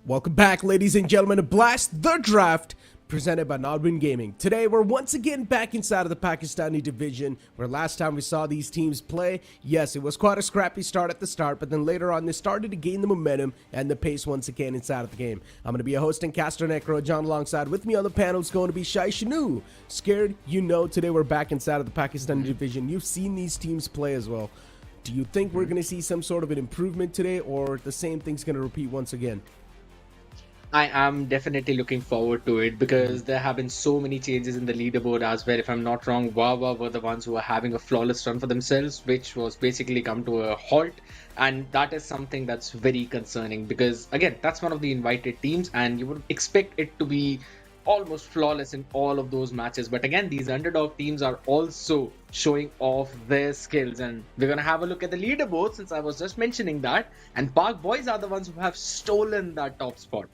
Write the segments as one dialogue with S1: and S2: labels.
S1: Welcome back, ladies and gentlemen, to Blast the Draft, presented by Nodwin Gaming. Today, we're once again back inside of the Pakistani division, where last time we saw these teams play, yes, it was quite a scrappy start at the start, but then later on, they started to gain the momentum and the pace once again inside of the game. I'm going to be a host and caster, Necro John, alongside with me on the panel is going to be Shai Shanu. Scared? You know, today we're back inside of the Pakistani division. You've seen these teams play as well. Do you think we're going to see some sort of an improvement today, or the same thing's going to repeat once again?
S2: I am definitely looking forward to it because there have been so many changes in the leaderboard as well. If I'm not wrong, WahWah were the ones who were having a flawless run for themselves, which was basically come to a halt. And that is something that's very concerning because, again, that's one of the invited teams and you would expect it to be almost flawless in all of those matches. But again, these underdog teams are also showing off their skills. And we're going to have a look at the leaderboard since I was just mentioning that. And BOYZ are the ones who have stolen that top spot.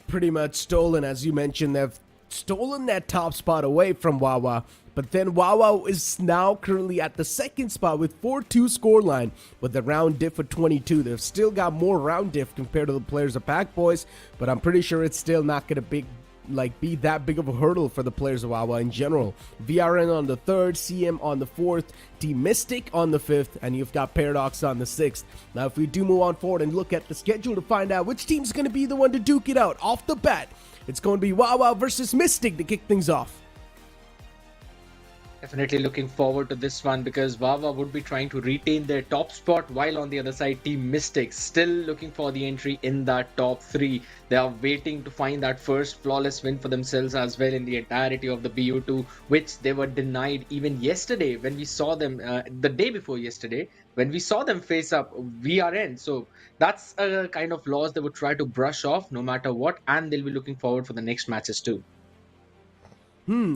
S1: Pretty much stolen, as you mentioned. They've stolen that top spot away from WahWah, but then WahWah is now currently at the second spot with 4-2 scoreline with the round diff of 22. They've still got more round diff compared to the players of BOYZ, but I'm pretty sure it's still not going to be that big of a hurdle for the players of WahWah in general. VRN on the 3rd, CM on the 4th, Team Mystic on the 5th, and you've got Paradox on the 6th. Now, if we do move on forward and look at the schedule to find out which team's going to be the one to duke it out off the bat, it's going to be WahWah versus Mystic to kick things off.
S2: Definitely looking forward to this one because WahWah would be trying to retain their top spot, while on the other side, Team Mystic still looking for the entry in that top 3. They are waiting to find that first flawless win for themselves as well in the entirety of the BO2, which they were denied even yesterday when we saw them, the day before yesterday, when we saw them face up VRN. So that's a kind of loss they would try to brush off no matter what, and they'll be looking forward for the next matches too.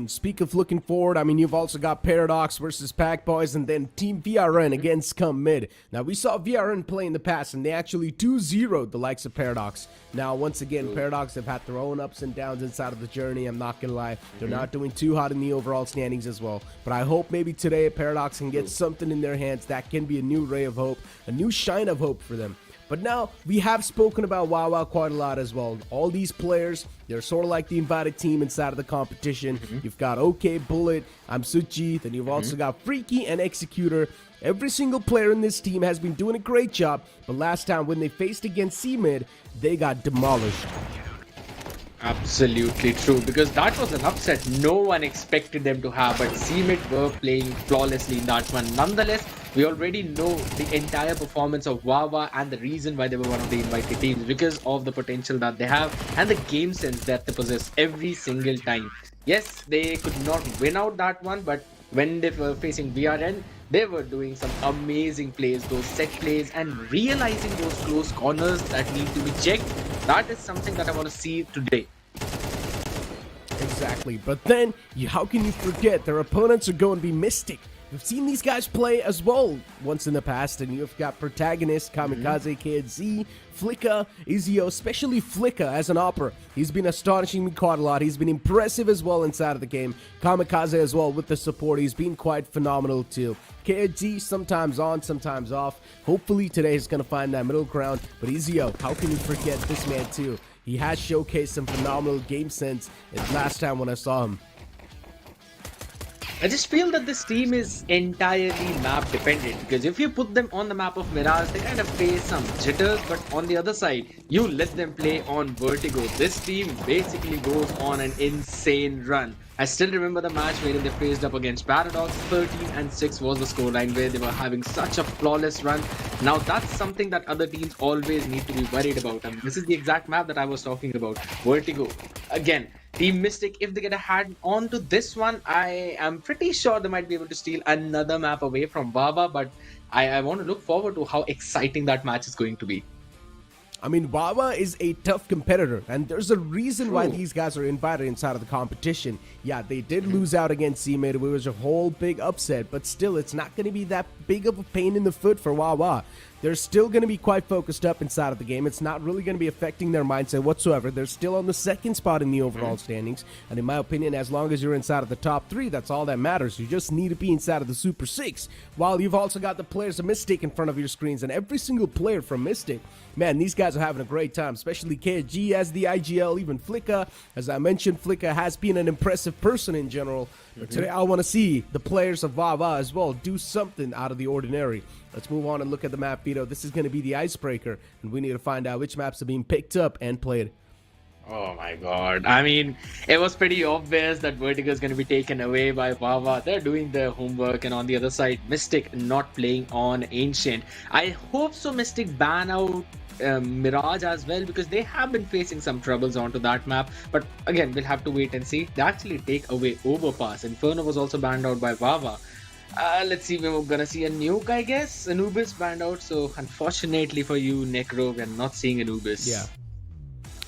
S1: Speak of looking forward, I mean, you've also got Paradox versus BOYZ and then Team VRN against Scum Mid. Now, we saw VRN play in the past, and they actually 2-0'd the likes of Paradox. Now, once again, Paradox have had their own ups and downs inside of the journey. I'm not going to lie. They're not doing too hot in the overall standings as well. But I hope maybe today Paradox can get something in their hands that can be a new ray of hope, a new shine of hope for them. But now, we have spoken about WahWah quite a lot as well. All these players, they're sort of like the invited team inside of the competition. You've got OK, Bullet, Amsuchi, then you've also got Freaky and Executor. Every single player in this team has been doing a great job, but last time when they faced against C-Mid, they got demolished.
S2: Absolutely true, because that was an upset no one expected them to have, but C-Mid were playing flawlessly in that one. Nonetheless, we already know the entire performance of WahWah and the reason why they were one of the invited teams, because of the potential that they have and the game sense that they possess every single time. Yes, they could not win out that one, but when they were facing VRN, they were doing some amazing plays, those set plays, and realizing those close corners that need to be checked. That is something that I want to see today.
S1: Exactly, but then, how can you forget their opponents are going to be Mystic? We've seen these guys play as well once in the past, and you've got Protagonist, Kamikaze, KZ, Flicka, Izio, especially Flicka as an opera. He's been astonishing me quite a lot. He's been impressive as well inside of the game. Kamikaze as well with the support. He's been quite phenomenal too. KZ sometimes on, sometimes off. Hopefully today he's going to find that middle ground. But Izio, how can you forget this man too? He has showcased some phenomenal game sense last time when I saw him.
S2: I just feel that this team is entirely map dependent, because if you put them on the map of Mirage, they kind of face some jitters, but on the other side, you let them play on Vertigo. This team basically goes on an insane run. I still remember the match wherein they faced up against Paradox. 13-6 was the scoreline, where they were having such a flawless run. Now that's something that other teams always need to be worried about, and this is the exact map that I was talking about, Vertigo. Again, Team Mystic, if they get a hand on to this one, I am pretty sure they might be able to steal another map away from WahWah, but I want to look forward to how exciting that match is going to be.
S1: I mean, WahWah is a tough competitor, and there's a reason why these guys are invited inside of the competition. Yeah, they did lose out against C-Mid. It was a whole big upset, but still, it's not going to be that big of a pain in the foot for WahWah. they're still going to be quite focused up inside of the game. It's not really going to be affecting their mindset whatsoever. They're still on the second spot in the overall standings. And in my opinion, as long as you're inside of the top 3, that's all that matters. You just need to be inside of the Super 6. While you've also got the players of Mystic in front of your screens. And every single player from Mystic, man, these guys are having a great time. Especially KG as the IGL, even Flicka. As I mentioned, Flicka has been an impressive person in general. But today I want to see the players of WahWah as well do something out of the ordinary. Let's move on and look at the map, Vito. This is going to be the icebreaker, and we need to find out which maps are being picked up and played.
S2: Oh my god. I mean, it was pretty obvious that Vertigo is going to be taken away by WahWah. They're doing their homework, and on the other side, Mystic not playing on Ancient. I hope so Mystic ban out Mirage as well, because they have been facing some troubles onto that map. But again, we'll have to wait and see. They actually take away Overpass. Inferno was also banned out by WahWah. Let's see, we're gonna see a nuke, I guess. Anubis banned out, so unfortunately for you, Necro, we're not seeing Anubis.
S1: Yeah.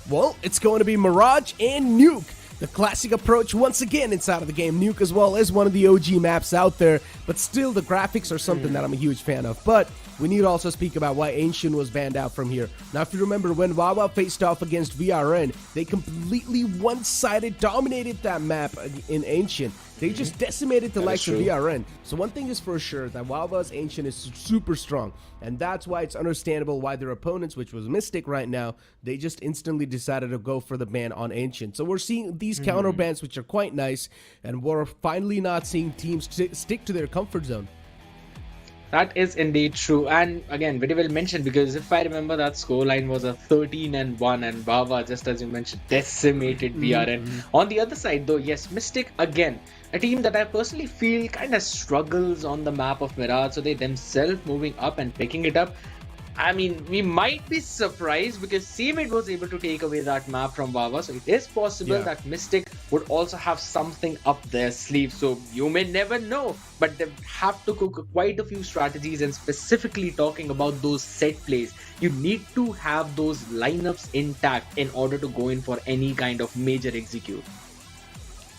S1: Well, it's going to be Mirage and Nuke. The classic approach once again inside of the game. Nuke as well is one of the OG maps out there, but still the graphics are something that I'm a huge fan of. But we need to also speak about why Ancient was banned out from here. Now, if you remember, when WahWah faced off against VRN, they completely one-sided dominated that map in Ancient. They just decimated the likes of VRN. So one thing is for sure, that WahWah's Ancient is super strong. And that's why it's understandable why their opponents, which was Mystic right now, they just instantly decided to go for the ban on Ancient. So we're seeing these counter bans, which are quite nice. And we're finally not seeing teams stick to their comfort zone.
S2: That is indeed true, and again, very well mentioned, because if I remember, that scoreline was a 13-1, and WahWah, just as you mentioned, decimated VRN. On the other side, though, yes, Mystic, again, a team that I personally feel kind of struggles on the map of Mirage, so they themselves moving up and picking it up. I mean, we might be surprised because CMID was able to take away that map from WahWah, so it is possible that Mystic would also have something up their sleeve. So you may never know, but they have to cook quite a few strategies, and specifically talking about those set plays, you need to have those lineups intact in order to go in for any kind of major execute.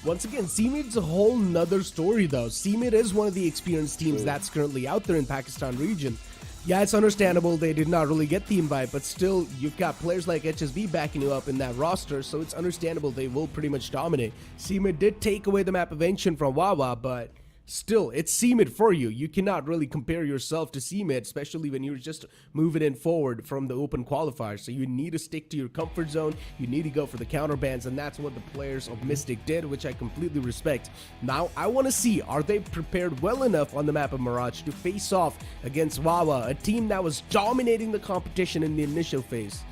S1: Once again, CMID's a whole nother story though. CMID is one of the experienced teams that's currently out there in Pakistan region. Yeah, it's understandable they did not really get the invite, but still, you've got players like HSV backing you up in that roster, so it's understandable they will pretty much dominate. CMID did take away the map of Ancient from WahWah, but still, it's CMID for you. You cannot really compare yourself to CMID, especially when you're just moving in forward from the open qualifier. So you need to stick to your comfort zone. You need to go for the counter bans, and that's what the players of Mystic did, which I completely respect. Now, I want to see, are they prepared well enough on the map of Mirage to face off against WahWah, a team that was dominating the competition in the initial phase?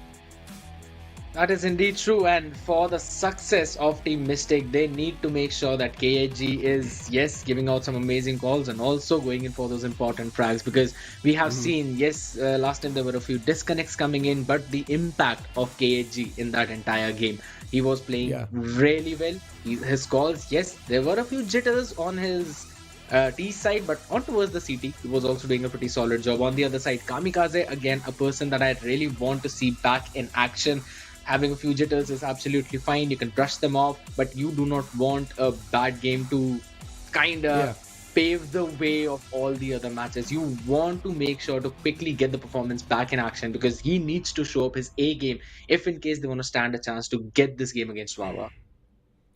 S2: That is indeed true, and for the success of Team Mystic, they need to make sure that KHG is, yes, giving out some amazing calls and also going in for those important frags, because we have seen, yes, last time there were a few disconnects coming in, but the impact of KHG in that entire game, he was playing really well. His calls, yes, there were a few jitters on his T side, but on towards the CT, he was also doing a pretty solid job. On the other side, Kamikaze, again, a person that I really want to see back in action. Having a few jitters is absolutely fine. You can brush them off, but you do not want a bad game to kind of pave the way of all the other matches. You want to make sure to quickly get the performance back in action, because he needs to show up his A game if in case they want to stand a chance to get this game against WahWah.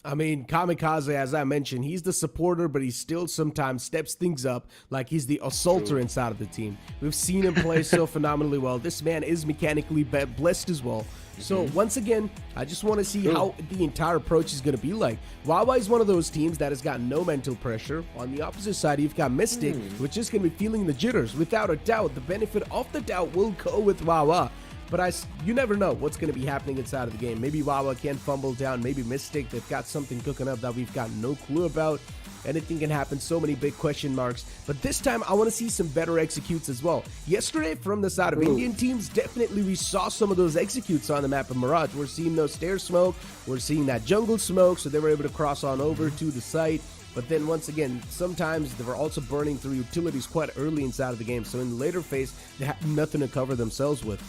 S1: I mean, Kamikaze, as I mentioned, he's the supporter, but he still sometimes steps things up like he's the assaulter inside of the team. We've seen him play so phenomenally well. This man is mechanically blessed as well. So once again, I just want to see how the entire approach is going to be like. WahWah is one of those teams that has got no mental pressure. On the opposite side, you've got Mystic, which is going to be feeling the jitters. Without a doubt, the benefit of the doubt will go with WahWah. But you never know what's going to be happening inside of the game. Maybe WahWah can fumble down. Maybe Mystic, they've got something cooking up that we've got no clue about. Anything can happen. So many big question marks. But this time, I want to see some better executes as well. Yesterday, from the side of Indian teams, definitely we saw some of those executes on the map of Mirage. We're seeing those stair smoke. We're seeing that jungle smoke. So they were able to cross on over to the site. But then once again, sometimes they were also burning through utilities quite early inside of the game. So in the later phase, they had nothing to cover themselves with.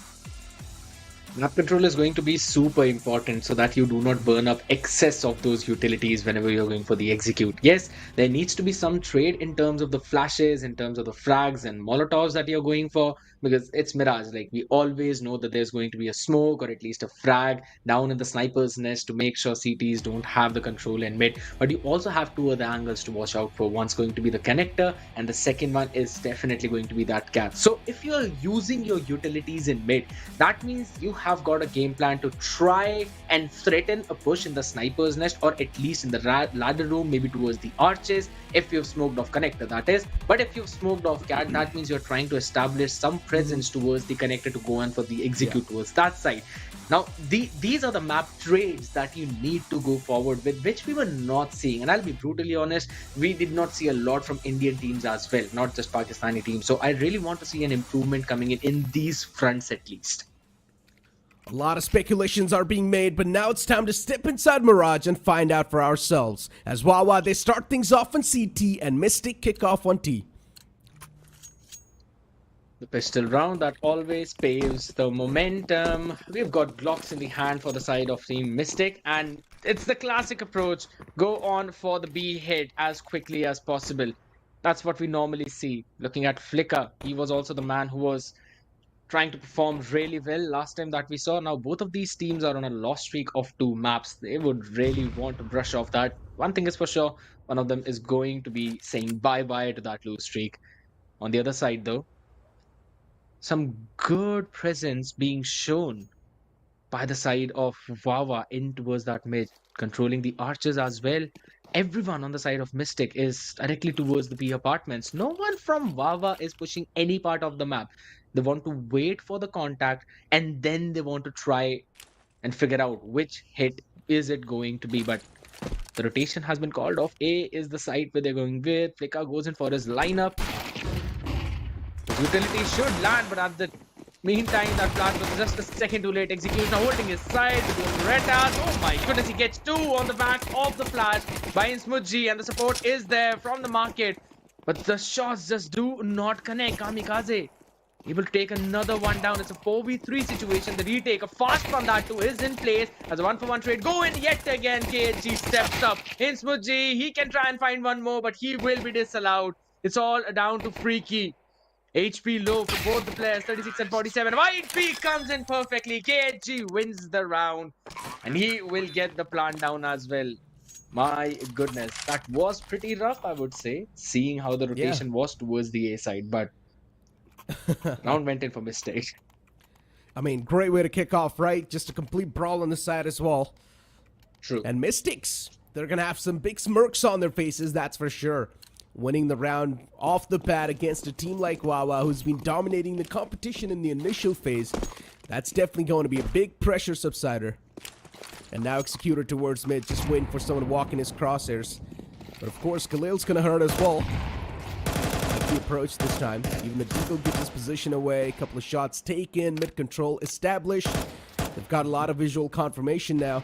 S2: Map control is going to be super important so that you do not burn up excess of those utilities whenever you're going for the execute. Yes, there needs to be some trade in terms of the flashes, in terms of the frags and molotovs that you're going for, because it's Mirage. Like, we always know that there's going to be a smoke or at least a frag down in the sniper's nest to make sure CTs don't have the control in mid. But you also have two other angles to watch out for. One's going to be the connector, and the second one is definitely going to be that gap. So if you're using your utilities in mid, that means you have got a game plan to try and threaten a push in the sniper's nest, or at least in the ladder room, maybe towards the arches, if you've smoked off connector, that is. But if you've smoked off cat, that means you're trying to establish some presence towards the connector to go on for the execute towards that side. Now, these are the map trades that you need to go forward with, which we were not seeing. And I'll be brutally honest, we did not see a lot from Indian teams as well, not just Pakistani teams. So I really want to see an improvement coming in these fronts at least.
S1: A lot of speculations are being made, but now it's time to step inside Mirage and find out for ourselves. As WahWah, they start things off on CT and Mystic kick off on T.
S2: The pistol round that always paves the momentum. We've got Glocks in the hand for the side of Team Mystic, and it's the classic approach. Go on for the B hit as quickly as possible. That's what we normally see. Looking at Flicker, he was also the man who was trying to perform really well last time that we saw. Now both of these teams are on a loss streak of 2 maps. They would really want to brush off that. One thing is for sure, one of them is going to be saying bye-bye to that lose streak. On the other side though, some good presence being shown by the side of WahWah in towards that mid, controlling the archers as well. Everyone on the side of Mystic is directly towards the B apartments. No one from WahWah is pushing any part of the map. They want to wait for the contact, and then they want to try and figure out which hit is it going to be. But the rotation has been called off. A is the site where they're going with. Flicker goes in for his lineup. His utility should land, but at the meantime, that flash was just a second too late. Executioner holding his side with the Retas. Oh my goodness, he gets 2 on the back of the flash by Smudgy, and the support is there from the market. But the shots just do not connect. Kamikaze able to take another one down. It's a 4v3 situation. The retake, a fast from that too, is in place as a 1-for-1 trade. Going yet again, KHG steps up. In Smudgy, he can try and find one more, but he will be disallowed. It's all down to Freaky. HP low for both the players, 36 and 47. White peak comes in perfectly. KHG wins the round, and he will get the plant down as well. My goodness, that was pretty rough, I would say, seeing how the rotation was towards the A side, but round went in for mistake.
S1: I mean, great way to kick off, right? Just a complete brawl on the side as well.
S2: True.
S1: And Mystics, they're going to have some big smirks on their faces, that's for sure. Winning the round off the bat against a team like WahWah, who's been dominating the competition in the initial phase. That's definitely going to be a big pressure subsider. And now Executor towards mid, just waiting for someone to walk in his crosshairs. But of course, Khalil's going to hurt as well. Like the approach this time. Even the Deagle gets his position away. A couple of shots taken, mid control established. They've got a lot of visual confirmation now.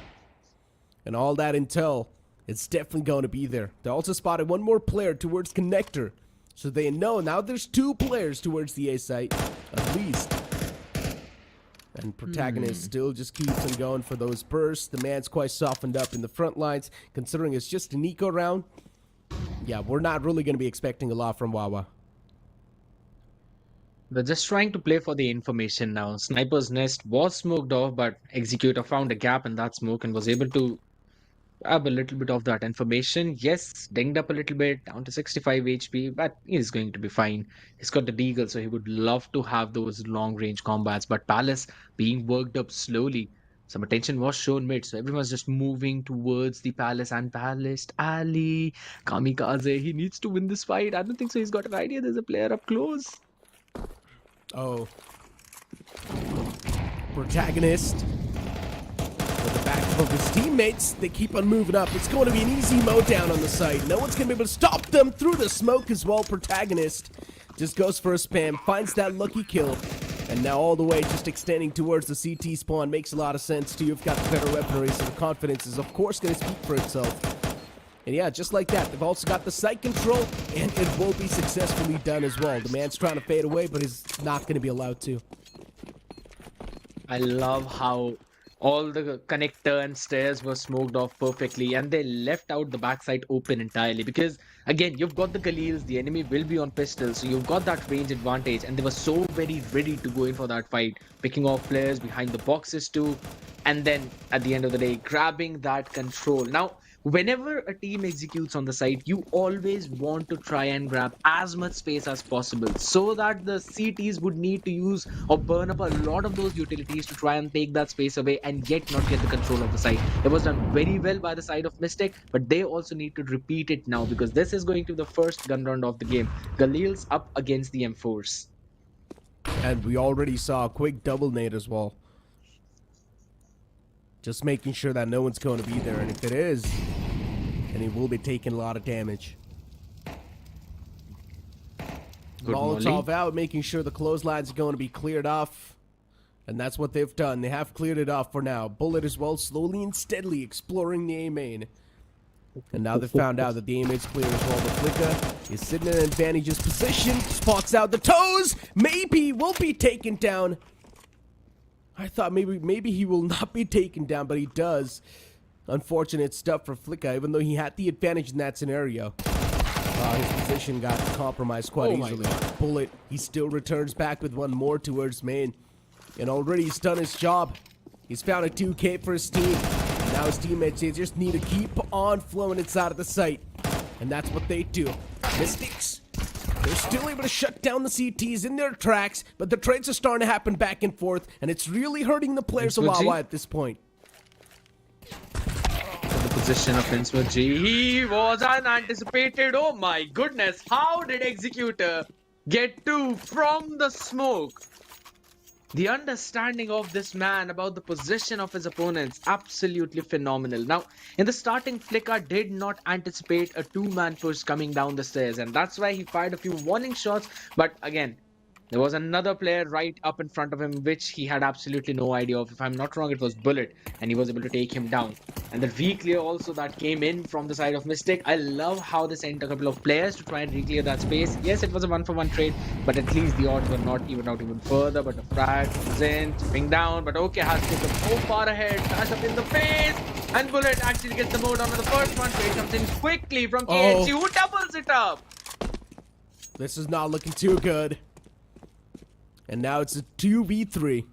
S1: And all that intel, it's definitely going to be there. They also spotted one more player towards connector. So they know now there's 2 players towards the A site, at least. And Protagonist still just keeps on going for those bursts. The man's quite softened up in the front lines, considering it's just an eco round. Yeah, we're not really going to be expecting a lot from WahWah.
S2: They're just trying to play for the information now. Sniper's nest was smoked off, but Executor found a gap in that smoke and was able to grab a little bit of that information. Yes, dinged up a little bit, down to 65 HP, but he's going to be fine. He's got the Deagle, so he would love to have those long-range combats, but Palace being worked up slowly. Some attention was shown mid, so everyone's just moving towards the Palace, and Palace, Ali, Kamikaze, he needs to win this fight. I don't think so. He's got an idea. There's a player up close.
S1: Oh. Protagonist. With the back of his teammates, they keep on moving up. It's going to be an easy mow down on the side. No one's going to be able to stop them through the smoke as well. Protagonist just goes for a spam, finds that lucky kill. And now all the way just extending towards the CT spawn makes a lot of sense too. You've got the better weaponry, so the confidence is of course going to speak for itself. And yeah, just like that, they've also got the sight control, and it will be successfully done as well. The man's trying to fade away, but he's not going to be allowed to.
S2: I love how All the connector and stairs were smoked off perfectly, and they left out the backside open entirely. Because again, you've got the Khalils, the enemy will be on pistols, so you've got that range advantage, and they were so very ready to go in for that fight, picking off players behind the boxes too, and then at the end of the day, grabbing that control. Now, whenever a team executes on the site, you always want to try and grab as much space as possible so that the CTs would need to use or burn up a lot of those utilities to try and take that space away and yet not get the control of the site. It was done very well by the side of Mystic, but they also need to repeat it now because this is going to be the first gun round of the game. Galil's up against the M4s.
S1: And we already saw a quick double nade as well. Just making sure that no one's going to be there. And if it is, then he will be taking a lot of damage.
S2: Good
S1: Molotov out, making sure the clotheslines are going to be cleared off. And that's what they've done. They have cleared it off for now. Bullet as well, slowly and steadily exploring the A main. And now they found out that the A main's clear as well. The Flicka is sitting in an advantageous position. Spots out the toes. Maybe will be taken down. I thought maybe he will not be taken down, but he does. Unfortunate stuff for Flicka, even though he had the advantage in that scenario. His position got compromised quite easily. Bullet, he still returns back with one more towards main. And already he's done his job. He's found a 2K for his team. And now his teammates, they just need to keep on flowing inside of the site. And that's what they do. Mystics, they're still able to shut down the CTs in their tracks, but the trades are starting to happen back and forth, and it's really hurting the players of WahWah at this point.
S2: The position of Insmurgy, he was unanticipated. Oh my goodness, how did Executor get two from the smoke? The understanding of this man about the position of his opponents, absolutely phenomenal. Now, in the starting, Flicka did not anticipate a two-man push coming down the stairs, and that's why he fired a few warning shots. But again, there was another player right up in front of him, which he had absolutely no idea of. If I'm not wrong, it was Bullet, and he was able to take him down. And the re-clear also that came in from the side of Mystic. I love how they sent a couple of players to try and re-clear that space. Yes, it was a 1-for-1 trade, but at least the odds were not even out even further. But the frag comes in, chipping down, but okay, has to get so far ahead, flash up in the face, and Bullet actually gets the mode on the first one. Trade comes in quickly from KHC, who doubles it up.
S1: This is not looking too good. And now it's a 2v3.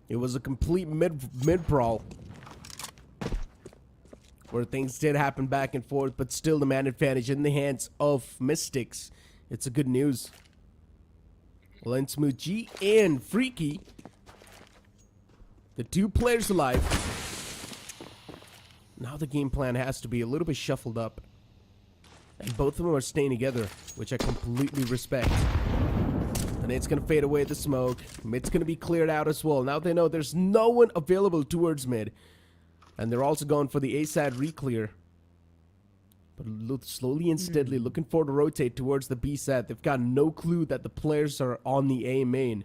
S1: It was a complete mid-brawl. Where things did happen back and forth, but still the man advantage in the hands of Mystics. It's a good news. Well, Insmurgy and Freaky, the two players alive. Now the game plan has to be a little bit shuffled up. And both of them are staying together, which I completely respect. And it's going to fade away the smoke. Mid's going to be cleared out as well. Now they know there's no one available towards mid. And they're also going for the A side re-clear. But slowly and steadily looking for to rotate towards the B side. They've got no clue that the players are on the A main.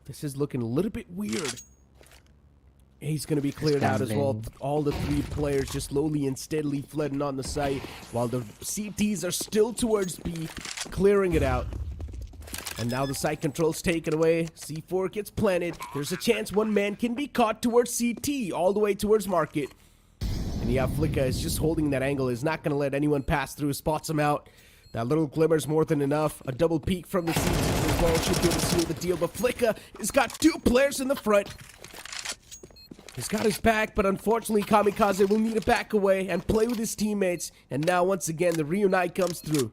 S1: This is looking a little bit weird. A's going to be cleared out as well. All the three players just slowly and steadily flooding on the site. While the CTs are still towards B, clearing it out. And now the site control's taken away. C4 gets planted. There's a chance one man can be caught towards CT, all the way towards market. And yeah, Flicka is just holding that angle. Is not going to let anyone pass through. Spots him out. That little glimmer's more than enough. A double peek from the CT as well should be able to seal the deal. But Flicka has got two players in the front. He's got his back, but unfortunately Kamikaze will need to back away and play with his teammates. And now once again the reunite comes through.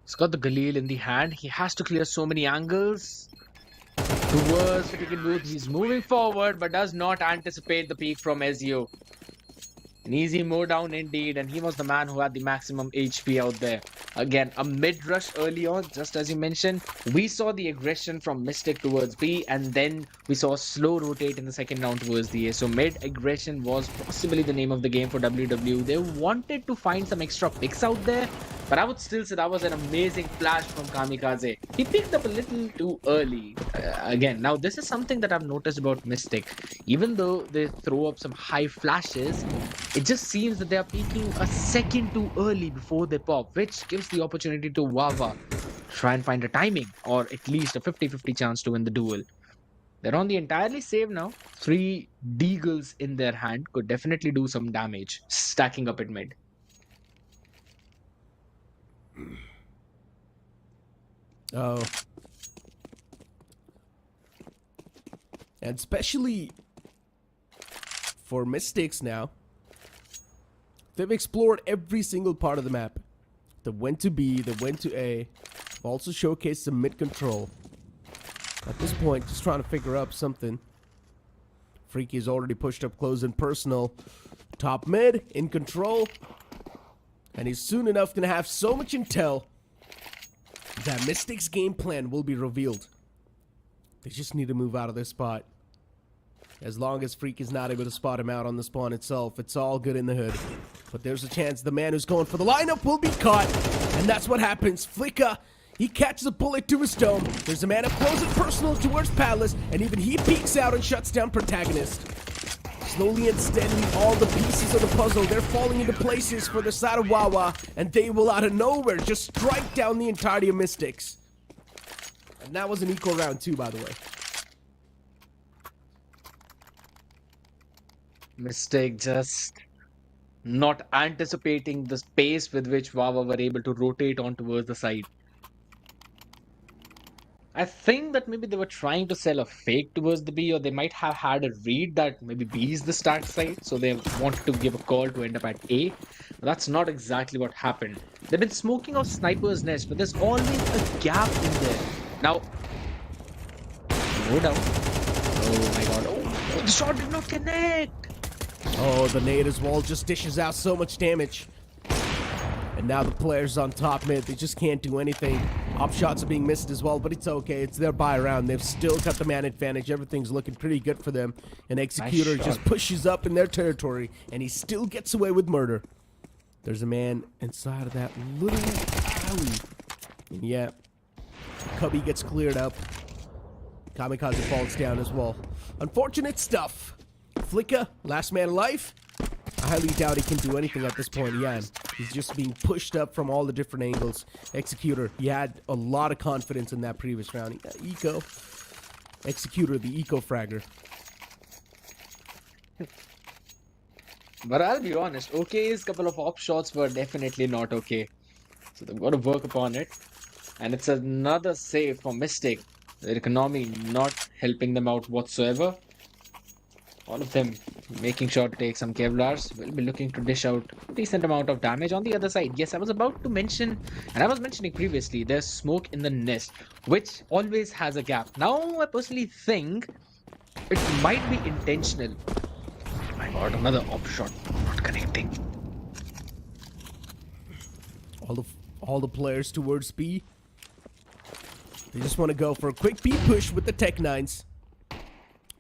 S2: He's got the Galil in the hand. He has to clear so many angles. Towards the ticket booth. He's moving forward, but does not anticipate the peak from Ezio. An easy mow down indeed, and he was the man who had the maximum HP out there. Again, a mid-rush early on, just as you mentioned. We saw the aggression from Mystic towards B, and then we saw a slow rotate in the second round towards the A. So mid-aggression was possibly the name of the game for WW. They wanted to find some extra picks out there, but I would still say that was an amazing flash from Kamikaze. He picked up a little too early. Again, now this is something that I've noticed about Mystic. Even though they throw up some high flashes, it just seems that they are peaking a second too early before they pop, which gives the opportunity to WahWah try and find a timing or at least a 50-50 chance to win the duel. They're on the entirely save now. 3 deagles in their hand could definitely do some damage, stacking up at mid.
S1: Oh. And especially for Mystics now, they've explored every single part of the map. They went to B, they went to A, also showcased some mid control. At this point, just trying to figure out something. Freaky's already pushed up close and personal. Top mid, in control. And he's soon enough going to have so much intel that Mystic's game plan will be revealed. They just need to move out of this spot. As long as Freak is not able to spot him out on the spawn itself, it's all good in the hood. But there's a chance the man who's going for the lineup will be caught. And that's what happens. Flicka, he catches a bullet to his dome. There's a man up close and personal towards Palace, and even he peeks out and shuts down Protagonist. Slowly and steadily, all the pieces of the puzzle, they're falling into places for the side of WahWah, and they will out of nowhere just strike down the entirety of Mystics. And that was an equal round too, by the way.
S2: Mistake just not anticipating the pace with which WahWah were able to rotate on towards the side. I think that maybe they were trying to sell a fake towards the B, or they might have had a read that maybe B is the start side, so they wanted to give a call to end up at A. But that's not exactly what happened. They've been smoking off Sniper's Nest, but there's always a gap in there. Now, no down. Oh my god. Oh, the shot did not connect.
S1: Oh, the nade as well just dishes out so much damage. And now the players on top mid, they just can't do anything. Op shots are being missed as well, but it's okay. It's their buy round. They've still got the man advantage. Everything's looking pretty good for them. And Executor
S2: Nice
S1: just pushes up in their territory, and he still gets away with murder. There's a man inside of that little alley. And yeah, Cubby gets cleared up. Kamikaze falls down as well. Unfortunate stuff. Flicka, last man alive. I highly doubt he can do anything at this point. Yeah, he's just being pushed up from all the different angles. Executor, he had a lot of confidence in that previous round. He got eco. Executor, the eco fragger.
S2: But I'll be honest, OK's couple of op shots were definitely not okay. So they've got to work upon it. And it's another save for Mystic. Their economy not helping them out whatsoever. All of them making sure to take some Kevlars. Will be looking to dish out a decent amount of damage on the other side. Yes, I was about to mention, and I was mentioning previously, there's smoke in the nest, which always has a gap. Now, I personally think it might be intentional. Oh my god, another op shot not connecting.
S1: All the players towards B. They just want to go for a quick B push with the Tech 9s.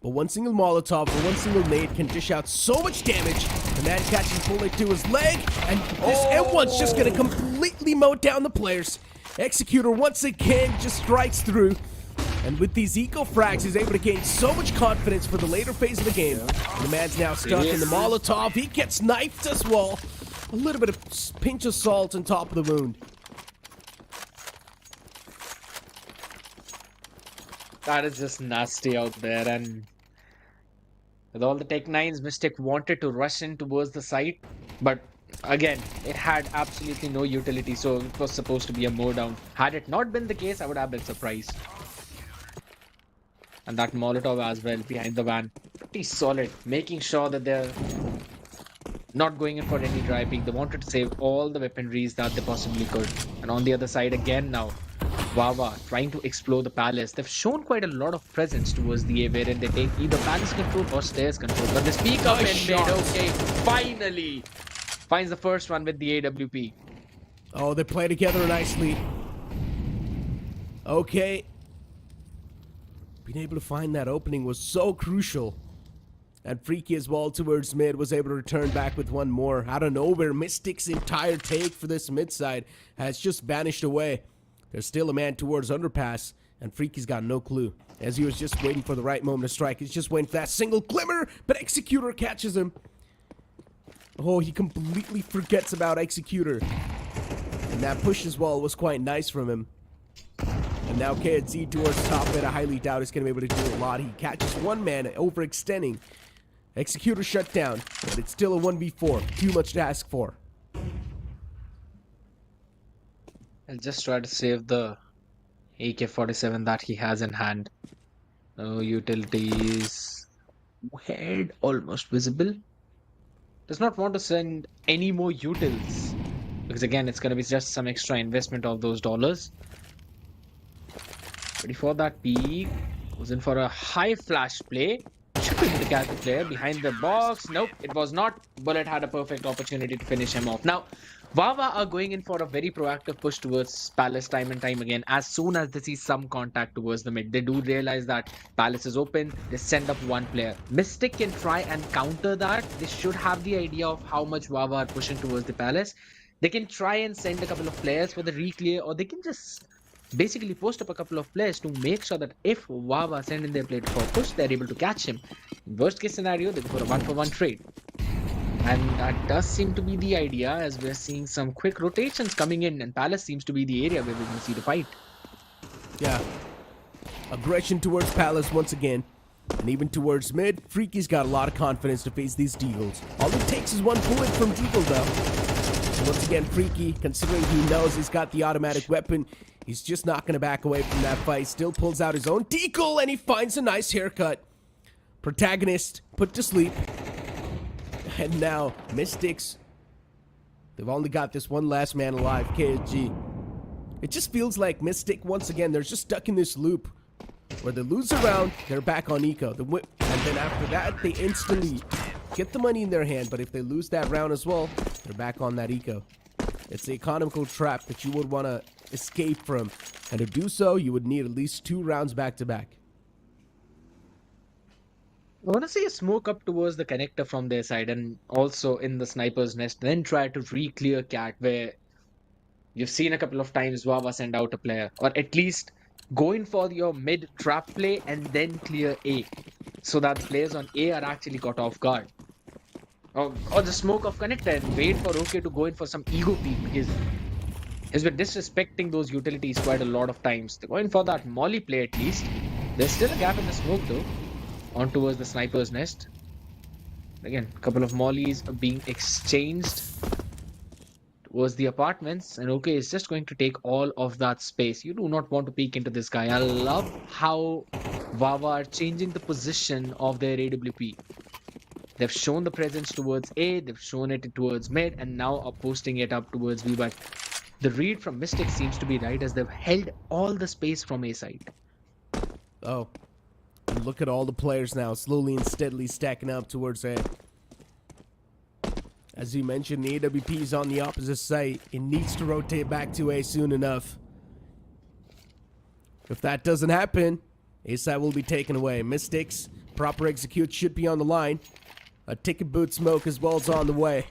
S1: But one single Molotov or one single nade can dish out so much damage. The man catches bullet to his leg, and this M1's just going to completely mow down the players. Executor once again just strikes through. And with these eco frags, he's able to gain so much confidence for the later phase of the game. And the man's now stuck in the Molotov. He gets knifed as well. A little bit of pinch of salt on top of the wound.
S2: That is just nasty out there, and with all the Tech 9s, Mystic wanted to rush in towards the site, but again, it had absolutely no utility, so it was supposed to be a mow down. Had it not been the case, I would have been surprised. And that Molotov as well behind the van, pretty solid, making sure that they're not going in for any dry peek. They wanted to save all the weaponries that they possibly could. And on the other side again now, WahWah trying to explore the palace. They've shown quite a lot of presence towards the A, wherein they take either palace control or stairs control. But they speak up and mid, okay, finally finds the first one with the AWP.
S1: Oh, they play together nicely. Okay. Being able to find that opening was so crucial. And Freaky as well towards mid was able to return back with one more. Out of nowhere, Mystic's entire take for this mid side has just vanished away. There's still a man towards underpass, and Freaky's got no clue. As he was just waiting for the right moment to strike, he's just waiting for that single glimmer, but Executor catches him. Oh, he completely forgets about Executor. And that push as well was quite nice from him. And now KZ towards top mid. I highly doubt he's going to be able to do a lot. He catches one man overextending. Executor shut down, but it's still a 1v4. Too much to ask for.
S2: I'll just try to save the AK-47 that he has in hand. No utilities. Head almost visible. Does not want to send any more utils. Because again, it's going to be just some extra investment of those dollars. Ready for that peek. Goes in for a high flash play. Should be able to catch the player behind the box. Nope, it was not. Bullet had a perfect opportunity to finish him off. Now, WahWah are going in for a very proactive push towards Palace time and time again. As soon as they see some contact towards the mid, they do realize that Palace is open. They send up one player. Mystic can try and counter that. They should have the idea of how much WahWah are pushing towards the Palace. They can try and send a couple of players for the reclear, or they can just basically post up a couple of players to make sure that if WahWah send in their play for push, they're able to catch him. In worst case scenario, they go for a 1-for-1 trade. And that does seem to be the idea, as we're seeing some quick rotations coming in, and Palace seems to be the area where we're going to see the fight.
S1: Yeah. Aggression towards Palace once again. And even towards mid, Freaky's got a lot of confidence to face these Deagles. All it takes is one bullet from Deagle though. So once again, Freaky, considering he knows he's got the automatic weapon, he's just not going to back away from that fight. Still pulls out his own Deagle, and he finds a nice haircut. Protagonist put to sleep. And now, Mystics, they've only got this one last man alive, KSG. It just feels like Mystic, once again, they're just stuck in this loop where they lose a round, they're back on eco. And then after that, they instantly get the money in their hand. But if they lose that round as well, they're back on that eco. It's the economical trap that you would want to escape from. And to do so, you would need at least 2 rounds back to back.
S2: I want to see a smoke up towards the connector from their side and also in the sniper's nest. Then try to re-clear cat, where you've seen a couple of times WahWah send out a player. Or at least go in for your mid trap play and then clear A. So that the players on A are actually caught off guard. Or the smoke of connector and wait for OK to go in for some ego peek, because he's been disrespecting those utilities quite a lot of times. They're going for that molly play at least. There's still a gap in the smoke though. On towards the sniper's nest. Again, a couple of mollies are being exchanged towards the apartments, and OK is just going to take all of that space. You do not want to peek into this guy. I love how WahWah are changing the position of their AWP. They've shown the presence towards A, they've shown it towards mid, and now are posting it up towards B. But the read from Mystic seems to be right, as they've held all the space from A side.
S1: Oh. And look at all the players now, slowly and steadily stacking up towards A. As you mentioned, the AWP is on the opposite side. It needs to rotate back to A soon enough. If that doesn't happen, A side will be taken away. Mystics, proper execute should be on the line. A ticket boot smoke as well is on the way.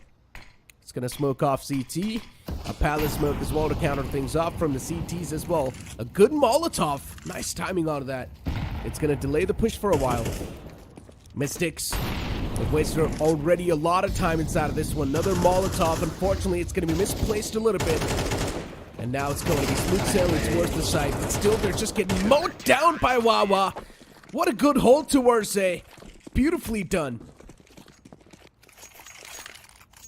S1: It's going to smoke off CT. A Palace smoke as well to counter things off from the CTs as well. A good Molotov. Nice timing on that. It's going to delay the push for a while. Mystics have wasted already a lot of time inside of this one. Another Molotov. Unfortunately, it's going to be misplaced a little bit. And now it's going to be smooth sailing towards the site. But still, they're just getting mowed down by WahWah. What a good hold towards A. Beautifully done.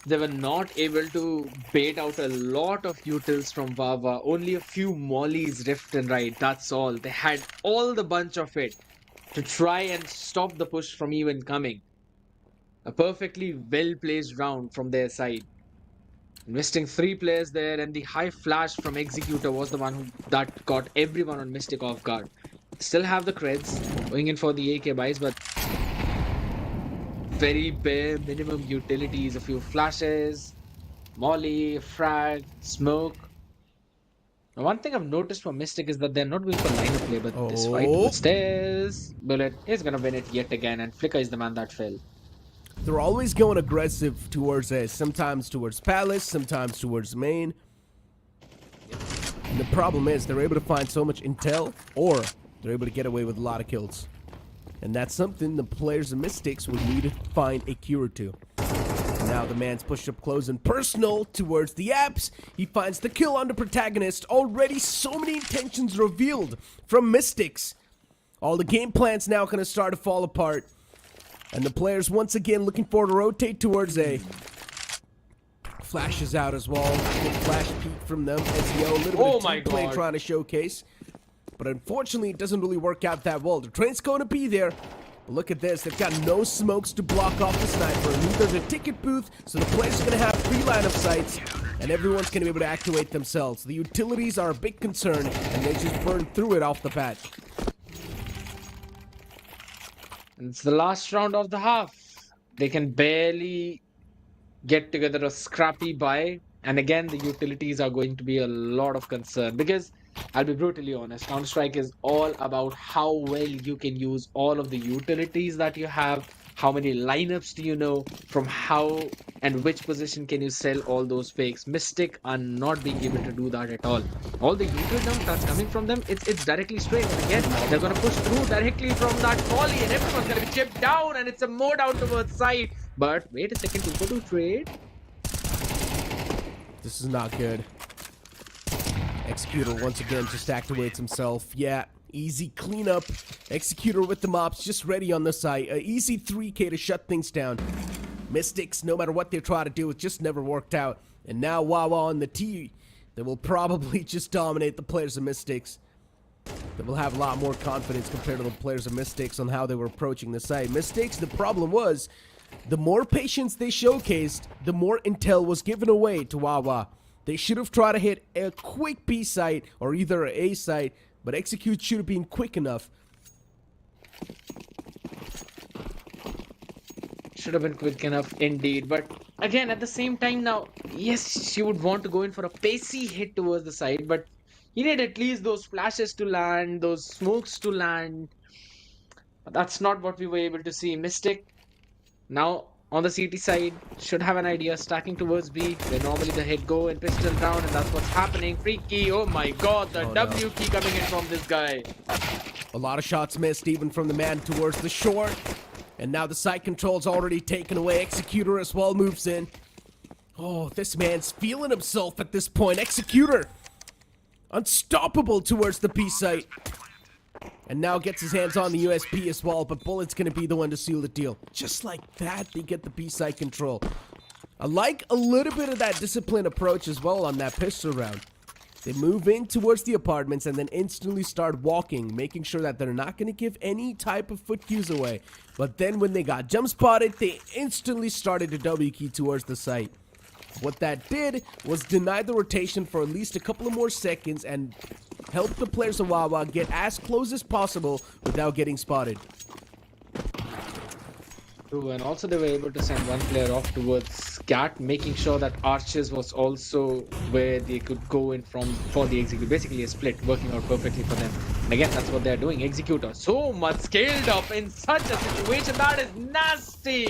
S2: They were not able to bait out a lot of utils from WahWah. Only a few mollies left and right. That's all. They had all the bunch of it to try and stop the push from even coming. A perfectly well-placed round from their side. Investing 3 players there, and the high flash from Executor was the one that got everyone on Mystic off guard. Still have the creds going in for the AK buys, but very bare minimum utilities. A few flashes, molly, frag, smoke. Now, one thing I've noticed from Mystic is that they're not going for line of play, but this fight with Stairs, Bullet is going to win it yet again, and Flicker is the man that fell.
S1: They're always going aggressive towards A, sometimes towards Palace, sometimes towards main. And the problem is they're able to find so much intel, or they're able to get away with a lot of kills. And that's something the players of Mystics would need to find a cure to. And Now the man's pushed up close and personal towards the apps. He finds the kill on the protagonist. Already so many intentions revealed from Mystics. All the game plans now going to start to fall apart. And the players once again looking for to rotate towards A. Flashes out as well. Good flash peek from them. SEO, a little bit of team play trying to showcase. But unfortunately, it doesn't really work out that well. The train's going to be there. But look at this. They've got no smokes to block off the sniper. Neither the ticket booth, so the players are going to have free line of sights. And everyone's going to be able to activate themselves. The utilities are a big concern, and they just burn through it off the bat.
S2: It's the last round of the half. They can barely get together a scrappy buy. And again, the utilities are going to be a lot of concern. Because, I'll be brutally honest, Counter-Strike is all about how well you can use all of the utilities that you have. How many lineups do you know? From how and which position can you sell all those fakes? Mystic are not being able to do that at all. All the util that's coming from them, it's directly straight. And again, they're going to push through directly from that volley, and everyone's going to be chipped down, and it's a more down towards side. But wait a second, 2-for-2 trade.
S1: This is not good. Executor once again just activates himself. Yeah, easy cleanup. Executor with the mops just ready on the site. An easy 3K to shut things down. Mystics, no matter what they try to do, it just never worked out. And now WahWah on the T. They will probably just dominate the players of Mystics. They will have a lot more confidence compared to the players of Mystics on how they were approaching the site. Mystics, the problem was, the more patience they showcased, the more intel was given away to WahWah. They should have tried to hit a quick B site or either an A site, but execute should have been quick enough.
S2: Should have been quick enough indeed. But again, at the same time now, yes, you would want to go in for a pacey hit towards the side, but you need at least those flashes to land, those smokes to land. But that's not what we were able to see. Mystic now on the CT side should have an idea, stacking towards B, where normally the hit go and pistol down, and that's what's happening. Free key, oh my god, the W key coming in from this guy.
S1: A lot of shots missed even from the man towards the short. And now the side control's already taken away. Executor as well moves in. Oh, this man's feeling himself at this point. Executor unstoppable towards the B site. And now gets his hands on the USP as well, but Bullet's going to be the one to seal the deal. Just like that, they get the B site control. I like a little bit of that disciplined approach as well on that pistol round. They move in towards the apartments and then instantly start walking, making sure that they're not going to give any type of foot cues away. But then when they got jump spotted, they instantly started to W key towards the site. What that did was deny the rotation for at least a couple of more seconds and help the players of WahWah get as close as possible without getting spotted.
S2: True, and also they were able to send one player off towards Cat, making sure that Arches was also where they could go in from for the execute. Basically a split, working out perfectly for them. And again, that's what they're doing. Executor so much scaled up in such a situation. That is nasty.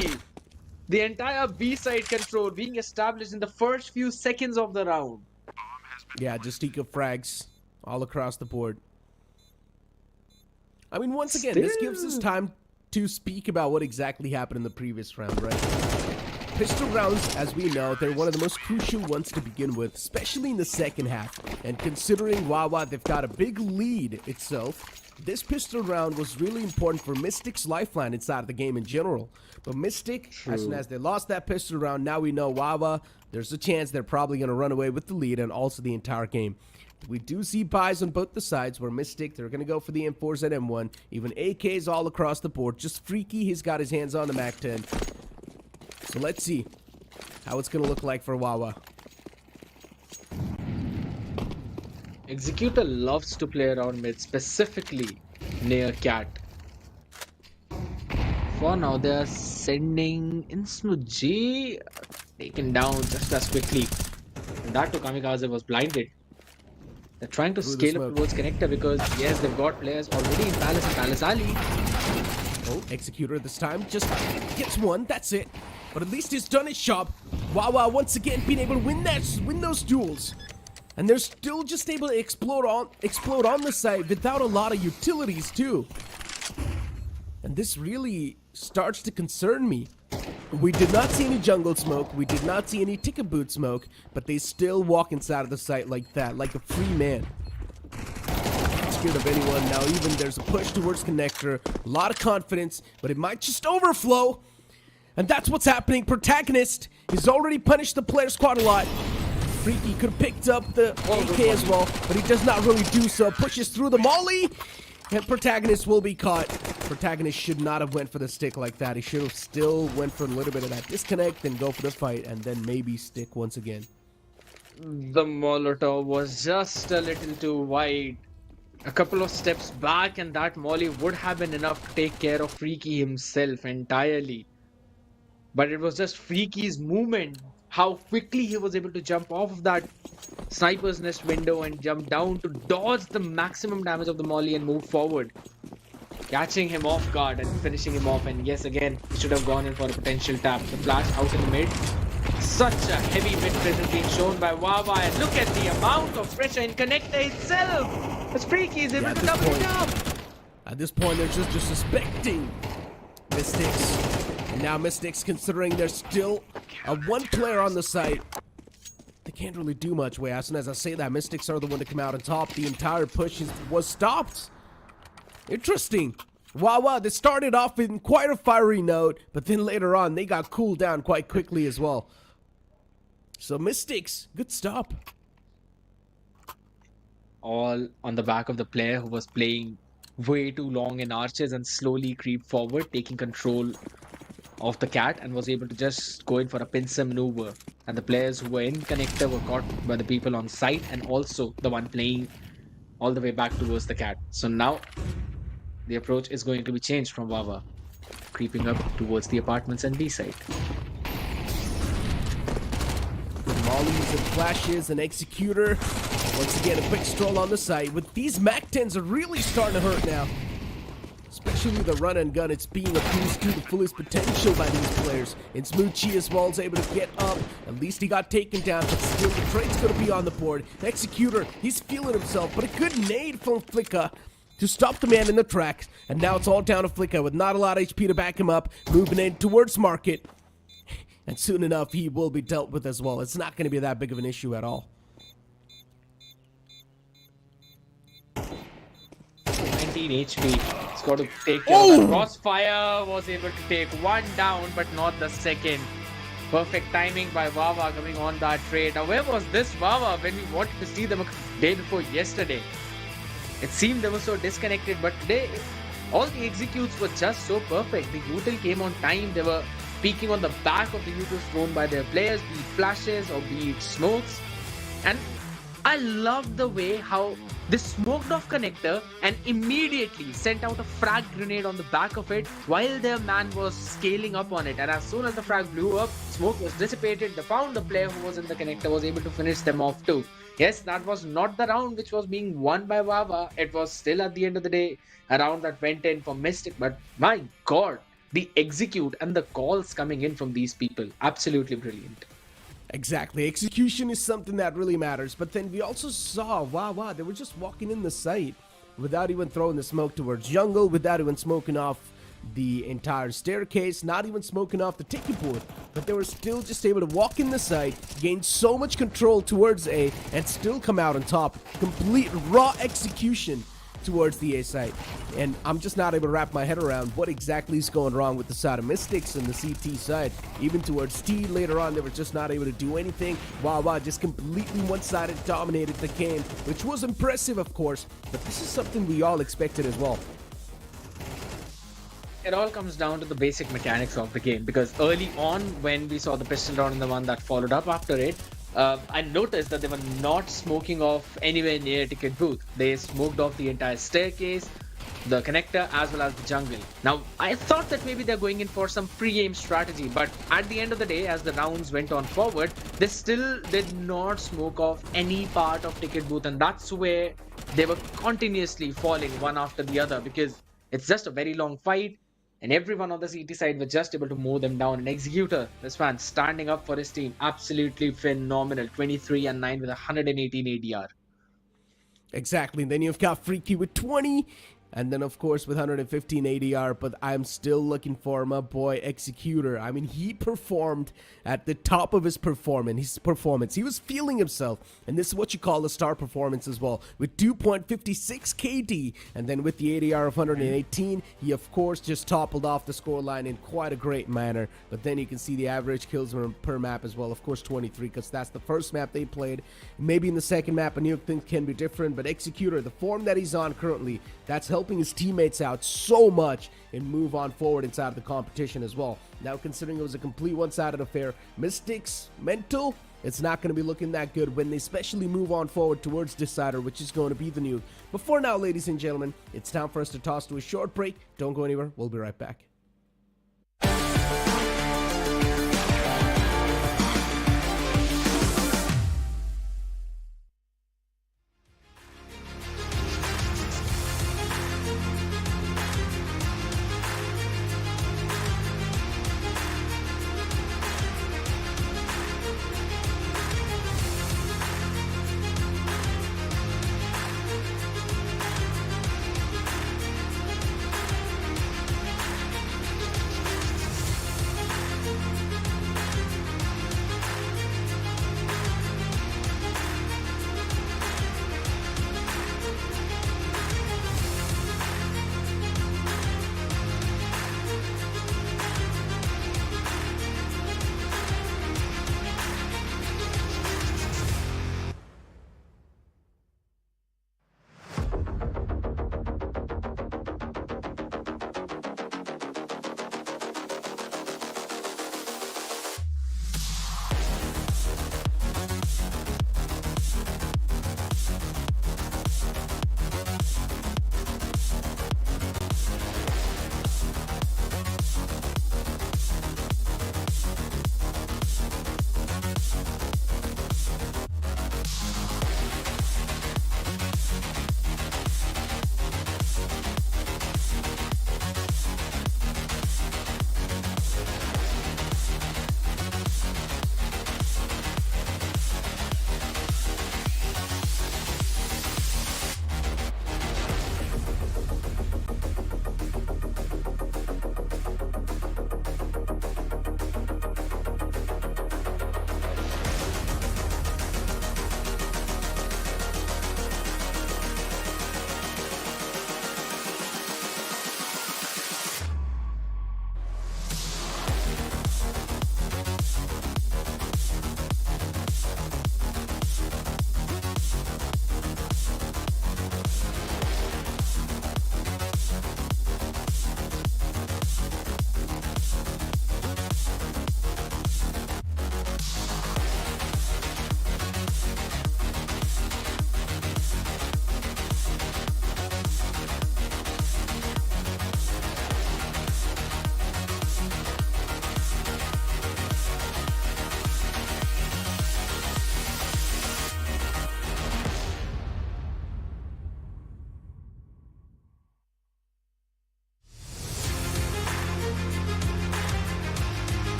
S2: The entire B side control being established in the first few seconds of the round.
S1: Yeah, just eco frags all across the board. I mean, once again, this gives us time to speak about what exactly happened in the previous round, right? Pistol rounds, as we know, they're one of the most crucial ones to begin with, especially in the second half. And considering WahWah, they've got a big lead itself, this pistol round was really important for Mystic's lifeline inside of the game in general. But Mystic, as soon as they lost that pistol round, now we know WahWah, there's a chance they're probably going to run away with the lead and also the entire game. We do see buys on both the sides where Mystic, they're going to go for the M4s and M1. Even AKs all across the board. Just Freaky, he's got his hands on the MAC-10. So let's see how it's going to look like for WahWah.
S2: Executor loves to play around mid, specifically near Cat. For now, they are sending Insmuji taken down just as quickly. And that to Kamikaze was blinded. They're trying to scale up towards connector because, yes, they've got players already in Palace and Palace Alley.
S1: Oh, Executor this time just gets one, that's it. But at least he's done his job. WahWah once again being able to win those duels. And they're still just able to explode on the site without a lot of utilities too. And this really starts to concern me. We did not see any jungle smoke, we did not see any ticket boot smoke, but they still walk inside of the site like that, like a free man. Not scared of anyone. Now even there's a push towards connector, a lot of confidence, but it might just overflow. And that's what's happening. Protagonist, he's already punished the player squad a lot. Freaky could have picked up the AK as well, but he does not really do so. Pushes through the molly, and Protagonist will be caught. Protagonist should not have went for the stick like that. He should have still went for a little bit of that disconnect, then go for the fight, and then maybe stick once again.
S2: The Molotov was just a little too wide. A couple of steps back and that molly would have been enough to take care of Freaky himself entirely. But it was just Freaky's movement, how quickly he was able to jump off of that sniper's nest window and jump down to dodge the maximum damage of the molly and move forward. Catching him off guard and finishing him off, and yes, again, he should have gone in for a potential tap. The flash out in the mid. Such a heavy mid presence being shown by WahWah, and look at the amount of pressure in connector itself. As Freaky is able to double it up.
S1: At this point, they're just suspecting Mystics. And now Mystics, considering there's still a one player on the site, they can't really do much. Wait, as soon as I say that, Mystics are the one to come out on top. The entire push was stopped. Interesting. WahWah, they started off in quite a fiery note, but then later on, they got cooled down quite quickly as well. So Mystics, good stop.
S2: All on the back of the player who was playing way too long in arches and slowly creep forward, taking control of the cat, and was able to just go in for a pincer maneuver. And the players who were in connector were caught by the people on site, and also the one playing all the way back towards the cat. So now the approach is going to be changed from WahWah, creeping up towards the apartments and B site.
S1: Mollies and flashes and executor. Once again, a quick stroll on the site. With these MAC-10s are really starting to hurt now. Especially the run and gun, it's being abused to the fullest potential by these players. And Smoochie as well is able to get up. At least he got taken down, but still the trade's going to be on the board. Executor, he's feeling himself, but a good nade from Flicka to stop the man in the tracks. And now it's all down to Flicka with not a lot of HP to back him up. Moving in towards Market. And soon enough, he will be dealt with as well. It's not going to be that big of an issue at all.
S2: 19 HP. He's got to take care of that. Crossfire was able to take one down, but not the second. Perfect timing by WahWah coming on that trade. Now, where was this WahWah when we wanted to see them a day before yesterday? It seemed they were so disconnected, but today, all the executes were just so perfect. The util came on time. They were peeking on the back of the utils thrown by their players, be it flashes or be it smokes. And I loved the way how they smoked off connector and immediately sent out a frag grenade on the back of it while their man was scaling up on it. And as soon as the frag blew up, smoke was dissipated. They found the player who was in the connector, was able to finish them off too. Yes, that was not the round which was being won by WahWah. It was still at the end of the day a round that went in for Mystic. But my God, the execute and the calls coming in from these people, absolutely brilliant.
S1: Exactly. Execution is something that really matters. But then we also saw WahWah, they were just walking in the site without even throwing the smoke towards jungle, without even smoking off the entire staircase, not even smoking off the ticket board. But they were still just able to walk in the site, gain so much control towards A, and still come out on top. Complete raw execution towards the A site. And I'm just not able to wrap my head around what exactly is going wrong with the side of Mystics and the CT side. Even towards T later on, they were just not able to do anything. WahWah just completely one-sided dominated the game, which was impressive, of course, but this is something we all expected as well.
S2: It all comes down to the basic mechanics of the game, because early on when we saw the pistol round and the one that followed up after it, I noticed that they were not smoking off anywhere near ticket booth. They smoked off the entire staircase, the connector, as well as the jungle. Now, I thought that maybe they're going in for some pre-game strategy, but at the end of the day, as the rounds went on forward, they still did not smoke off any part of ticket booth, and that's where they were continuously falling one after the other, because it's just a very long fight. And everyone on the CT side was just able to mow them down. And Executor, this man, standing up for his team, absolutely phenomenal. 23-9 with 118 ADR.
S1: Exactly. And then you've got Freaky with 20. and then of course with 115 ADR, but I'm still looking for my boy Executor. I mean, he performed at the top of his performance. He was feeling himself, and this is what you call a star performance as well, with 2.56 KD, and then with the ADR of 118, he of course just toppled off the scoreline in quite a great manner. But then you can see the average kills per map as well, of course 23, because that's the first map they played. Maybe in the second map a new thing can be different, but Executor, the form that he's on currently, that's helping his teammates out so much and move on forward inside of the competition as well. Now, considering it was a complete one-sided affair, Mystics mental, it's not going to be looking that good when they especially move on forward towards Decider, which is going to be the nuke. But for now, ladies and gentlemen, it's time for us to toss to a short break. Don't go anywhere. We'll be right back.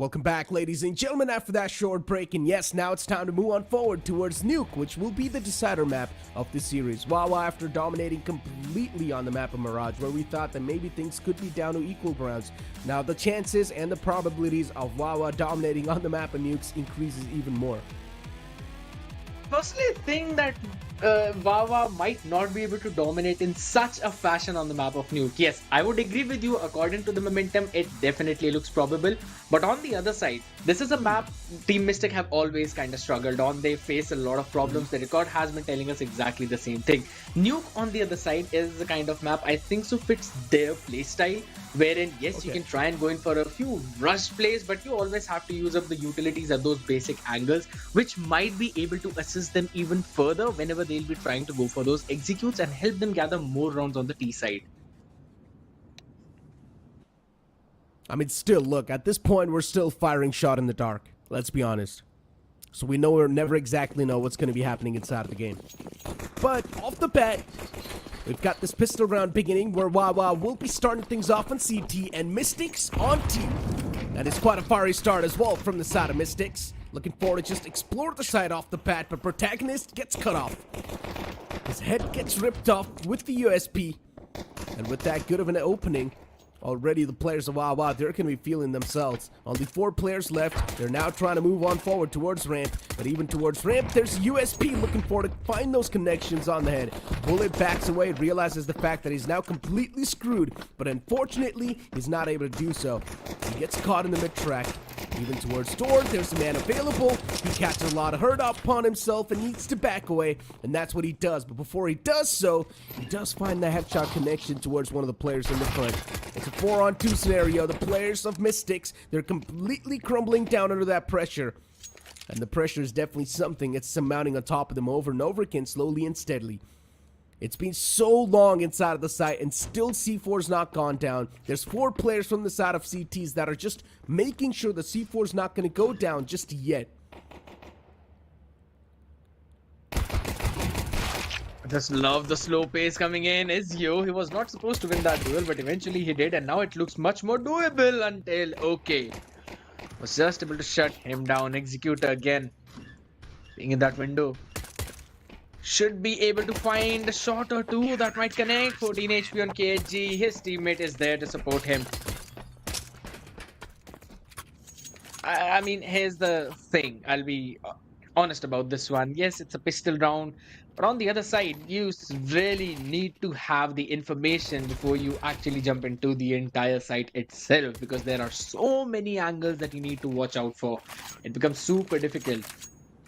S1: Welcome back, ladies and gentlemen, after that short break. And yes, now it's time to move on forward towards Nuke, which will be the decider map of the series. WahWah, after dominating completely on the map of Mirage, where we thought that maybe things could be down to equal grounds, now the chances and the probabilities of WahWah dominating on the map of Nukes increases even more.
S2: Personally, I think that WahWah might not be able to dominate in such a fashion on the map of Nuke. Yes, I would agree with you. According to the momentum, it definitely looks probable. But on the other side, this is a map Team Mystic have always kind of struggled on. They face a lot of problems. The record has been telling us exactly the same thing. Nuke, on the other side, is the kind of map I think so fits their playstyle. Wherein, yes, you can try and go in for a few rush plays, but you always have to use up the utilities at those basic angles, which might be able to assist them even further whenever they'll be trying to go for those executes and help them gather more rounds on the T side.
S1: I mean, still, look, at this point, we're still firing shot in the dark. Let's be honest. So we never exactly know what's going to be happening inside of the game. But off the bat, we've got this pistol round beginning where WahWah will be starting things off on CT and Mystics on T. That is quite a fiery start as well from the side of Mystics. Looking forward to just explore the side off the bat, but Protagonist gets cut off. His head gets ripped off with the USP. And with that good of an opening, already the players of WahWah, they're going to be feeling themselves. Only 4 players left. They're now trying to move on forward towards ramp. But even towards ramp, there's USP looking forward to find those connections on the head. Bullet backs away, realizes the fact that he's now completely screwed. But unfortunately, he's not able to do so. He gets caught in the mid-track. Even towards door, there's a man available. He catches a lot of hurt upon himself and needs to back away. And that's what he does. But before he does so, he does find the headshot connection towards one of the players in the front. It's a 4-on-2 scenario. The players of Mystics, they're completely crumbling down under that pressure. And the pressure is definitely something that's surmounting on top of them over and over again, slowly and steadily. It's been so long inside of the site and still C4's not gone down. There's 4 players from the side of CTs that are just making sure the C4's not going to go down just yet.
S2: I just love the slow pace coming in. Ezio, he was not supposed to win that duel, but eventually he did, and now it looks much more doable until, okay, was just able to shut him down. Executor again, being in that window. Should be able to find a shot or two that might connect. 14 HP on KHG. His teammate is there to support him. I mean, here's the thing. I'll be honest about this one. Yes, it's a pistol round. But on the other side, you really need to have the information before you actually jump into the entire site itself. Because there are so many angles that you need to watch out for. It becomes super difficult.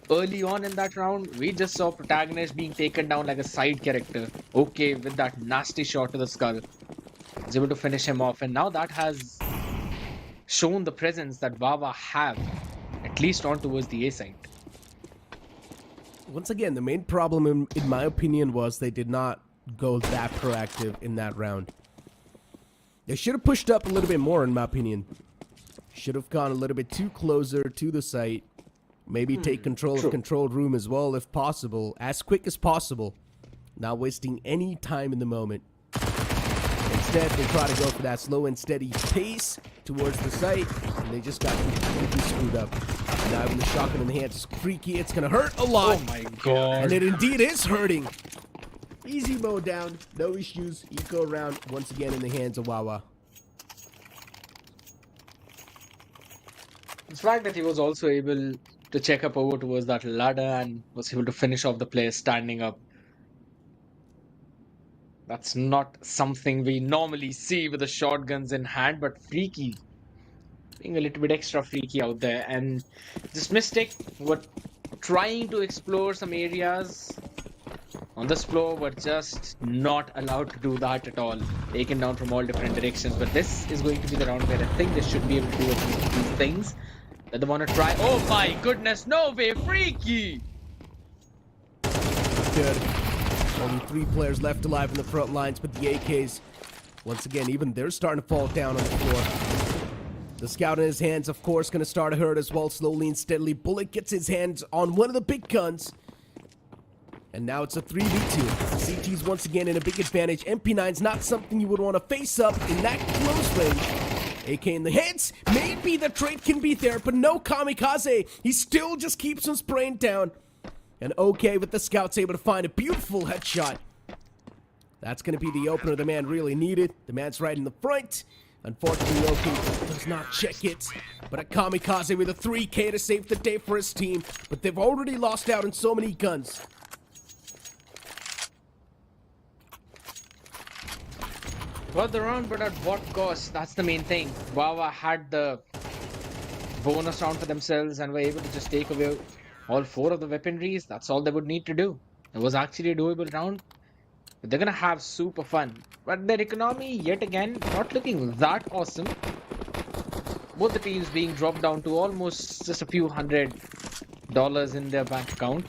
S2: Early on in that round, we just saw Protagonist being taken down like a side character. Okay, with that nasty shot to the skull. Was able to finish him off, and now that has shown the presence that WahWah have, at least on towards the A side.
S1: Once again, the main problem, in my opinion, was they did not go that proactive in that round. They should have pushed up a little bit more, in my opinion. Should have gone a little bit too closer to the site. Maybe take control of controlled room as well, if possible, as quick as possible. Not wasting any time in the moment. Instead, they try to go for that slow and steady pace towards the site, and they just got completely screwed up. Now with the shotgun in the hands, it's freaky. It's gonna hurt a lot.
S2: Oh my god!
S1: And it indeed is hurting. Easy mode down, no issues. Eco round once again in the hands of WahWah.
S2: The fact that he was also able to check up over towards that ladder and was able to finish off the player standing up. That's not something we normally see with the shotguns in hand, but freaky. Being a little bit extra freaky out there. And this Mystic were trying to explore some areas on this floor, but just not allowed to do that at all. Taken down from all different directions. But this is going to be the round where I think they should be able to do at least these things that they want to try. Oh my goodness, no way, freaky!
S1: Good. Only 3 players left alive in the front lines, but the AKs, once again, even they're starting to fall down on the floor. The scout in his hands, of course, going to start to hurt as well, slowly and steadily. Bullet gets his hands on one of the big guns. And now it's a 3v2. CT's once again in a big advantage. MP9's not something you would want to face up in that close range. AK in the hands. Maybe the trade can be there, but no kamikaze. He still just keeps him spraying down. And OK with the scouts able to find a beautiful headshot. That's going to be the opener the man really needed. The man's right in the front. Unfortunately, OK does not check it. But a kamikaze with a 3K to save the day for his team. But they've already lost out on so many guns.
S2: Got the round, but at what cost? That's the main thing. WahWah had the bonus round for themselves and were able to just take away all 4 of the weaponries. That's all they would need to do. It was actually a doable round. But they're gonna have super fun. But their economy, yet again, not looking that awesome. Both the teams being dropped down to almost just a few $100 in their bank account.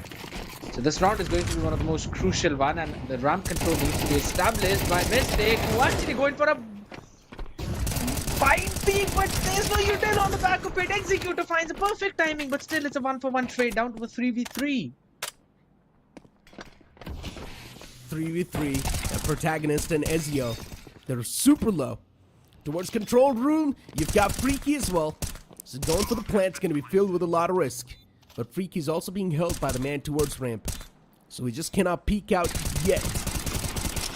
S2: So this round is going to be one of the most crucial one, and the ramp control needs to be established by Mistake, who actually going for a fine peak, but there's no util on the back of it. Executor finds a perfect timing, but still it's a 1-for-1 trade down to a 3v3.
S1: 3v3, a protagonist and Ezio. They're super low. Towards control room, you've got Freaky as well. So going for the plant's going to be filled with a lot of risk. But Freaky's also being held by the man towards ramp. So he just cannot peek out yet.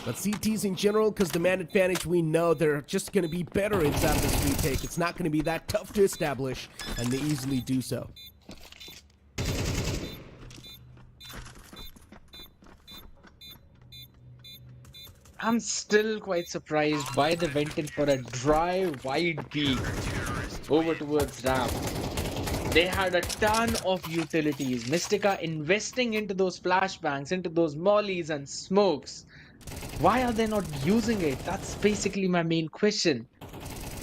S1: But CTs in general, because the man advantage, we know they're just going to be better inside of this retake. It's not going to be that tough to establish, and they easily do so.
S2: I'm still quite surprised by the went in for a dry wide peak over towards ramp. They had a ton of utilities. Mystica investing into those flashbangs, into those mollies and smokes. Why are they not using it? That's basically my main question.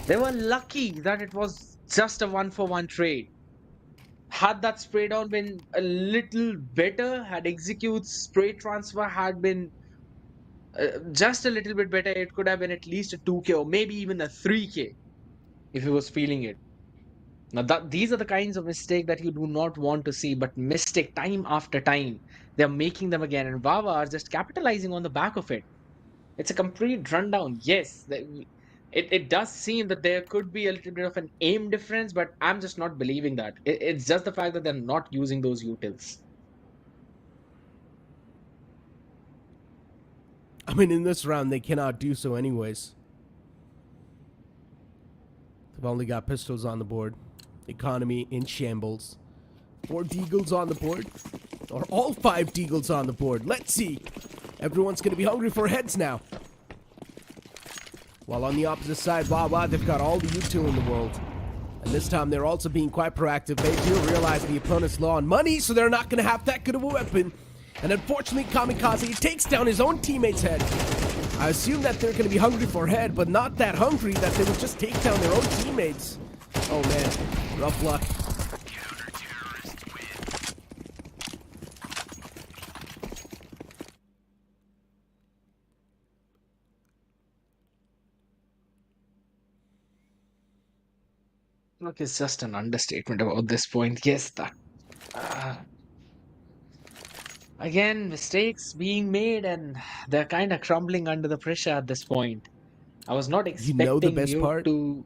S2: They were lucky that it was just a 1-for-1 trade. Had that spray down been a little better, had executes spray transfer had been just a little bit better, it could have been at least a 2K or maybe even a 3K if he was feeling it. Now these are the kinds of mistake that you do not want to see, but mistake time after time, they're making them again, and WahWah are just capitalizing on the back of it. It's a complete rundown. Yes, it does seem that there could be a little bit of an aim difference, but I'm just not believing that. It's just the fact that they're not using those utils.
S1: I mean, in this round, they cannot do so anyways. They've only got pistols on the board. Economy in shambles. 4 deagles on the board. Or all 5 deagles on the board. Let's see. Everyone's going to be hungry for heads now. While on the opposite side, WahWah, they've got all the util in the world. And this time, they're also being quite proactive. They do realize the opponent's low on money, so they're not going to have that good of a weapon. And unfortunately, Kamikaze takes down his own teammate's head. I assume that they're going to be hungry for head, but not that hungry that they would just take down their own teammates. Oh man, rough luck.
S2: Look, it's just an understatement about this point. Yes, that... again, mistakes being made, and they're kind of crumbling under the pressure at this point. I was not expecting
S1: the best part?
S2: to...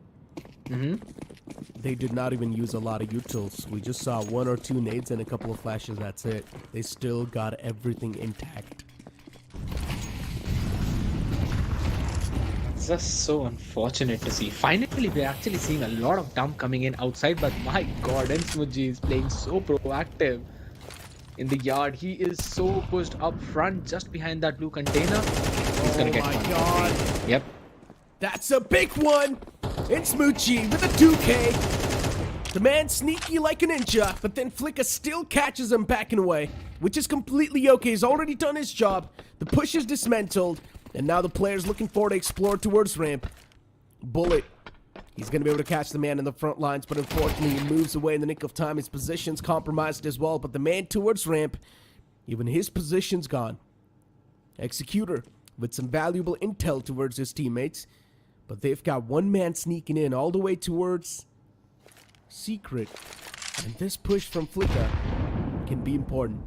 S1: They did not even use a lot of utils. We just saw 1 or 2 nades and a couple of flashes, that's it. They still got everything intact.
S2: It's just so unfortunate to see. Finally, we're actually seeing a lot of dump coming in outside, but my god, Smudgy is playing so proactive in the yard. He is so pushed up front, just behind that blue container. He's gonna get one.
S1: Oh my god.
S2: Yep.
S1: That's a big one! It's Smoochie with a 2K. The man sneaky like a ninja, but then Flicka still catches him backing away, which is completely okay. He's already done his job. The push is dismantled, and now the player's looking forward to explore towards ramp. Bullet. He's going to be able to catch the man in the front lines, but unfortunately he moves away in the nick of time. His position's compromised as well, but the man towards ramp, even his position's gone. Executor with some valuable intel towards his teammates, but they've got one man sneaking in all the way towards Secret, and this push from Flicka can be important.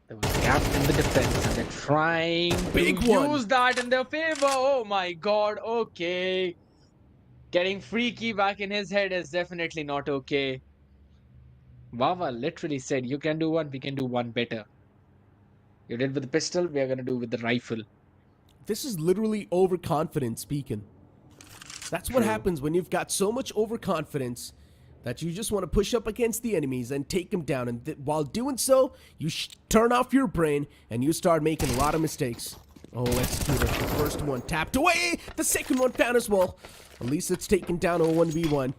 S2: There was a gap in in the defense and they're trying
S1: Big
S2: to
S1: one.
S2: use that in their favor. Oh my god, okay. Getting freaky back in his head is definitely not okay. WahWah literally said, you can do one, we can do one better. You did with the pistol, we are gonna do with the rifle.
S1: This is literally overconfidence speaking. That's what
S2: True.
S1: happens when you've got so much overconfidence that you just want to push up against the enemies and take them down. And while doing so, you turn off your brain and you start making a lot of mistakes. Oh, Executor, the first one tapped away. The second one found as well. At least it's taken down a 1v1.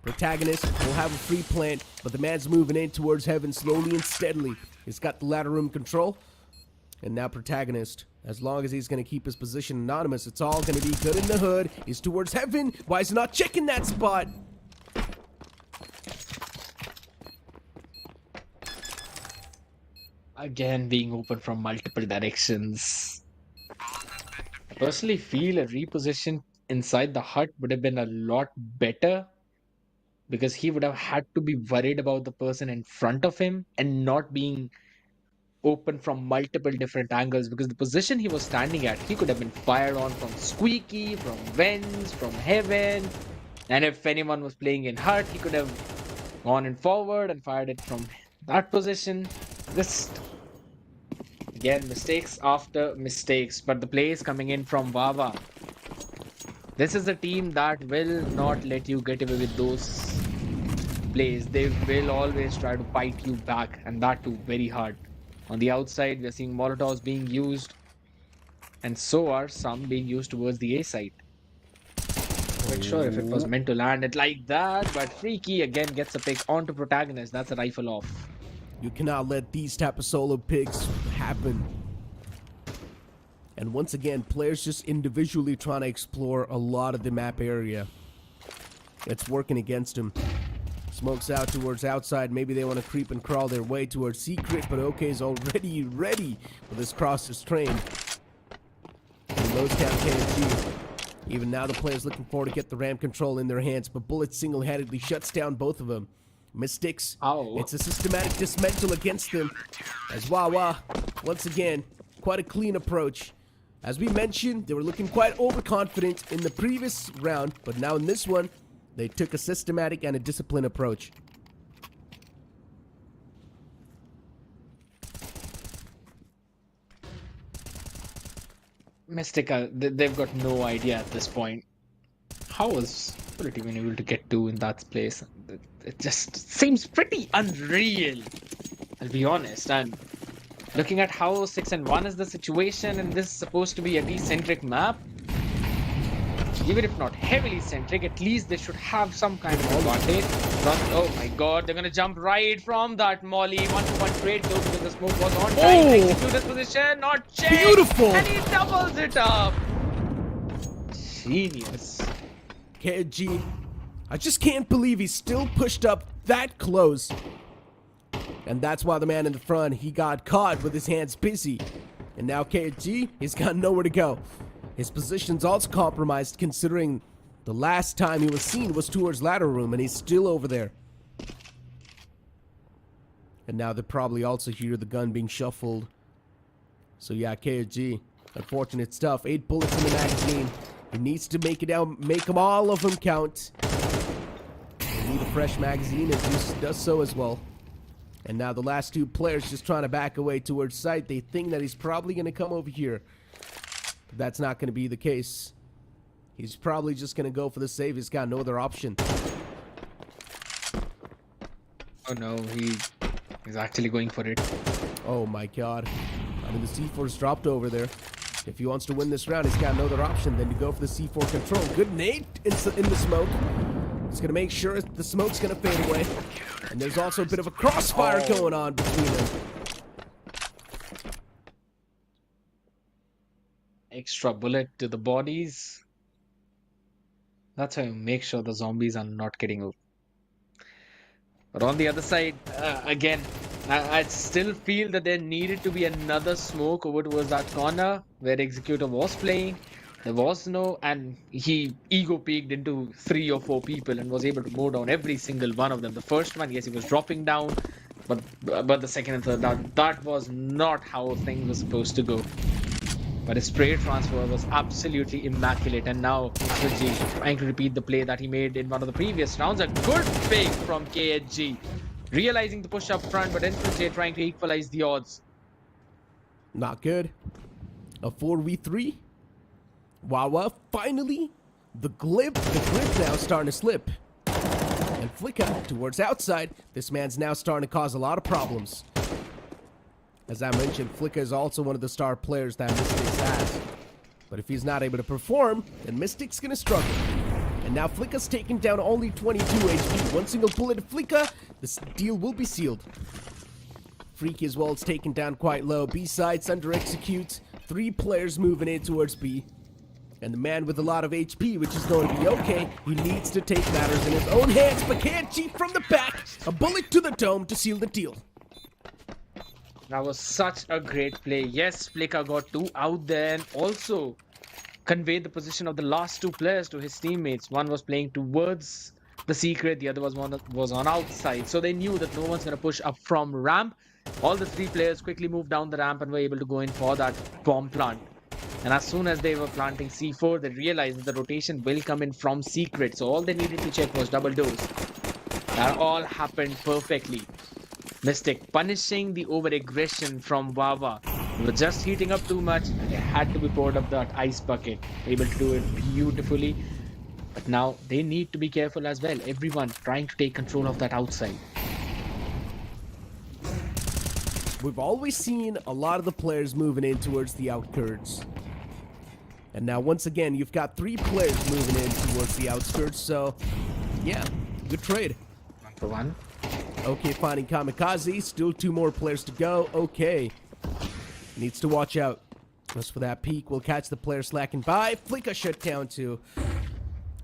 S1: Protagonist will have a free plant, but the man's moving in towards heaven slowly and steadily. He's got the ladder room control. And now Protagonist, as long as he's going to keep his position anonymous, it's all going to be good in the hood. He's towards heaven. Why is he not checking that spot?
S2: Again, being open from multiple directions. I personally feel a reposition inside the hut would have been a lot better, because he would have had to be worried about the person in front of him and not being open from multiple different angles, because the position he was standing at, he could have been fired on from squeaky, from vents, from heaven. And if anyone was playing in hut, he could have gone in forward and fired it from that position. Just again, mistakes after mistakes, but the play is coming in from WahWah. This is a team that will not let you get away with those plays. They will always try to bite you back, and that too very hard. On the outside, we are seeing Molotovs being used, and so are some being used towards the A side. Quite sure if it was meant to land it like that, but Freaky again gets a pick onto Protagonist. That's a rifle off.
S1: You cannot let these type of solo picks happen. And once again, players just individually trying to explore a lot of the map area. It's working against him. Smokes out towards outside. Maybe they want to creep and crawl their way towards secret, but OK is already ready with his crosses trained. And lows down KFG. Even now, the player's looking forward to get the ram control in their hands, but Bullet single-handedly shuts down both of them. Mystics, it's a systematic dismantle against them. As WahWah, once again, quite a clean approach. As we mentioned, they were looking quite overconfident in the previous round, but now in this one, they took a systematic and a disciplined approach.
S2: Mystica, they've got no idea at this point. How was Bullet even able to get two in that place? It just seems pretty unreal, I'll be honest. And looking at how 6 and 1 is the situation, and this is supposed to be a D-centric map, even if not heavily centric, at least they should have some kind of advantage. Oh my god, they're gonna jump right from that molly. 1-to-1 trade though, because the smoke was on time. Execute this position, not check.
S1: Beautiful!
S2: And he doubles it up. Genius.
S1: KG, I just can't believe he's still pushed up that close. And that's why the man in the front, he got caught with his hands busy. And now KG, he's got nowhere to go. His position's also compromised, considering the last time he was seen was towards ladder room, and he's still over there. And now they probably also hear the gun being shuffled. So yeah, KG, unfortunate stuff. 8 bullets in the magazine. He needs to make it out, make them all of them count. They need a fresh magazine, and Juice does so as well. And now the last 2 players just trying to back away towards site. They think that he's probably going to come over here. But that's not going to be the case. He's probably just going to go for the save. He's got no other option.
S2: Oh no, he's actually going for it.
S1: Oh my god. I mean, the C4's dropped over there. If he wants to win this round, he's got no other option than to go for the C4 control. Good nade in the smoke. He's going to make sure the smoke's going to fade away. And there's also a bit of a crossfire going on between them.
S2: Extra bullet to the bodies. That's how you make sure the zombies are not getting over. But on the other side, again, I still feel that there needed to be another smoke over towards that corner where Executor was playing. There was no, and he ego peeked into 3 or 4 people and was able to mow down every single one of them. The first one, yes, he was dropping down. But the second and third, that was not how things were supposed to go. But his spray transfer was absolutely immaculate, and now HG trying to repeat the play that he made in one of the previous rounds. A good fake from KHG, realizing to push up front, but HG trying to equalize the odds.
S1: Not good. A 4v3. WahWah, finally, the grip now starting to slip. And Flicka towards outside. This man's now starting to cause a lot of problems. As I mentioned, Flicka is also one of the star players that Mystics has. But if he's not able to perform, then Mystics gonna struggle. And now Flicka's taking down only 22 HP. One single bullet of Flicka, this deal will be sealed. Freaky as well is taken down quite low. B sides under execute. 3 players moving in towards B. And the man with a lot of HP, which is going to be okay, he needs to take matters in his own hands, but can't cheat from the back. A bullet to the dome to seal the deal.
S2: That was such a great play. Yes, Flicka got 2 out there and also conveyed the position of the last 2 players to his teammates. One was playing towards the secret, the other was on outside. So they knew that no one's going to push up from ramp. All the 3 players quickly moved down the ramp and were able to go in for that bomb plant. And as soon as they were planting C4, they realized that the rotation will come in from secret. So all they needed to check was double doors. That all happened perfectly. Mystic punishing the over-aggression from WahWah. They were just heating up too much and they had to be poured up that ice bucket. Able to do it beautifully. But now they need to be careful as well. Everyone trying to take control of that outside.
S1: We've always seen a lot of the players moving in towards the outskirts. And now once again, you've got 3 players moving in towards the outskirts, so yeah, good trade.
S2: 1-for-1.
S1: Okay, finding Kamikaze, still 2 more players to go. Okay, needs to watch out. Just for that peek, we'll catch the player slacking by. Flicka shut down too.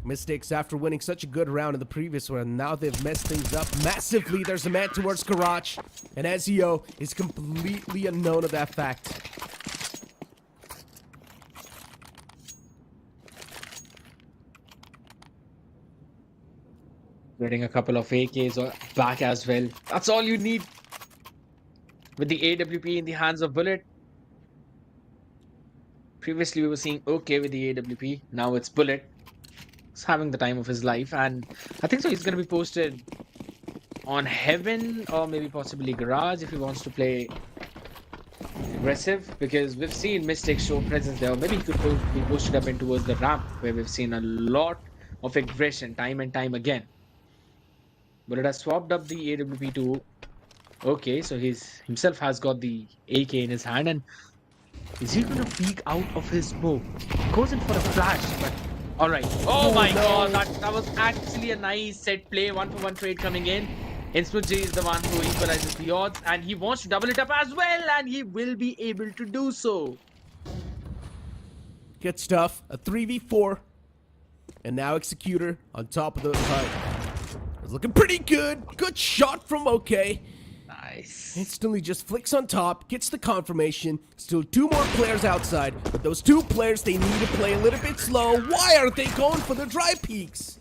S1: Mystics, after winning such a good round in the previous one, now they've messed things up massively. There's a man towards Karach, and Ezio is completely unknown of that fact.
S2: Getting a couple of AKs back as well. That's all you need. With the AWP in the hands of Bullet. Previously we were seeing okay with the AWP. Now it's Bullet. He's having the time of his life. And I think so he's going to be posted on Heaven or maybe possibly Garage if he wants to play aggressive. Because we've seen Mystics show presence there. Or maybe he could be posted up in towards the ramp where we've seen a lot of aggression time and time again. But it has swapped up the AWP to... Okay, so he's himself has got the AK in his hand. And is he going to peek out of his smoke? Goes in for a flash, but... Alright. Oh my god, that was actually a nice set play. 1-for-1 trade coming in. Insmujji is the one who equalizes the odds. And he wants to double it up as well. And he will be able to do so.
S1: Good stuff. A 3v4. And now Executor on top of the HUD. It's looking pretty good. Good shot from OK.
S2: Nice.
S1: Instantly just flicks on top, gets the confirmation. Still 2 more players outside, but those 2 players, they need to play a little bit slow. Why aren't they going for the dry peaks?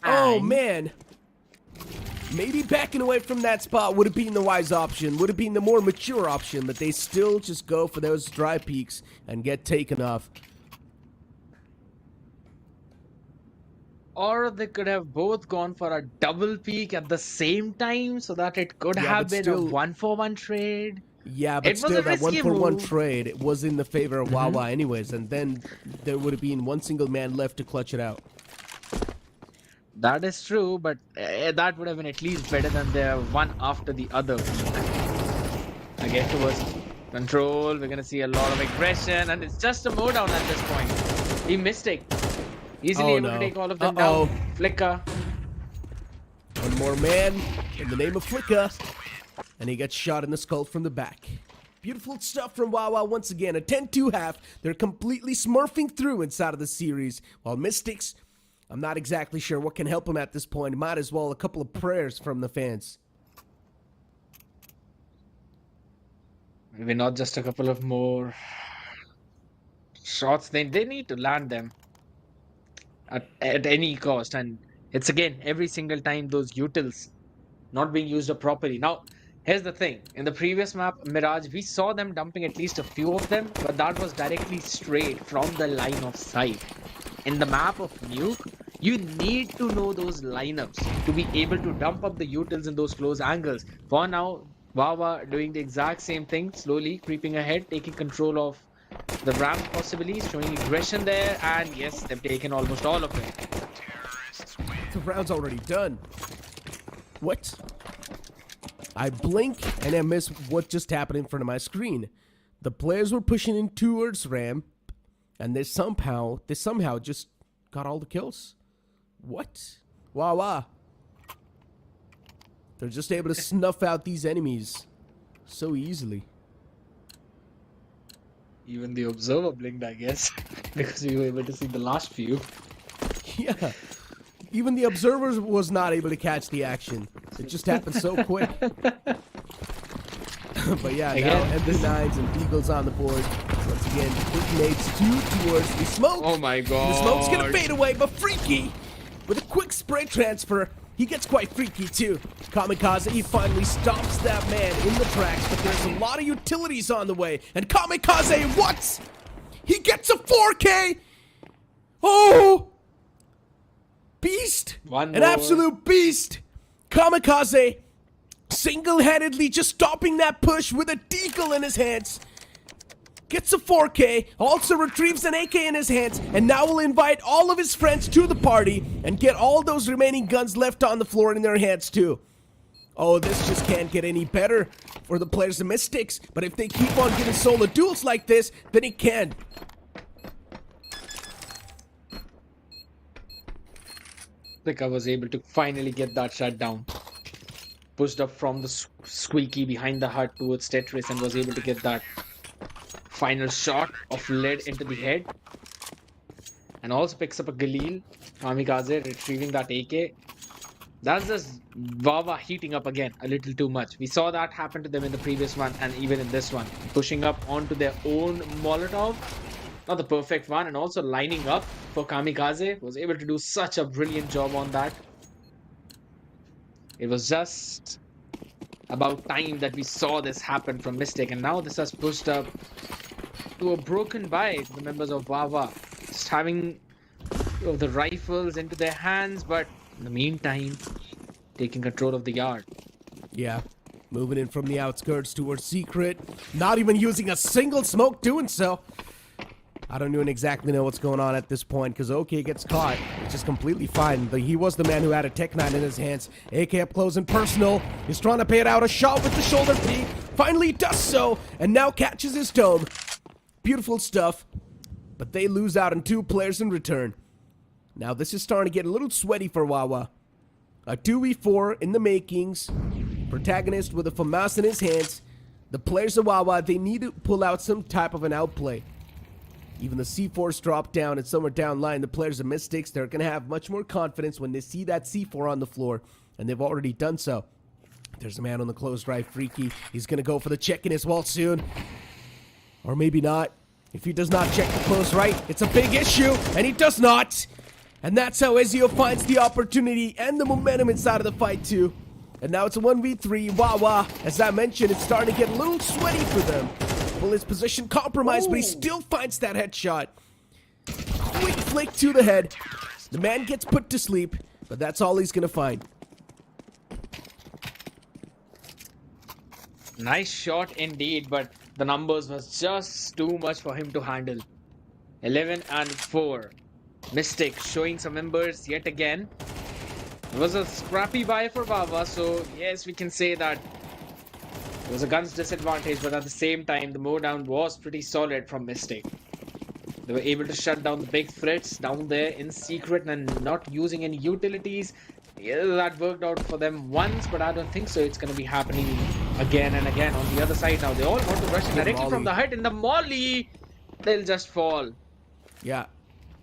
S1: Oh man. Maybe backing away from that spot would have been the wise option, would have been the more mature option, but they still just go for those dry peaks and get taken off.
S2: Or they could have both gone for a double peak at the same time so that it could have been a 1-for-1 trade.
S1: Yeah, but still that 1-for-1 trade, it was in the favor of WahWah anyways, and then there would have been 1 single man left to clutch it out.
S2: That is true, but that would have been at least better than the one after the other. Again towards control, we're going to see a lot of aggression, and it's just a mowdown at this point. He missed it. Easily able to take all of them down. Flicka.
S1: 1 more man in the name of Flicka. And he gets shot in the skull from the back. Beautiful stuff from WahWah once again. A 10-2 half. They're completely smurfing through inside of the series. While Mystics, I'm not exactly sure what can help them at this point. Might as well a couple of prayers from the fans.
S2: Maybe not just a couple of more shots. They need to land them. At any cost, and it's again every single time those utils not being used up properly. Now, here's the thing. In the previous map, Mirage, we saw them dumping at least a few of them, but that was directly straight from the line of sight. In the map of Nuke, you need to know those lineups to be able to dump up the utils in those close angles. For now, WahWah doing the exact same thing, slowly creeping ahead, taking control of the ramp possibly, showing aggression there, and yes, they've taken almost all of it.
S1: The round's already done. What? I blink and I miss what just happened in front of my screen. The players were pushing in towards ramp, and they somehow just got all the kills. What? WahWah. They're just able to snuff out these enemies so easily.
S2: Even the observer blinked, I guess, because we were able to see the last few.
S1: Yeah. Even the observer was not able to catch the action. It just happened so quick. But yeah,
S2: Again,
S1: now MP9s and Deagles on the board. Once again, quick nades two towards the smoke.
S2: Oh my god.
S1: The smoke's gonna fade away, but Freaky, with a quick spray transfer, he gets quite freaky too. Kamikaze, he finally stomps that man in the tracks, but there's a lot of utilities on the way. And Kamikaze, what? He gets a 4K! Oh! Beast!
S2: One
S1: An
S2: more.
S1: absolute beast! Kamikaze single-handedly just stopping that push with a deagle in his hands. Gets a 4K, also retrieves an AK in his hands, and now will invite all of his friends to the party and get all those remaining guns left on the floor in their hands too. Oh, this just can't get any better for the players of Mystics, but if they keep on getting solo duels like this, then it can.
S2: I was able to finally get that shut down. Pushed up from the squeaky behind the hut towards Tetris and was able to get that final shot of lead into the head. And also picks up a Galil. Kamikaze retrieving that AK. That's just WahWah heating up again a little too much. We saw that happen to them in the previous one and even in this one. Pushing up onto their own Molotov. Not the perfect one, and also lining up for Kamikaze. Was able to do such a brilliant job on that. It was just about time that we saw this happen from Mystic, and now this has pushed up to a broken by the members of WahWah. Just having the rifles into their hands, but in the meantime, taking control of the yard.
S1: Yeah, moving in from the outskirts towards Secret. Not even using a single smoke doing so. I don't even exactly know what's going on at this point because OK gets caught, which is completely fine. But he was the man who had a Tech 9 in his hands. AK up close and personal. He's trying to pay it out. A shot with the shoulder peek. Finally does so and now catches his dome. Beautiful stuff. But they lose out on 2 players in return. Now this is starting to get a little sweaty for WahWah. A 2v4 in the makings. Protagonist with a FAMAS in his hands. The players of WahWah, they need to pull out some type of an outplay. Even the C4's drop down and somewhere down line, the players of Mystics, they're going to have much more confidence when they see that C4 on the floor. And they've already done so. There's a man on the closed right, Freaky. He's going to go for the check in his wall soon. Or maybe not. If he does not check the close right, it's a big issue. And he does not. And that's how Ezio finds the opportunity and the momentum inside of the fight too. And now it's a 1v3. WahWah, as I mentioned, it's starting to get a little sweaty for them. Well, his position compromised, but he still finds that headshot. Quick flick to the head. The man gets put to sleep, but that's all he's gonna find.
S2: Nice shot indeed, but the numbers was just too much for him to handle. 11 and 4. Mystic showing some members yet again. It was a scrappy buy for WahWah, so yes, we can say that it was a gun's disadvantage, but at the same time, the mowdown was pretty solid from Mystic. They were able to shut down the big threats down there in secret and not using any utilities. Yeah, that worked out for them once, but I don't think so. It's going to be happening again and again on the other side now. They all want to rush directly from the hut in the molly. They'll just fall.
S1: Yeah,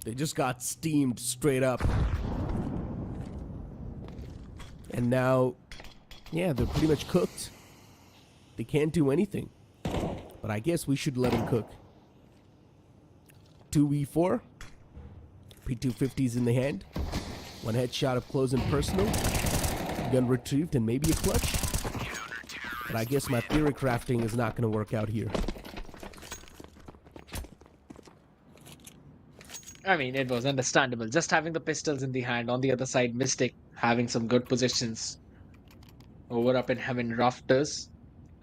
S1: they just got steamed straight up. And now, yeah, they're pretty much cooked. They can't do anything. But I guess we should let them cook. 2v4. P250's in the hand. One headshot up close and personal. gun retrieved and maybe a clutch. But I guess my theory crafting is not going to work out here.
S2: I mean, it was understandable. Just having the pistols in the hand. On the other side, Mystic having some good positions. Over up in heaven rafters.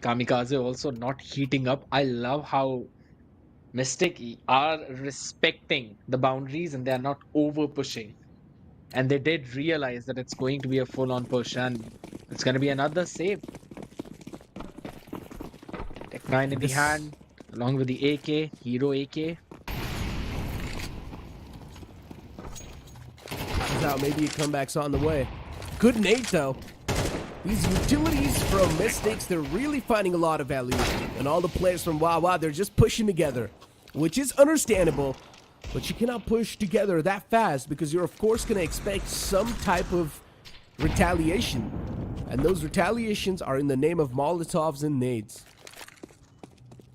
S2: Kamikaze also not heating up. I love how Mystic are respecting the boundaries and they are not over pushing. And they did realize that it's going to be a full-on push and it's going to be another save. Tech 9 in the hand, along with the AK, Hero AK.
S1: Out, maybe a comeback's on the way. Good nade though. These utilities from Mystics, they're really finding a lot of value. And all the players from WahWah, they're just pushing together. Which is understandable. But you cannot push together that fast because you're of course going to expect some type of retaliation. And those retaliations are in the name of Molotovs and nades.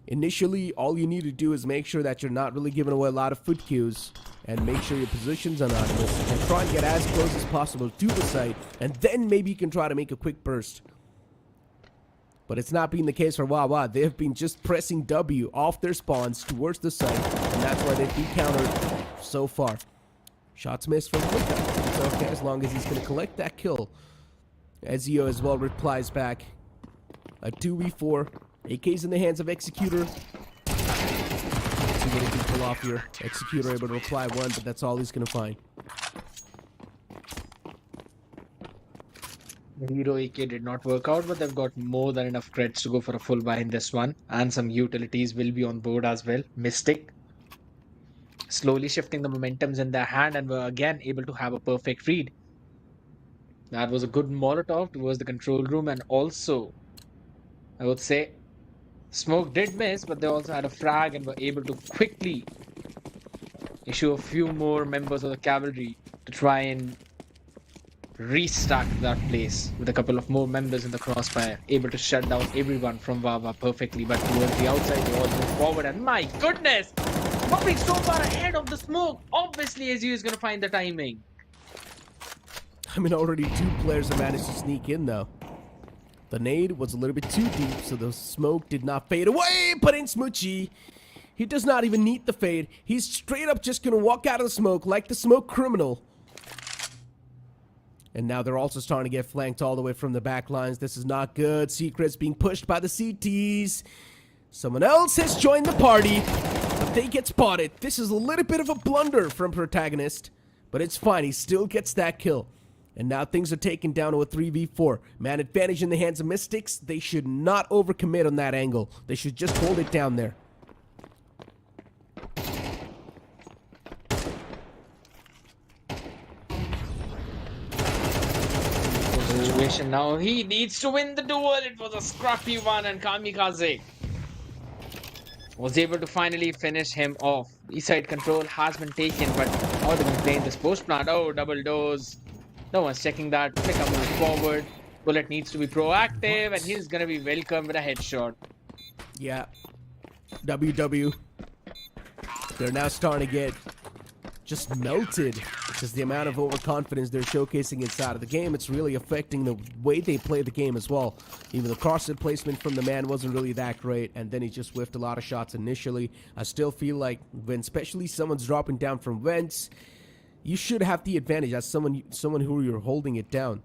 S1: Initially, all you need to do is make sure that you're not really giving away a lot of foot cues. And make sure your position's anonymous. And try and get as close as possible to the site. And then maybe you can try to make a quick burst. But it's not been the case for WahWah. They have been just pressing W off their spawns towards the site. And that's why they've been countered so far. Shots missed from Flicka. It's okay as long as he's going to collect that kill. Ezio as well replies back. A 2v4. AK's in the hands of Executor. See what he can pull off here. Executor able to reply one, but that's all he's going to find.
S2: The Hero AK did not work out, but they've got more than enough creds to go for a full buy in this one. And some utilities will be on board as well. Mystic slowly shifting the momentums in their hand and were again able to have a perfect read. That was a good Molotov towards the control room, and also, I would say, Smoke did miss, but they also had a frag and were able to quickly issue a few more members of the cavalry to try and restack that place with a couple of more members in the crossfire, able to shut down everyone from WahWah perfectly. But towards the outside, they all move forward, and my goodness, moving so far ahead of the Smoke. Obviously, Ezio is going to find the timing.
S1: I mean, already two players have managed to sneak in though. The nade was a little bit too deep, so the smoke did not fade away. But in Smoochie, he does not even need the fade. He's straight up just going to walk out of the smoke like the smoke criminal. And now they're also starting to get flanked all the way from the back lines. This is not good. Secrets being pushed by the CTs. Someone else has joined the party, but they get spotted. This is a little bit of a blunder from Protagonist, but it's fine. He still gets that kill. And now things are taken down to a 3v4. Man advantage in the hands of Mystics. They should not overcommit on that angle. They should just hold it down there.
S2: Situation now. He needs to win the duel. It was a scrappy one, and Kamikaze was able to finally finish him off. East side control has been taken, but how they been playing this post plant? Oh, double doors. No one's checking that. Flicker moves forward. Bullet needs to be proactive, and he's gonna be welcome with a headshot.
S1: Yeah. WW. They're now starting to get just melted because the amount of overconfidence they're showcasing inside of the game, it's really affecting the way they play the game as well. Even the cross-hit placement from the man wasn't really that great, and then he just whiffed a lot of shots initially. I still feel like when especially someone's dropping down from vents, you should have the advantage as someone who you're holding it down.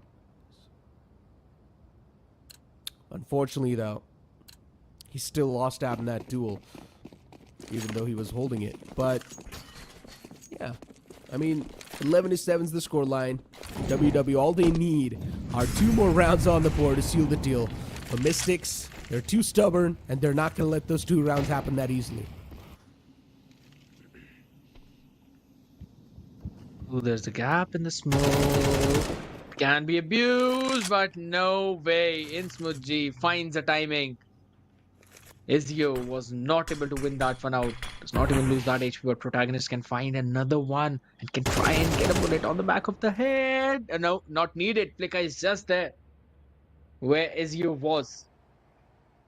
S1: Unfortunately, though, he still lost out in that duel, even though he was holding it. But yeah, I mean, 11-7 is the scoreline. WW, all they need are 2 more rounds on the board to seal the deal. But Mystics, they're too stubborn, and they're not going to let those 2 rounds happen that easily.
S2: Oh, there's a gap in the smoke. Can be abused, but no way. Insmooji finds the timing. Ezio was not able to win that one out. Does not even lose that HP, but Protagonist can find another one and can try and get a bullet on the back of the head. No, not needed. Flicker is just there where Ezio was.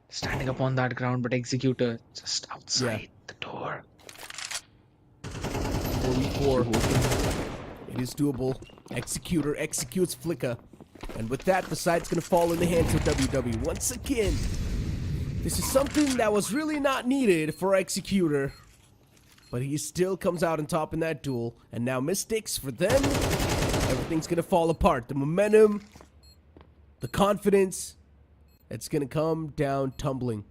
S2: Standing upon that ground, but Executor just outside the door.
S1: 44. It is doable. Executor executes Flicker. And with that, the side's going to fall in the hands of WW. Once again, this is something that was really not needed for Executor. But he still comes out on top in that duel. And now Mystics, for them, everything's going to fall apart. The momentum, the confidence, it's going to come down tumbling.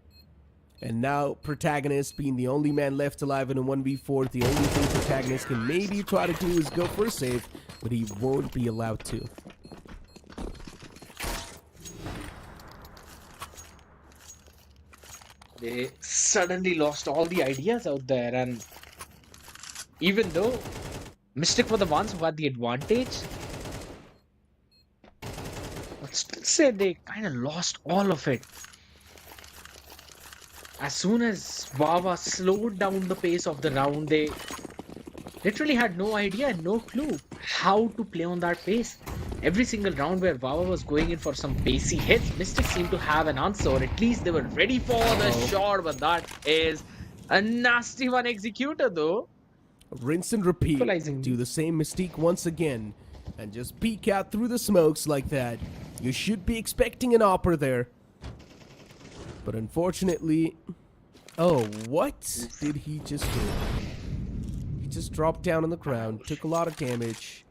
S1: And now Protagonist, being the only man left alive in a 1v4, the only thing Protagonist can maybe try to do is go for a save, but he won't be allowed to.
S2: They suddenly lost all the ideas out there, and even though Mystic were the ones who had the advantage, but still say they kind of lost all of it. As soon as WahWah slowed down the pace of the round, they literally had no idea, no clue how to play on that pace. Every single round where WahWah was going in for some pacey hits, Mystics seemed to have an answer, or at least they were ready for the shot, but that is a nasty one. Executor though.
S1: Rinse and repeat.
S2: Equalizing.
S1: Do the same Mystique once again, and just peek out through the smokes like that. You should be expecting an opper there. But unfortunately... Oh, what did he just do? He just dropped down on the ground, took a lot of damage,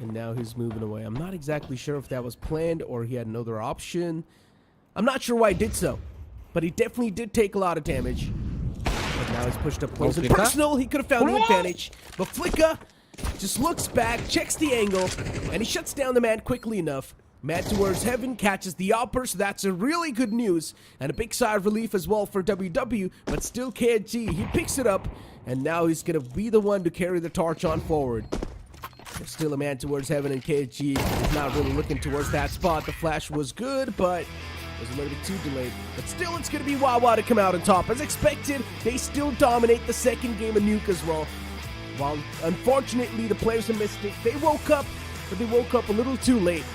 S1: and now he's moving away. I'm not exactly sure if that was planned or he had another option. I'm not sure why he did so, but he definitely did take a lot of damage. But now he's pushed up close and personal. He could have found the advantage, but Flicka just looks back, checks the angle, and he shuts down the man quickly enough. Mad Towards Heaven catches the upper, so that's a really good news. And a big sigh of relief as well for WW, but still KG, he picks it up, and now he's going to be the one to carry the torch on forward. There's still a Mad Towards Heaven, and KG is not really looking towards that spot. The flash was good, but it was a little bit too delayed. But still, it's going to be WahWah to come out on top. As expected, they still dominate the second game of Nuke as well. While, unfortunately, the players of Mystic, they woke up, but they woke up a little too late.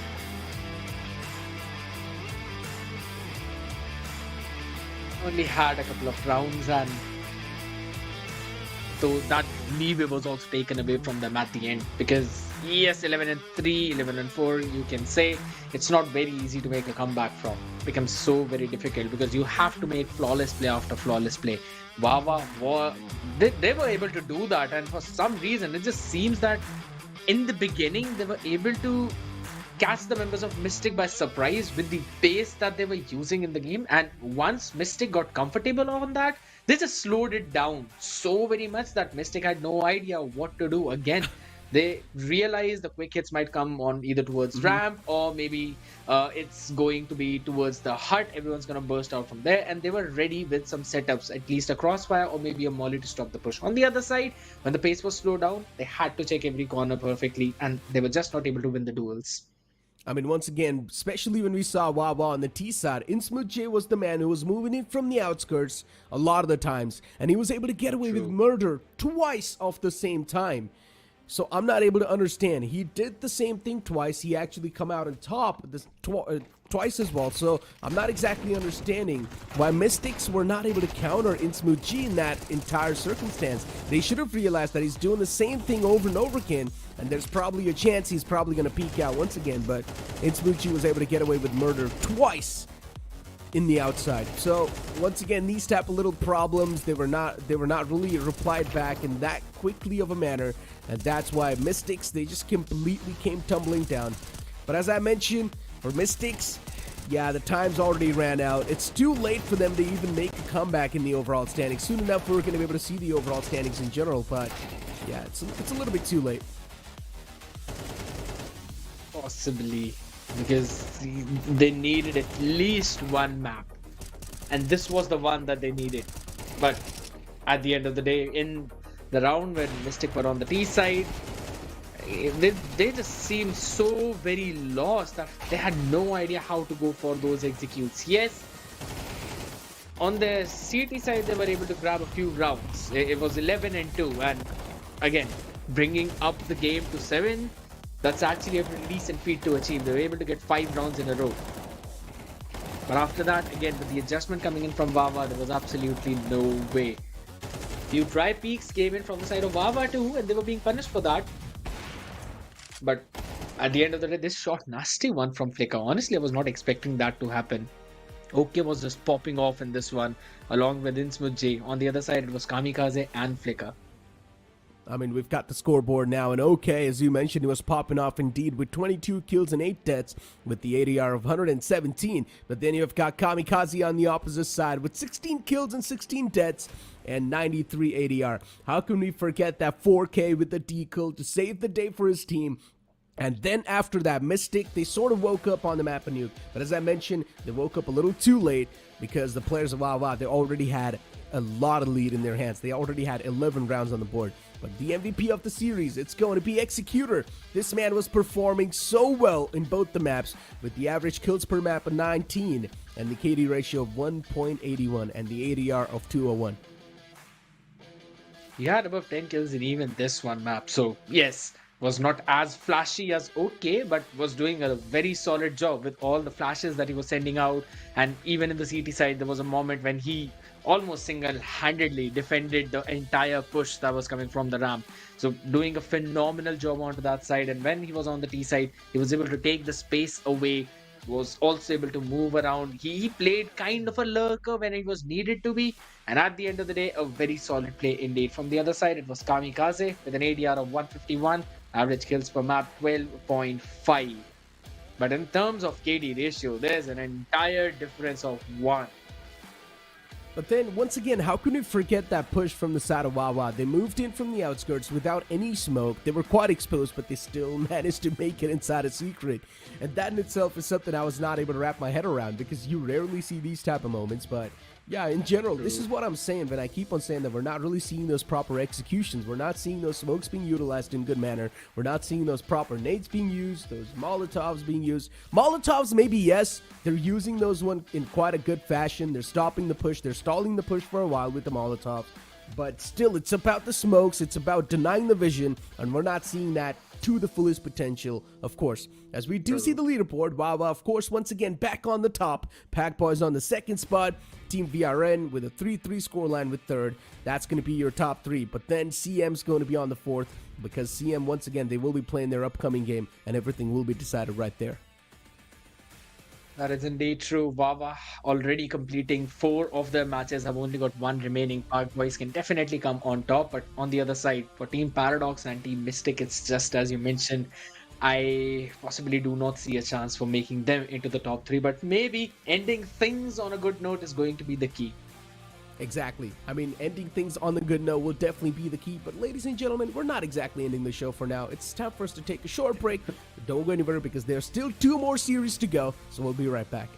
S2: Only had a couple of rounds, and so that leeway was also taken away from them at the end, because yes, 11-3, 11-4, you can say it's not very easy to make a comeback from. It becomes so very difficult because you have to make flawless play after flawless play. WahWah, they were able to do that, and for some reason it just seems that in the beginning they were able to catch the members of Mystic by surprise with the pace that they were using in the game, and once Mystic got comfortable on that, they just slowed it down so very much that Mystic had no idea what to do. Again, they realized the quick hits might come on either towards ramp, or maybe it's going to be towards the hut. Everyone's gonna burst out from there, and they were ready with some setups, at least a crossfire or maybe a molly to stop the push. On the other side, when the pace was slowed down, they had to check every corner perfectly, and they were just not able to win the duels.
S1: I mean, once again, especially when we saw WahWah on the T side, InSmoothJ was the man who was moving in from the outskirts a lot of the times, and he was able to get away with murder twice off the same time. So I'm not able to understand. He did the same thing twice. He actually come out on top twice as well. So I'm not exactly understanding why Mystics were not able to counter InSmoothJ in that entire circumstance. They should have realized that he's doing the same thing over and over again, and there's probably a chance he's probably going to peek out once again. But InSmoothJ was able to get away with murder twice in the outside. So once again, these type of little problems, they were not really replied back in that quickly of a manner, and that's why Mystics, they just completely came tumbling down. But as I mentioned, for Mystics, yeah, the time's already ran out. It's too late for them to even make a comeback in the overall standings. Soon enough, we're going to be able to see the overall standings in general, but yeah, it's a little bit too late.
S2: Possibly, because they needed at least one map, and this was the one that they needed. But at the end of the day, in the round when Mystic were on the T side, they just seemed so very lost that they had no idea how to go for those executes. Yes, on the CT side they were able to grab a few rounds. It was 11-2, and again, bringing up the game to 7, that's actually a pretty decent feat to achieve. They were able to get 5 rounds in a row. But after that, again, with the adjustment coming in from WahWah, there was absolutely no way. Few dry peaks came in from the side of WahWah too, and they were being punished for that. But At the end of the day, this shot nasty one from Flicker. Honestly, I was not expecting that to happen. OK was just popping off in this one, along with Innsmouth J. On the other side, it was Kamikaze and Flicker.
S1: I mean, we've got the scoreboard now, and OK, as you mentioned, he was popping off indeed with 22 kills and 8 deaths with the ADR of 117. But then you've got Kamikaze on the opposite side with 16 kills and 16 deaths and 93 ADR. How can we forget that 4K with the dekill to save the day for his team? And then after that Mystic, they sort of woke up on the map of Nuke. But as I mentioned, they woke up a little too late because the players of WahWah, they already had a lot of lead in their hands. They already had 11 rounds on the board. But the MVP of the series, it's going to be Executor. This man was performing so well in both the maps with the average kills per map of 19 and the KD ratio of 1.81 and the ADR of 201.
S2: He had above 10 kills in even this one map. So yes, was not as flashy as OK, but was doing a very solid job with all the flashes that he was sending out. And even in the CT side, there was a moment when he almost single-handedly defended the entire push that was coming from the ramp. So doing a phenomenal job onto that side. And when he was on the T side, he was able to take the space away, was also able to move around. He played kind of a lurker when it was needed to be. And at the end of the day, a very solid play indeed. From the other side, it was Kamikaze with an ADR of 151, average kills per map 12.5. But in terms of KD ratio, there's an entire difference of 1.
S1: But then, once again, how can we forget that push from the side of WahWah? They moved in from the outskirts without any smoke. They were quite exposed, but they still managed to make it inside a secret. And that in itself is something I was not able to wrap my head around because you rarely see these type of moments. But yeah, in general, this is what I'm saying, but I keep on saying that we're not really seeing those proper executions. We're not seeing those smokes being utilized in good manner. We're not seeing those proper nades being used, those Molotovs being used. Molotovs, maybe yes, they're using those one in quite a good fashion. They're stopping the push. They're stalling the push for a while with the Molotovs. But still, it's about the smokes. It's about denying the vision, and we're not seeing that to the fullest potential, of course. As we do see the leaderboard, WahWah, of course, once again, back on the top. PackBoyz on the second spot. Team VRN with a 3-3 scoreline with third. That's going to be your top 3. But then CM's going to be on the fourth because CM, once again, they will be playing their upcoming game, and everything will be decided right there.
S2: That is indeed true. WahWah already completing 4 of their matches, have only got 1 remaining. PackBoyz can definitely come on top, but on the other side, for Team Paradox and Team Mystic, it's just as you mentioned. I possibly do not see a chance for making them into the top 3, but maybe ending things on a good note is going to be the key.
S1: Exactly. I mean, ending things on the good note will definitely be the key. But ladies and gentlemen, we're not exactly ending the show for now. It's time for us to take a short break. But don't go anywhere because there's still 2 more series to go. So we'll be right back.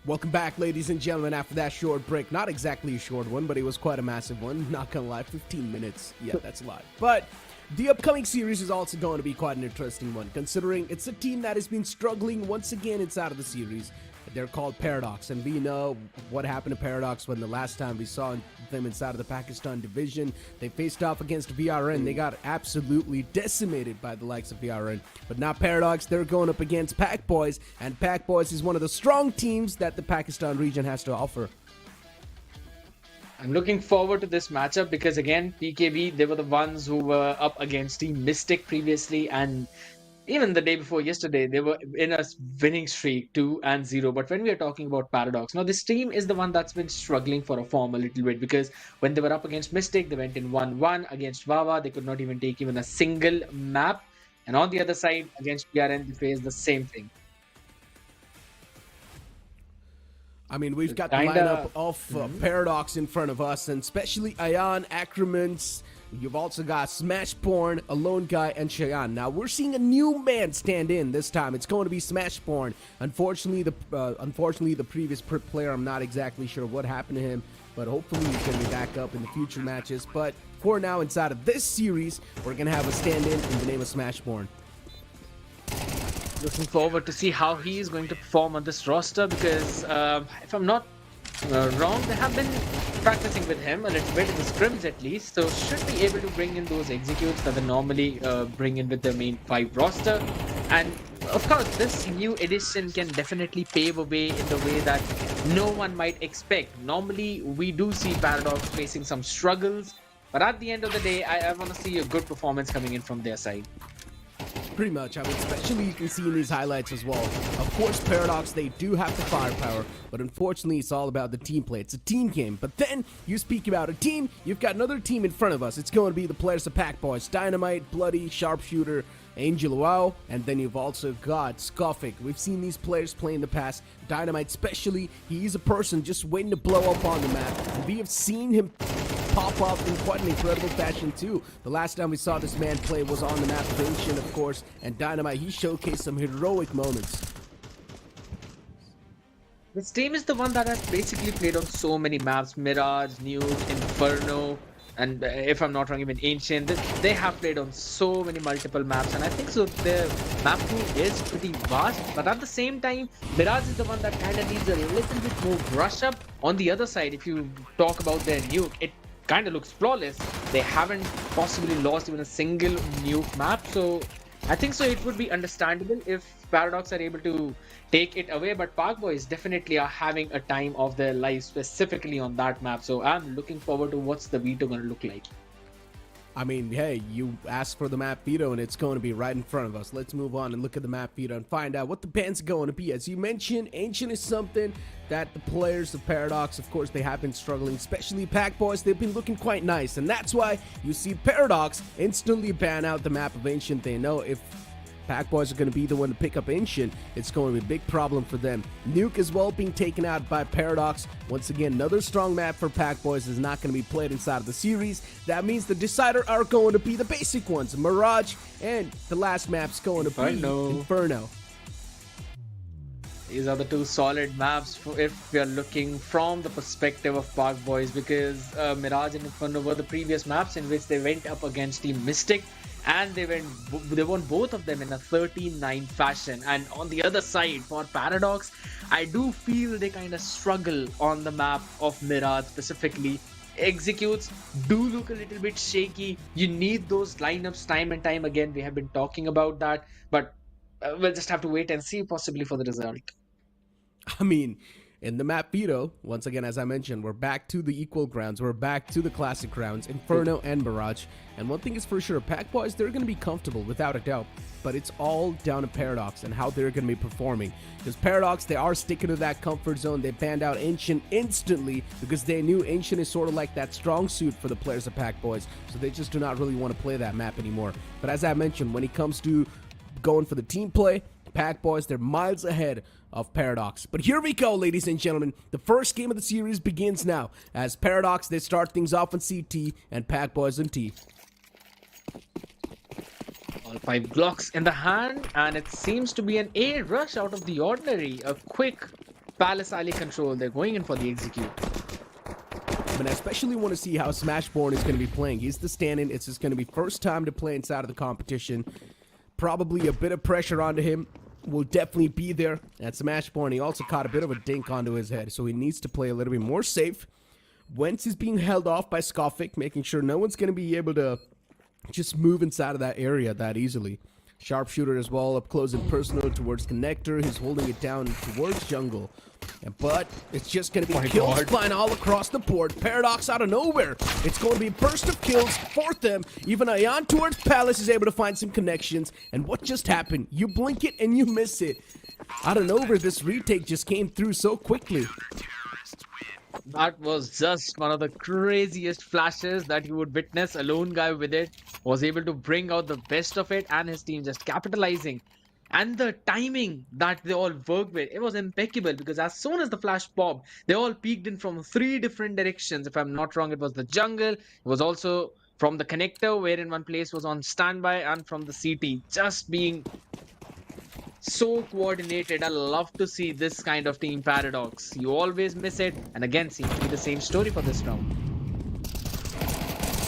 S1: Welcome back, ladies and gentlemen, after that short break. Not exactly a short one, but it was quite a massive one. Not gonna lie, 15 minutes. Yeah, that's a lot. But the upcoming series is also going to be quite an interesting one, considering it's a team that has been struggling once again inside of the series. They're called Paradox, and we know what happened to Paradox when the last time we saw them inside of the Pakistan division. They faced off against VRN. They got absolutely decimated by the likes of VRN. But now Paradox, they're going up against BOYZ, and BOYZ is one of the strong teams that the Pakistan region has to offer.
S2: I'm looking forward to this matchup because, again, PKB, they were the ones who were up against Team Mystic previously, and even the day before yesterday, they were in a winning streak, 2-0. But when we are talking about Paradox, now this team is the one that's been struggling for a form a little bit, because when they were up against Mystic, they went in 1-1 against WahWah. They could not even take even a single map. And on the other side, against PRN, they faced the same thing.
S1: I mean, we've got the lineup of Paradox in front of us, and especially Ayan, Acromans. You've also got Smashporn, Alone Guy, and Cheyenne. Now, we're seeing a new man stand in this time. It's going to be Smashporn. Unfortunately, the previous player, I'm not exactly sure what happened to him, but hopefully he's going to be back up in the future matches. But for now, inside of this series, we're going to have a stand-in the name of Smashporn.
S2: Looking forward to see how he is going to perform on this roster, because if I'm not wrong, they have been practicing with him a little bit in the scrims at least, so should be able to bring in those executes that they normally bring in with their main 5 roster. And of course, this new edition can definitely pave a way in the way that no one might expect. Normally, we do see Paradox facing some struggles, but at the end of the day, I want to see a good performance coming in from their side.
S1: Pretty much. I mean, especially you can see in these highlights as well. Of course, Paradox, they do have the firepower, but unfortunately, it's all about the team play. It's a team game. But then, you speak about a team, you've got another team in front of us. It's going to be the players of BOYZ. Dynamite, Bloody, Sharpshooter, Angel Wow, and then you've also got Skoffic. We've seen these players play in the past. Dynamite especially, he's a person just waiting to blow up on the map. And we have seen him pop up in quite an incredible fashion too. The last time we saw this man play was on the map of Ancient, of course, and Dynamite, he showcased some heroic moments.
S2: This team is the one that has basically played on so many maps: Mirage, Nuke, Inferno, and if I'm not wrong, even Ancient. They have played on so many multiple maps, and I think so their map pool is pretty vast. But at the same time, Mirage is the one that kind of needs a little bit more brush up. On the other side, if you talk about their Nuke, it kind of looks flawless. They haven't possibly lost even a single Nuke map, so I think so it would be understandable if Paradox are able to take it away, but BOYZ definitely are having a time of their life specifically on that map, so I'm looking forward to what's the veto going to look like.
S1: I mean, hey, you asked for the map veto and it's going to be right in front of us. Let's move on and look at the map veto and find out what the ban's going to be. As you mentioned, Ancient is something that the players of Paradox, of course, they have been struggling, especially BOYZ. They've been looking quite nice, and that's why you see Paradox instantly ban out the map of Ancient. They know if BOYZ are going to be the one to pick up Ancient, it's going to be a big problem for them. Nuke as well being taken out by Paradox. Once again, another strong map for BOYZ is not going to be played inside of the series. That means the decider are going to be the basic ones, Mirage, and the last map's going to be Inferno.
S2: These are the two solid maps if we are looking from the perspective of BOYZ, because Mirage and Inferno were the previous maps in which they went up against Team Mystic, and they won both of them in a 13-9 fashion. And on the other side, for Paradox, I do feel they kind of struggle on the map of Mirage specifically. Executes do look a little bit shaky. You need those lineups time and time again. We have been talking about that, but we'll just have to wait and see possibly for the result.
S1: I mean, in the map veto, once again, as I mentioned, we're back to the equal grounds. We're back to the classic grounds, Inferno and Mirage. And one thing is for sure, BOYZ, they're going to be comfortable without a doubt. But it's all down to Paradox and how they're going to be performing. Because Paradox, they are sticking to that comfort zone. They banned out Ancient instantly because they knew Ancient is sort of like that strong suit for the players of BOYZ. So they just do not really want to play that map anymore. But as I mentioned, when it comes to going for the team play, BOYZ, they're miles ahead of Paradox. But here we go, ladies and gentlemen. The first game of the series begins now, as Paradox, they start things off on CT and BOYZ on T.
S2: All 5 Glocks in the hand, and it seems to be an A rush out of the ordinary. A quick Palace alley control. They're going in for the execute.
S1: But I especially want to see how Smashborn is going to be playing. He's the stand-in. It's just going to be first time to play inside of the competition. Probably a bit of pressure onto him will definitely be there at Smashborn. He also caught a bit of a dink onto his head, so he needs to play a little bit more safe. Wentz is being held off by Skofik, making sure no one's going to be able to just move inside of that area that easily. Sharpshooter as well, up close and personal towards Connector. He's holding it down towards Jungle. But it's just going to be kills flying all across the board. Paradox out of nowhere. It's going to be a burst of kills for them. Even Ayan towards Palace is able to find some connections. And what just happened? You blink it and you miss it. Out of nowhere, this retake just came through so quickly.
S2: That was just one of the craziest flashes that you would witness. A lone guy with it was able to bring out the best of it, and his team just capitalizing. And the timing that they all worked with, it was impeccable, because as soon as the flash popped, they all peeked in from 3 different directions. If I'm not wrong, it was the jungle, it was also from the connector, where in one place was on standby, and from the CT, just being so coordinated. I love to see this kind of team, Paradox. You always miss it, and again, seems to be the same story for this round.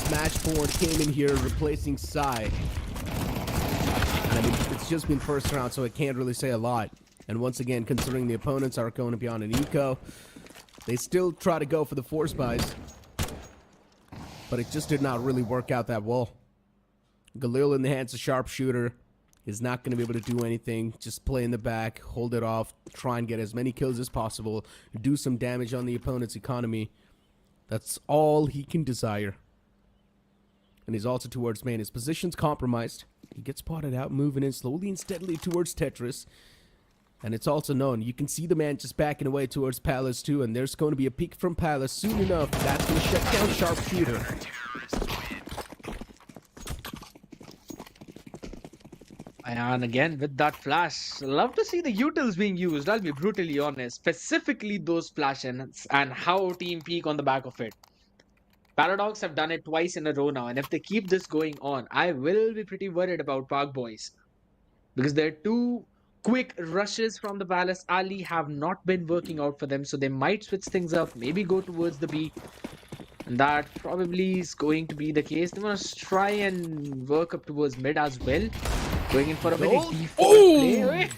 S1: Smashboard came in here replacing Psy. And I mean, it's just been first round, so I can't really say a lot. And once again, considering the opponents are going to be on an eco, they still try to go for the force buys. But it just did not really work out that well. Galil in the hands of Sharpshooter is not going to be able to do anything. Just play in the back, hold it off, try and get as many kills as possible, do some damage on the opponent's economy. That's all he can desire. And he's also towards main. His position's compromised. He gets spotted out, moving in slowly and steadily towards Tetris. And it's also known. You can see the man just backing away towards Palace too. And there's going to be a peek from Palace soon enough. That's going to shut down Sharpshooter.
S2: And again, with that flash, love to see the utils being used, I'll be brutally honest. Specifically those flashes and how team peek on the back of it. Paradox have done it twice in a row now, and if they keep this going on, I will be pretty worried about BOYZ. Because their 2 quick rushes from the Palace alley have not been working out for them, so they might switch things up, maybe go towards the B. And that probably is going to be the case. They want to try and work up towards mid as well. Going in for a very default play.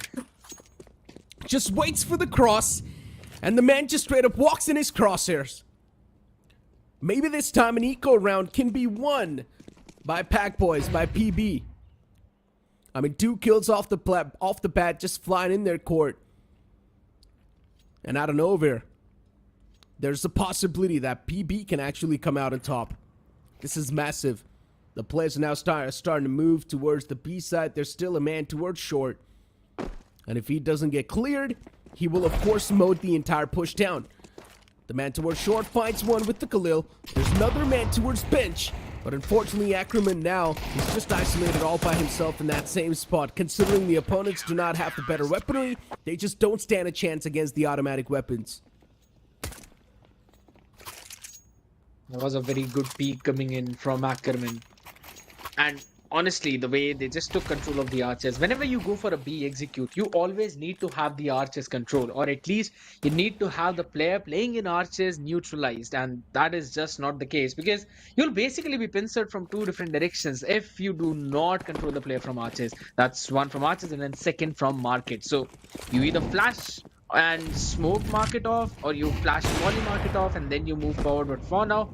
S1: Just waits for the cross, and the man just straight up walks in his crosshairs. Maybe this time an eco round can be won by BOYZ, by PB. I mean, 2 kills off the bat, just flying in their court. And out of nowhere, there's a possibility that PB can actually come out on top. This is massive. The players are now starting to move towards the B side. There's still a man towards short. And if he doesn't get cleared, he will of course mode the entire push down. The man towards short finds one with the Khalil. There's another man towards bench. But unfortunately, Ackerman now is just isolated all by himself in that same spot. Considering the opponents do not have the better weaponry, they just don't stand a chance against the automatic weapons.
S2: That was a very good peek coming in from Ackerman. And honestly, the way they just took control of the archers. Whenever you go for a B execute, you always need to have the archers control, or at least you need to have the player playing in archers neutralized, and that is just not the case, because you'll basically be pincered from 2 different directions if you do not control the player from archers. That's one from archers and then second from market. So you either flash and smoke market off, or you flash volley market off and then you move forward. But for now,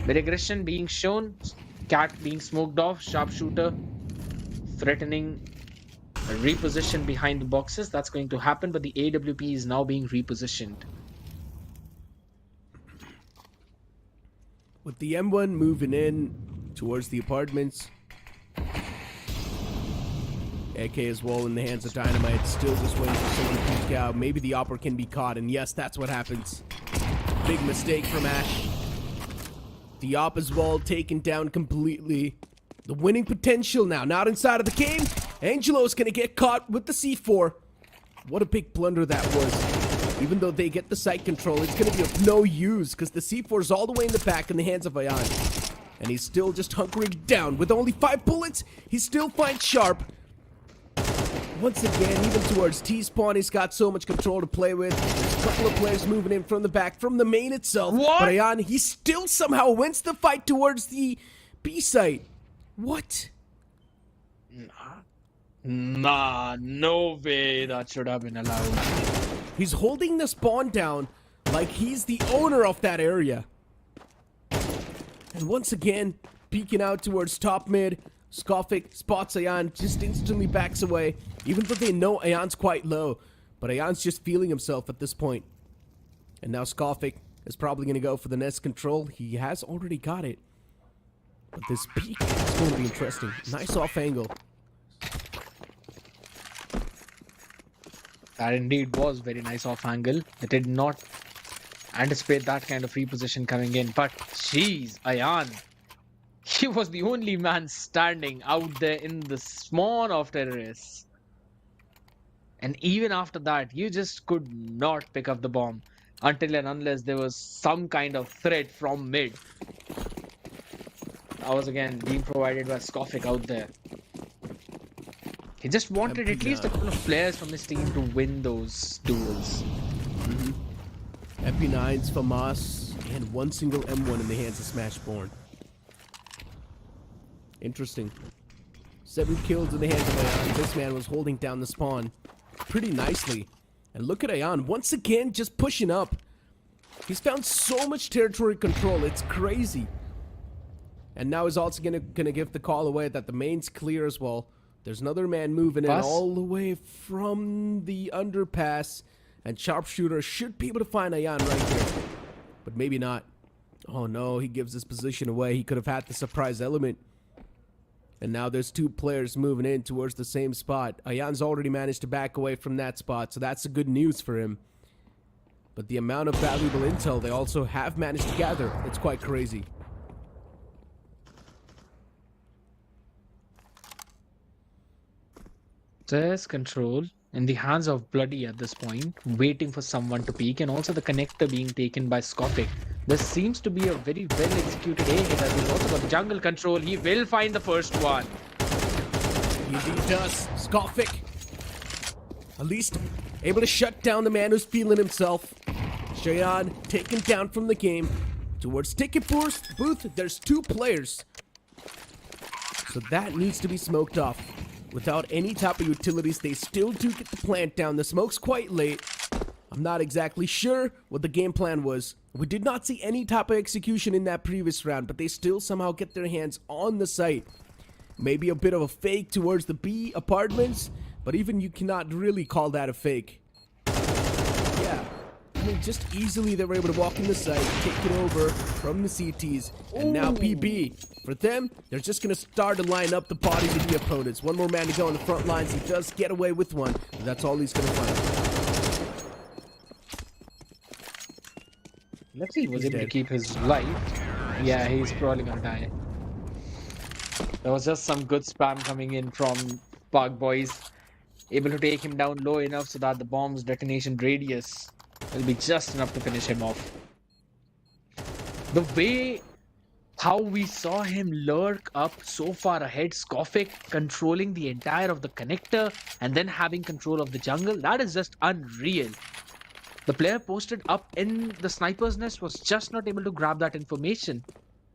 S2: with aggression being shown, Cat being smoked off, Sharpshooter threatening a reposition behind the boxes. That's going to happen, but the AWP is now being repositioned.
S1: With the M1 moving in towards the apartments. AK as well in the hands of Dynamite, still just waiting for someone to peek out. Maybe the opera can be caught, and yes, that's what happens. Big mistake from Ash. The op as well taken down completely. The winning potential now, not inside of the game. Angelo's gonna get caught with the C4. What a big blunder that was. Even though they get the site control, it's gonna be of no use because the C4 is all the way in the back in the hands of Ayan. And he's still just hunkering down. With only 5 bullets, he still finds Sharp. Once again, even towards T-spawn, he's got so much control to play with. There's a couple of players moving in from the back, from the main itself.
S2: What?
S1: But Ayan, he still somehow wins the fight towards the B site. What?
S2: Nah, no way that should have been allowed.
S1: He's holding the spawn down like he's the owner of that area. And once again, peeking out towards top mid. Skofik spots Ayan, just instantly backs away, even though they know Ayan's quite low. But Ayan's just feeling himself at this point. And now Skofik is probably going to go for the nest control. He has already got it. But this peek is going to be interesting. Nice off angle.
S2: That indeed was very nice off angle. I did not anticipate that kind of reposition coming in. But jeez, Ayan. He was the only man standing out there in the spawn of terrorists. And even after that, you just could not pick up the bomb until and unless there was some kind of threat from mid. That was again being provided by Skofik out there. He just wanted at least a couple of players from his team to win those duels.
S1: MP9s, FAMAS, and one single M1 in the hands of Smashborn. Interesting. 7 kills in the hands of Ayan. This man was holding down the spawn pretty nicely. And look at Ayan, once again, just pushing up. He's found so much territory control, it's crazy. And now he's also gonna give the call away that the main's clear as well. There's another man moving in all the way from the underpass. And Sharpshooter should be able to find Ayan right here. But maybe not. Oh no, he gives his position away. He could have had the surprise element. And now there's 2 players moving in towards the same spot. Ayan's already managed to back away from that spot, so that's the good news for him. But the amount of valuable intel they also have managed to gather, it's quite crazy.
S2: There's control in the hands of Bloody at this point, waiting for someone to peek, and also the connector being taken by Skofik. This seems to be a very well executed A hit as he's also got the jungle control. He will find the first one.
S1: He does. Skofik, at least able to shut down the man who's feeling himself. Shayan taken down from the game. Towards ticket booth, there's 2 players. So that needs to be smoked off. Without any type of utilities, they still do get the plant down. The smoke's quite late. I'm not exactly sure what the game plan was. We did not see any type of execution in that previous round, but they still somehow get their hands on the site. Maybe a bit of a fake towards the B apartments, but even you cannot really call that a fake. Yeah, I mean, just easily they were able to walk in the site, take it over from the CTs, and now PB. For them, they're just going to start to line up the bodies of the opponents. One more man to go on the front lines. He does get away with one, but that's all he's going to find.
S2: Let's see, was able to keep his life. Yeah, he's probably gonna die. There was just some good spam coming in from BOYZ. Able to take him down low enough so that the bomb's detonation radius will be just enough to finish him off. The way how we saw him lurk up so far ahead, Skofik controlling the entire of the connector and then having control of the jungle, that is just unreal. The player posted up in the sniper's nest was just not able to grab that information.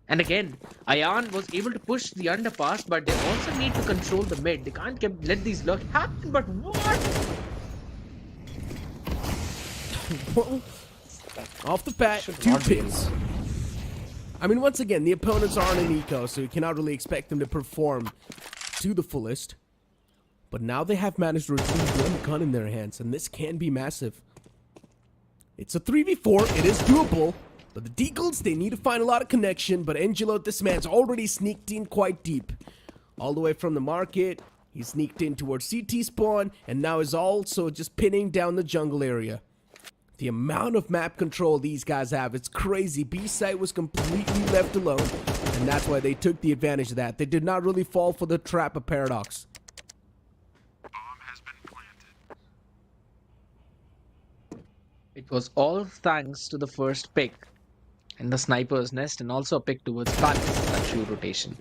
S2: And again, Ayan was able to push the underpass, but they also need to control the mid. They can't let these lurk happen, but what?
S1: Well, off the bat, 2 picks. I mean, once again, the opponents aren't an eco, so you cannot really expect them to perform to the fullest. But now they have managed to retrieve 1 gun in their hands, and this can be massive. It's a 3v4, it is doable, but the Deagles, they need to find a lot of connection, but Angelo, this man's already sneaked in quite deep. All the way from the market, he sneaked in towards CT spawn, and now is also just pinning down the jungle area. The amount of map control these guys have, it's crazy. B-site was completely left alone, and that's why they took the advantage of that. They did not really fall for the trap of Paradox.
S2: It was all thanks to the first pick in the sniper's nest and also a pick towards Palace, that true rotation.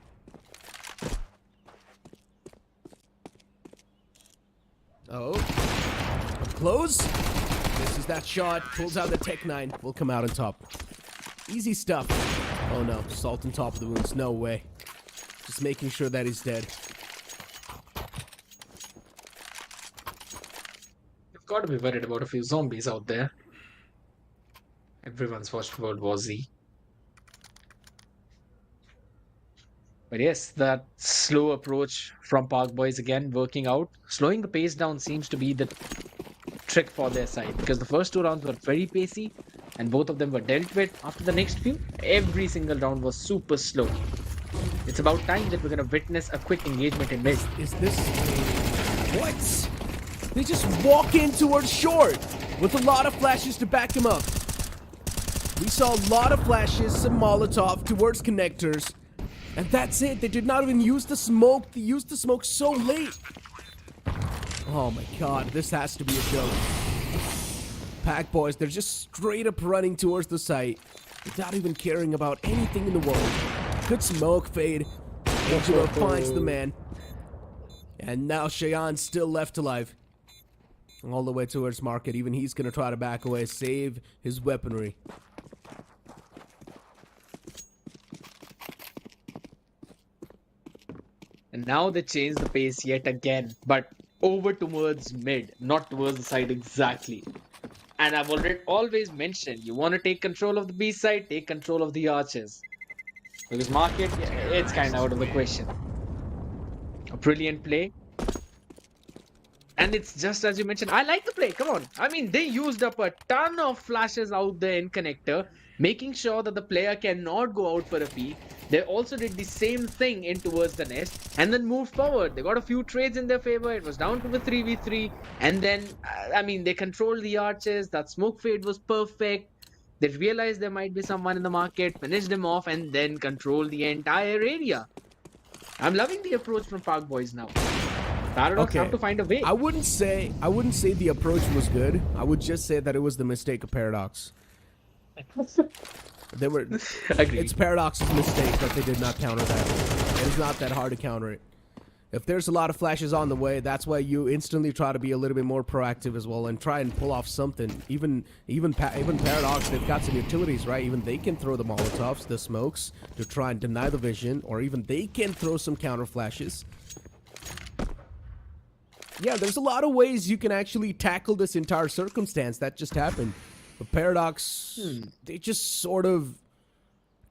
S1: Oh. Up close. This is that shot. Pulls out the Tech 9. Will come out on top. Easy stuff. Oh no. Salt on top of the wounds. No way. Just making sure that he's dead.
S2: You've got to be worried about a few zombies out there. Everyone's watched World War Z. But yes, that slow approach from Park Boys again working out. Slowing the pace down seems to be the trick for their side, because the first 2 rounds were very pacey and both of them were dealt with. After the next few, every single round was super slow. It's about time that we're going to witness a quick engagement in mid.
S1: Is this... What? They just walk in towards short with a lot of flashes to back him up. We saw a lot of flashes, some Molotov towards connectors. And that's it. They did not even use the smoke. They used the smoke so late. Oh my god, this has to be a joke. Pack Boys, they're just straight up running towards the site without even caring about anything in the world. Good smoke fade. Angelo finds the man. And now Cheyenne's still left alive. All the way towards market. Even he's going to try to back away, save his weaponry.
S2: And now they change the pace yet again, but over towards mid, not towards the side exactly. And I've always mentioned, you want to take control of the B side, take control of the arches. Because market, it's kind of out of the question. A brilliant play. And it's just as you mentioned, I like the play, come on. I mean, they used up a ton of flashes out there in connector, making sure that the player cannot go out for a peek. They also did the same thing in towards the nest and then moved forward. They got a few trades in their favor. It was down to a 3v3. And then, I mean, they controlled the arches. That smoke fade was perfect. They realized there might be someone in the market, finished them off, and then controlled the entire area. I'm loving the approach from Park Boys now. Paradox have to find a way.
S1: I wouldn't say the approach was good. I would just say that it was the mistake of Paradox. They were. It's Paradox's mistake that they did not counter that. It's not that hard to counter it. If there's a lot of flashes on the way, that's why you instantly try to be a little bit more proactive as well and try and pull off something. Even Paradox, they've got some utilities, right? Even they can throw the Molotovs, the smokes, to try and deny the vision, or even they can throw some counter flashes. Yeah, there's a lot of ways you can actually tackle this entire circumstance that just happened. But Paradox, they just sort of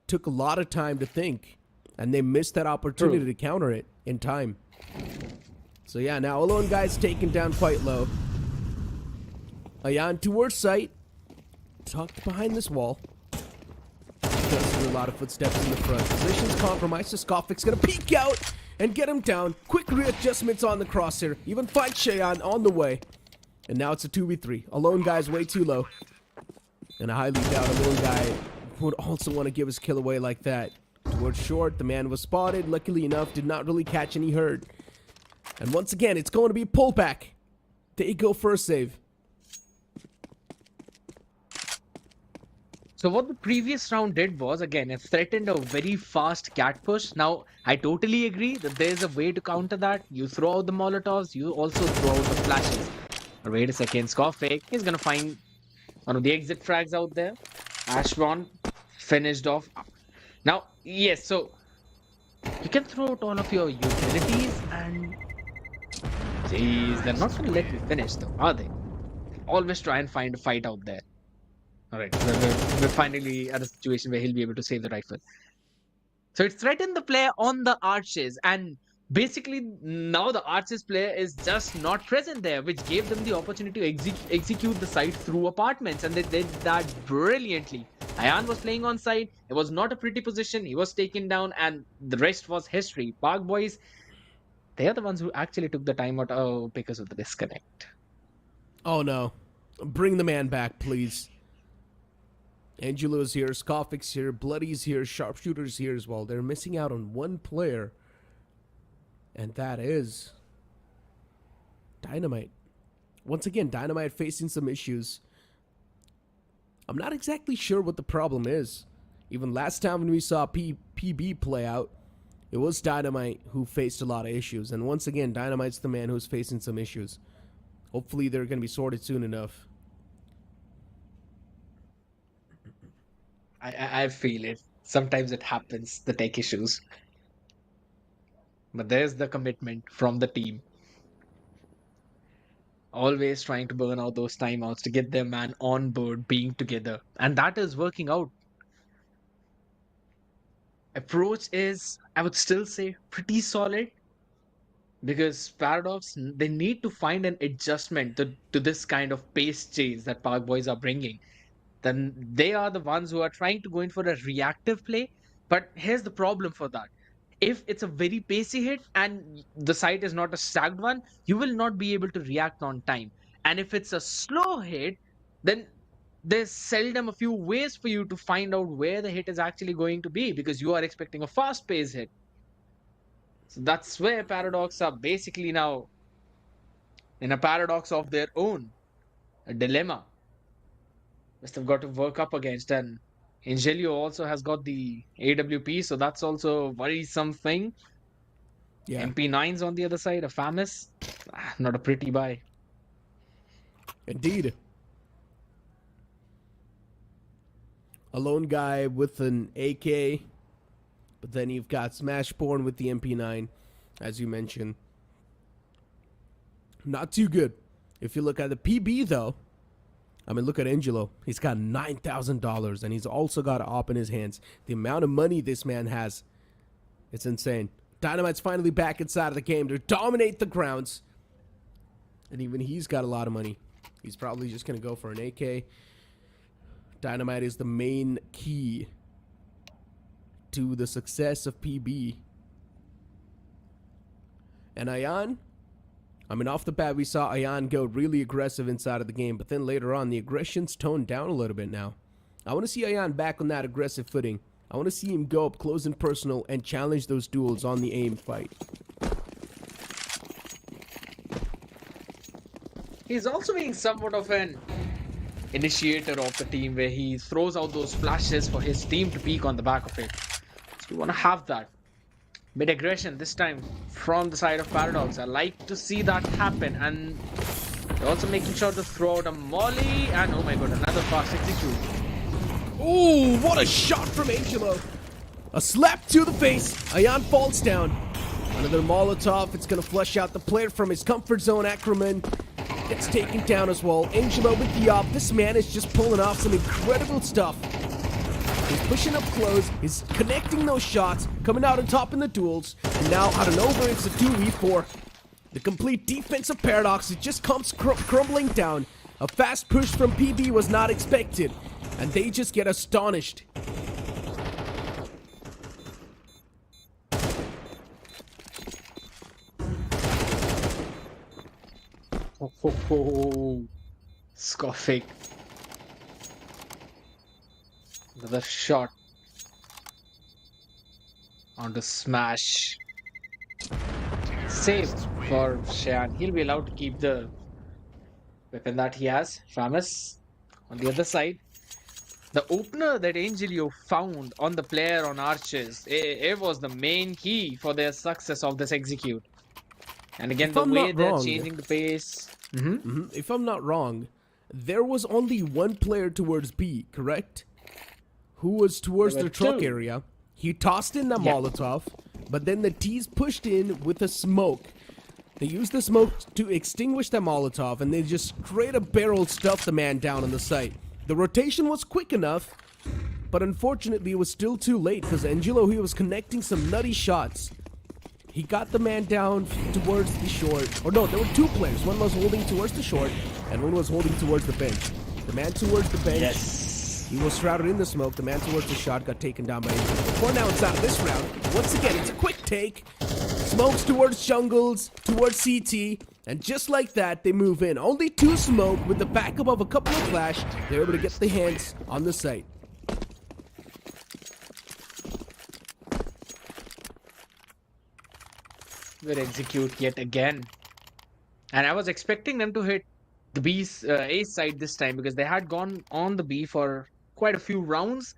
S1: took a lot of time to think, and they missed that opportunity to counter it in time. So yeah, now Alone Guy's taken down quite low. Ayan towards site, tucked behind this wall. Does hear a lot of footsteps in the front. Position's compromised, so Scoffix gonna peek out and get him down. Quick readjustments on the crosshair. Even find Cheyenne on the way. And now it's a 2v3. Alone Guy's way too low. And I highly doubt Alone Guy would also want to give his kill away like that. Towards short, the man was spotted. Luckily enough, did not really catch any hurt. And once again, it's going to be pullback. They go for a save.
S2: So what the previous round did was, again, it threatened a very fast cat push. Now, I totally agree that there's a way to counter that. You throw out the Molotovs, you also throw out the flashes. But wait a second, Scoffake is going to find one of the exit frags out there. Ashron finished off. Now, yes, so you can throw out all of your utilities and... Jeez, they're not going to let me finish though, are they? Always try and find a fight out there. Alright, we're finally at a situation where he'll be able to save the rifle. So it threatened the player on the arches, and basically now the arches player is just not present there, which gave them the opportunity to execute the site through apartments, and they did that brilliantly. Ayan was playing on site. It was not a pretty position. He was taken down, and the rest was history. Park Boys, they are the ones who actually took the time out because of the disconnect.
S1: Oh no. Bring the man back, please. Angelo's here, Scoffix here, Bloody's here, Sharpshooter's here as well. They're missing out on one player. And that is Dynamite. Once again, Dynamite facing some issues. I'm not exactly sure what the problem is. Even last time when we saw PB play out, it was Dynamite who faced a lot of issues. And once again, Dynamite's the man who's facing some issues. Hopefully they're going to be sorted soon enough.
S2: I feel it. Sometimes it happens, the tech issues. But there's the commitment from the team. Always trying to burn out those timeouts to get their man on board, being together. And that is working out. Approach is, I would still say, pretty solid. Because Paradox, they need to find an adjustment to this kind of pace change that Park Boys are bringing. Then they are the ones who are trying to go in for a reactive play. But here's the problem for that. If it's a very pacey hit and the site is not a stacked one, you will not be able to react on time. And if it's a slow hit, then there's seldom a few ways for you to find out where the hit is actually going to be because you are expecting a fast paced hit. So that's where Paradox are basically now in a paradox of their own, a dilemma which they've got to work up against. And Angelio also has got the AWP, so that's also a worrisome thing.
S1: Yeah,
S2: MP9's on the other side, a Famis. Not a pretty buy.
S1: indeed. A lone guy with an AK, but then you've got Smashborn with the MP9, as you mentioned. Not too good. If you look at the PB, though, I mean, look at Angelo. He's got $9,000, and he's also got an op in his hands. The amount of money this man has, it's insane. Dynamite's finally back inside of the game to dominate the grounds. And even he's got a lot of money. He's probably just going to go for an AK. Dynamite is the main key to the success of PB. And Ayan, I mean, off the bat, we saw Ayan go really aggressive inside of the game, but then later on, the aggression's toned down a little bit now. I want to see Ayan back on that aggressive footing. I want to see him go up close and personal and challenge those duels on the aim fight.
S2: He's also being somewhat of an initiator of the team where he throws out those flashes for his team to peek on the back of it. So we want to have that. Bit aggression this time from the side of Paradox. I like to see that happen, and they're also making sure to throw out a molly, and oh my god, another fast execute.
S1: Ooh, what a shot from Angelo. A slap to the face. Ayan falls down. Another Molotov. It's going to flush out the player from his comfort zone. Ackerman gets taken down as well. Angelo with the op. This man is just pulling off some incredible stuff. He's pushing up close. He's connecting those shots. Coming out on top in the duels. And now out of nowhere, it's a 2v4. The complete defense of Paradox. It just comes crumbling down. A fast push from PB was not expected. And they just get astonished.
S2: Oh, Scoffing. Another shot. On the smash. Save for Shan. He'll be allowed to keep the weapon that he has. Famus on the other side. The opener that Angelio found on the player on Arches, it was the main key for their success of this execute. And again, the way they're changing the pace.
S1: If I'm not wrong, there was only one player towards B, correct? Who was towards the truck area. He tossed in the Molotov, but then the T's pushed in with a smoke. They used the smoke to extinguish the Molotov, and they just straight up barrel stuffed the man down on the site. The rotation was quick enough, but unfortunately it was still too late because Angelo, he was connecting some nutty shots. He got the man down towards the short. Or no, there were two players. One was holding towards the short, and one was holding towards the bench. The man towards the bench, he was shrouded in the smoke. The man towards the shot got taken down by Angelo. Before now, it's out of this round. Once again, it's a quick take. Smokes towards jungles, towards CT, and just like that, they move in. Only two smoke with the backup of a couple of flash. They're able to get the hands on the site.
S2: Will execute yet again. And I was expecting them to hit the B's A side this time because they had gone on the B for quite a few rounds.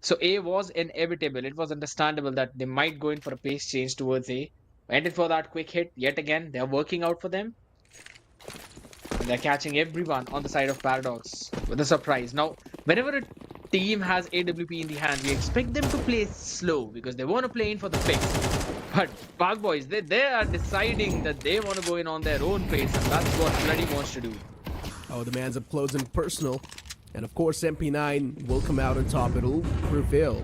S2: So A was inevitable. It was understandable that they might go in for a pace change towards A. Ended for that quick hit yet again. They're working out for them. They're catching everyone on the side of Paradox with a surprise. Now, whenever a team has AWP in the hand, we expect them to play slow because they want to play in for the picks. But BOYZ, they are deciding that they want to go in on their own pace, and that's what Bloody wants to do.
S1: Oh, the man's up close and personal. And of course, MP9 will come out on top. It'll prevail.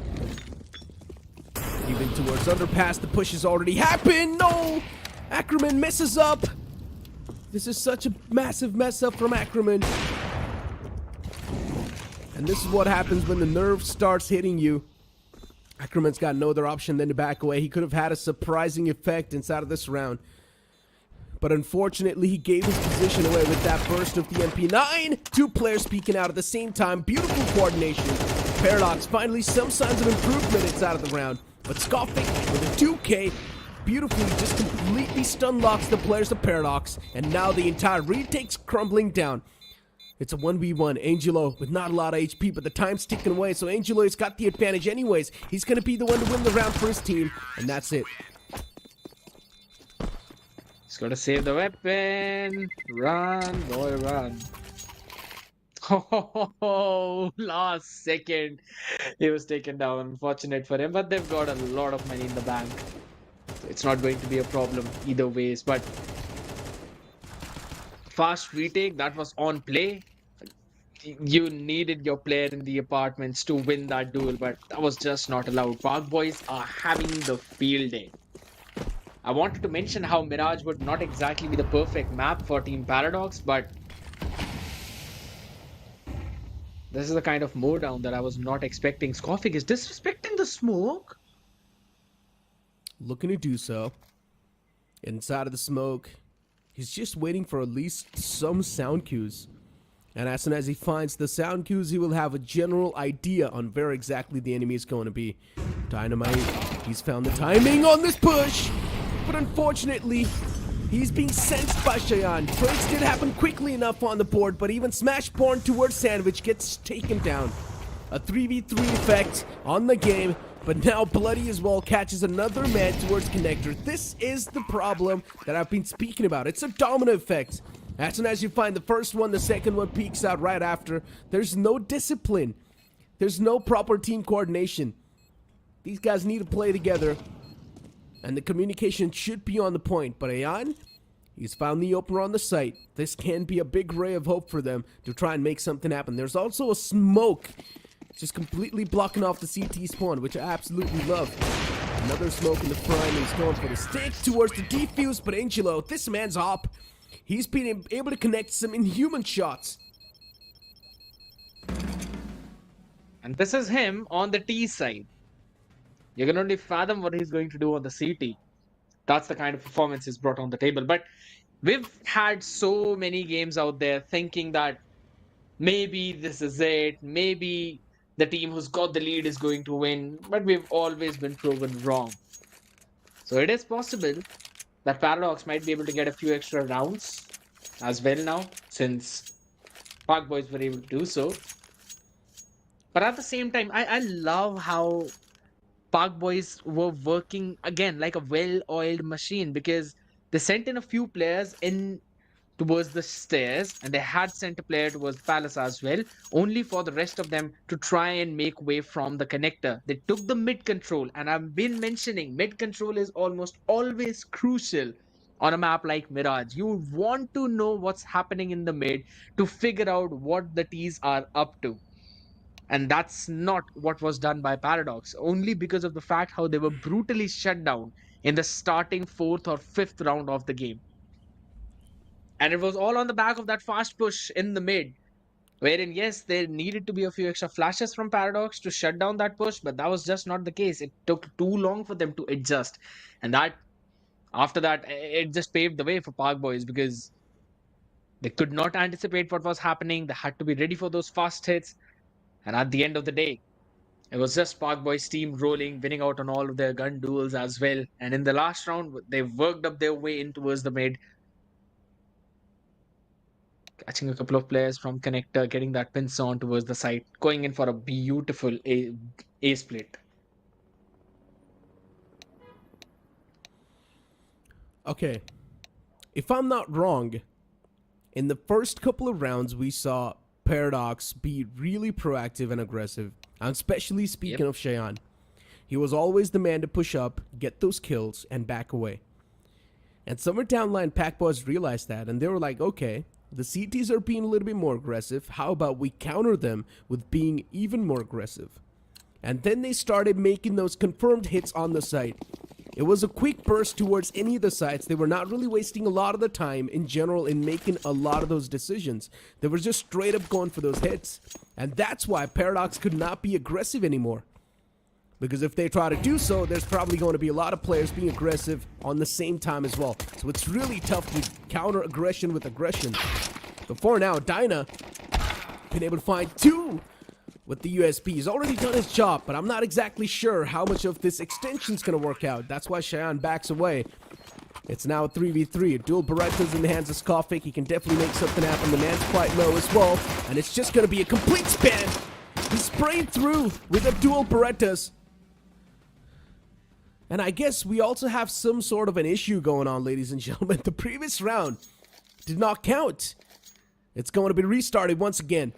S1: Even towards underpass, the push has already happened. No! Ackerman messes up. This is such a massive mess up from Ackerman. And this is what happens when the nerve starts hitting you. Ackerman's got no other option than to back away. He could have had a surprising effect inside of this round. But unfortunately, he gave his position away with that burst of the MP9. Two players speaking out at the same time. Beautiful coordination. Paradox finally some signs of improvement inside of the round. But Skofik with a 2K beautifully just completely stun locks the players of Paradox. And now the entire retake's crumbling down. It's a 1v1. Angelo with not a lot of HP, but the time's ticking away. So Angelo has got the advantage anyways. He's going to be the one to win the round for his team. And that's it.
S2: He's got to save the weapon. Run, boy, run. Oh, last second. He was taken down. Unfortunate for him, but they've got a lot of money in the bank. So it's not going to be a problem either ways. But fast retake, that was on play. You needed your player in the apartments to win that duel, but that was just not allowed. BOYZ are having the field day. I wanted to mention how Mirage would not exactly be the perfect map for Team Paradox, but this is the kind of mow down that I was not expecting. Skofik is disrespecting the smoke.
S1: Looking to do so. Inside of the smoke, he's just waiting for at least some sound cues. And as soon as he finds the sound cues, he will have a general idea on where exactly the enemy is going to be. Dynamite, he's found the timing on this push. But unfortunately, he's being sensed by Cheyenne. Trades did happen quickly enough on the board, but even Smashborn towards Sandwich gets taken down. A 3v3 effect on the game, but now Bloody as well catches another man towards Connector. This is the problem that I've been speaking about. It's a domino effect. As soon as you find the first one, the second one peeks out right after. There's no discipline. There's no proper team coordination. These guys need to play together. And the communication should be on the point. But Ayan, he's found the opener on the site. This can be a big ray of hope for them to try and make something happen. There's also a smoke just completely blocking off the CT spawn, which I absolutely love. Another smoke in the front. He's going for the stick towards the defuse. But Angelo, this man's up. He's been able to connect some inhuman shots.
S2: And this is him on the T side. You can only fathom what he's going to do on the CT. That's the kind of performance he's brought on the table. But we've had so many games out there thinking that maybe this is it. Maybe the team who's got the lead is going to win. But we've always been proven wrong. So it is possible that Paradox might be able to get a few extra rounds as well now, since BOYZ were able to do so. But at the same time, I love how BOYZ were working again like a well-oiled machine, because they sent in a few players in towards the stairs, and they had sent a player towards Palace as well, only for the rest of them to try and make way from the connector. They took the mid control, and I've been mentioning mid control is almost always crucial on a map like Mirage. You want to know what's happening in the mid to figure out what the T's are up to. And that's not what was done by Paradox, only because of the fact how they were brutally shut down in the starting 4th or 5th round of the game. And it was all on the back of that fast push in the mid, wherein, yes, there needed to be a few extra flashes from Paradox to shut down that push, but that was just not the case. It took too long for them to adjust. And that, after that, it just paved the way for BOYZ, because they could not anticipate what was happening. They had to be ready for those fast hits. And at the end of the day, it was just BOYZ team rolling, winning out on all of their gun duels as well. And in the last round, they worked up their way in towards the mid, catching a couple of players from connector, getting that pincer on towards the side, going in for a beautiful A split.
S1: Okay, if I'm not wrong, In the first couple of rounds, we saw Paradox be really proactive and aggressive. I'm especially speaking of Cheyenne. He was always the man to push up, get those kills, and back away. And somewhere down the line, PacBoys realized that, and they were like, okay, the CTs are being a little bit more aggressive. How about we counter them with being even more aggressive? And then they started making those confirmed hits on the site. It was a quick burst towards any of the sites. They were not really wasting a lot of the time in general in making a lot of those decisions. They were just straight up going for those hits. And that's why Paradox could not be aggressive anymore. Because if they try to do so, there's probably going to be a lot of players being aggressive on the same time as well. So it's really tough to counter aggression with aggression. But for now, Dyna been able to find two with the USP. He's already done his job, but I'm not exactly sure how much of this extension's going to work out. That's why Cheyenne backs away. It's now a 3v3. Dual Berettas in the hands of Skofik. He can definitely make something happen. The man's quite low as well. And it's just going to be a complete spam. He's sprayed through with the dual Berettas. And I guess we also have some sort of an issue going on, ladies and gentlemen. The previous round did not count. It's going to be restarted once again.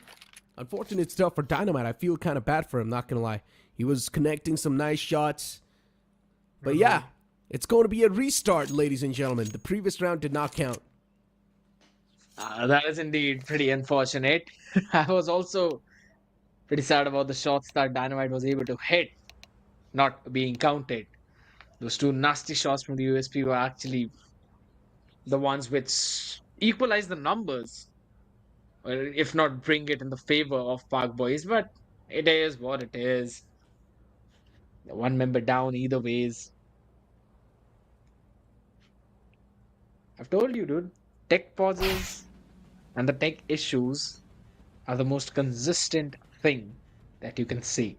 S1: Unfortunate stuff for Dynamite. I feel kind of bad for him, not gonna lie. He was connecting some nice shots. But yeah, it's going to be a restart, ladies and gentlemen. The previous round did not count.
S2: That is indeed pretty unfortunate. I was also pretty sad about the shots that Dynamite was able to hit, not being counted. Those two nasty shots from the USP were actually the ones which equalized the numbers. Or if not bring it in the favor of BOYZ, but it is what it is. One member down either ways. I've told you, dude, tech pauses and the tech issues are the most consistent thing that you can see.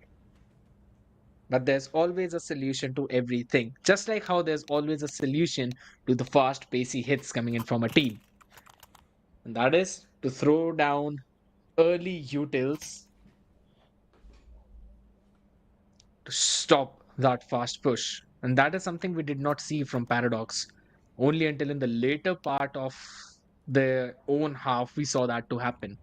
S2: But there's always a solution to everything. Just like how there's always a solution to the fast, pacey hits coming in from a team. And that is to throw down early utils to stop that fast push. And that is something we did not see from Paradox. Only until in the later part of their own half, we saw that to happen.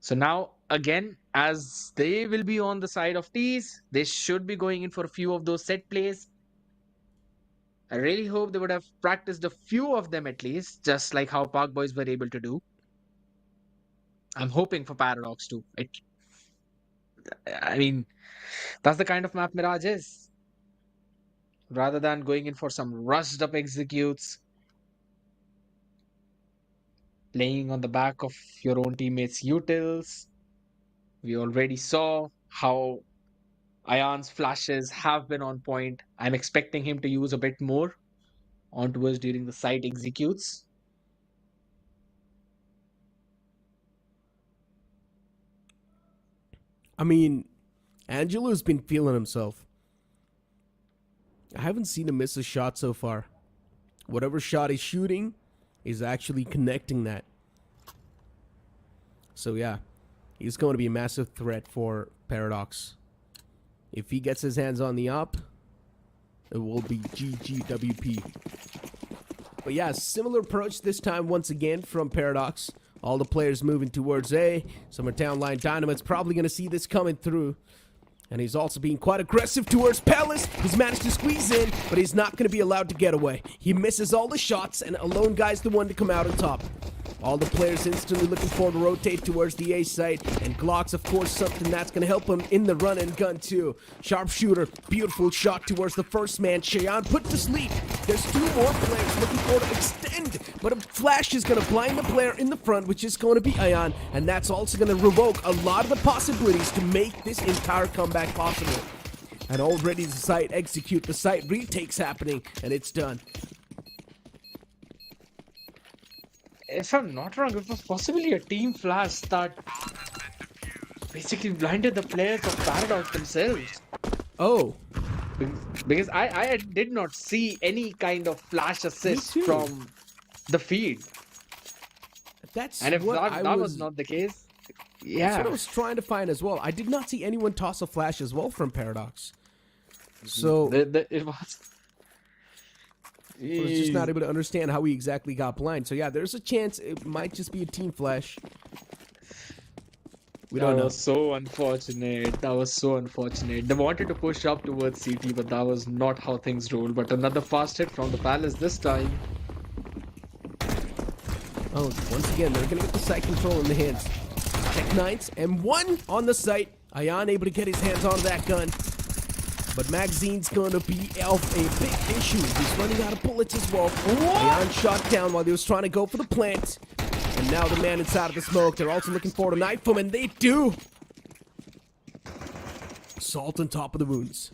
S2: So now, again, as they will be on the side of T's, they should be going in for a few of those set plays. I really hope they would have practiced a few of them at least, just like how BOYZ were able to do. I'm hoping for Paradox too. I mean, that's the kind of map Mirage is. Rather than going in for some rushed up executes, playing on the back of your own teammates' utils. We already saw how Ayan's flashes have been on point. I'm expecting him to use a bit more onto us during the site executes.
S1: I mean, Angelo's been feeling himself. I haven't seen him miss a shot so far. Whatever shot he's shooting is actually connecting that. So yeah, he's going to be a massive threat for Paradox. If he gets his hands on the op, it will be GGWP. But yeah, similar approach this time once again from Paradox. All the players moving towards A. Summer Town Line Dynamite's probably going to see this coming through. And he's also being quite aggressive towards Palace. He's managed to squeeze in, but he's not going to be allowed to get away. He misses all the shots, and Alone Guy's the one to come out on top. All the players instantly looking forward to rotate towards the A site, and Glock's, of course, something that's going to help him in the run and gun, too. Sharpshooter, beautiful shot towards the first man. Cheyenne put to sleep. There's two more players looking forward to extend, but a flash is going to blind the player in the front, which is going to be Ayan, and that's also going to revoke a lot of the possibilities to make this entire comeback possible. And already the site execute, the site retakes happening, and it's done.
S2: If I'm not wrong, it was possibly a team flash that basically blinded the players of Paradox themselves.
S1: Oh.
S2: Because I did not see any kind of flash assist from the feed. And if that was not the case, yeah.
S1: That's what I was trying to find as well. I did not see anyone toss a flash as well from Paradox. So
S2: it
S1: was just not able to understand how he exactly got blind. So yeah, there's a chance it might just be a team flash. We don't know.
S2: That was so unfortunate. That was so unfortunate. They wanted to push up towards CT, but that was not how things rolled. But another fast hit from the Palace this time.
S1: Oh, once again, they're going to get the site control in the hands. Tech Knights, M1 on the site. Ayan able to get his hands onto that gun. But magazine's going to be a big issue. He's running out of bullets as well. Ayan shot down while he was trying to go for the plant. And now the man inside of the smoke, they're also looking for a knife him, and they do. Salt on top of the wounds.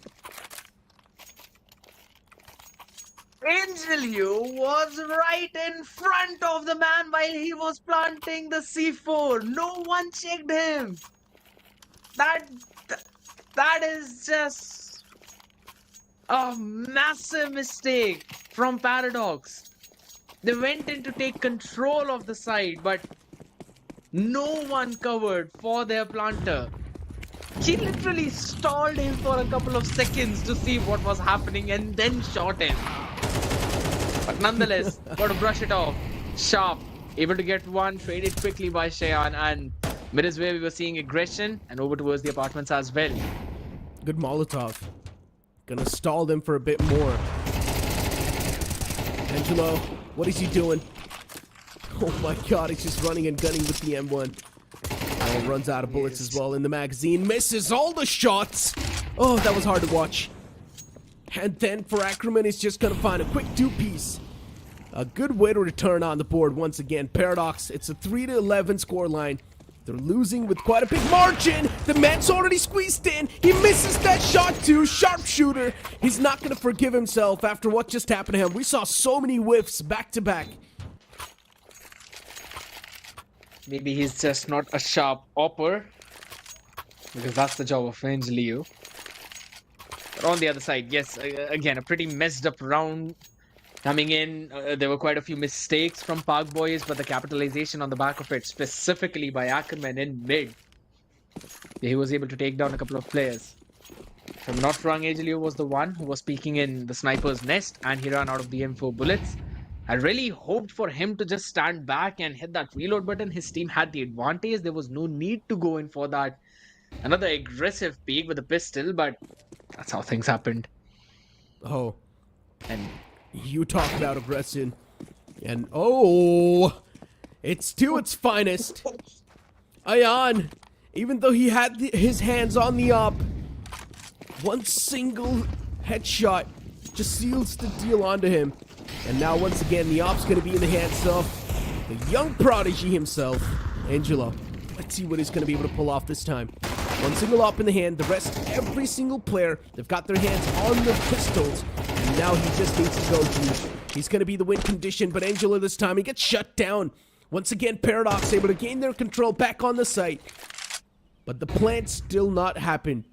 S2: Angelio was right in front of the man while he was planting the C4. No one checked him. That is just a massive mistake from Paradox. They went in to take control of the site, but no one covered for their planter. He literally stalled him for a couple of seconds to see what was happening and then shot him. But nonetheless, got to brush it off. Sharp, able to get one, traded quickly by Cheyenne, and mid is where we were seeing aggression and over towards the apartments as well.
S1: Good Molotov. Gonna stall them for a bit more. Angelo, what is he doing? Oh my god, he's just running and gunning with the M1. Oh, runs out of bullets as well in the magazine. Misses all the shots. Oh, that was hard to watch. And then for Ackerman, he's just gonna find a quick two-piece. A good way to return on the board once again. Paradox, it's a 3-11 scoreline. They're losing with quite a big margin. The man's already squeezed in. He misses that shot too. Sharpshooter. He's not going to forgive himself after what just happened to him. We saw so many whiffs back to back.
S2: Maybe he's just not a sharp opper, because that's the job of Angelio. But on the other side, yes, again, a pretty messed up round. Coming in, there were quite a few mistakes from BOYZ, but the capitalization on the back of it, specifically by Ackerman in mid, he was able to take down a couple of players. If I'm not wrong, Angelio was the one who was peeking in the sniper's nest, and he ran out of the M4 bullets. I really hoped for him to just stand back and hit that reload button. His team had the advantage. There was no need to go in for that. Another aggressive peek with a pistol, but that's how things happened.
S1: Oh, and you talk about aggression, and oh, it's to its finest. Ayan, even though he had his hands on the op, one single headshot just seals the deal onto him. And now once again, the op's going to be in the hands of the young prodigy himself, Angelo. Let's see what he's going to be able to pull off this time. One single op in the hand, the rest, every single player, they've got their hands on the pistols. And now he just needs to go to. He's going to be the win condition, but Angelo this time, he gets shut down. Once again, Paradox able to gain their control back on the site. But the plant still not happened.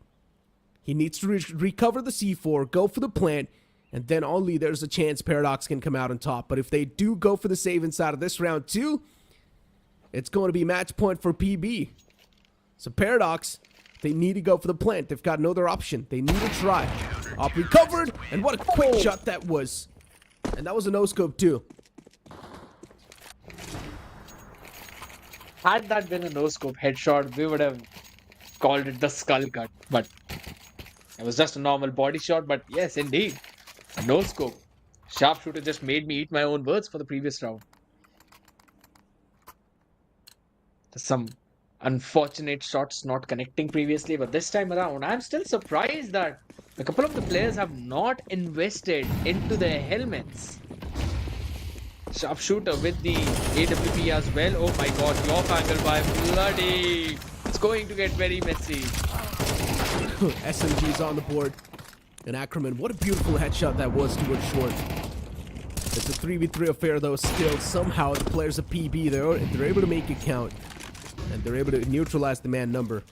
S1: He needs to recover the C4, go for the plant, and then only there's a chance Paradox can come out on top. But if they do go for the save inside of this round too, it's going to be match point for PB. So Paradox, they need to go for the plant. They've got no other option. They need to try. Op recovered, and what a quick shot that was. And that was a no-scope too.
S2: Had that been a no-scope headshot, we would have called it the skull cut. But it was just a normal body shot. But yes, indeed, a no-scope. Sharpshooter just made me eat my own words for the previous round. There's some unfortunate shots not connecting previously, but this time around, I'm still surprised that a couple of the players have not invested into their helmets. Sharpshooter with the AWP as well. Oh my god, the off angle by Bloody. It's going to get very messy.
S1: SMG's on the board. And Ackerman, what a beautiful headshot that was towards short. It's a 3v3 affair though. Still, somehow the players of PB, they're able to make it count. And they're able to neutralize the man number.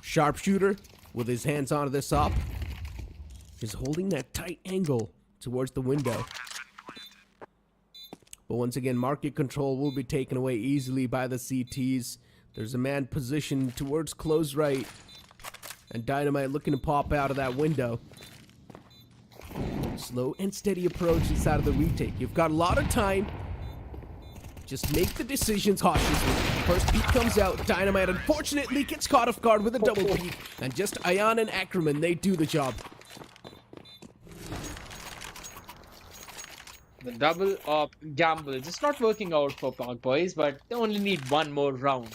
S1: Sharpshooter, with his hands onto this op, is holding that tight angle towards the window. But once again, market control will be taken away easily by the CTs. There's a man positioned towards close right. And Dynamite looking to pop out of that window. slow and steady approach inside of the retake. You've got a lot of time. Just make the decisions cautiously. First peek comes out. Dynamite unfortunately gets caught off guard with a double peek. And just Ayan and Ackerman, they do the job.
S2: The double up gamble just not working out for BOYZ, but they only need one more round.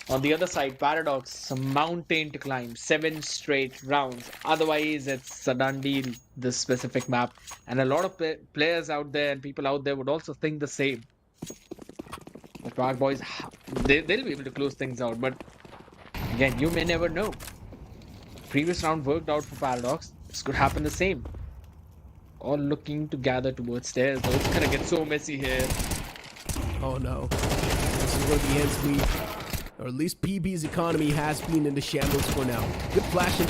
S2: On the other side, Paradox, some mountain to climb, 7 straight rounds. Otherwise, it's a done deal, this specific map. And a lot of players out there and people out there would also think the same. The BOYZ, they'll be able to close things out. But again, you may never know. Previous round worked out for Paradox. This could happen the same. All looking to gather towards stairs. Though it's gonna get so messy here.
S1: Oh no. This is where the ends meet. Or at least PB's economy has been in the shambles for now. Good flashing.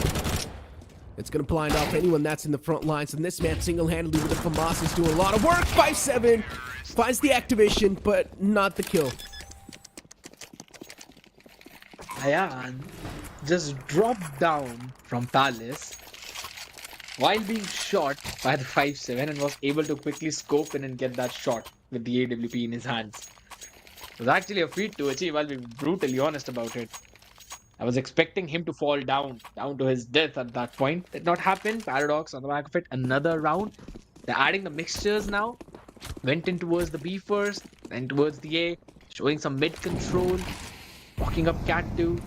S1: It's gonna blind off anyone that's in the front lines. And this man single-handedly with the FAMAS is doing a lot of work. 5-7. Finds the activation, but not the kill.
S2: Ayan just dropped down from Palace while being shot by the 5-7 and was able to quickly scope in and get that shot with the AWP in his hands. It was actually a feat to achieve, I'll be brutally honest about it. I was expecting him to fall down to his death at that point. Did not happen. Paradox on the back of it, another round. They're adding the mixtures now. Went in towards the B first, then towards the A, showing some mid control, walking up Cat 2.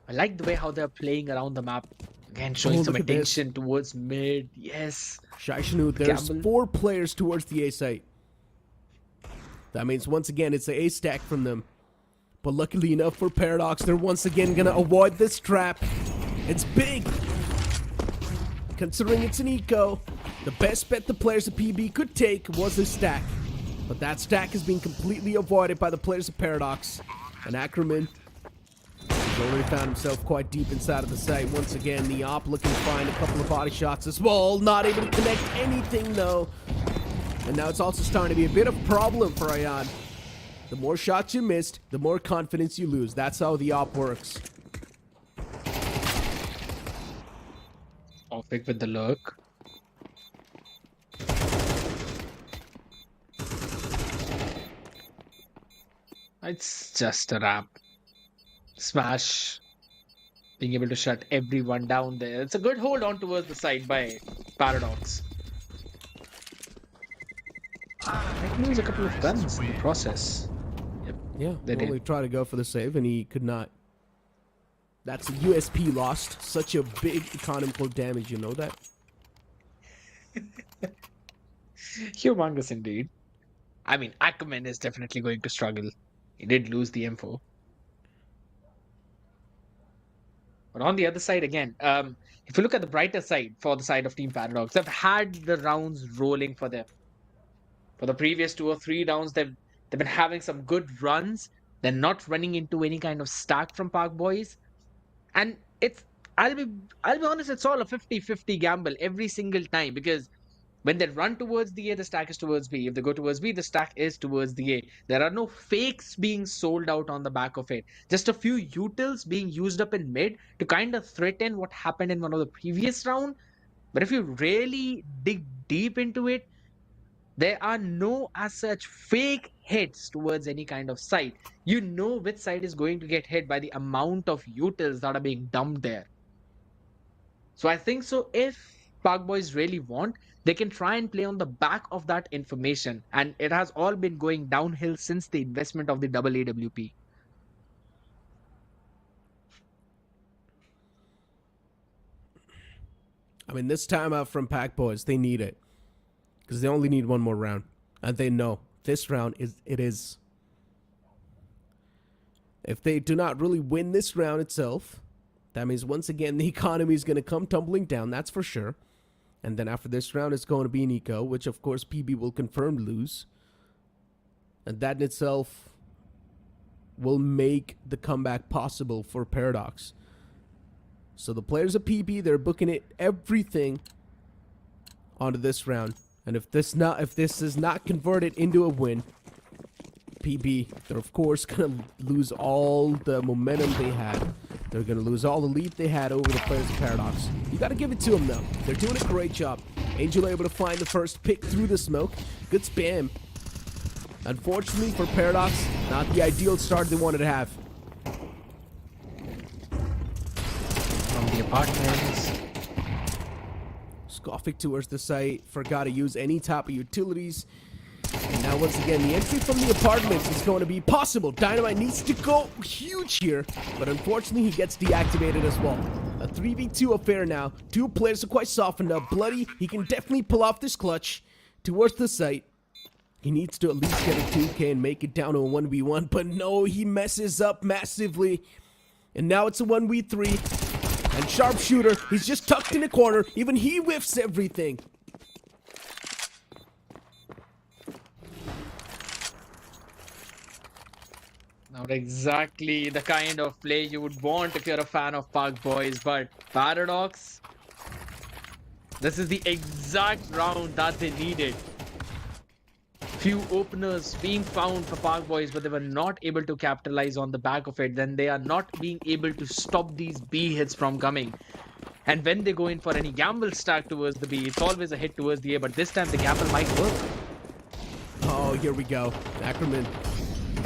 S2: I like the way how they're playing around the map. Again, showing some attention towards mid. Yes.
S1: Shaishanu, there's 4 players towards the A site. That means once again it's the A stack from them. But luckily enough for Paradox, they're once again gonna avoid this trap. It's big. Considering it's an eco, the best bet the players of PB could take was a stack. But that stack is being completely avoided by the players of Paradox. And Ackerman has already found himself quite deep inside of the site. Once again, the op looking to find a couple of body shots as well. Not able to connect anything though. And now it's also starting to be a bit of a problem for Ayan. The more shots you missed, the more confidence you lose. That's how the op works.
S2: Pick with the lurk. It's just a wrap. Smash. Being able to shut everyone down there. It's a good hold on towards the side by Paradox. Might lose a couple of guns in the process. Yep.
S1: Yeah, they only try to go for the save and he could not. That's a USP lost. Such a big economical damage, you know that?
S2: Humongous indeed. I mean, Ackerman is definitely going to struggle. He did lose the info. But on the other side again, if you look at the brighter side for the side of Team Paradox, they've had the rounds rolling for them. For the previous 2 or 3 rounds, they've been having some good runs. They're not running into any kind of stack from BOYZ. And I'll be honest, it's all a 50-50 gamble every single time, because when they run towards the A, the stack is towards B. If they go towards B, the stack is towards the A. There are no fakes being sold out on the back of it. Just a few utils being used up in mid to kind of threaten what happened in one of the previous round. But if you really dig deep into it, there are no as such fake hits towards any kind of site. You know which side is going to get hit by the amount of utils that are being dumped there. So I think so if BOYZ really want, they can try and play on the back of that information. And it has all been going downhill since the investment of the double AWP.
S1: I mean, this time out from BOYZ, they need it. Because they only need one more round. And they know this round is. If they do not really win this round itself, that means once again the economy is going to come tumbling down, that's for sure. And then after this round, it's going to be an eco, which of course PB will confirm lose. And that in itself will make the comeback possible for Paradox. So the players of PB, they're booking it everything onto this round. And if this is not converted into a win, PB, they're of course gonna lose all the momentum they had. They're gonna lose all the lead they had over the players of Paradox. You gotta give it to them though. They're doing a great job. Angel able to find the first pick through the smoke. Good spam. Unfortunately for Paradox, not the ideal start they wanted to have.
S2: From the apartments.
S1: Skofik towards the site, forgot to use any type of utilities. And now once again, the entry from the apartments is going to be possible. Dynamite needs to go huge here, but unfortunately he gets deactivated as well. A 3v2 affair now. Two players are quite softened up. Bloody, he can definitely pull off this clutch towards the site. He needs to at least get a 2k and make it down to a 1v1, but no, he messes up massively. And now it's a 1v3. And Sharpshooter, he's just tucked in a corner. Even he whiffs everything.
S2: Not exactly the kind of play you would want if you're a fan of BOYZ, but Paradox, this is the exact round that they needed. Few openers being found for BOYZ, but they were not able to capitalize on the back of it. Then they are not being able to stop these B hits from coming. And when they go in for any gamble stack towards the B, it's always a hit towards the A, but this time the gamble might work.
S1: Oh, here we go. Ackerman.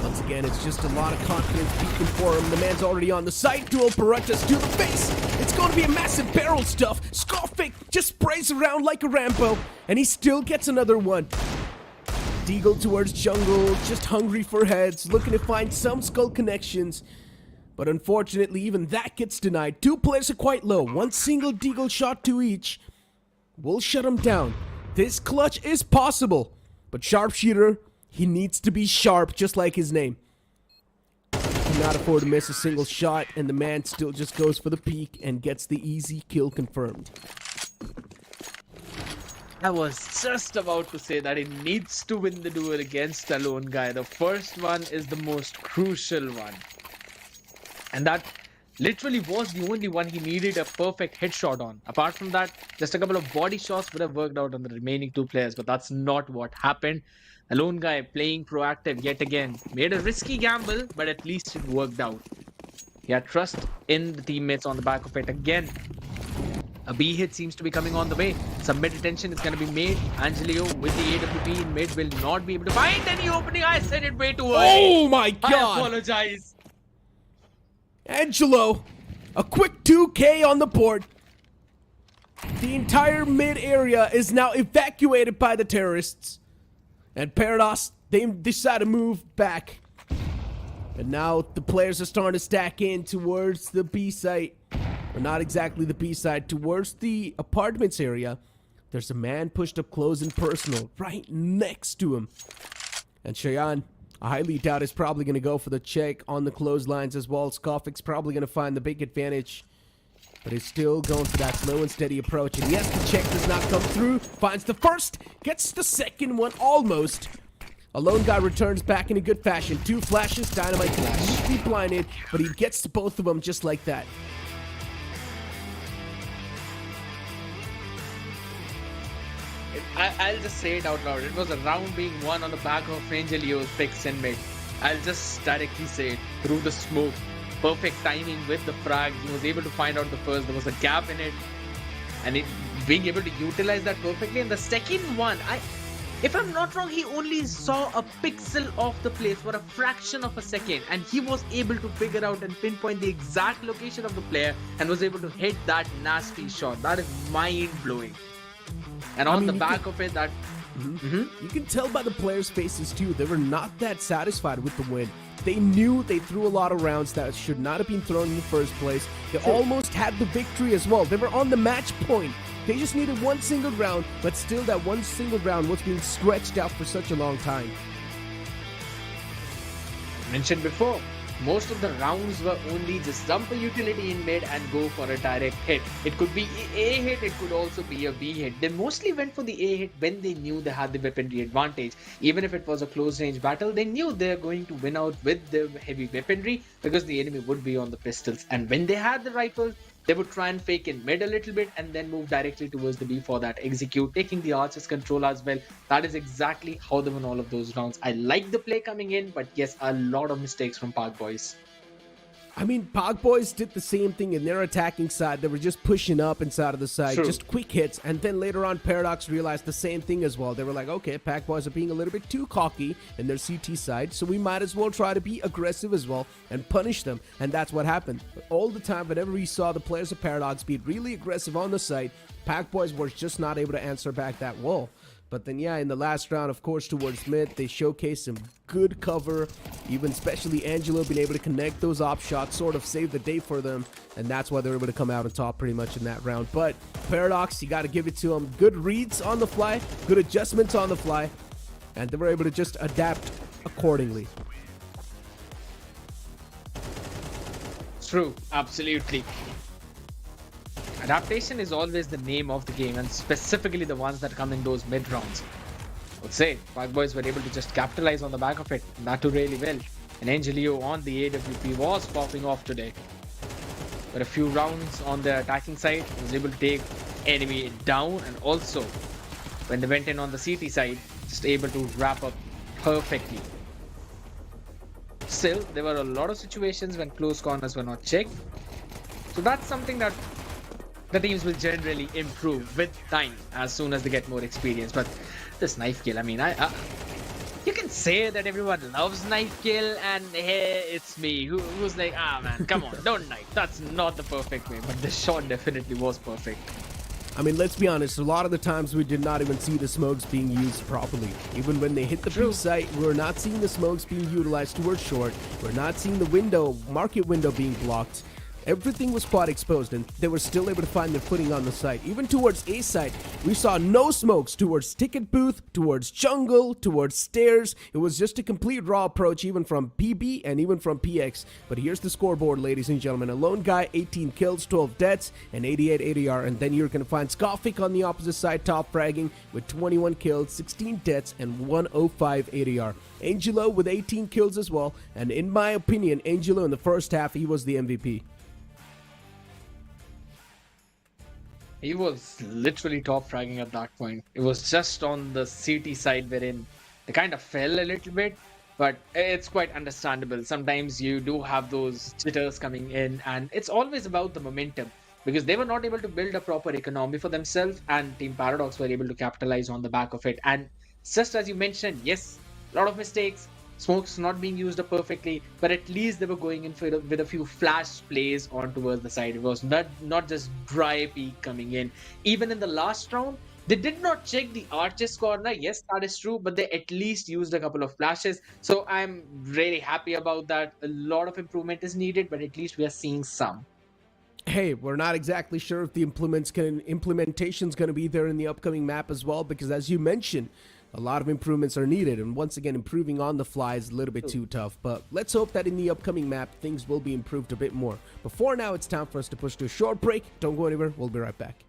S1: Once again, it's just a lot of confidence peeking for him. The man's already on the site. Dual Paretas to the face. It's going to be a massive barrel stuff. Skofik just sprays around like a Rambo, and he still gets another one. Deagle towards jungle, just hungry for heads, looking to find some skull connections. But unfortunately, even that gets denied. Two players are quite low. One single Deagle shot to each will shut him down. This clutch is possible. But Sharpshooter, he needs to be sharp, just like his name. Cannot afford to miss a single shot, and the man still just goes for the peek and gets the easy kill confirmed.
S2: I was just about to say that he needs to win the duel against the lone guy. The first one is the most crucial one. And that literally was the only one he needed a perfect headshot on. Apart from that, just a couple of body shots would have worked out on the remaining two players, but that's not what happened. The lone guy playing proactive yet again. Made a risky gamble, but at least it worked out. He had trust in the teammates on the back of it again. A B hit seems to be coming on the way. Some mid attention is going to be made. Angelio with the AWP in mid will not be able to find any opening. I said it way too early.
S1: Oh my god!
S2: I apologize.
S1: Angelo, a quick 2k on the board. The entire mid area is now evacuated by the terrorists. And Paradox, they decide to move back. And now the players are starting to stack in towards the B site. Or not exactly the B side, towards the apartments area. There's a man pushed up close and personal right next to him. And Cheyenne, I highly doubt is probably going to go for the check on the clotheslines as well. Skofik's probably going to find the big advantage. But he's still going for that slow and steady approach. And yes, the check does not come through. Finds the first, gets the second one almost. A lone guy returns back in a good fashion. Two flashes, Dynamite completely blinded, but he gets to both of them just like that.
S2: I'll just say it out loud. It was a round being won on the back of Angelio's picks and mid. I'll just directly say it. Through the smoke. Perfect timing with the frag. He was able to find out the first. There was a gap in it. And being able to utilize that perfectly. And the second one, if I'm not wrong, he only saw a pixel of the place for a fraction of a second. And he was able to figure out and pinpoint the exact location of the player. And was able to hit that nasty shot. That is mind-blowing. And on the back of it, that...
S1: You can tell by the players' faces too, they were not that satisfied with the win. They knew they threw a lot of rounds that should not have been thrown in the first place. They almost had the victory as well. They were on the match point. They just needed one single round, but still that one single round was being stretched out for such a long time.
S2: Mentioned before, most of the rounds were only just dump a utility in mid and go for a direct hit. It could be A hit, it could also be a B hit. They mostly went for the A hit when they knew they had the weaponry advantage. Even if it was a close range battle, they knew they were going to win out with the heavy weaponry because the enemy would be on the pistols. And when they had the rifles, they would try and fake in mid a little bit and then move directly towards the B for that execute, taking the archer's control as well. That is exactly how they won all of those rounds. I like the play coming in, but yes, a lot of mistakes from BOYZ.
S1: I mean, BOYZ did the same thing in their attacking side. They were just pushing up inside of the side,
S2: True.
S1: just quick hits. And then later on, Paradox realized the same thing as well. They were like, okay, BOYZ are being a little bit too cocky in their CT side, so we might as well try to be aggressive as well and punish them. And that's what happened. But all the time, whenever we saw the players of Paradox be really aggressive on the side, BOYZ were just not able to answer back that wall. But then, yeah, in the last round, of course, towards mid, they showcased some good cover. Even especially Angelo being able to connect those op shots, sort of saved the day for them. And that's why they were able to come out on top pretty much in that round. But Paradox, you got to give it to them. Good reads on the fly, good adjustments on the fly. And they were able to just adapt accordingly.
S2: True, absolutely. Adaptation is always the name of the game, and specifically the ones that come in those mid rounds. I would say BOYZ were able to just capitalize on the back of it, and that too really well. And Angelio on the AWP was popping off today. But a few rounds on the attacking side, was able to take enemy down, and also when they went in on the CT side, just able to wrap up perfectly. Still, there were a lot of situations when close corners were not checked. So that's something that the teams will generally improve with time as soon as they get more experience. But this knife kill, I mean, you can say that everyone loves knife kill, and hey, it's me who's like, man, come on, don't knife. That's not the perfect way, but the shot definitely was perfect.
S1: I mean, let's be honest, a lot of the times we did not even see the smokes being used properly. Even when they hit the B site, we're not seeing the smokes being utilized towards short. We're not seeing the market window being blocked. Everything was spot exposed, and they were still able to find their footing on the site. Even towards A site, we saw no smokes towards ticket booth, towards jungle, towards stairs. It was just a complete raw approach, even from PB and even from PX. But here's the scoreboard, ladies and gentlemen. A lone guy, 18 kills, 12 deaths, and 88 ADR. And then you're going to find Skofik on the opposite side, top fragging with 21 kills, 16 deaths, and 105 ADR. Angelo with 18 kills as well. And in my opinion, Angelo in the first half, he was the MVP.
S2: He was literally top fragging at that point. It was just on the CT side wherein they kind of fell a little bit, but it's quite understandable. Sometimes you do have those jitters coming in, and it's always about the momentum, because they were not able to build a proper economy for themselves, and Team Paradox were able to capitalize on the back of it. And just as you mentioned, yes, a lot of mistakes, smokes not being used up perfectly, but at least they were going in with a few flash plays on towards the side. It was not just dry peek coming in. Even in the last round, they did not check the arches corner. Yes, that is true, but they at least used a couple of flashes. So I'm really happy about that. A lot of improvement is needed, but at least we are seeing some.
S1: Hey, we're not exactly sure if the implementation's going to be there in the upcoming map as well, because as you mentioned, a lot of improvements are needed, and once again, improving on the fly is a little bit too tough. But let's hope that in the upcoming map, things will be improved a bit more. But for now, it's time for us to push to a short break. Don't go anywhere. We'll be right back.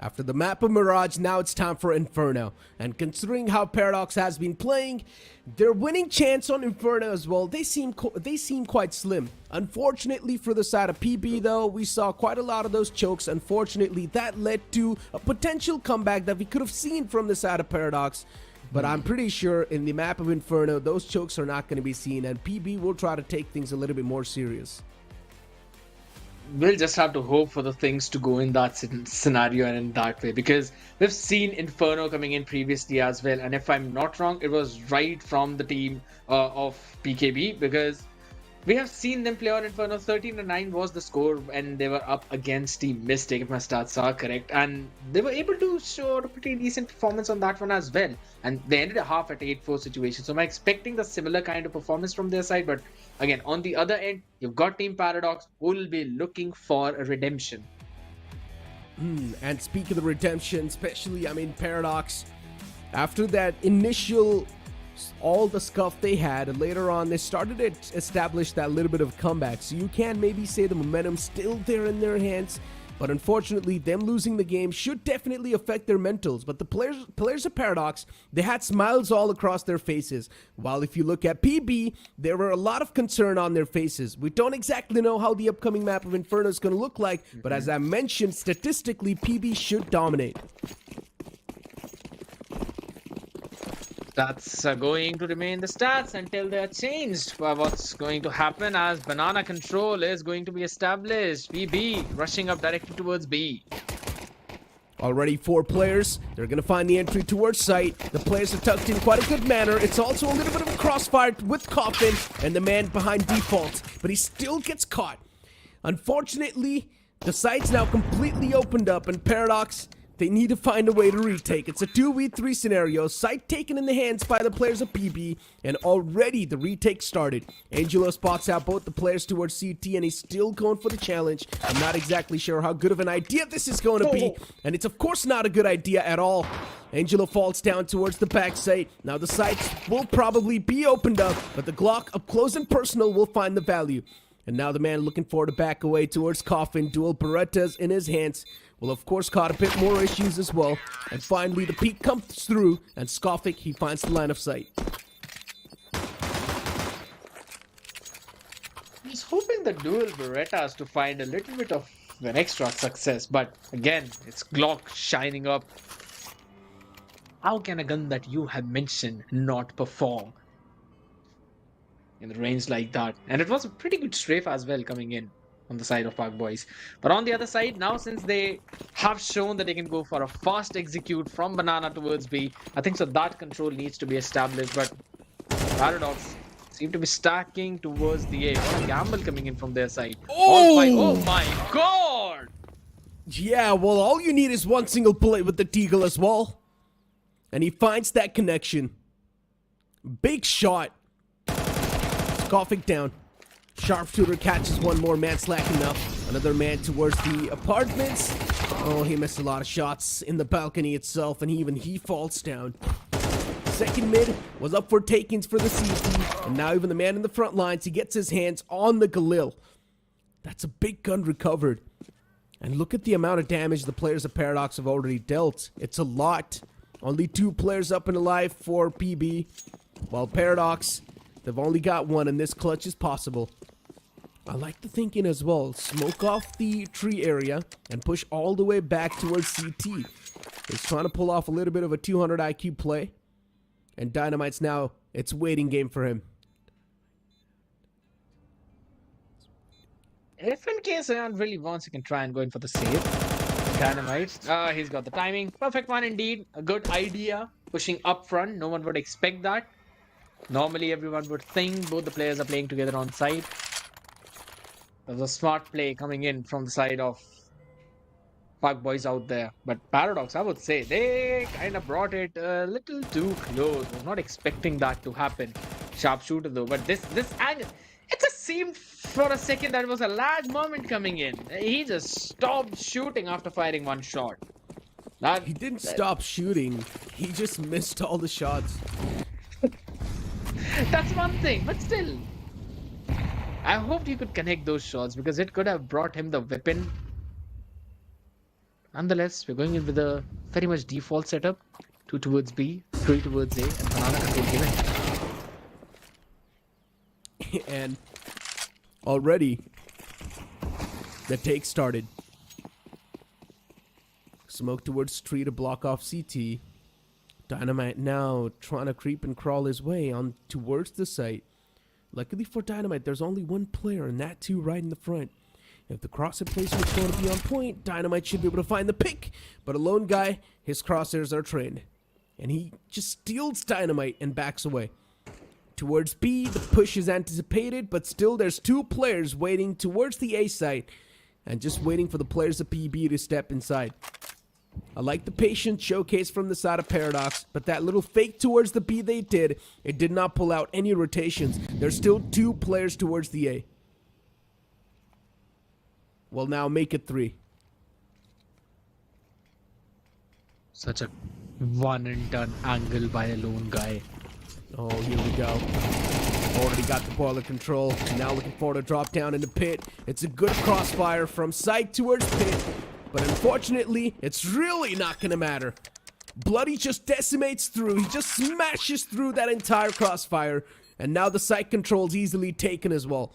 S1: After the map of Mirage, now it's time for Inferno. And considering how Paradox has been playing, their winning chance on Inferno as well, they seem quite slim. Unfortunately for the side of PB though, we saw quite a lot of those chokes. Unfortunately, that led to a potential comeback that we could have seen from the side of Paradox. But I'm pretty sure in the map of Inferno, those chokes are not going to be seen, and PB will try to take things a little bit more serious.
S2: We'll just have to hope for the things to go in that scenario and in that way, because we've seen Inferno coming in previously as well, and if I'm not wrong, it was right from the team of PKB, because we have seen them play on Inferno. 13-9 was the score when they were up against Team Mystic, if my stats are correct, and they were able to show a pretty decent performance on that one as well, and they ended a half at 8-4 situation. So I'm expecting the similar kind of performance from their side, but again, on the other end, you've got Team Paradox, who will be looking for a redemption.
S1: And speaking of redemption, especially, Paradox, after that initial, all the scuff they had, later on, they started to establish that little bit of comeback. So you can maybe say the momentum's still there in their hands. But unfortunately, them losing the game should definitely affect their mentals. But the players of Paradox, they had smiles all across their faces. While if you look at PB, there were a lot of concern on their faces. We don't exactly know how the upcoming map of Inferno is going to look like. But as I mentioned, statistically, PB should dominate.
S2: That's going to remain the stats until they're changed. What's going to happen as banana control is going to be established. PB rushing up directly towards B.
S1: Already 4 players. They're going to find the entry towards site. The players are tucked in quite a good manner. It's also a little bit of a crossfire with Coffin and the man behind default, but he still gets caught. Unfortunately, the site's now completely opened up, and Paradox, they need to find a way to retake. It's a 2v3 scenario. Site taken in the hands by the players of PB, and already the retake started. Angelo spots out both the players towards CT, and he's still going for the challenge. I'm not exactly sure how good of an idea this is going to be, and it's of course not a good idea at all. Angelo falls down towards the back site. Now the sites will probably be opened up, but the Glock up close and personal will find the value. And now the man looking for to back away towards Coffin. Dual Berettas in his hands. Will of course cause a bit more issues as well. And finally the peek comes through, and Skofik, he finds the line of sight.
S2: He's hoping the dual Berettas to find a little bit of an extra success, but again, it's Glock shining up. How can a gun that you have mentioned not perform in the range like that? And it was a pretty good strafe as well coming in on the side of BOYZ. But on the other side, now since they have shown that they can go for a fast execute from banana towards B, I think so that control needs to be established. But Paradox seem to be stacking towards the A. What a gamble coming in from their side. Oh my god!
S1: Yeah, well, all you need is one single bullet with the Deagle as well. And he finds that connection. Big shot. Skofik down. Sharpshooter catches one more man slacking up. Another man towards the apartments. Oh, he missed a lot of shots in the balcony itself, and he falls down. Second mid was up for takings for the CT, and now even the man in the front lines, he gets his hands on the Galil. That's a big gun recovered. And look at the amount of damage the players of Paradox have already dealt. It's a lot. Only 2 players up and alive for PB, while Paradox, they've only got 1, and this clutch is possible. I like the thinking as well. Smoke off the tree area and push all the way back towards CT. He's trying to pull off a little bit of a 200 IQ play. And Dynamite's now, it's waiting game for him.
S2: If in case Ayan really wants, he can try and go in for the save. Dynamite. He's got the timing. Perfect one indeed. A good idea. Pushing up front. No one would expect that. Normally everyone would think both the players are playing together on site. There was a smart play coming in from the side of BOYZ out there. But Paradox, I would say, they kind of brought it a little too close. Was not expecting that to happen. Sharpshooter though. But this angle, it just seemed for a second that was a large moment coming in. He just stopped shooting after firing one shot.
S1: He didn't stop shooting. He just missed all the shots.
S2: That's one thing, but still, I hoped he could connect those shots because it could have brought him the weapon Nonetheless, we're going in with a very much default setup. 2 towards B, 3 towards A, and banana control given.
S1: And already the take started. Smoke towards tree to block off CT. Dynamite now trying to creep and crawl his way on towards the site. Luckily for Dynamite, there's only one player, and that too right in the front. If the crosshair placement's going to be on point, Dynamite should be able to find the pick. But a lone guy, his crosshairs are trained. And he just steals Dynamite and backs away. Towards B, the push is anticipated, but still there's 2 players waiting towards the A site. And just waiting for the players of PB to step inside. I like the patient showcase from the side of Paradox, but that little fake towards the B they did, it did not pull out any rotations. There's still 2 players towards the A. Well, now make it 3.
S2: Such a one and done angle by a lone guy.
S1: Oh, here we go. Already got the boiler control. Now looking for the drop down in the pit. It's a good crossfire from site towards pit. But unfortunately, it's really not going to matter. Bloody just decimates through. He just smashes through that entire crossfire. And now the site control's easily taken as well.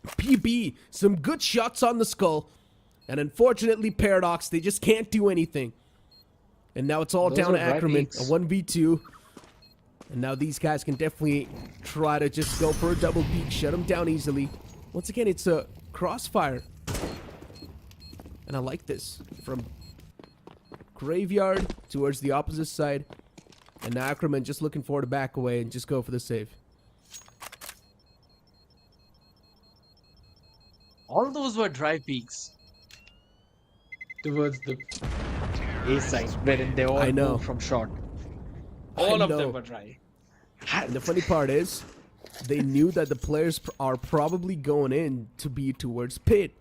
S1: PB, some good shots on the skull. And unfortunately, Paradox, they just can't do anything. And now it's all
S2: Those
S1: down to
S2: are right
S1: Ackerman,
S2: peaks.
S1: a 1v2. And now these guys can definitely try to just go for a double peek, shut them down easily. Once again, it's a crossfire. And I like this. From Graveyard towards the opposite side. And now Ackerman just looking for to back away and just go for the save.
S2: All those were dry peaks towards the A side, wherein they all
S1: I know.
S2: moved from short.
S1: I
S2: All of
S1: know.
S2: them were dry.
S1: And the funny part is, they knew that the players are probably going in to be towards pit.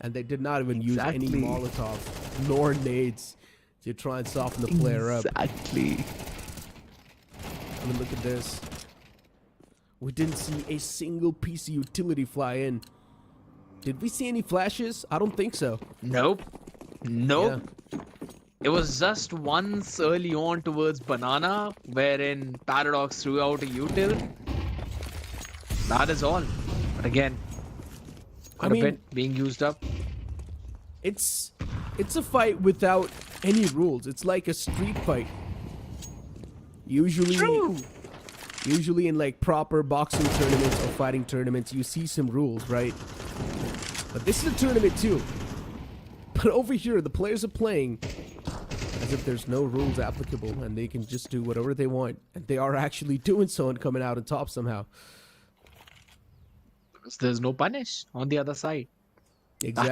S1: And they did not even use any
S2: Exactly.
S1: Molotov nor nades to try and soften the player up.
S2: Exactly.
S1: I mean, look at this. We didn't see a single piece of utility fly in. Did we see any flashes? I don't think so.
S2: Nope. Nope. It was just once early on towards Banana, wherein Paradox threw out a util. That is all. But again,
S1: I
S2: quite a
S1: mean,
S2: bit being used up.
S1: it's a fight without any rules. It's like a street fight. Usually in like proper boxing tournaments or fighting tournaments, you see some rules, right? But this is a tournament too. But over here, the players are playing as if there's no rules applicable and they can just do whatever they want. And they are actually doing so and coming out on top somehow.
S2: Because there's no punish on the other side.
S1: Exactly.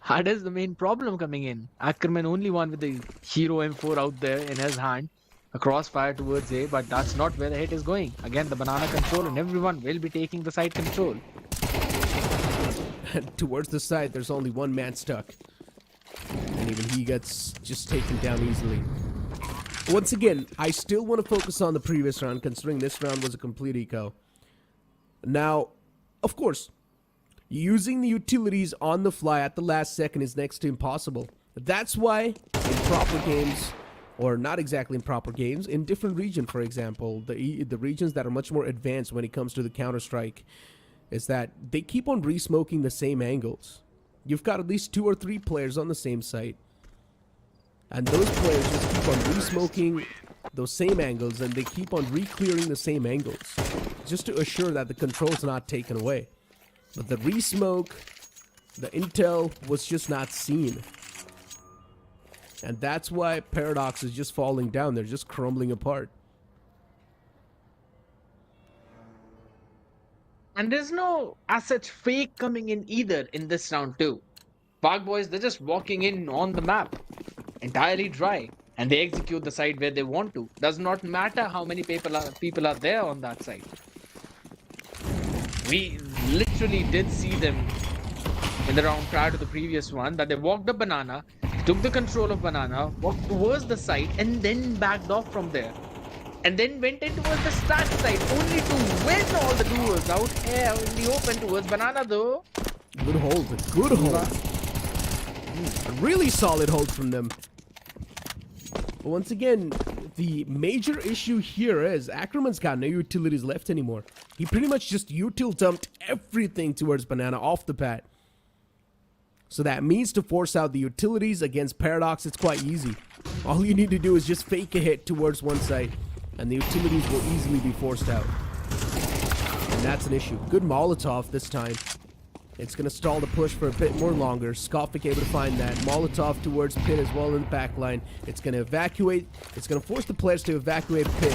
S2: That is the main problem coming in. Ackerman only one with the Hero M4 out there in his hand. A crossfire towards A, but that's not where the hit is going. Again, the banana control, and everyone will be taking the side control.
S1: And towards the side, there's only one man stuck. And even he gets just taken down easily. Once again, I still want to focus on the previous round, considering this round was a complete eco. Now, of course, using the utilities on the fly at the last second is next to impossible. That's why in proper games, or not exactly in proper games, in different regions, for example, the regions that are much more advanced when it comes to the Counter-Strike, is that they keep on re-smoking the same angles. You've got at least 2 or 3 players on the same site. And those players just keep on re-smoking those same angles, and they keep on re-clearing the same angles, just to assure that the control's not taken away. But the re-smoke, the intel was just not seen. And that's why Paradox is just falling down. They're just crumbling apart.
S2: And there's no as such fake coming in either in this round too. BOYZ, they're just walking in on the map, entirely dry, and they execute the side where they want to. Does not matter how many people are there on that side. We literally did see them in the round prior to the previous one, that they walked up banana, took the control of banana, walked towards the side, and then backed off from there. And then went in towards the start side, only to win all the duels out here in the open towards banana though.
S1: Good hold. Good hold. A really solid hold from them. But once again, the major issue here is Ackerman's got no utilities left anymore. He pretty much just util dumped everything towards Banana off the bat. So that means to force out the utilities against Paradox, it's quite easy. All you need to do is just fake a hit towards one side, and the utilities will easily be forced out. And that's an issue. Good Molotov this time. It's going to stall the push for a bit more longer. Skopvik able to find that. Molotov towards Pit as well in the back line. It's going to evacuate. It's going to force the players to evacuate Pit.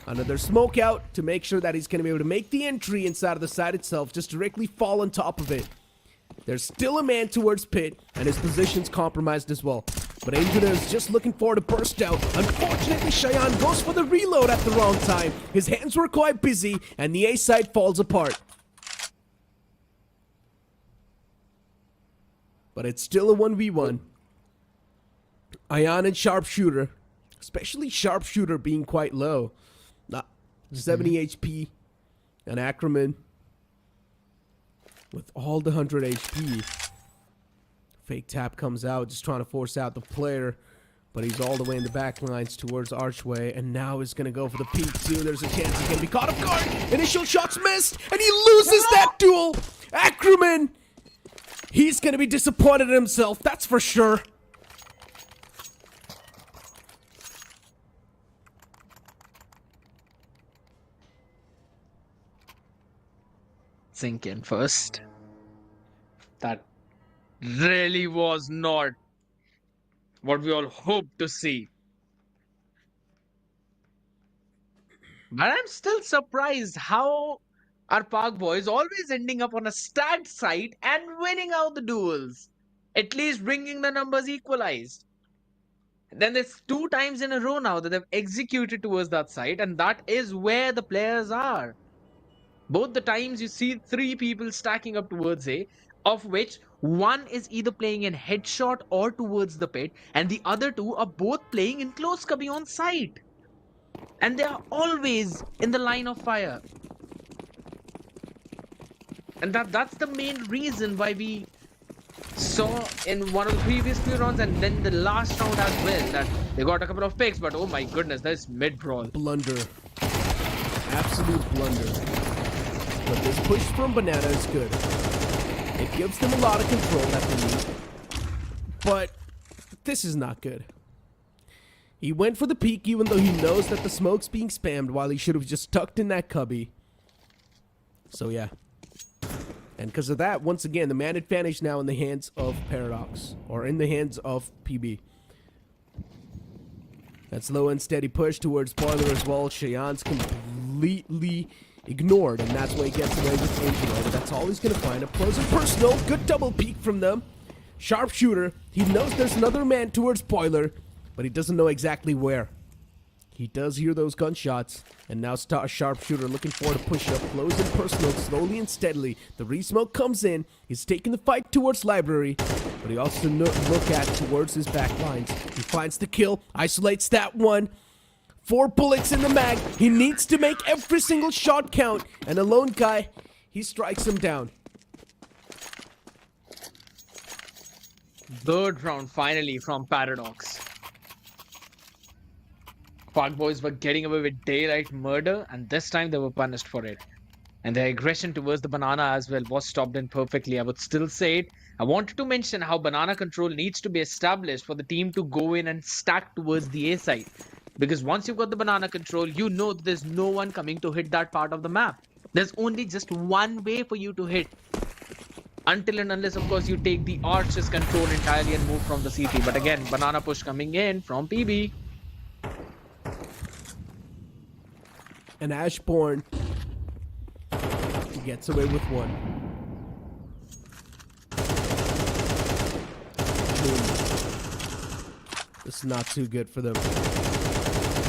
S1: Another smoke out to make sure that he's going to be able to make the entry inside of the side itself. Just directly fall on top of it. There's still a man towards Pit, and his position's compromised as well. But Angela is just looking for to burst out. Unfortunately, Cheyenne goes for the reload at the wrong time. His hands were quite busy, and the A side falls apart. But it's still a 1v1. Ion and Sharpshooter, especially Sharpshooter being quite low. Not 70 HP, and Ackerman with all the 100 HP. Fake tap comes out, just trying to force out the player. But he's all the way in the back lines towards Archway. And now he's going to go for the peek too. There's a chance he's going to be caught off guard. Initial shots missed. And he loses that duel. Ackerman. He's going to be disappointed in himself. That's for sure.
S2: Sink in first. That really was not what we all hoped to see. But I'm still surprised how our Park boys always ending up on a stacked site and winning out the duels. At least bringing the numbers equalized. Then there's 2 times in a row now that they've executed towards that site, and that is where the players are. Both the times you see 3 people stacking up towards A, of which one is either playing in headshot or towards the pit, and the other 2 are both playing in close cubby on site. And they are always in the line of fire. And that's the main reason why we saw in one of the previous few rounds and then the last round as well that they got a couple of picks, but oh my goodness, there's mid-brawl.
S1: Blunder. Absolute blunder. But this push from Banana is good. It gives them a lot of control that they need. But this is not good. He went for the peek even though he knows that the smoke's being spammed while he should have just tucked in that cubby. So yeah. And because of that, once again, the man advantage now in the hands of Paradox. Or in the hands of PB. That's low and steady push towards Boiler as well. Cheyenne's completely ignored, and that's why he gets away with Angelo. But that's all he's going to find. Up close and personal. Good double peek from them. Sharpshooter. He knows there's another man towards Boiler, but he doesn't know exactly where. He does hear those gunshots, and now Sharpshooter looking for to push up. Close and personal, slowly and steadily. The re-smoke comes in. He's taking the fight towards Library, but he also look at towards his back lines. He finds the kill, isolates that one. 4 bullets in the mag. He needs to make every single shot count, and a lone guy, he strikes him down.
S2: 3rd round finally from Paradox. Park boys were getting away with daylight murder, and this time they were punished for it. And their aggression towards the Banana as well was stopped in perfectly. I would still say it. I wanted to mention how Banana control needs to be established for the team to go in and stack towards the A side. Because once you've got the Banana control, you know that there's no one coming to hit that part of the map. There's only just one way for you to hit. Until and unless, of course, you take the Arch's control entirely and move from the CT. But again, Banana push coming in from PB.
S1: And Ashbourne gets away with one. This is not too good for them.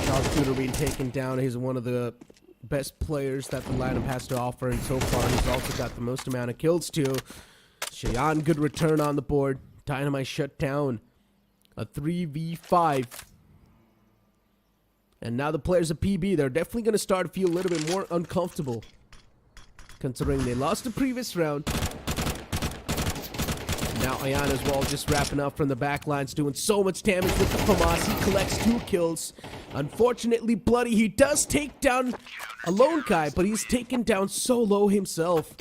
S1: Sharpshooter being taken down. He's one of the best players that the lineup has to offer, and so far he's also got the most amount of kills too. Cheyenne, good return on the board. Dynamite shut down. A 3v5. And now the players of PB, they're definitely going to start to feel a little bit more uncomfortable, considering they lost the previous round. Now Ayan as well, just wrapping up from the back lines, doing so much damage with the FAMAS. He collects 2 kills. Unfortunately, Bloody, he does take down a lone guy, but he's taken down solo himself.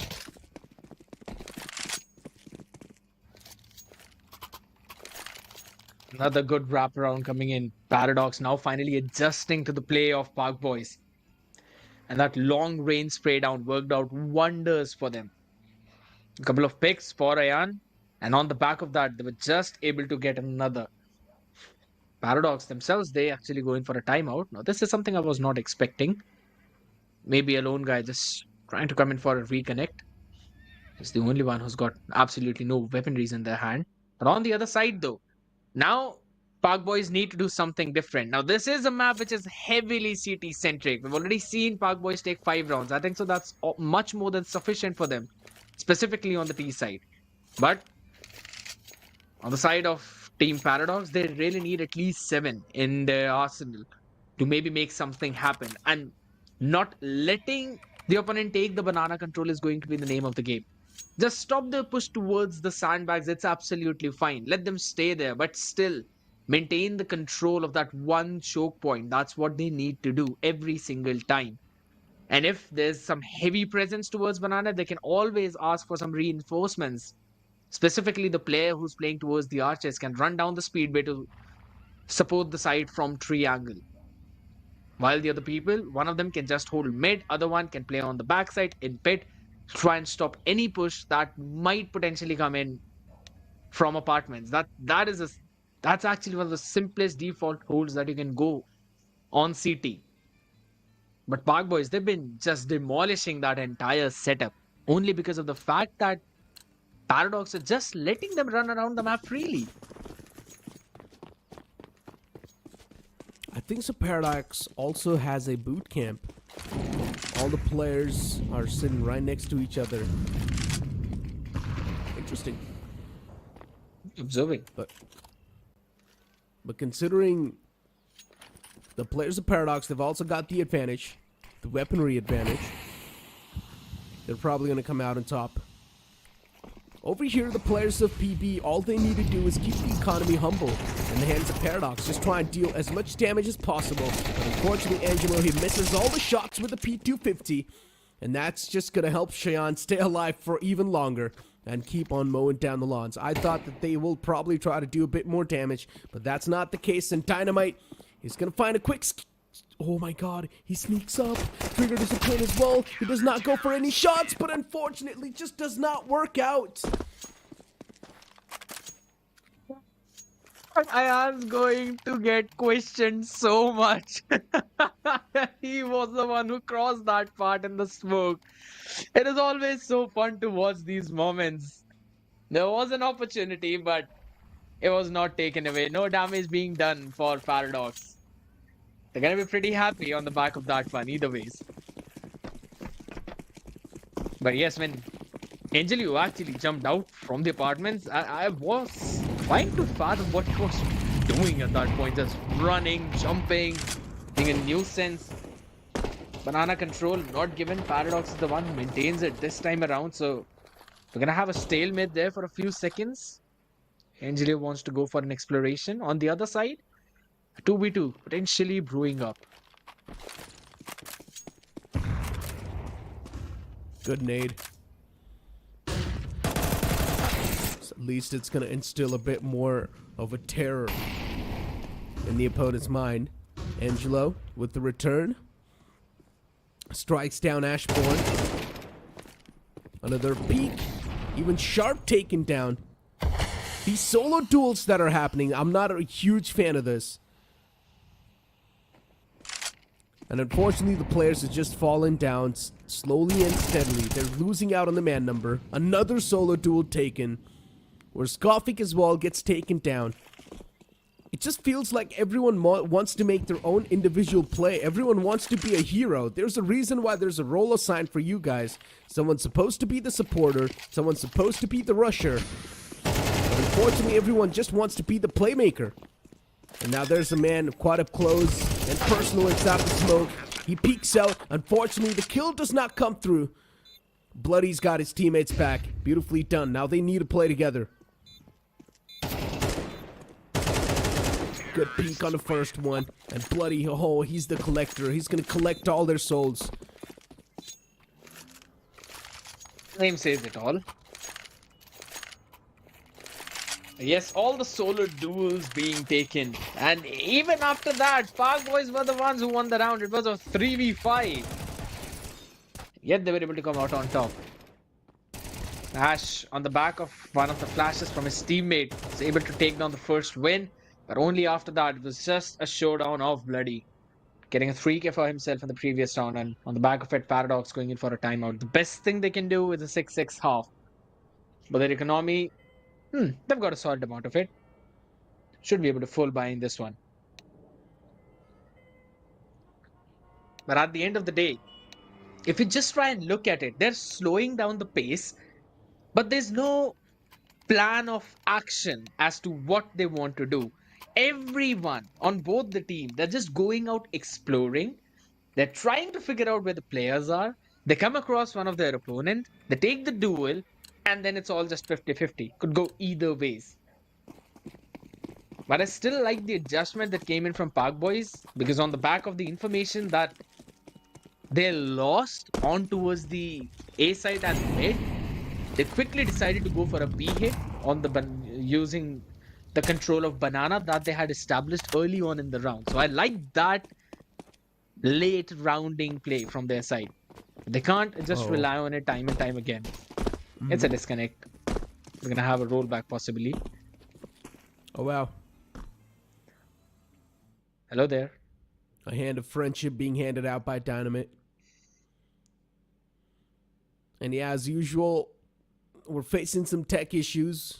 S2: Another good wraparound coming in. Paradox now finally adjusting to the play of BOYZ. And that long range spray down worked out wonders for them. A couple of picks for Ayan. And on the back of that, they were just able to get another. Paradox themselves, they actually go in for a timeout. Now, this is something I was not expecting. Maybe a lone guy just trying to come in for a reconnect. He's the only one who's got absolutely no weaponries in their hand. But on the other side, though, now BOYZ need to do something different. Now, this is a map which is heavily CT-centric. We've already seen BOYZ take 5 rounds. I think so that's much more than sufficient for them, specifically on the T side. But on the side of Team Paradox, they really need at least 7 in their arsenal to maybe make something happen. And not letting the opponent take the banana control is going to be the name of the game. Just stop the push towards the sandbags. It's absolutely fine. Let them stay there, but still maintain the control of that one choke point. That's what they need to do every single time. And if there's some heavy presence towards banana, they can always ask for some reinforcements. Specifically, the player who's playing towards the archers can run down the speedway to support the side from triangle. While the other people, one of them can just hold mid, other one can play on the backside in pit, try and stop any push that might potentially come in from apartments. That's actually one of the simplest default holds that you can go on CT. But BOYZ, they've been just demolishing that entire setup only because of the fact that Paradox are just letting them run around the map freely.
S1: I think so Paradox also has a boot camp. All the players are sitting right next to each other. Interesting.
S2: Observing.
S1: But considering the players of Paradox, they've also got the advantage, the weaponry advantage. They're probably going to come out on top. Over here, the players of PB, all they need to do is keep the economy humble in the hands of Paradox. Just try and deal as much damage as possible. But unfortunately, Angelo, he misses all the shots with the P250. And that's just going to help Cheyenne stay alive for even longer and keep on mowing down the lawns. I thought that they will probably try to do a bit more damage, but that's not the case. And Dynamite is going to find a quick... Oh my god, he sneaks up. Trigger discipline as well. He does not go for any shots, but unfortunately just does not work out.
S2: I was going to get questioned so much. He was the one who crossed that part in the smoke. It is always so fun to watch these moments. There was an opportunity, but it was not taken away. No damage being done for Paradox. They're gonna be pretty happy on the back of that one, either ways. But yes, when Angelio actually jumped out from the apartments, I was trying to fathom what he was doing at that point. Just running, jumping, being a nuisance. Banana control not given. Paradox is the one who maintains it this time around. So we're gonna have a stalemate there for a few seconds. Angelio wants to go for an exploration. On the other side, 2v2 potentially brewing up.
S1: Good nade. So at least it's going to instill a bit more of a terror in the opponent's mind. Angelo with the return. Strikes down Ashbourne. Another peek. Even Sharp taken down. These solo duels that are happening, I'm not a huge fan of this. And unfortunately, the players have just fallen down slowly and steadily. They're losing out on the man number. Another solo duel taken, where Skofik as well gets taken down. It just feels like everyone wants to make their own individual play. Everyone wants to be a hero. There's a reason why there's a role assigned for you guys. Someone's supposed to be the supporter. Someone's supposed to be the rusher. But unfortunately, everyone just wants to be the playmaker. And now there's a man quite up close and personal inside of the smoke. He peeks out. Unfortunately, the kill does not come through. Bloody's got his teammates back. Beautifully done. Now they need to play together. good peek on the first one. And Bloody, oh, he's the collector. He's gonna collect all their souls.
S2: Name says it all. Yes, all the solo duels being taken. And even after that, BOYZ were the ones who won the round. It was a 3v5. Yet they were able to come out on top. Ash, on the back of one of the flashes from his teammate, was able to take down the first win. But only after that, it was just a showdown of Bloody. Getting a 3K for himself in the previous round. And on the back of it, Paradox going in for a timeout. The best thing they can do is a 6-6 half. But their economy... they've got a solid amount of it. Should be able to full buy in this one. But at the end of the day, if you just try and look at it, they're slowing down the pace, but there's no plan of action as to what they want to do. Everyone on both the team, they're just going out exploring. They're trying to figure out where the players are. They come across one of their opponent, they take the duel, and then it's all just 50-50. Could go either ways. But I still like the adjustment that came in from BOYZ, because on the back of the information that they lost on towards the A side and mid, they quickly decided to go for a B hit on the using the control of banana that they had established early on in the round. So I like that late rounding play from their side. They can't just rely on it time and time again. It's a disconnect. We're gonna have a rollback possibly.
S1: Oh wow.
S2: Hello there.
S1: A hand of friendship being handed out by Dynamite. And yeah, as usual, we're facing some tech issues.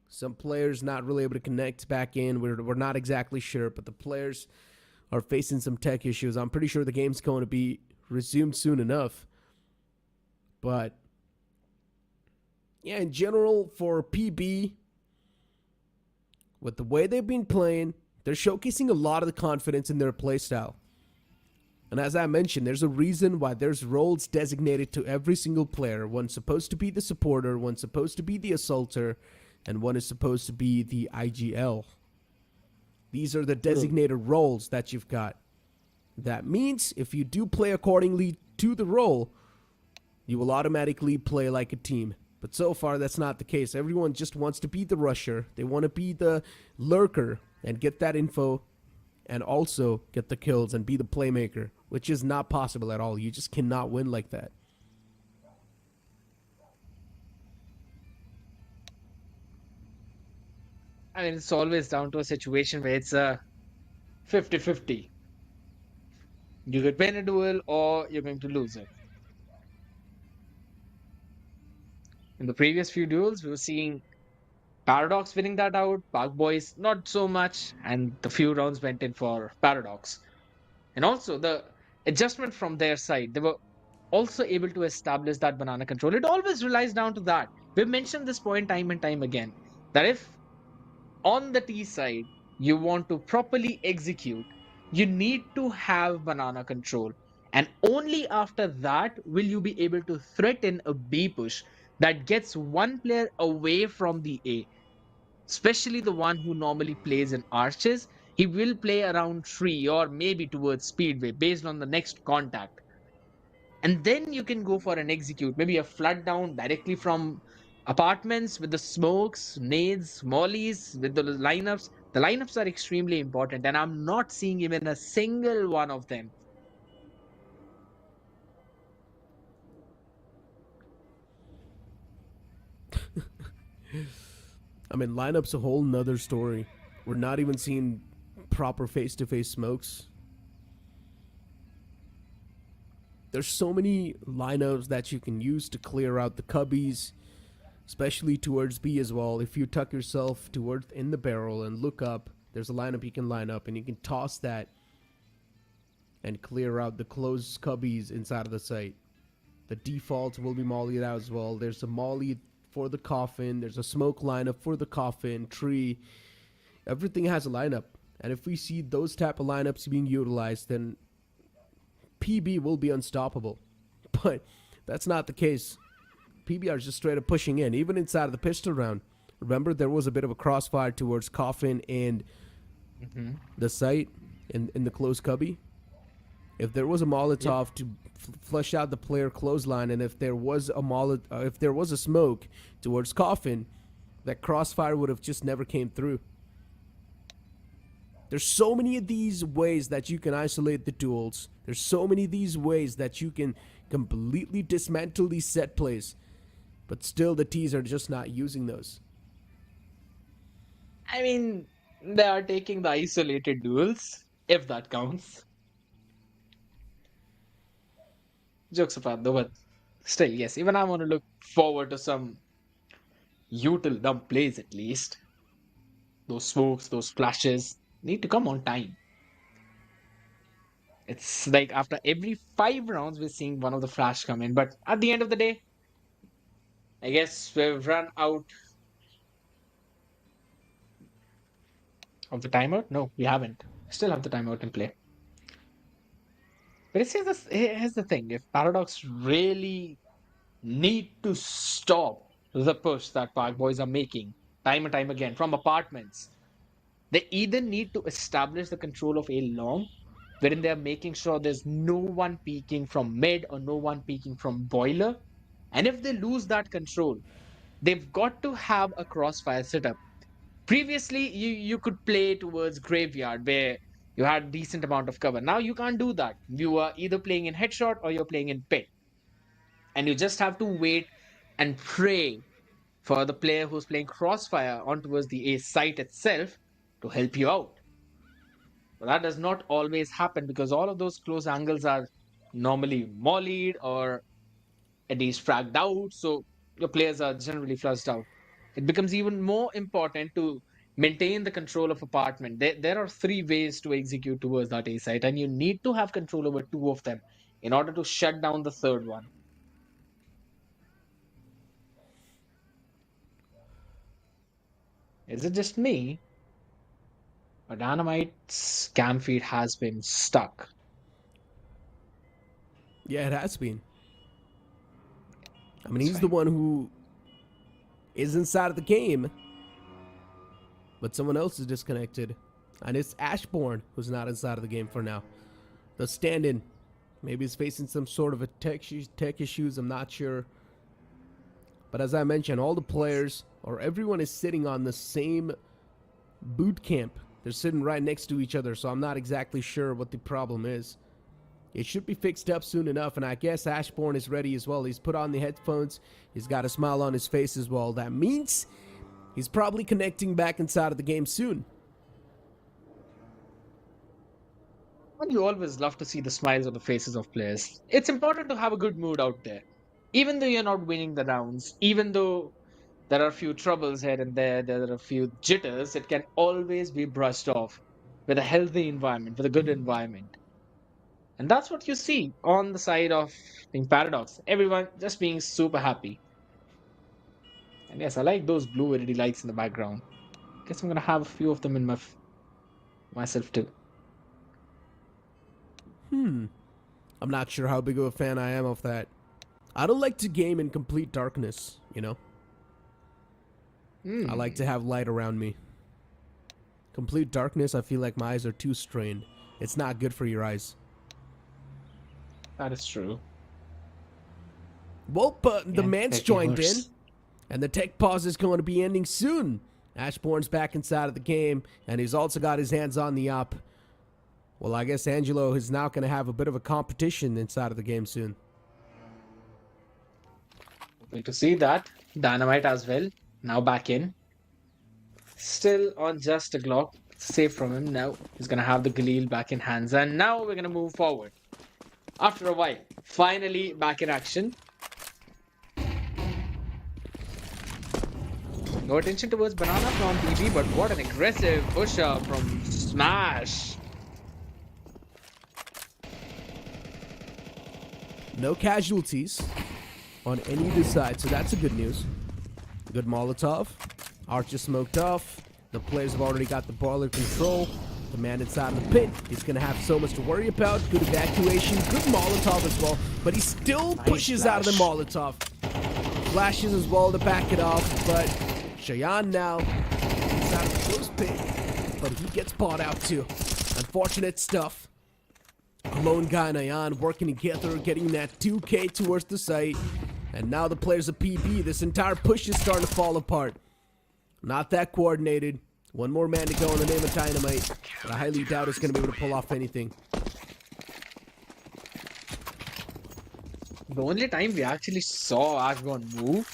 S1: Some players not really able to connect back in. We're not exactly sure, but the players are facing some tech issues. I'm pretty sure the game's going to be resumed soon enough. But yeah, in general, for PB, with the way they've been playing, they're showcasing a lot of the confidence in their playstyle. And as I mentioned, there's a reason why there's roles designated to every single player. One's supposed to be the supporter, one's supposed to be the assaulter, and one is supposed to be the IGL. These are the designated roles that you've got. That means if you do play accordingly to the role, you will automatically play like a team. But so far, that's not the case. Everyone just wants to be the rusher. They want to be the lurker and get that info and also get the kills and be the playmaker, which is not possible at all. You just cannot win like that.
S2: I mean, it's always down to a situation where it's a 50-50. You could win a duel or you're going to lose it. In the previous few duels, we were seeing Paradox winning that out, BOYZ not so much, and the few rounds went in for Paradox. And also the adjustment from their side, they were also able to establish that banana control. It always relies down to that. We've mentioned this point time and time again, that if on the T side you want to properly execute, you need to have banana control. And only after that will you be able to threaten a B push that gets one player away from the A. Especially the one who normally plays in arches. He will play around tree or maybe towards speedway based on the next contact. And then you can go for an execute, maybe a flood down directly from apartments with the smokes, nades, mollies, with the lineups. The lineups are extremely important, and I'm not seeing even a single one of them.
S1: I mean, lineup's a whole nother story. We're not even seeing proper face-to-face smokes. There's so many lineups that you can use to clear out the cubbies, especially towards B as well. If you tuck yourself towards in the barrel and look up, there's a lineup you can line up, and you can toss that and clear out the closed cubbies inside of the site. The default will be mollied out as well. There's a molly for the coffin. There's a smoke lineup for the coffin, tree. Everything has a lineup. And if we see those type of lineups being utilized, then PB will be unstoppable. But that's not the case. PB are just straight up pushing in, even inside of the pistol round. Remember, there was a bit of a crossfire towards Coffin and the site in the closed cubby. If there was a Molotov to flush out the player clothesline, and if there was a smoke towards coffin, that crossfire would have just never came through. There's so many of these ways that you can isolate the tools. There's so many of these ways that you can completely dismantle these set plays, but still the T's are just not using those.
S2: I mean, they are taking the isolated duels, if that counts. Jokes apart, though, but still, yes, even I want to look forward to some util dumb plays at least. Those smokes, those flashes need to come on time. It's like after every 5 rounds, we're seeing one of the flash come in, but at the end of the day, I guess we've run out of the timeout. No, we haven't. Still have the timeout in play. But here's the thing: if Paradox really need to stop the push that Park Boys are making time and time again from apartments, they either need to establish the control of A long, wherein they're making sure there's no one peeking from mid or no one peeking from boiler. And if they lose that control, they've got to have a crossfire setup. Previously, you could play towards graveyard where you had decent amount of cover. Now you can't do that. You are either playing in headshot or you're playing in pit. And you just have to wait and pray for the player who's playing crossfire on towards the A site itself to help you out. But that does not always happen because all of those close angles are normally mollied or at least fragged out, so your players are generally flushed out. It becomes even more important to maintain the control of apartment. There are 3 ways to execute towards that A site, and you need to have control over 2 of them in order to shut down the third one. Is it just me? Or Dynamite's cam feed has been stuck?
S1: Yeah, it has been. I mean,
S2: That's
S1: he's the
S2: fine.
S1: one who is inside of the game, but someone else is disconnected. And it's Ashbourne who's not inside of the game for now. The stand-in. Maybe he's facing some sort of a tech issues, I'm not sure. But as I mentioned, all the players, or everyone is sitting on the same boot camp. They're sitting right next to each other, so I'm not exactly sure what the problem is. It should be fixed up soon enough, and I guess Ashbourne is ready as well. He's put on the headphones. He's got a smile on his face as well. That means he's probably connecting back inside of the game soon.
S2: Well, you always love to see the smiles on the faces of players. It's important to have a good mood out there. Even though you're not winning the rounds, even though there are a few troubles here and there are a few jitters, it can always be brushed off with a healthy environment, with a good environment. And that's what you see on the side of being Paradox. Everyone just being super happy. And yes, I like those blue LED lights in the background. Guess I'm gonna have a few of them in myself too.
S1: I'm not sure how big of a fan I am of that. I don't like to game in complete darkness, you know? I like to have light around me. Complete darkness, I feel like my eyes are too strained. It's not good for your eyes.
S2: That is true.
S1: Well, but the
S2: Yeah,
S1: man's
S2: techie
S1: joined in,
S2: horse.
S1: and the tech pause is going to be ending soon. Ashbourne's back inside of the game, and he's also got his hands on the up. Well, I guess Angelo is now going to have a bit of a competition inside of the game soon.
S2: Hoping to see that. Dynamite as well. Now back in. Still on just a Glock. Safe from him now. He's going to have the Galil back in hands. And now we're going to move forward. After a while. Finally back in action. No attention towards Banana from PB, but what an aggressive push-up from Smash.
S1: No casualties on any of the sides, so that's a good news. Good Molotov. Arch is smoked off. The players have already got the boiler control. The man inside the pit is going to have so much to worry about. Good evacuation. Good Molotov as well. But he still pushes out of the Molotov. Flashes as well to back it off. But Cheyenne now inside of the close pit. but he gets bought out too. Unfortunate stuff. A lone guy and Ayan working together, getting that 2K towards the site. And now the players of PB, this entire push is starting to fall apart. Not that coordinated. One more man to go in the name of Dynamite. But I highly doubt it's going to be able to pull off anything.
S2: The only time we actually saw Ashgon move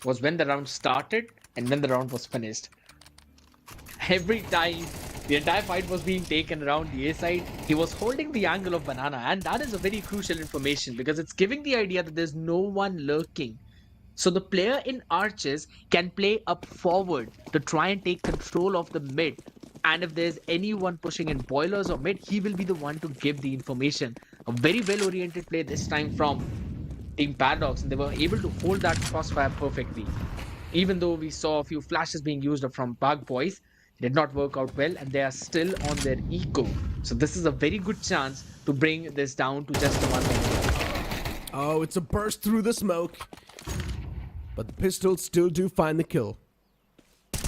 S2: was when the round started and when the round was finished. Every time the entire fight was being taken around the A side, he was holding the angle of Banana, and that is a very crucial information because it's giving the idea that there's no one lurking. So the player in arches can play up forward to try and take control of the mid. And if there's anyone pushing in boilers or mid, he will be the one to give the information. A very well-oriented play this time from Team Paradox, and they were able to hold that crossfire perfectly. Even though we saw a few flashes being used from BOYZ, it did not work out well, and they are still on their eco. So this is a very good chance to bring this down to just a 1-1.
S1: Oh, it's a burst through the smoke. But the pistols still do find the kill.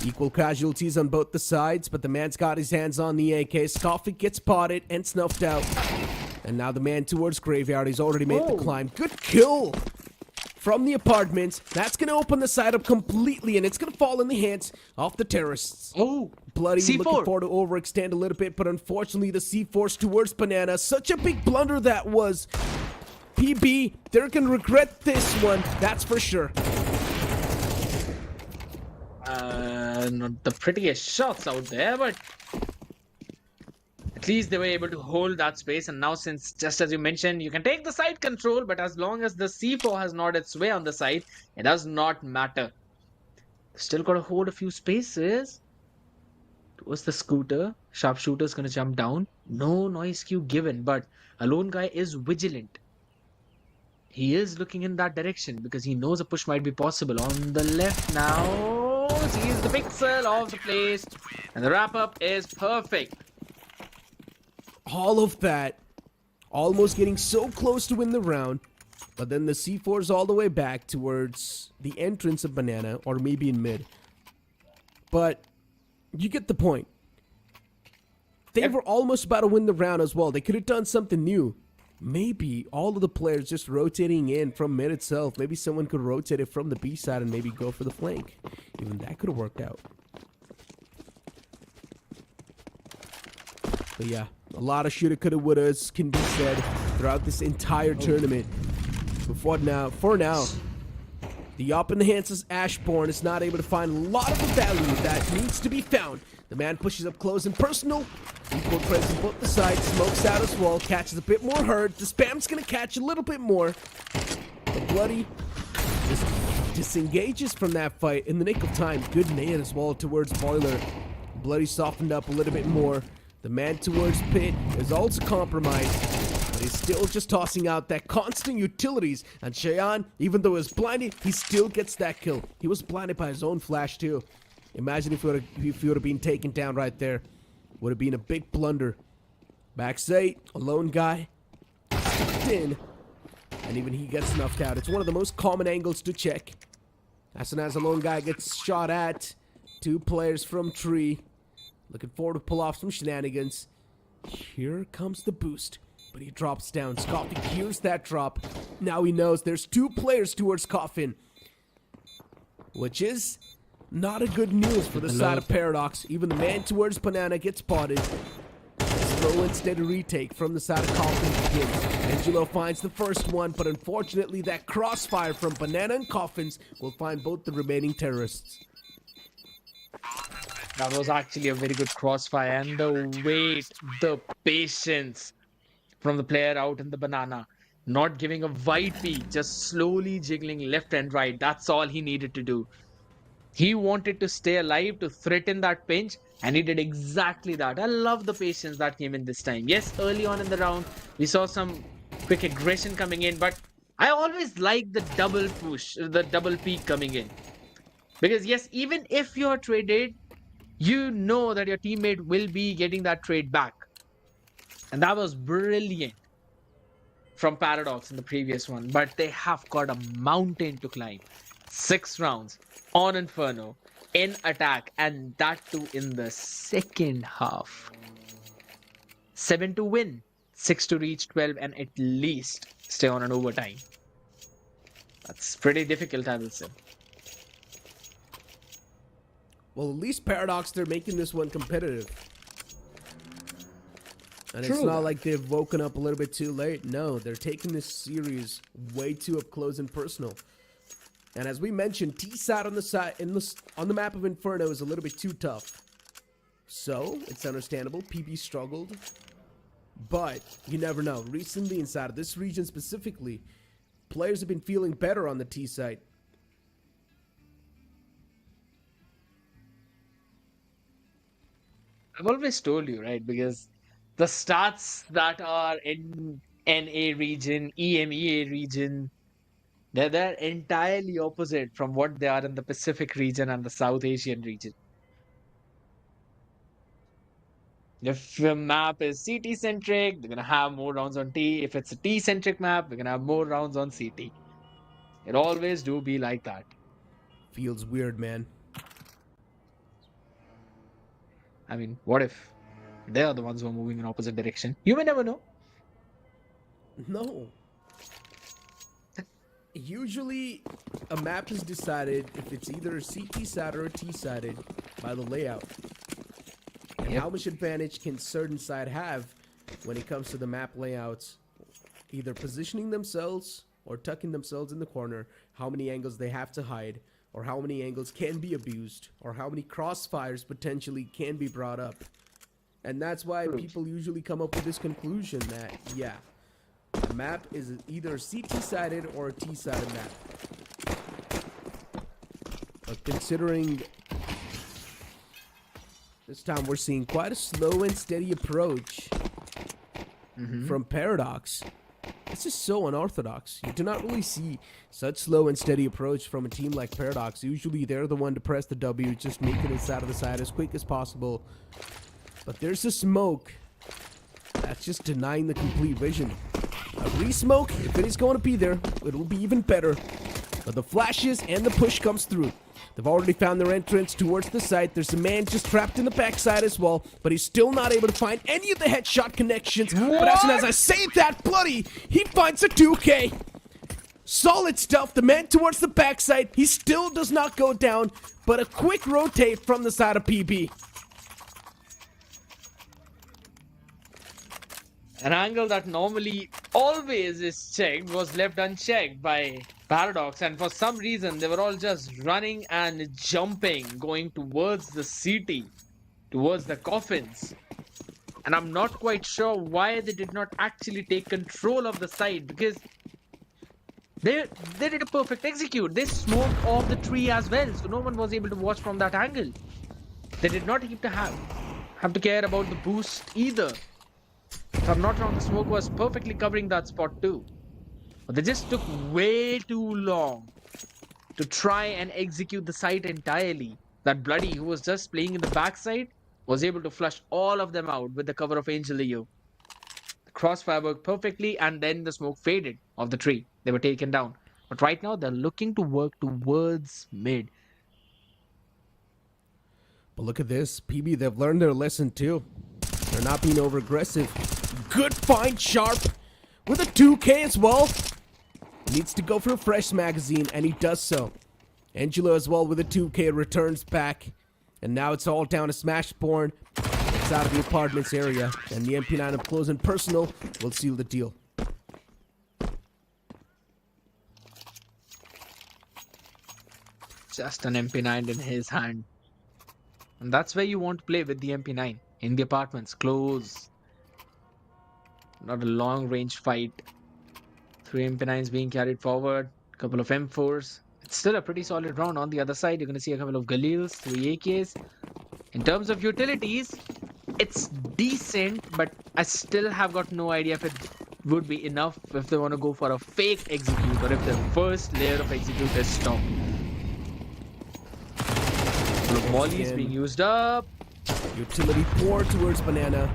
S1: Equal casualties on both the sides, but the man's got his hands on the AK. Scoffy gets spotted and snuffed out. And now the man towards Graveyard, he's already made the climb. Good kill from the apartments. That's going to open the side up completely, and it's going to fall in the hands of the terrorists.
S2: Oh,
S1: Bloody
S2: C4.
S1: looking forward to overextend a little bit, but unfortunately the C4's towards Banana. Such a big blunder that was. PB, they're going to regret this one, that's for sure.
S2: Not the prettiest shots out there, but at least they were able to hold that space. And now, since just as you mentioned, you can take the side control, but as long as the C4 has not its way on the side, it does not matter. Still got to hold a few spaces towards the scooter. Sharpshooter's gonna jump down. No noise cue given, but a lone guy is vigilant. He is looking in that direction because he knows a push might be possible. On the left now, sees the pixel of the place, and the wrap-up is perfect.
S1: All of that, almost getting so close to win the round, but then the C4's all the way back towards the entrance of Banana, or maybe in mid. But you get the point. They were almost about to win the round as well. They could have done something new. Maybe all of the players just rotating in from mid itself. Maybe someone could rotate it from the B side and maybe go for the flank. Even that could have worked out. But yeah, a lot of shoulda, coulda, wouldas can be said throughout this entire tournament. But for now, the up in the hands of Ashbourne is not able to find a lot of the value that needs to be found. The man pushes up close and personal. Equal presence both the sides, smokes out as well, catches a bit more hurt. The spam's gonna catch a little bit more. But Bloody just disengages from that fight in the nick of time. Good nade as well towards Boiler. Bloody softened up a little bit more. The man towards Pit is also compromised, but he's still just tossing out that constant utilities. And Cheyenne, even though he's blinded, he still gets that kill. He was blinded by his own flash too. Imagine if he would have been taken down right there. Would have been a big blunder. Backside, a lone guy. In. And even he gets snuffed out. It's one of the most common angles to check. As soon as a lone guy gets shot at, two players from tree. Looking forward to pull off some shenanigans. Here comes the boost. But he drops down. Scoffy hears that drop. Now he knows there's two players towards Coffin. Which is not a good news for the side of Paradox. Even the man towards Banana gets spotted. Slow and steady retake from the side of Coffin begins. Angelo finds the first one, but unfortunately that crossfire from Banana and Coffins will find both the remaining terrorists.
S2: That was actually a very good crossfire, and the wait, the patience from the player out in the Banana. Not giving a wide peek, just slowly jiggling left and right. That's all he needed to do. He wanted to stay alive to threaten that pinch, and he did exactly that. I love the patience that came in this time. Yes, early on in the round, we saw some quick aggression coming in, but I always like the double push, the double peek coming in. Because yes, even if you're traded, you know that your teammate will be getting that trade back. And that was brilliant from Paradox in the previous one. But they have got a mountain to climb. 6 rounds on Inferno. in attack, and that too in the second half. 7 to win, 6 to reach 12, and at least stay on an overtime. That's pretty difficult, I will say.
S1: Well, at least Paradox, they're making this one competitive. And
S2: True.
S1: it's not like they've woken up a little bit too late. No, they're taking this series way too up close and personal. And as we mentioned, T-side on the map of Inferno is a little bit too tough. So, it's understandable. PB struggled. But, you never know. Recently, inside of this region specifically, players have been feeling better on the T-side.
S2: I've always told you, right? Because the stats that are in NA region, EMEA region, they're entirely opposite from what they are in the Pacific region and the South Asian region. If a map is CT centric, they're gonna have more rounds on T. If it's a T centric map, we're gonna have more rounds on CT. It always do be like that.
S1: Feels weird, man.
S2: I mean, what if they are the ones who are moving in opposite direction? You may never know.
S1: No. Usually, a map is decided if it's either CT-sided or T-sided by the layout. And how much advantage can certain side have when it comes to the map layouts? Either positioning themselves or tucking themselves in the corner, how many angles they have to hide, or how many angles can be abused, or how many crossfires potentially can be brought up. And that's why people usually come up with this conclusion that, yeah, the map is either CT-sided or a T-sided map. But considering this time we're seeing quite a slow and steady approach from Paradox. This is so unorthodox. You do not really see such slow and steady approach from a team like Paradox. Usually they're the one to press the W, just making it out of the side as quick as possible. But there's a smoke that's just denying the complete vision. A re-smoke, if it is going to be there, it will be even better. But the flashes and the push comes through. They've already found their entrance towards the site. There's a man just trapped in the backside as well, but he's still not able to find any of the headshot connections.
S2: What?
S1: But as soon as I say that, bloody, he finds a 2K. Solid stuff. The man towards the backside, he still does not go down, but a quick rotate from the side of PB.
S2: An angle that normally always is checked was left unchecked by Paradox, and for some reason they were all just running and jumping, going towards the CT, towards the coffins. And I'm not quite sure why they did not actually take control of the site, because they did a perfect execute. They smoked off the tree as well, so no one was able to watch from that angle. They did not even have to care about the boost either. If I'm not wrong, the smoke was perfectly covering that spot too. But they just took way too long to try and execute the site entirely. That bloody who was just playing in the backside was able to flush all of them out with the cover of Angel Leo. The crossfire worked perfectly, and then the smoke faded off the tree. They were taken down. But right now they're looking to work towards mid.
S1: But look at this. PB, they've learned their lesson too. They're not being over aggressive. Good find, Sharp, with a 2K as well. Needs to go for a fresh magazine, and he does so. Angelo as well with a 2K returns back. And now it's all down to Smashborn. It's out of the apartments area. And the MP9 up close and personal will seal the deal.
S2: Just an MP9 in his hand. And that's where you want to play with the MP9. In the apartments, close. Not a long range fight. 3 MP9s being carried forward. A couple of M4s. It's still a pretty solid round. On the other side, you're going to see a couple of Galils, 3 AKs. In terms of utilities, it's decent, but I still have got no idea if it would be enough if they want to go for a fake execute, or if the first layer of execute is stopped. Couple of mollies being used up.
S1: Utility pour towards Banana.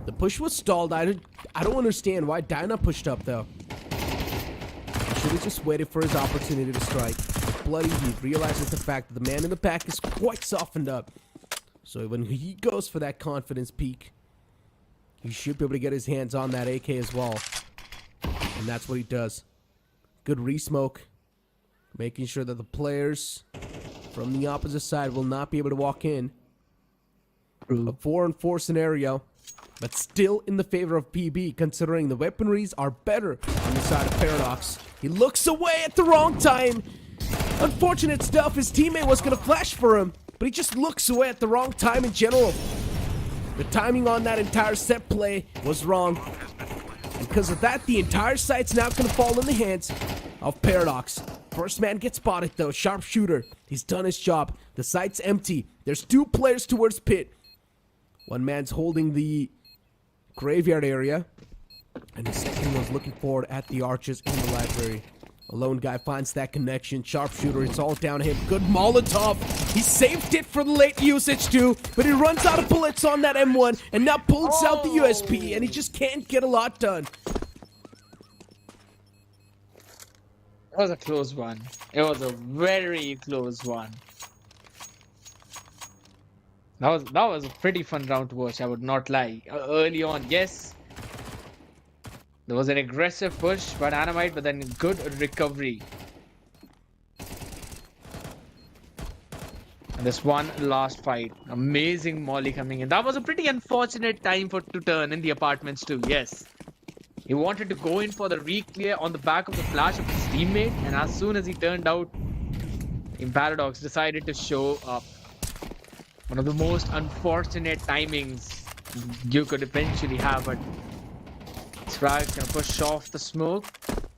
S1: The push was stalled. I don't understand why Dyna pushed up though. Should have just waited for his opportunity to strike. Bloody, he realizes the fact that the man in the back is quite softened up. So when he goes for that confidence peak, he should be able to get his hands on that AK as well. And that's what he does. Good re-smoke. Making sure that the players from the opposite side will not be able to walk in. A 4-on-4 scenario, but still in the favor of PB, considering the weaponries are better on the side of Paradox. He looks away at the wrong time. Unfortunate stuff. His teammate was going to flash for him, but he just looks away at the wrong time in general. The timing on that entire set play was wrong. Because of that, the entire site's now going to fall in the hands of Paradox. First man gets spotted though. Sharpshooter. He's done his job. The site's empty. There's 2 players towards pit. One man's holding the graveyard area. And the second one's looking forward at the arches in the library. A lone guy finds that connection. Sharpshooter, it's all down to him. Good Molotov. He saved it for the late usage too. But he runs out of bullets on that M1. And now pulls out the USP. And he just can't get a lot done.
S2: It was a close one. It was a very close one. That was a pretty fun round to watch, I would not lie. Early on, yes, there was an aggressive push by Dynamite, but then good recovery. And this one last fight, amazing molly coming in. That was a pretty unfortunate time to turn in the apartments too, yes. He wanted to go in for the re-clear on the back of the flash of his teammate, and as soon as he turned out, Team Paradox decided to show up. One of the most unfortunate timings you could eventually have, but frag gonna push off the smoke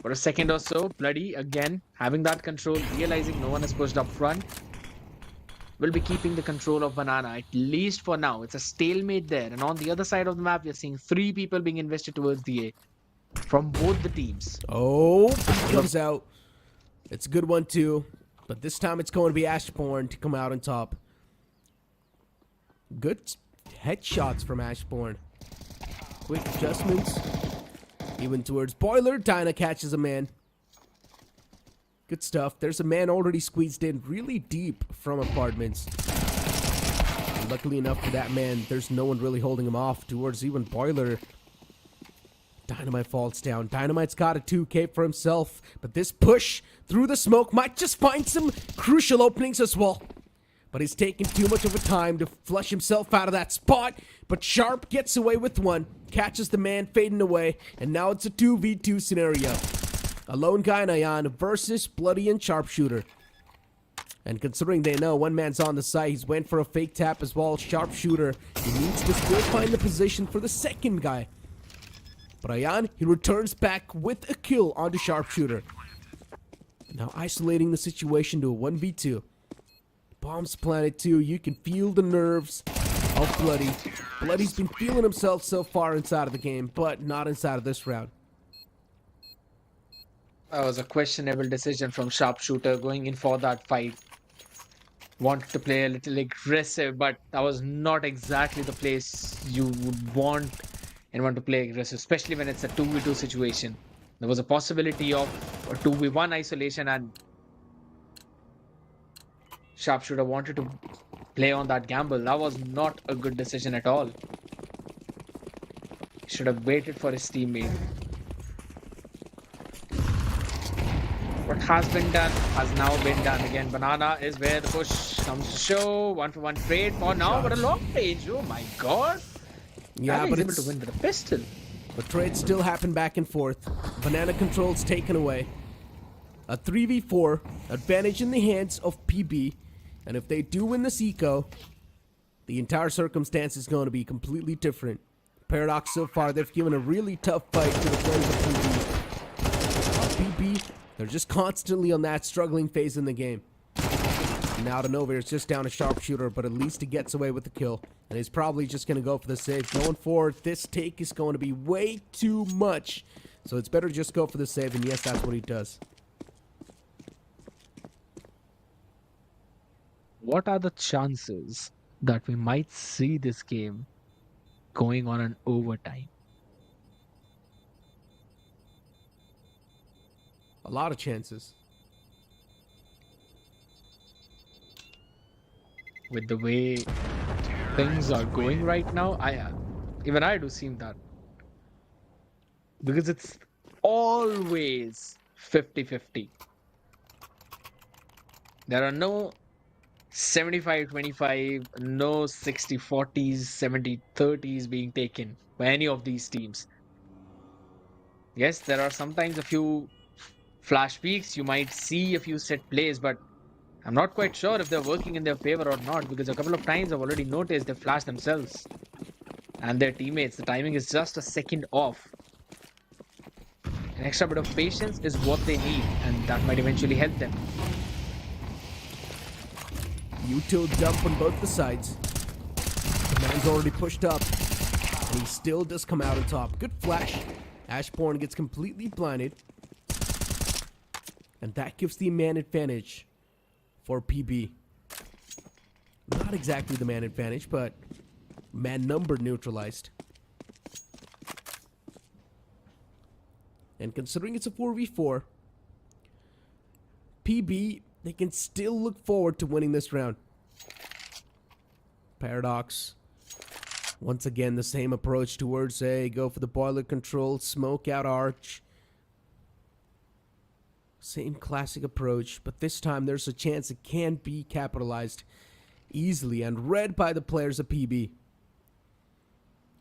S2: for a second or so. Bloody again having that control, realizing no one has pushed up front. Will be keeping the control of Banana, at least for now. It's a stalemate there, and on the other side of the map, we're seeing 3 people being invested towards the A from both the teams.
S1: Oh, he comes out. It's a good one too, but this time it's going to be Ashbourne to come out on top. Good headshots from Ashbourne. Quick adjustments. Even towards Boiler, Dyna catches a man. Good stuff. There's a man already squeezed in really deep from apartments. And luckily enough for that man, there's no one really holding him off towards even Boiler. Dynamite falls down. Dynamite's got a 2K for himself, but this push through the smoke might just find some crucial openings as well. But he's taking too much of a time to flush himself out of that spot. But Sharp gets away with one, catches the man fading away, and now it's a 2v2 scenario. A lone guy in Ayan versus Bloody and Sharpshooter. And considering they know one man's on the side, he's went for a fake tap as well. Sharpshooter, he needs to still find the position for the second guy. But Ayan, he returns back with a kill onto Sharpshooter. Now isolating the situation to a 1v2. Bombs planted too. You can feel the nerves of Bloody. Bloody's been feeling himself so far inside of the game, but not inside of this round.
S2: That was a questionable decision from Sharpshooter going in for that fight. Wanted to play a little aggressive, but that was not exactly the place you would want anyone to play aggressive, especially when it's a 2v2 situation. There was a possibility of a 2v1 isolation, and Sharpshooter wanted to play on that gamble. That was not a good decision at all. He should have waited for his teammate. What has been done has now been done. Again, Banana is where the push comes to show. 1-for-1 trade for now, but a long range. Oh my god.
S1: Yeah,
S2: but
S1: but
S2: able
S1: it's...
S2: to win with a pistol.
S1: But trades still happen back and forth. Banana controls taken away. A 3v4, advantage in the hands of PB. And if they do win this eco, the entire circumstance is going to be completely different. Paradox so far, they've given a really tough fight to the players of PB. PB, they're just constantly on that struggling phase in the game. And out of nowhere, it's just down a Sharpshooter, but at least he gets away with the kill. And he's probably just going to go for the save. Going forward, this take is going to be way too much. So it's better just go for the save, and yes, that's what he does.
S2: What are the chances that we might see this game going on an overtime?
S1: A lot of chances.
S2: with the way things are going right now, even I do seem that. Because it's always 50-50. There are no 75-25, no 60-40s, 70-30s being taken by any of these teams. Yes, there are sometimes a few flash peaks, you might see a few set plays, but I'm not quite sure if they're working in their favor or not, because a couple of times I've already noticed they flash themselves and their teammates. The timing is just a second off. An extra bit of patience is what they need, and that might eventually help them.
S1: Util dump on both the sides. The man's already pushed up, and he still does come out on top. Good flash. Ashbourne gets completely blinded, and that gives the man advantage for PB. Not exactly the man advantage, but man number neutralized. And considering it's a 4v4, PB, they can still look forward to winning this round. Paradox. Once again, the same approach towards A. Go for the boiler control, smoke out arch. Same classic approach, but this time there's a chance it can be capitalized easily and read by the players of PB.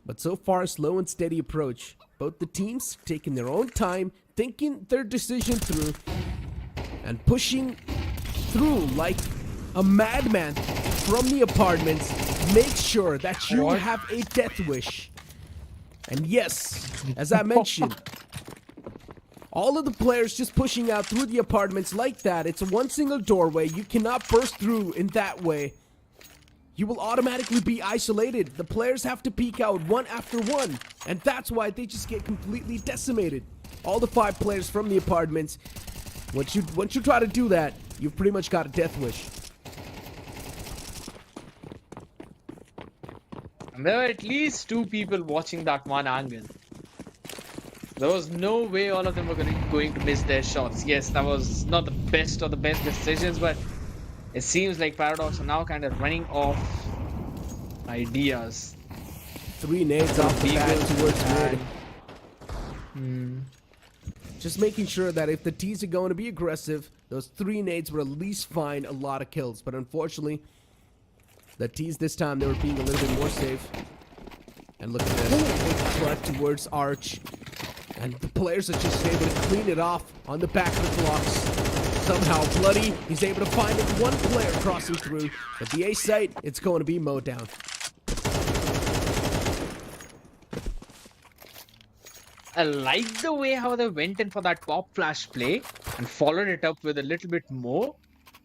S1: But so far, a slow and steady approach. Both the teams taking their own time, thinking their decision through, and pushing through like a madman from the apartments. Make sure that you have a death wish. And yes, as I mentioned, all of the players just pushing out through the apartments like that. It's a one single doorway. You cannot burst through in that way. You will automatically be isolated. The players have to peek out one after one. And that's why they just get completely decimated. All the 5 players from the apartments. Once you try to do that, you've pretty much got a death wish.
S2: And there were at least 2 people watching that one angle. There was no way all of them were going to miss their shots. Yes, that was not the best of the best decisions, but it seems like Paradox are now kind of running off ideas.
S1: 3 nades off the bat towards mid. Just making sure that if the T's are going to be aggressive, those 3 nades would at least find a lot of kills. But unfortunately, the T's this time, they were being a little bit more safe. And look at this. Flood towards Arch. And the players are just able to clean it off on the back of the blocks. Somehow, Bloody, he's able to find one player crossing through. But the A site, it's going to be mowed down.
S2: I like the way how they went in for that pop flash play and followed it up with a little bit more.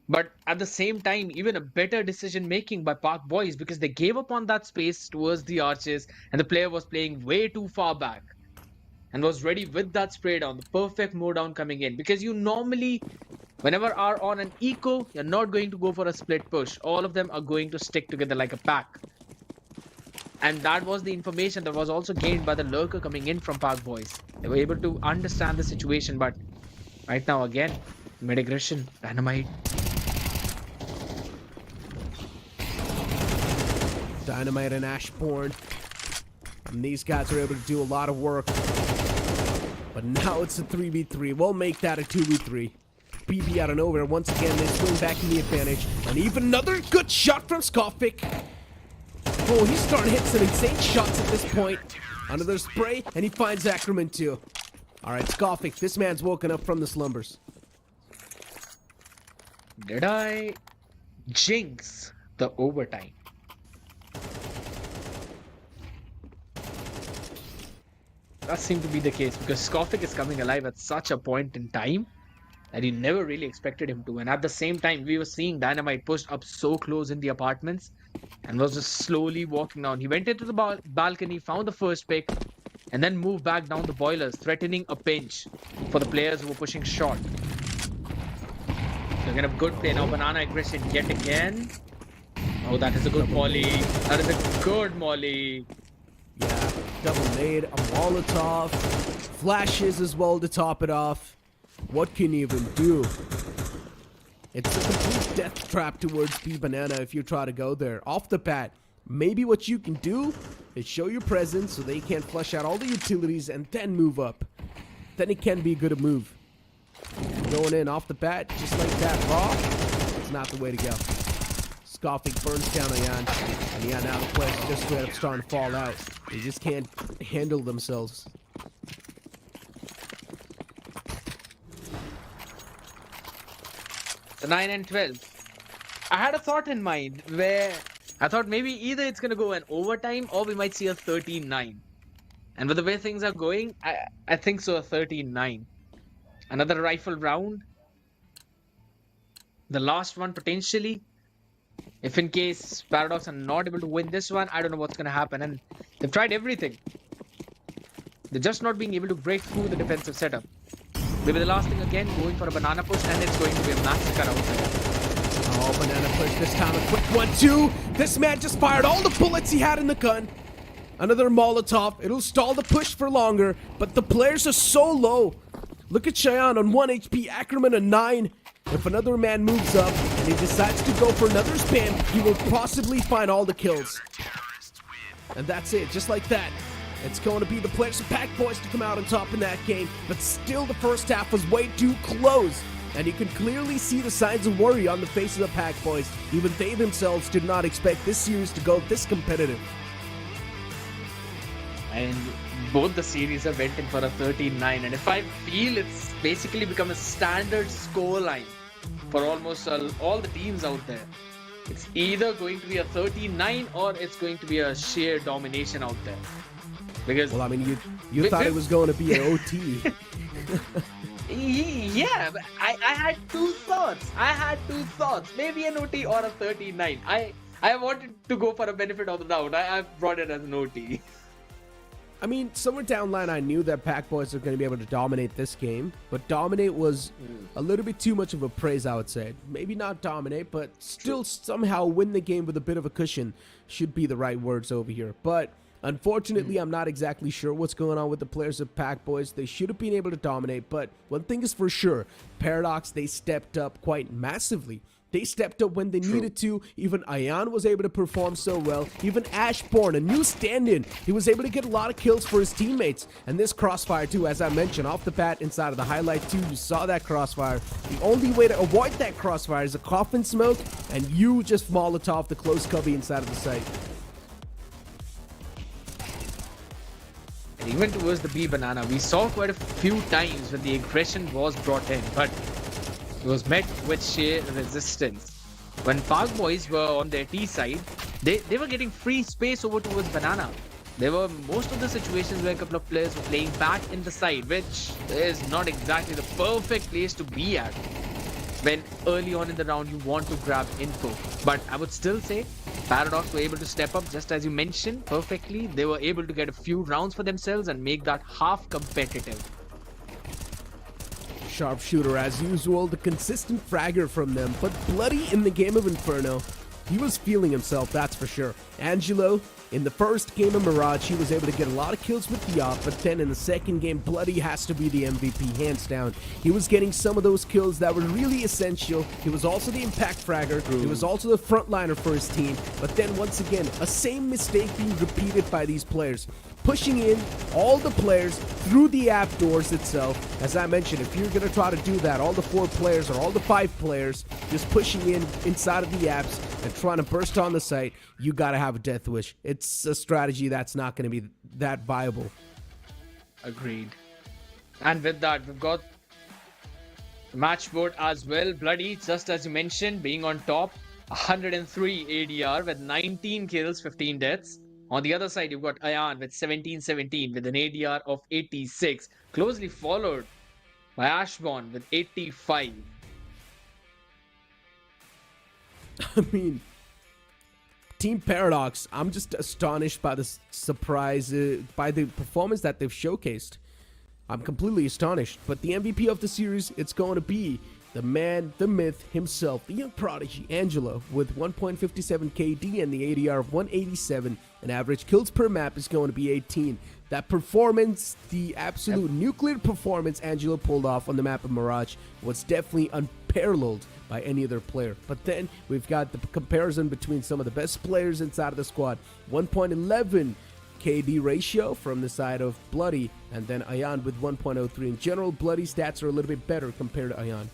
S2: But at the same time, even a better decision making by Park Boys, because they gave up on that space towards the arches and the player was playing way too far back and was ready with that spray down, the perfect mow down coming in. Because you normally, whenever are on an eco, you're not going to go for a split push. All of them are going to stick together like a pack. And that was the information that was also gained by the lurker coming in from Park Boys. They were able to understand the situation, but right now again, mid-aggression, Dynamite.
S1: Dynamite and Ashbourne. And these guys are able to do a lot of work. But now it's a 3v3. We'll make that a 2v3. BB out of nowhere. Once again, they swing back in the advantage. And even another good shot from Skofik. Oh, he's starting to hit some insane shots at this point. Another spray, and he finds Ackerman too. Alright, Skofik, this man's woken up from the slumbers.
S2: Did I jinx the overtime? That seemed to be the case, because Skofik is coming alive at such a point in time that you never really expected him to. And at the same time, we were seeing Dynamite pushed up so close in the apartments and was just slowly walking down. He went into the balcony, found the first pick, and then moved back down the boilers, threatening a pinch for the players who were pushing short. So again, a good play. Now banana aggression yet again. Oh, that is a good molly. That is a good molly.
S1: Yeah, double nade, a Molotov, flashes as well to top it off. What can you even do? It's a complete death trap towards B Banana if you try to go there. Off the bat, maybe what you can do is show your presence so they can't flush out all the utilities and then move up. Then it can be a good move. Going in off the bat, just like that, raw, it's not the way to go. Scoffing burns down Ayan. And yeah, now the players are just straight up starting to fall out. They just can't handle themselves.
S2: The 9 and 12. I had a thought in mind where I thought maybe either it's going to go an overtime or we might see a 13-9. And with the way things are going, I think so, a 13-9. Another rifle round. The last one potentially. If in case Paradox are not able to win this one, I don't know what's going to happen. And they've tried everything. They're just not being able to break through the defensive setup. Maybe the last thing again, going for a banana push, and it's going to be a massacre out there.
S1: Oh, banana push this time. A quick 1-2. This man just fired all the bullets he had in the gun. Another Molotov. It'll stall the push for longer, but the players are so low. Look at Cheyenne on 1 HP, Ackerman on 9. If another man moves up and he decides to go for another spam, he will possibly find all the kills. And that's it, just like that. It's going to be the players of BOYZ to come out on top in that game, but still the first half was way too close. And you can clearly see the signs of worry on the faces of BOYZ. Even they themselves did not expect this series to go this competitive.
S2: And both the series are went in for a 13-9, and if I feel it's basically become a standard scoreline for almost all the teams out there. It's either going to be a 13-9 or it's going to be a sheer domination out there. Because
S1: well, I mean, you thought it was going to be an OT.
S2: Yeah, but I had two thoughts. Maybe an OT or a 13-9. I wanted to go for a benefit of the doubt. I brought it as an OT.
S1: I mean, somewhere down the line, I knew that BOYZ are going to be able to dominate this game, but dominate was a little bit too much of a praise, I would say. Maybe not dominate, but still somehow win the game with a bit of a cushion should be the right words over here. But unfortunately, I'm not exactly sure what's going on with the players of BOYZ. They should have been able to dominate, but one thing is for sure, Paradox, they stepped up quite massively. They stepped up when they needed to. Even Ayan was able to perform so well. Even Ashbourne, a new stand-in, he was able to get a lot of kills for his teammates. And this crossfire too, as I mentioned, off the bat inside of the highlight too, you saw that crossfire. The only way to avoid that crossfire is a coffin smoke, and you just Molotov the close cubby inside of the site.
S2: And even towards the B banana, we saw quite a few times when the aggression was brought in, but it was met with sheer resistance. When BOYZ were on their T side, they were getting free space over towards banana. There were most of the situations where a couple of players were playing back in the side, which is not exactly the perfect place to be at. When early on in the round you want to grab info. But I would still say Paradox were able to step up, just as you mentioned perfectly. They were able to get a few rounds for themselves and make that half competitive.
S1: Sharpshooter as usual, the consistent fragger from them, but Bloody in the game of Inferno, he was feeling himself, that's for sure. Angelo, in the first game of Mirage, he was able to get a lot of kills with the op, but then in the second game, Bloody has to be the MVP, hands down. He was getting some of those kills that were really essential. He was also the impact fragger, he was also the frontliner for his team, but then once again, a same mistake being repeated by these players. Pushing in all the players through the app doors itself. As I mentioned, if you're going to try to do that, all the 4 players or all the 5 players just pushing in inside of the apps and trying to burst on the site, you got to have a death wish. It's a strategy that's not going to be that viable.
S2: Agreed. And with that, we've got the match board as well. Bloody, just as you mentioned, being on top. 103 ADR with 19 kills, 15 deaths. On the other side, you've got Ayan with 17-17 with an ADR of 86, closely followed by Ashbourne with 85.
S1: I mean, Team Paradox, I'm just astonished by the surprise, by the performance that they've showcased. I'm completely astonished, but the MVP of the series, it's going to be the man, the myth himself, the young prodigy, Angelo, with 1.57 KD and the ADR of 187, and average kills per map is going to be 18. That performance, the absolute nuclear performance Angelo pulled off on the map of Mirage was definitely unparalleled by any other player. But then we've got the comparison between some of the best players inside of the squad. 1.11 KD ratio from the side of Bloody, and then Ayan with 1.03. In general, Bloody stats are a little bit better compared to Ayan.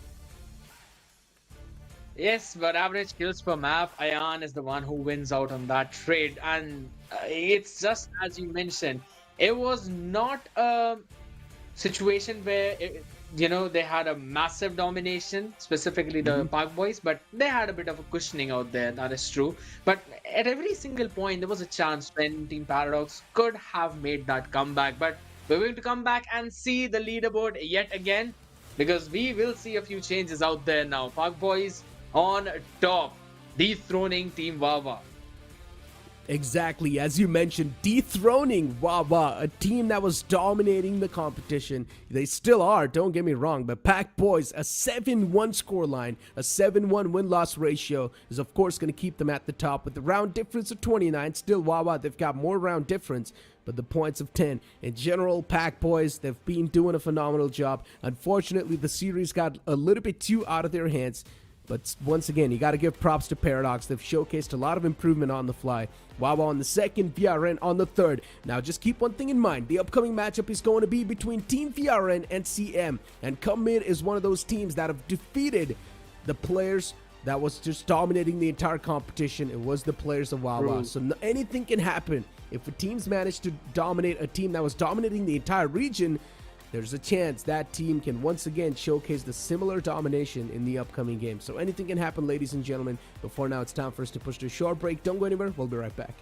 S2: Yes, but average kills per map, Ayan is the one who wins out on that trade. And it's just as you mentioned, it was not a situation where they had a massive domination, specifically the Park Boys, but they had a bit of a cushioning out there. That is true. But at every single point, there was a chance when Team Paradox could have made that comeback. But we're going to come back and see the leaderboard yet again, because we will see a few changes out there now. Park Boys on top, dethroning Team WahWah.
S1: Exactly, as you mentioned, dethroning WahWah, a team that was dominating the competition. They still are, don't get me wrong, but BOYZ, a 7-1 scoreline, a 7-1 win-loss ratio is of course going to keep them at the top with the round difference of 29. Still WahWah, they've got more round difference, but the points of 10. In general, BOYZ, they've been doing a phenomenal job. Unfortunately, the series got a little bit too out of their hands. But once again, you got to give props to Paradox. They've showcased a lot of improvement on the fly. WahWah on the second, VRN on the third. Now, just keep one thing in mind. The upcoming matchup is going to be between Team VRN and CM. And Come Mid is one of those teams that have defeated the players that was just dominating the entire competition. It was the players of WahWah. So anything can happen. If the teams manage to dominate a team that was dominating the entire region, there's a chance that team can once again showcase the similar domination in the upcoming game. So anything can happen, ladies and gentlemen. But for now, it's time for us to push to a short break. Don't go anywhere. We'll be right back.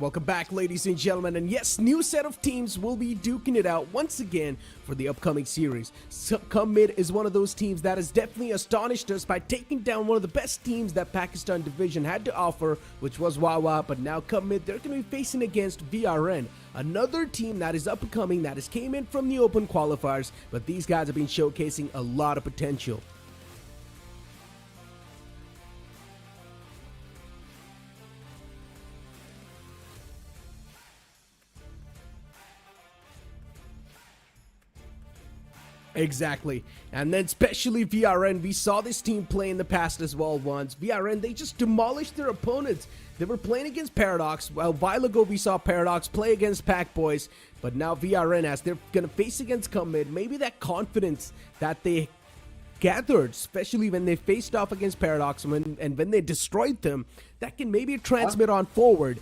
S1: welcome back ladies and gentlemen, and yes, new set of teams will be duking it out once again for the upcoming series. Come Mid is one of those teams that has definitely astonished us by taking down one of the best teams that Pakistan division had to offer, which was WahWah, but now Come Mid, they're going to be facing against VRN, another team that is up and coming, that has came in from the open qualifiers, but these guys have been showcasing a lot of potential. Exactly, and then especially VRN, we saw this team play in the past as well once. VRN, they just demolished their opponents. They were playing against Paradox. Well, a while ago we saw Paradox play against BOYZ, but now VRN, as they're going to face against Come Mid, maybe that confidence that they gathered, especially when they faced off against Paradox and when they destroyed them, that can maybe transmit on forward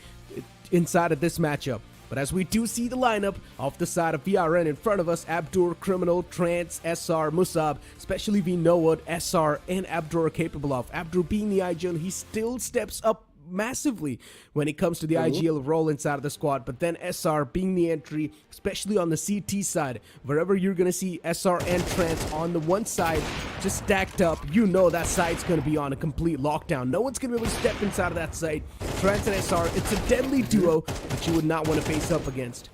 S1: inside of this matchup. But as we do see the lineup off the side of VRN in front of us, Abdur, Criminal, Trance, SR, Musab, especially we know what SR and Abdur are capable of. Abdur being the IGL, he still steps up massively when it comes to the IGL role inside of the squad, but then SR being the entry, especially on the CT side, wherever you're going to see SR and Trance on the one side just stacked up, you know that side's going to be on a complete lockdown. No one's going to be able to step inside of that side. Trance and SR, it's a deadly duo that you would not want to face up against.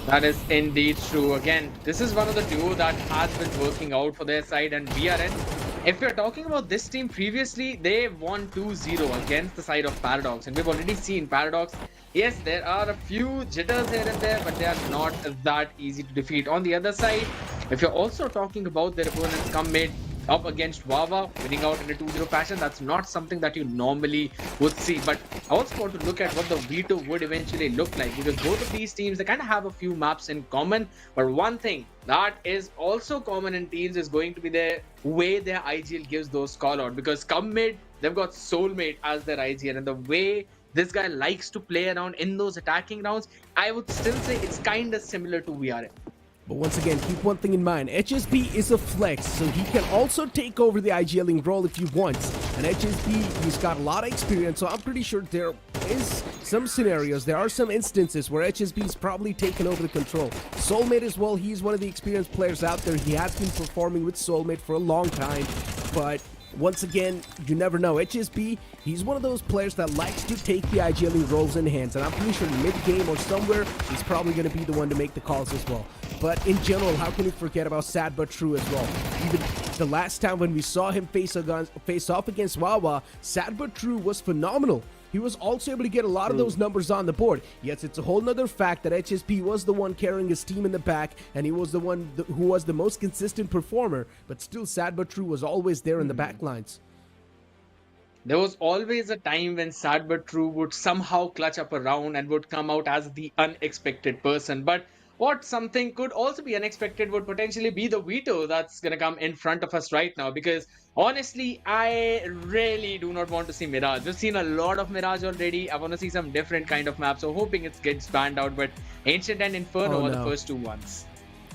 S2: That is indeed true. Again, this is one of the duo that has been working out for their side, and VRN, if we're talking about this team previously, they won 2-0 against the side of Paradox, and we've already seen Paradox. Yes, there are a few jitters here and there, but they are not that easy to defeat. On the other side, if you're also talking about their opponents Come Mid up against WahWah, winning out in a 2-0 fashion, that's not something that you normally would see. But I also want to look at what the veto would eventually look like, because both of these teams, they kind of have a few maps in common, but one thing that is also common in teams is going to be the way their IGL gives those call out, because Come Mid, they've got Soulmate as their IGL, and the way this guy likes to play around in those attacking rounds, I would still say it's kind of similar to VRN.
S1: But once again, keep one thing in mind, HSB is a flex, so he can also take over the IGLing role if he wants. And HSB, he's got a lot of experience, so I'm pretty sure there is some scenarios, there are some instances where HSB is probably taken over the control. Soulmate as well, he's one of the experienced players out there. He has been performing with Soulmate for a long time, but once again, you never know. HSB, he's one of those players that likes to take the IGLing roles in hands, and I'm pretty sure mid-game or somewhere, he's probably going to be the one to make the calls as well. But in general, how can you forget about Sad But True as well? Even the last time when we saw him face off against WahWah, Sad But True was phenomenal. He was also able to get a lot of those numbers on the board. Yes, it's a whole nother fact that HSP was the one carrying his team in the back, and he was the one who was the most consistent performer, but still Sad But True was always there in the back lines.
S2: There was always a time when Sad But True would somehow clutch up a round and would come out as the unexpected person. But what something could also be unexpected would potentially be the veto that's going to come in front of us right now, because honestly, I really do not want to see Mirage. We've seen a lot of Mirage already. I want to see some different kind of maps, so hoping it gets banned out, but Ancient and Inferno are the first two ones.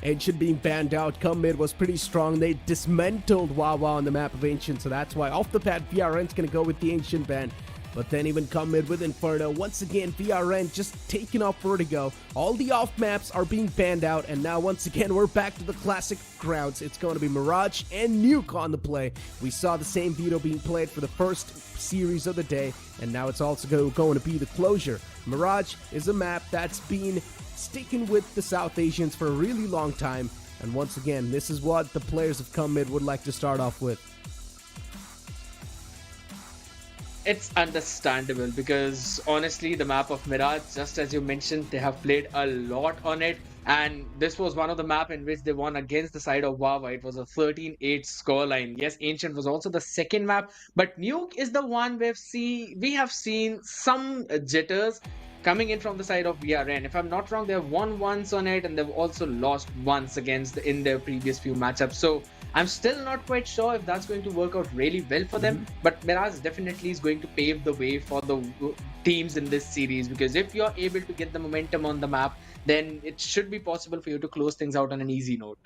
S1: Ancient being banned out, Come Mid was pretty strong. They dismantled WahWah on the map of Ancient, so that's why off the pad VRN's going to go with the Ancient ban. But then even Come Mid with Inferno, once again VRN just taking off Vertigo. All the off maps are being banned out, and now once again we're back to the classic grounds. It's going to be Mirage and Nuke on the play. We saw the same veto being played for the first series of the day, and now it's also going to be the closure. Mirage is a map that's been sticking with the South Asians for a really long time, and once again, this is what the players of Come Mid would like to start off with.
S2: It's understandable, because honestly, the map of Mirage, just as you mentioned, they have played a lot on it, and this was one of the map in which they won against the side of WahWah. It was a 13-8 scoreline. Yes, Ancient was also the second map, but Nuke is the one we have seen some jitters coming in from the side of VRN. If I'm not wrong, they have won once on it, and they've also lost once in their previous few matchups. So I'm still not quite sure if that's going to work out really well for them, but Mirage definitely is going to pave the way for the teams in this series, because if you're able to get the momentum on the map, then it should be possible for you to close things out on an easy note.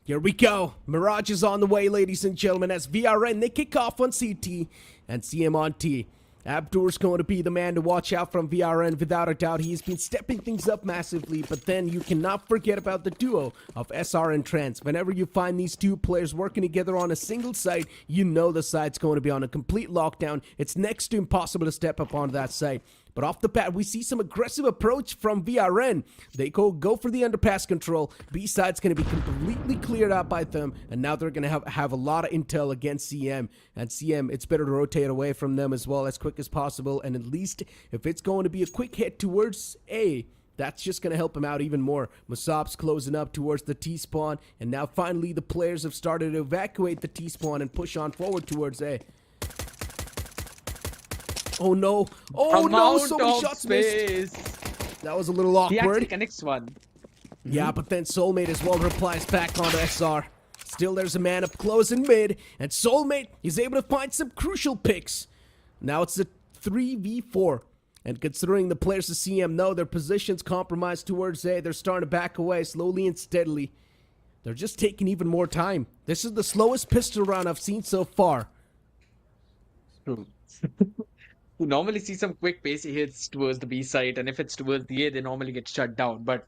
S1: Here we go. Mirage is on the way, ladies and gentlemen, as VRN, they kick off on CT and CM on T. Abdur's going to be the man to watch out from VRN without a doubt. He's been stepping things up massively, but then you cannot forget about the duo of SR and Trance. Whenever you find these two players working together on a single site, you know the site's going to be on a complete lockdown. It's next to impossible to step up onto that site. But off the bat, we see some aggressive approach from VRN. They go for the underpass control. B side's going to be completely cleared out by them, and now they're going to have a lot of intel against CM. And CM, it's better to rotate away from them as well as quick as possible. And at least if it's going to be a quick hit towards A, that's just going to help him out even more. Musab's closing up towards the T-spawn, and now finally the players have started to evacuate the T-spawn and push on forward towards A. Oh no! Oh no! So many shots missed. That was a little awkward.
S2: He actually connects one.
S1: Yeah, but then Soulmate as well replies back onto SR. Still, there's a man up close in mid, and Soulmate is able to find some crucial picks. Now it's a 3v4, and considering the players of CM know their positions compromised towards A, they're starting to back away slowly and steadily. They're just taking even more time. This is the slowest pistol round I've seen so far.
S2: Who normally see some quick pacey hits towards the B site, and if it's towards the A, they normally get shut down. But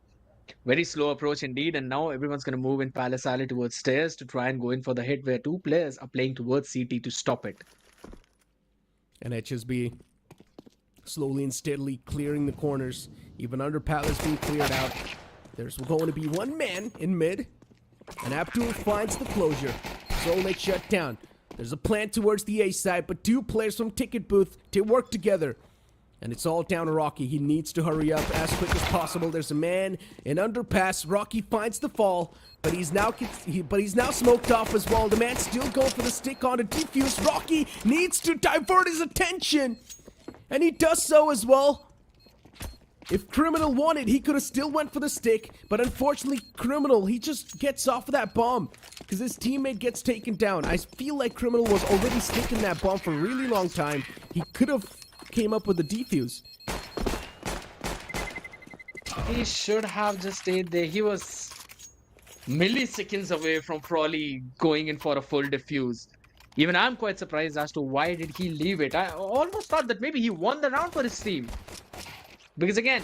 S2: very slow approach indeed, and now everyone's going to move in Palace Alley towards stairs to try and go in for the hit, where two players are playing towards CT to stop it.
S1: And HSB slowly and steadily clearing the corners, even under Palace being cleared out. There's going to be one man in mid, and Abdul finds the closure. Soulmate shut down. There's a plan towards the A side, but two players from Ticket Booth to work together. And it's all down to Rocky. He needs to hurry up as quick as possible. There's a man in underpass. Rocky finds the fall, but he's now smoked off as well. The man's still going for the stick on to defuse. Rocky needs to divert his attention, and he does so as well. If Criminal wanted, he could have still went for the stick, but unfortunately, Criminal, he just gets off of that bomb because his teammate gets taken down. I feel like Criminal was already sticking that bomb for a really long time. He could have came up with a defuse.
S2: He should have just stayed there. He was milliseconds away from probably going in for a full defuse. Even I'm quite surprised as to why did he leave it. I almost thought that maybe he won the round for his team. Because again,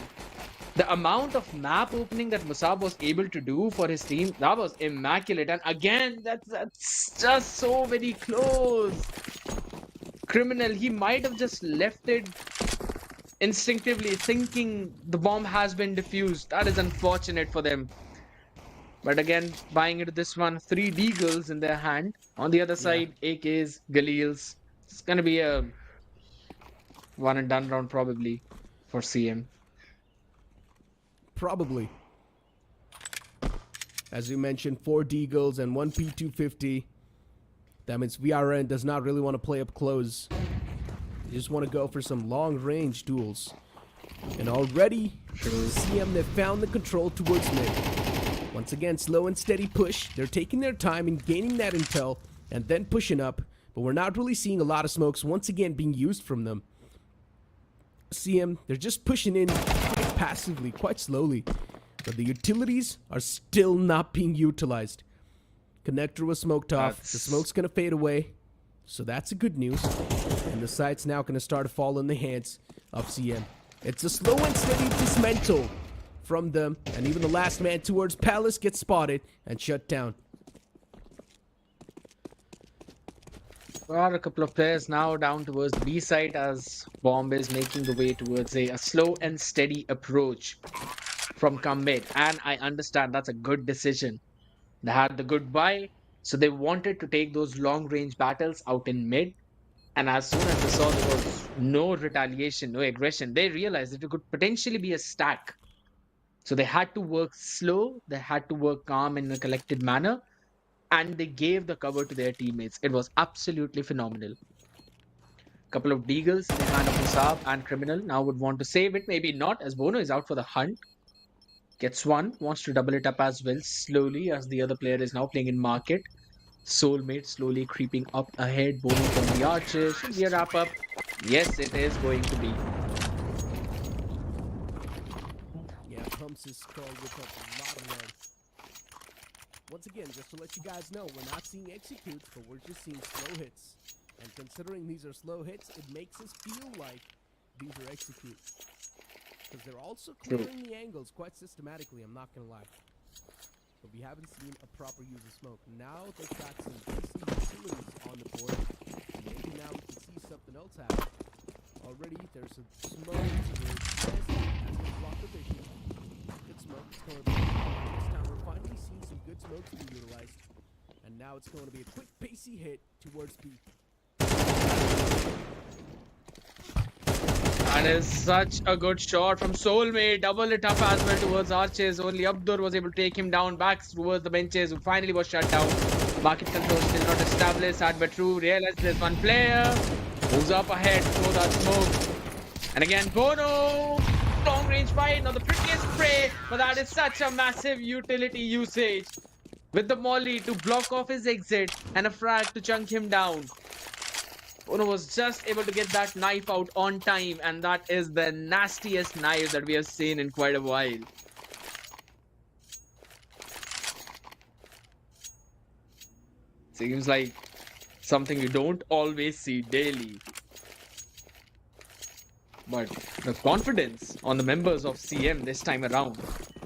S2: the amount of map opening that Musab was able to do for his team, that was immaculate. And again, that's just so very close. Criminal, he might have just left it instinctively, thinking the bomb has been defused. That is unfortunate for them. But again, buying into this one, 3 deagles in their hand. On the other side, AKs, Galils. It's going to be a one and done round probably for CM.
S1: Probably. As you mentioned, 4 deagles and 1 P250. That means VRN does not really want to play up close. They just want to go for some long-range duels. And already, CM, they've found the control towards mid. Once again, slow and steady push. They're taking their time in gaining that intel and then pushing up. But we're not really seeing a lot of smokes once again being used from them. CM, they're just pushing in quite passively, quite slowly. But the utilities are still not being utilized. Connector was smoked off. The smoke's going to fade away. So that's a good news. And the site's now going to start to fall in the hands of CM. It's a slow and steady dismantle from them. And even the last man towards Palace gets spotted and shut down.
S2: Got a couple of players now down towards the B side as Bomb is making the way towards a slow and steady approach from come mid. And I understand that's a good decision. They had the good buy, so they wanted to take those long range battles out in mid. And as soon as they saw there was no retaliation, no aggression, they realized that it could potentially be a stack. So they had to work slow, they had to work calm in a collected manner. And they gave the cover to their teammates. It was absolutely phenomenal. Couple of deagles in the hand of Musab and Criminal. Now would want to save it. Maybe not, as Bono is out for the hunt. Gets one. Wants to double it up as well. Slowly, as the other player is now playing in market. Soulmate slowly creeping up ahead. Bono from the archer. Should be a wrap up. Yes, it is going to be.
S1: Yeah, Pumps is called with a lot of love. Once again, just to let you guys know, we're not seeing executes, but we're just seeing slow hits. And considering these are slow hits, it makes us feel like these are execute. Because they're also clearing the angles quite systematically, I'm not gonna lie. But we haven't seen a proper use of smoke. Now they've got some decent utilities on the board. Maybe now we can see something else happen. Already there's some smoke towards this. That's gonna block the vision. Good smoke. It's going to be this time we're finally seeing some good smoke to be utilized. And now it's going to be a quick pacey hit towards B.
S2: That is such a good shot from Soulmate. Double it up as well towards Arches. Only Abdur was able to take him down back towards the benches, who finally was shut down. Market control still not established. Sad but true. Realized there's one player. Moves up ahead. Throw that smoke. And again, Bono. Long range fight. Not the prettiest spray, but that is such a massive utility usage. With the molly to block off his exit and a frag to chunk him down. Bono was just able to get that knife out on time, and that is the nastiest knife that we have seen in quite a while. Seems like something you don't always see daily. But the confidence on the members of CM this time around.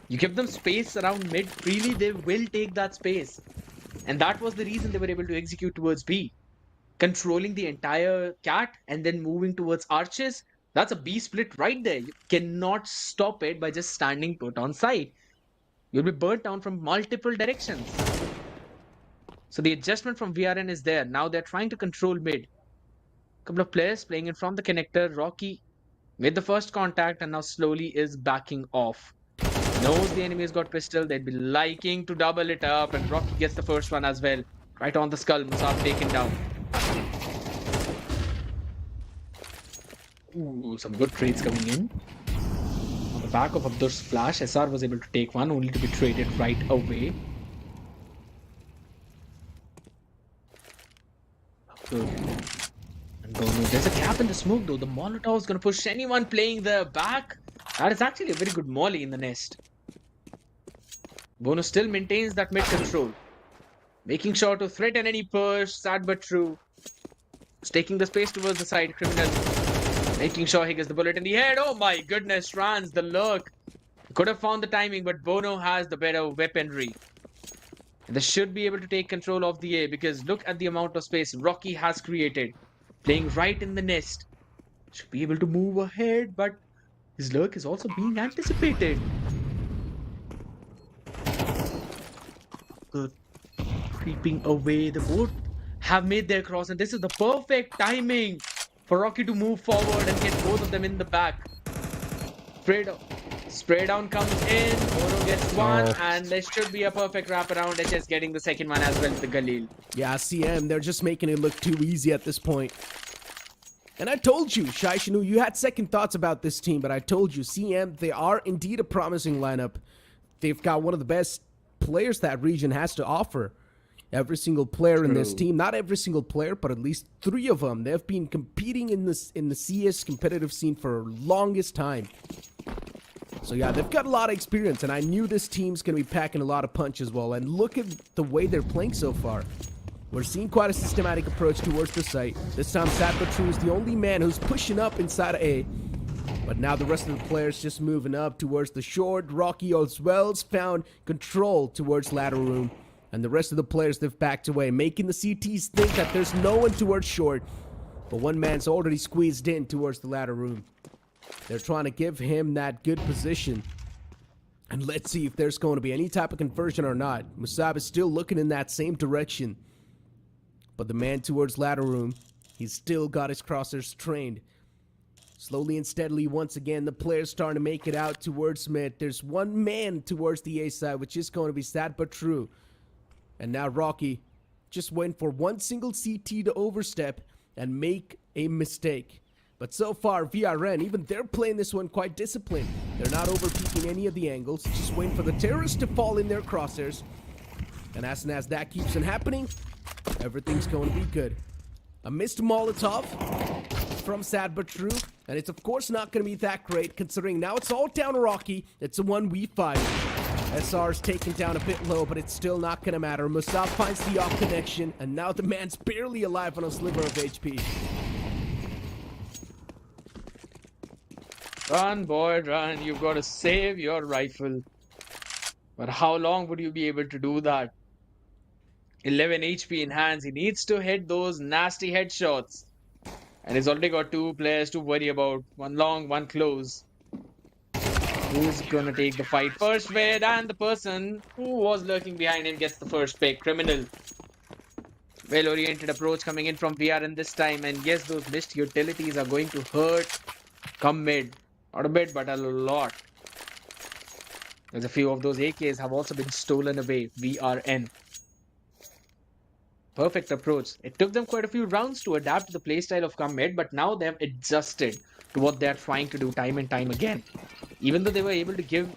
S2: You give them space around mid freely, they will take that space. And that was the reason they were able to execute towards B. Controlling the entire cat and then moving towards Arches. That's a B split right there. You cannot stop it by just standing put on site. You'll be burnt down from multiple directions. So the adjustment from VRN is there. Now they're trying to control mid. Couple of players playing in from the connector. Rocky made the first contact and now slowly is backing off. Knows the enemy has got pistol. They'd be liking to double it up, and Rocky gets the first one as well. Right on the skull. Musab taken down. Ooh, some good trades coming in. On the back of Abdur's flash, SR was able to take one, only to be traded right away. Abdur. And Bono. There's a gap in the smoke though. The Molotov is going to push anyone playing the back. That is actually a very good molly in the nest. Bono still maintains that mid control. Making sure to threaten any push. Sad but true. He's taking the space towards the side. Criminal. Making sure he gets the bullet in the head. Oh my goodness. Rans, the lurk. Could have found the timing, but Bono has the better weaponry. And they should be able to take control of the A, because look at the amount of space Rocky has created. Playing right in the nest. Should be able to move ahead, but his lurk is also being anticipated. Good. Creeping away. The both have made their cross, and this is the perfect timing for Rocky to move forward and get both of them in the back. Spray down comes in. Bono gets one, and there should be a perfect wraparound. HS getting the second one as well with the Galil.
S1: Yeah, CM, they're just making it look too easy at this point. And I told you, Shai Shanu, you had second thoughts about this team, but I told you, CM, they are indeed a promising lineup. They've got one of the best players that region has to offer. Every single player in this team, not every single player, but at least 3 of them, they've been competing in the CS competitive scene for longest time. So yeah, they've got a lot of experience, and I knew this team's going to be packing a lot of punch as well. And look at the way they're playing so far. We're seeing quite a systematic approach towards the site. This time, Sad but True is the only man who's pushing up inside A. But now the rest of the players just moving up towards the short. Rocky as well's found control towards ladder room. And the rest of the players, they've backed away, making the CTs think that there's no one towards short. But one man's already squeezed in towards the ladder room. They're trying to give him that good position. And let's see if there's going to be any type of conversion or not. Musab is still looking in that same direction. But the man towards ladder room, he's still got his crosshairs trained. Slowly and steadily, once again, the players starting to make it out towards mid. There's one man towards the A side, which is going to be Sad but True. And now Rocky just waiting for one single CT to overstep and make a mistake. But so far, VRN, even they're playing this one quite disciplined. They're not overpeaking any of the angles, just waiting for the terrorists to fall in their crosshairs. And as soon as that keeps on happening, everything's going to be good. A missed Molotov from Sad but True, and it's of course not going to be that great, considering now it's all down to Rocky. It's a 1v5. SR's taken down a bit low, but it's still not gonna matter. Musab finds the off connection, and now the man's barely alive on a sliver of HP.
S2: Run, boy, run. You've got to save your rifle. But how long would you be able to do that? 11 HP in hands. He needs to hit those nasty headshots. And he's already got 2 players to worry about. One long, one close. Who's gonna take the fight first? Wade, and the person who was lurking behind him gets the first pick. Criminal. Well-oriented approach coming in from VRN this time. And yes, those missed utilities are going to hurt. Come mid. Not a bit, but a lot. There's a few of those AKs have also been stolen away. VRN. Perfect approach. It took them quite a few rounds to adapt to the playstyle of come mid, but now they have adjusted to what they're trying to do time and time again. Even though they were able to give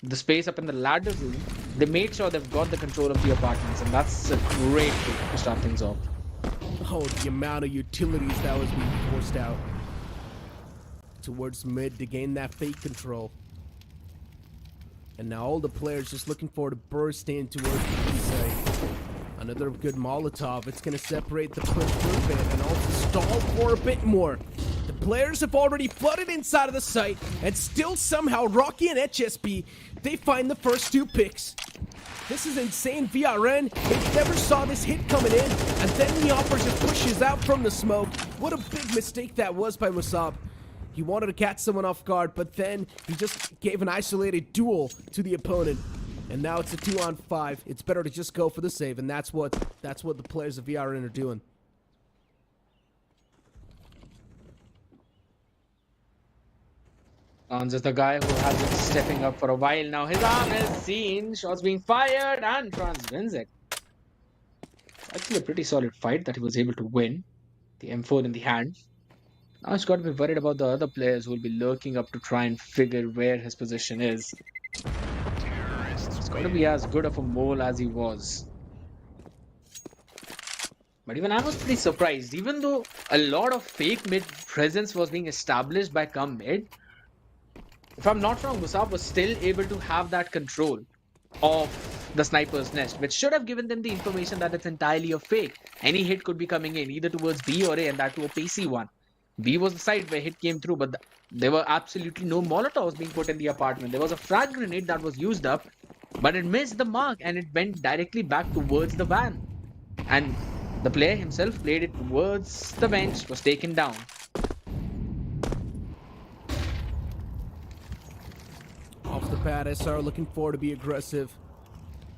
S2: the space up in the ladder room, they made sure they've got the control of the apartments, and that's a great way to start things off.
S1: Oh, the amount of utilities that was being forced out towards mid to gain that fake control. And now all the players just looking forward to burst in towards the B site. Another good Molotov. It's going to separate the push for a bit and also stall for a bit more. The players have already flooded inside of the site, and still somehow Rocky and HSP, they find the first 2 picks. This is insane. VRN, they never saw this hit coming in, and then the operator just pushes out from the smoke. What a big mistake that was by Musab. He wanted to catch someone off guard, but then he just gave an isolated duel to the opponent. And now it's a 2-on-5. It's better to just go for the save, and that's what the players of VRN are doing.
S2: Hans is the guy who has been stepping up for a while now. His arm is seen. Shots being fired, and Trans wins it. Actually, a pretty solid fight that he was able to win. The M4 in the hand. Now he's got to be worried about the other players who will be lurking up to try and figure where his position is. He's got to be as good of a mole as he was. But even I was pretty surprised. Even though a lot of fake mid presence was being established by come mid, if I'm not wrong, Musab was still able to have that control of the sniper's nest, which should have given them the information that it's entirely a fake. Any hit could be coming in either towards B or A, and that to a PC one. B was the side where hit came through, but there were absolutely no Molotovs being put in the apartment. There was a frag grenade that was used up, but it missed the mark and it went directly back towards the van. And the player himself played it towards the bench, was taken down.
S1: Off the pad, SR looking forward to be aggressive.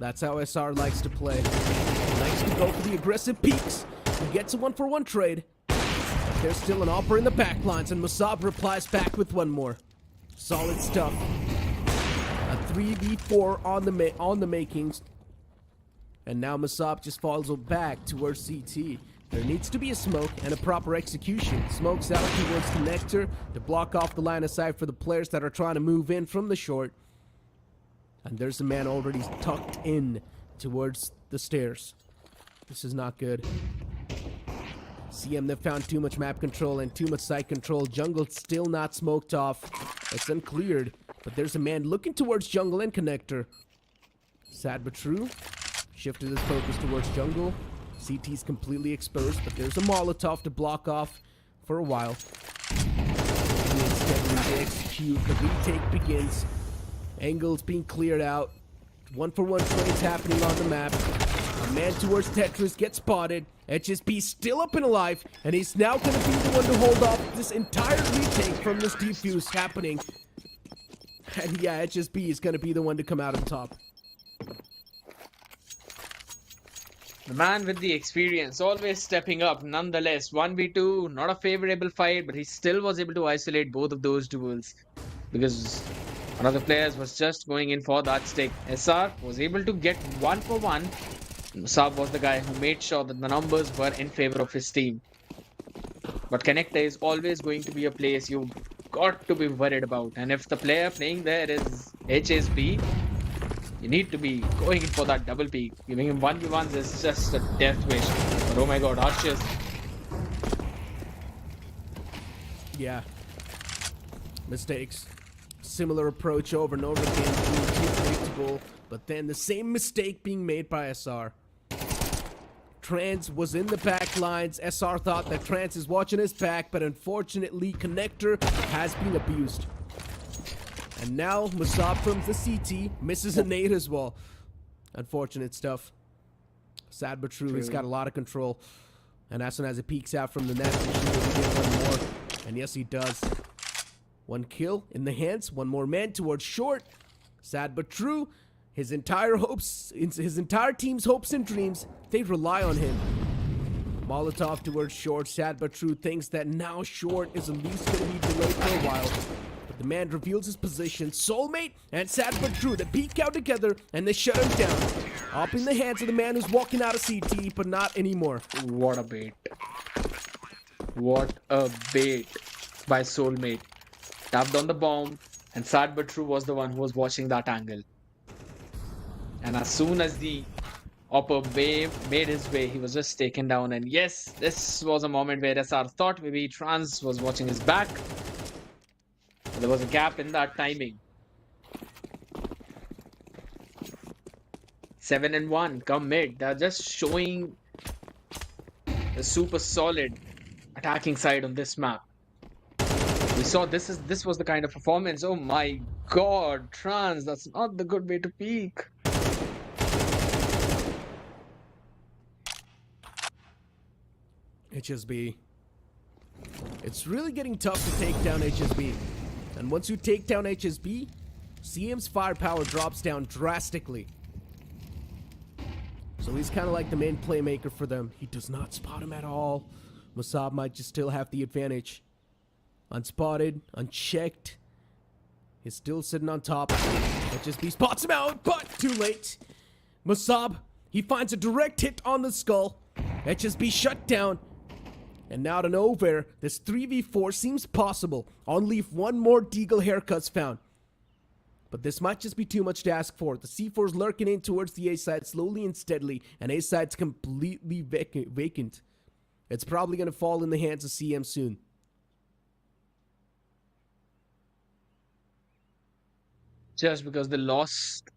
S1: That's how SR likes to play. He likes to go for the aggressive peaks. He gets a 1-for-1 trade. But there's still an opera in the back lines, and Musab replies back with one more. Solid stuff. A 3v4 on the makings. And now Musab just falls back towards CT. There needs to be a smoke and a proper execution. Smokes out towards connector to block off the line of sight for the players that are trying to move in from the short. And there's a man already tucked in towards the stairs. This is not good. CM, they've found too much map control and too much site control. Jungle still not smoked off. It's uncleared. But there's a man looking towards jungle and connector. Sad but true. Shifted his focus towards jungle. CT's completely exposed, but there's a Molotov to block off for a while. They execute. The retake begins. Angles being cleared out. 1-for-1 trades happening on the map. A man towards Tetris gets spotted. HSP still up and alive, and he's now going to be the one to hold off this entire retake from this defuse happening. And yeah, HSP is going to be the one to come out on top.
S2: The man with the experience, always stepping up. Nonetheless, 1v2, not a favorable fight, but he still was able to isolate both of those duels. Because one of the players was just going in for that stick. SR was able to get 1-for-1. Musab was the guy who made sure that the numbers were in favor of his team. But connector is always going to be a place you've got to be worried about. And if the player playing there is HSB, you need to be going in for that double peak. Giving him 1v1s is just a death wish. But oh my god, Archers.
S1: Yeah. Mistakes. Similar approach over and over again. possible, but then the same mistake being made by SR. Trans was in the back lines. SR thought that Trans is watching his back, but unfortunately, Connector has been abused. And now, Musab from the CT misses a nade as well. Unfortunate stuff. Sad but true. He's got a lot of control. And as soon as it peeks out from the net, he should really get one more. And yes, he does. One kill in the hands. One more man towards short. Sad but true. His entire team's hopes and dreams, they rely on him. Molotov towards short. Sad but true thinks that now short is at least going to be delayed for a while. But the man reveals his position. Soulmate and sad but true, they peek out together and they shut him down. Up in the hands of the man who's walking out of CT, but not anymore.
S2: What a bait. What a bait by Soulmate. Tapped on the bomb, and sad but true was the one who was watching that angle. And as soon as the upper wave made his way, he was just taken down. And yes, this was a moment where SR thought maybe Trans was watching his back. But there was a gap in that timing. 7 and 1, come mid. They're just showing the super solid attacking side on this map. We saw this was the kind of performance. Oh my god, Trans, that's not the good way to peak.
S1: HSB. It's really getting tough to take down HSB. And once you take down HSB, CM's firepower drops down drastically. So he's kind of like the main playmaker for them. He does not spot him at all. Musab might just still have the advantage. Unspotted, unchecked. He's still sitting on top. HSB spots him out, but too late. Musab, he finds a direct hit on the skull. HSB shut down. And now to nowhere, this 3v4 seems possible. Only if one more Deagle haircut's found. But this might just be too much to ask for. The C4's lurking in towards the A side slowly and steadily, and A side's completely vacant. It's probably going to fall in the hands of CM soon.
S2: Just because they lost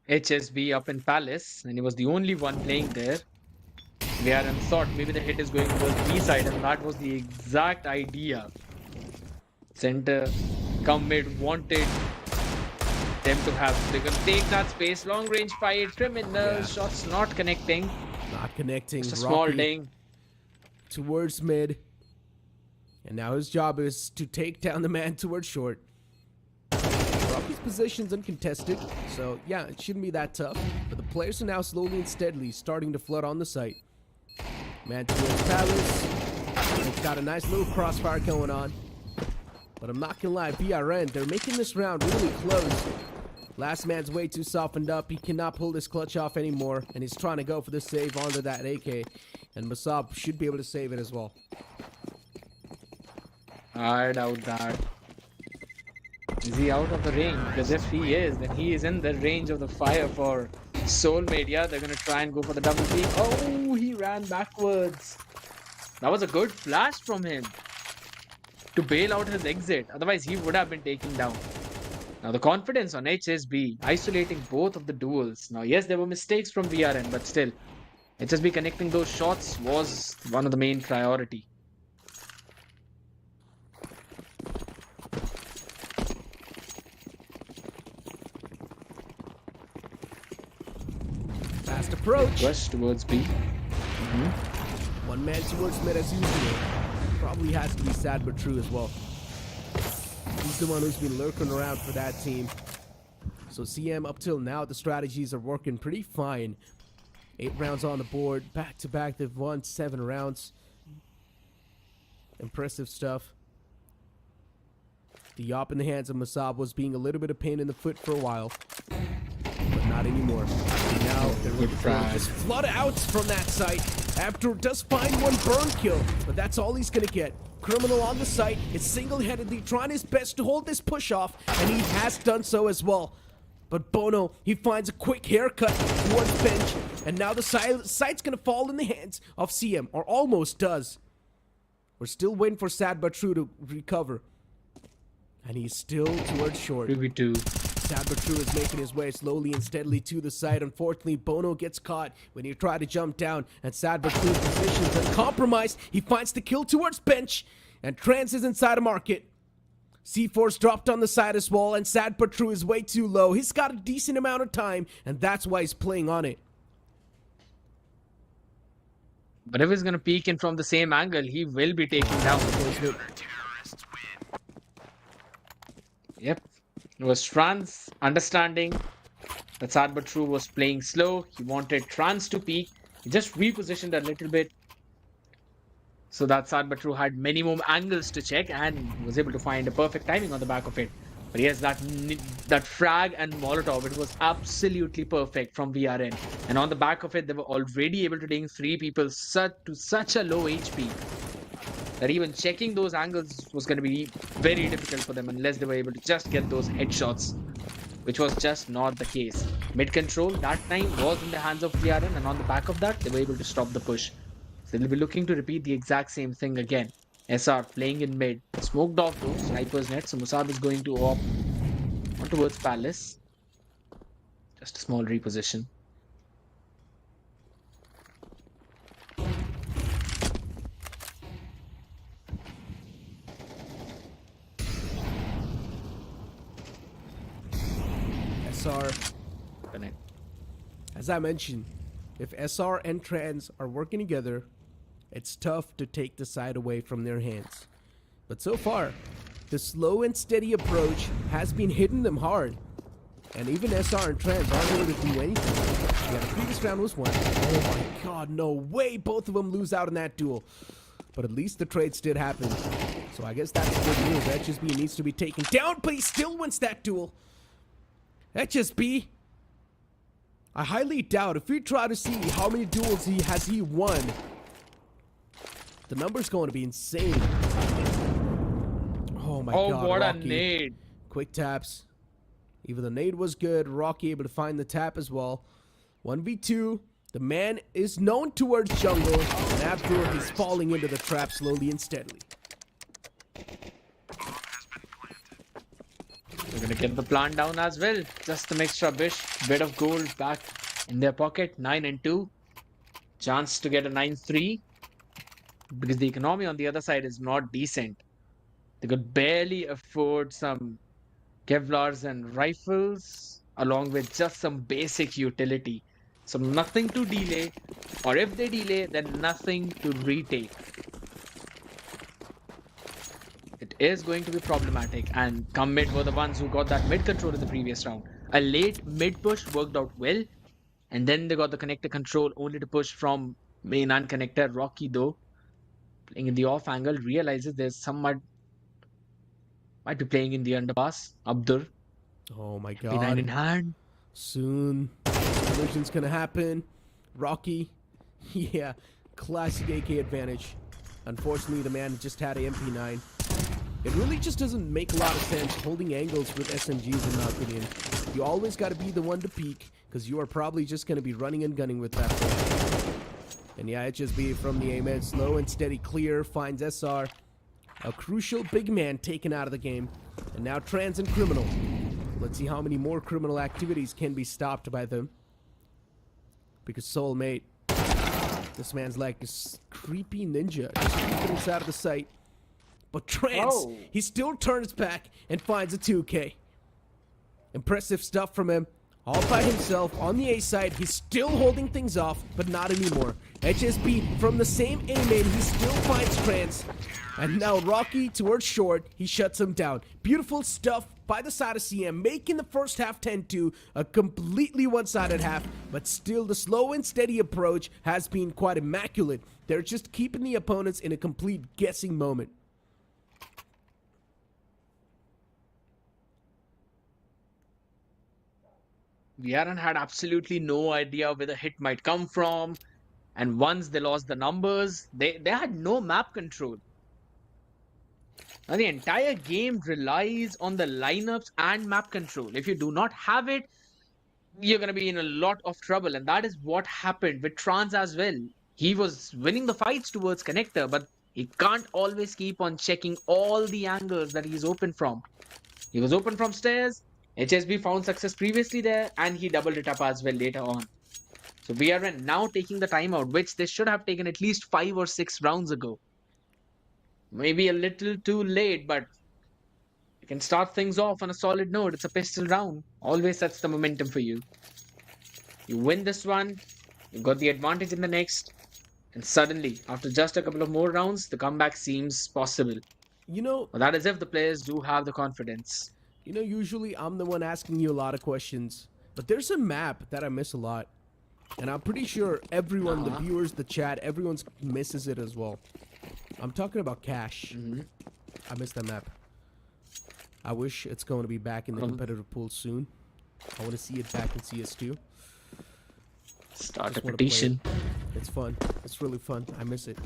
S2: HSB up in Palace, and he was the only one playing there. Viren thought maybe the hit is going towards B side, and that was the exact idea. Center, come mid, wanted them to have. They're gonna take that space, long range fight, criminal shots not connecting.
S1: Not connecting.
S2: Just a small ding
S1: towards mid. And now his job is to take down the man towards short. Rocky's position's uncontested, so yeah, it shouldn't be that tough. But the players are now slowly and steadily starting to flood on the site. Man towards Palace. It's got a nice little crossfire going on. But I'm not gonna lie, BRN, they're making this round really close. Last man's way too softened up. He cannot pull this clutch off anymore. And he's trying to go for the save onto that AK. And Musab should be able to save it as well.
S2: I doubt that. Is he out of the range? Because if he is, then he is in the range of the fire for Soulmate. Yeah, they're gonna try and go for the double peek. Oh, he ran backwards. That was a good flash from him to bail out his exit. Otherwise, he would have been taken down. Now, the confidence on HSB, isolating both of the duels. Now, yes, there were mistakes from VRN, but still, HSB connecting those shots was one of the main priority.
S1: Fast approach.
S2: Rush towards B.
S1: One man towards mid as usual. Probably has to be sad but true as well. He's the one who's been lurking around for that team. So CM up till now, the strategies are working pretty fine. 8 rounds on the board. Back to back, they've won 7 rounds. Impressive stuff. The yop in the hands of Musab was being a little bit of pain in the foot for a while. But not anymore. And now they're looking for just flood out from that site. After does find one burn kill, but that's all he's gonna get. Criminal on the site is single-handedly trying his best to hold this push off, and he has done so as well. But Bono, he finds a quick haircut towards bench, and now the site's gonna fall in the hands of CM, or almost does. We're still waiting for Sad but True to recover. And he's still towards short.
S2: 2v2.
S1: Sabertrue is making his way slowly and steadily to the side. Unfortunately, Bono gets caught when he tried to jump down, and Sabertrue's position is uncompromised. He finds the kill towards bench, and Trans is inside a market. C4's dropped on the side as well, and Sabertrue is way too low. He's got a decent amount of time, and that's why he's playing on it.
S2: But if he's going to peek in from the same angle, he will be taken down. Yep. It was Trans understanding that Sabertrue was playing slow. He wanted Trans to peek. He just repositioned a little bit so that Sabertrue had many more angles to check and was able to find a perfect timing on the back of it. But yes, that frag and Molotov, it was absolutely perfect from VRN. And on the back of it, they were already able to take 3 people to such a low HP that even checking those angles was going to be very difficult for them unless they were able to just get those headshots, which was just not the case. Mid control that time was in the hands of VRN, and on the back of that, they were able to stop the push. So they'll be looking to repeat the exact same thing again. SR playing in mid. Smoked off though. Sniper's net. So Musab is going to op on towards Palace. Just a small reposition.
S1: SR,
S2: Connect.
S1: as I mentioned, if SR and Trans are working together, it's tough to take the side away from their hands. But so far, the slow and steady approach has been hitting them hard. And even SR and Trans aren't able to do anything. Yeah, the previous round was won. Oh my god, no way! Both of them lose out in that duel. But at least the trades did happen. So I guess that's good news. HSB needs to be taken down, but he still wins that duel. HSB, I highly doubt if we try to see how many duels has he won, the number's going to be insane. Oh my god,
S2: what
S1: Rocky.
S2: a nade.
S1: Quick taps. Even the nade was good. Rocky able to find the tap as well. 1v2. The man is known towards jungle, and after he's falling into the trap slowly and steadily.
S2: They're going to get the plant down as well. Just some extra bit of gold back in their pocket. 9-2. Chance to get a 9-3. Because the economy on the other side is not decent. They could barely afford some Kevlars and rifles, along with just some basic utility. So nothing to delay, or if they delay, then nothing to retake. It is going to be problematic, and come mid were the ones who got that mid control in the previous round. A late mid push worked out well, and then they got the connector control only to push from main and connector. Rocky though, playing in the off angle, realizes there's some might be playing in the underpass. Abdur.
S1: Oh my god.
S2: P9 in hand.
S1: Soon, collision's gonna happen. Rocky, yeah, classic AK advantage. Unfortunately, the man just had a MP9. It really just doesn't make a lot of sense holding angles with SMGs in my opinion. You always gotta be the one to peek, because you are probably just gonna be running and gunning with that thing. And yeah, HSB from the aim, slow and steady clear, finds SR. A crucial big man taken out of the game. And now Trans and Criminal. Let's see how many more criminal activities can be stopped by them. Because Soulmate, this man's like a creepy ninja, just keeping us out of the sight. But Trans, he still turns back and finds a 2K. Impressive stuff from him. All by himself on the A side. He's still holding things off, but not anymore. HSB from the same A main, he still finds Trans. And now Rocky towards short, he shuts him down. Beautiful stuff by the side of CM, making the first half 10-2 a completely one-sided half, but still the slow and steady approach has been quite immaculate. They're just keeping the opponents in a complete guessing moment.
S2: VRN had absolutely no idea where the hit might come from, and once they lost the numbers, they had no map control. Now the entire game relies on the lineups and map control. If you do not have it, you're going to be in a lot of trouble, and that is what happened with Trans as well. He was winning the fights towards connector, but he can't always keep on checking all the angles that he's open from. He was open from stairs, HSB found success previously there, and he doubled it up as well later on. So BRN now taking the timeout, which they should have taken at least 5 or 6 rounds ago. Maybe a little too late, but you can start things off on a solid note. It's a pistol round. Always sets the momentum for you. You win this one, you got the advantage in the next, and suddenly, after just a couple of more rounds, the comeback seems possible.
S1: You know,
S2: But that is if the players do have the confidence.
S1: usually I'm the one asking you a lot of questions, but there's a map that I miss a lot. And I'm pretty sure everyone, the viewers, the chat, everyone misses it as well. I'm talking about Cash. I miss that map. I wish it's going to be back in the competitive pool soon. I want to see it back in CS2.
S2: Start a
S1: Just wanna
S2: petition.
S1: play it. It's fun. It's really fun. I miss it.